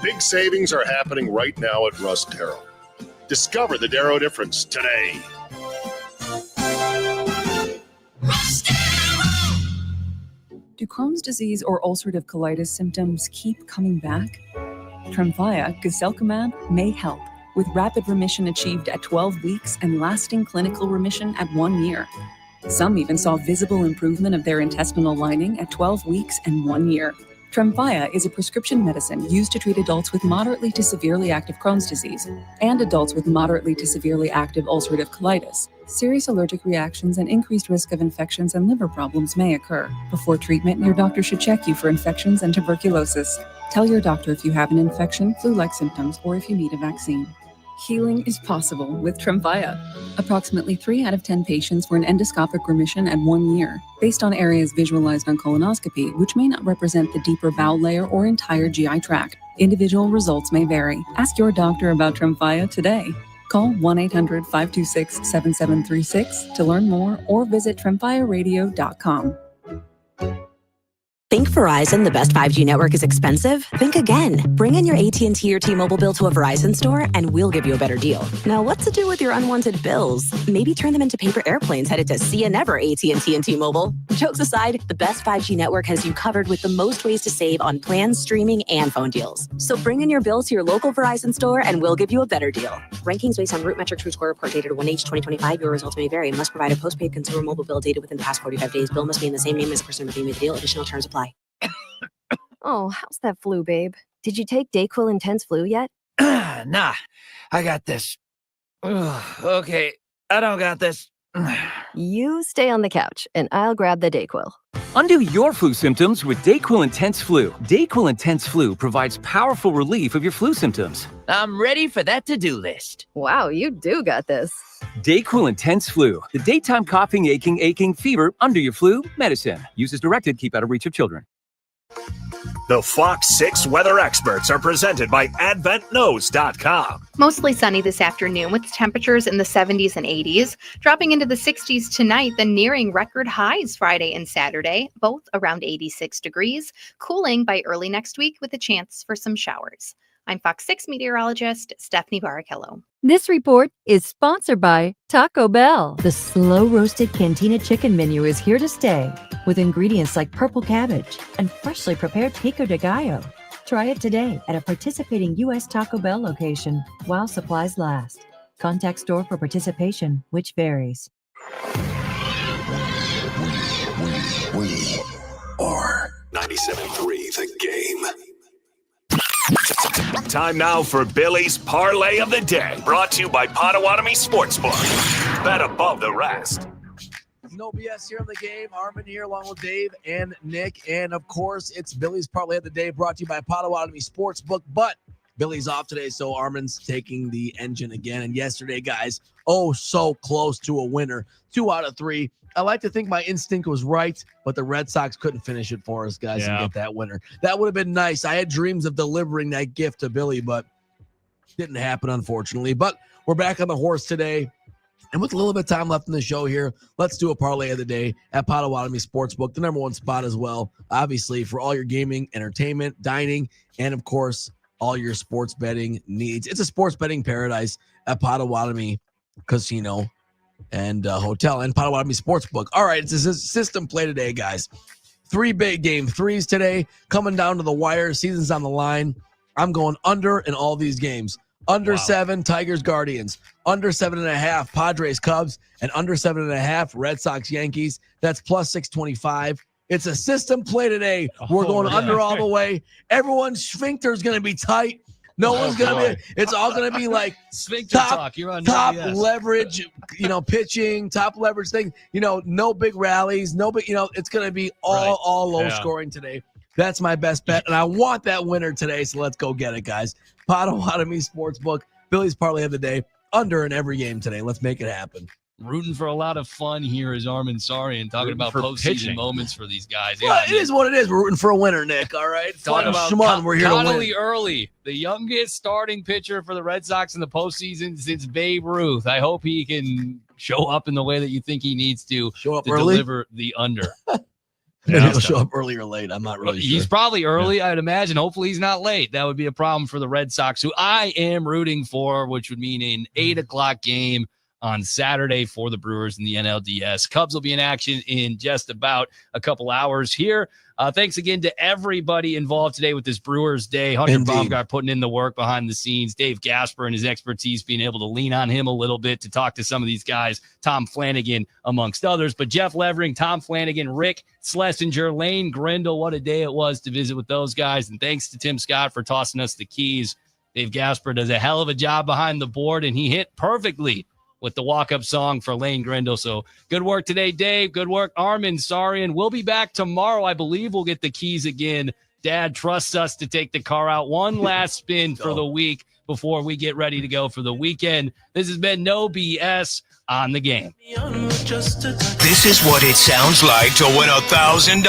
Speaker 9: Big savings are happening right now at Russ Darrow. Discover the Darrow difference today.
Speaker 10: Do Crohn's disease or ulcerative colitis symptoms keep coming back? Tremfya guselkumab may help, with rapid remission achieved at 12 weeks and lasting clinical remission at 1 year. Some even saw visible improvement of their intestinal lining at 12 weeks and 1 year. Tremfya is a prescription medicine used to treat adults with moderately to severely active Crohn's disease and adults with moderately to severely active ulcerative colitis. Serious allergic reactions and increased risk of infections and liver problems may occur. Before treatment, your doctor should check you for infections and tuberculosis. Tell your doctor if you have an infection, flu-like symptoms, or if you need a vaccine. Healing is possible with Tremfya. Approximately 3 out of 10 patients were in endoscopic remission at 1 year, based on areas visualized on colonoscopy, which may not represent the deeper bowel layer or entire GI tract. Individual results may vary. Ask your doctor about Tremfya today. Call 1-800-526-7736 to learn more or visit tremfyaradio.com.
Speaker 14: Think Verizon, the best 5G network, is expensive? Think again. Bring in your AT&T or T-Mobile bill to a Verizon store and we'll give you a better deal. Now, what to do with your unwanted bills? Maybe turn them into paper airplanes headed to See Ya Never AT&T and T-Mobile. Jokes aside, the best 5G network has you covered with the most ways to save on plans, streaming, and phone deals. So bring in your bill to your local Verizon store and we'll give you a better deal. Rankings based on Root Metrics Root Score report dated 1H 2025. Your results may vary. Must provide a postpaid consumer mobile bill dated within the past 45 days. Bill must be in the same name as the person with whom you made the deal. Additional terms apply.
Speaker 16: Oh, how's that flu, babe? Did you take Dayquil Intense Flu yet?
Speaker 20: Nah, I got this. Ugh, okay, I don't got this.
Speaker 16: You stay on the couch, and I'll grab the Dayquil.
Speaker 23: Undo your flu symptoms with Dayquil Intense Flu. Dayquil Intense Flu provides powerful relief of your flu symptoms.
Speaker 20: I'm ready for that to-do list.
Speaker 16: Wow, you do got this.
Speaker 23: Dayquil Intense Flu, the daytime coughing, aching, fever, under your flu medicine. Use as directed, keep out of reach of children.
Speaker 6: The Fox 6 weather experts are presented by AdventKnows.com.
Speaker 21: Mostly sunny this afternoon with temperatures in the 70s and 80s, dropping into the 60s tonight, then nearing record highs Friday and Saturday, both around 86 degrees, cooling by early next week with a chance for some showers. I'm Fox 6 meteorologist Stephanie Barrichello.
Speaker 28: This report is sponsored by Taco Bell. The slow-roasted Cantina chicken menu is here to stay, with ingredients like purple cabbage and freshly prepared pico de gallo. Try it today at a participating U.S. Taco Bell location while supplies last. Contact store for participation, which varies.
Speaker 6: We are 97.3 The Game. Time now for Billy's Parlay of the Day, brought to you by Potawatomi Sportsbook. Bet above the rest.
Speaker 3: No BS here on The Game. Armin here along with Dave and Nick. And, of course, it's Billy's Parlay of the Day brought to you by Potawatomi Sportsbook. But Billy's off today, so Armin's taking the engine again. And yesterday, guys, so close to a winner. 2 out of 3. I like to think my instinct was right, but the Red Sox couldn't finish it for us, guys, and get that winner. That would have been nice. I had dreams of delivering that gift to Billy, but didn't happen, unfortunately. But we're back on the horse today. And with a little bit of time left in the show here, let's do a parlay of the day at Potawatomi Sportsbook, the number 1 spot as well, obviously, for all your gaming, entertainment, dining, and, of course, all your sports betting needs. It's a sports betting paradise at Potawatomi Casino and Hotel and Potawatomi Sportsbook. All right, it's a system play today, guys. 3 big game 3s today, coming down to the wire. Season's on the line. I'm going under in all these games. Under 7, Tigers, Guardians. Under 7.5, Padres, Cubs. And under 7.5, Red Sox, Yankees. That's plus 625. It's a system play today. We're going under all the way. Everyone's sphincter is going to be tight. No one's going to be. It's all going to be like top leverage, pitching, top leverage thing. No big rallies. No big, it's going to be all low scoring today. That's my best bet, and I want that winner today, so let's go get it, guys. Potawatomi Sportsbook, Billy's parlay of the day, under in every game today. Let's make it happen.
Speaker 4: Rooting for a lot of fun here is Armin Sarian talking about postseason moments for these guys.
Speaker 3: Well, it is what it is. We're rooting for a winner, Nick, all right?
Speaker 4: Talking about
Speaker 3: we're here to win.
Speaker 4: Connolly Early, the youngest starting pitcher for the Red Sox in the postseason since Babe Ruth. I hope he can show up in the way that you think he needs to deliver the under.
Speaker 3: Maybe he'll show up early or late. I'm not really sure.
Speaker 4: He's probably early, I'd imagine. Hopefully he's not late. That would be a problem for the Red Sox, who I am rooting for, which would mean an 8 o'clock game on Saturday for the Brewers in the NLDS. Cubs will be in action in just about a couple hours here. Thanks again to everybody involved today with this Brewers Day. Hunter Baumgart putting in the work behind the scenes. Dave Gasper and his expertise being able to lean on him a little bit to talk to some of these guys. Tom Flanagan, amongst others. But Jeff Levering, Tom Flanagan, Rick Schlesinger, Lane Grindle, what a day it was to visit with those guys. And thanks to Tim Scott for tossing us the keys. Dave Gasper does a hell of a job behind the board, and he hit perfectly with the walk-up song for Lane Grindle. So good work today, Dave. Good work, Armin Sarian. We'll be back tomorrow. I believe we'll get the keys again. Dad trusts us to take the car out one last spin for the week before we get ready to go for the weekend. This has been No BS on the Game.
Speaker 11: This is what it sounds like to win $1,000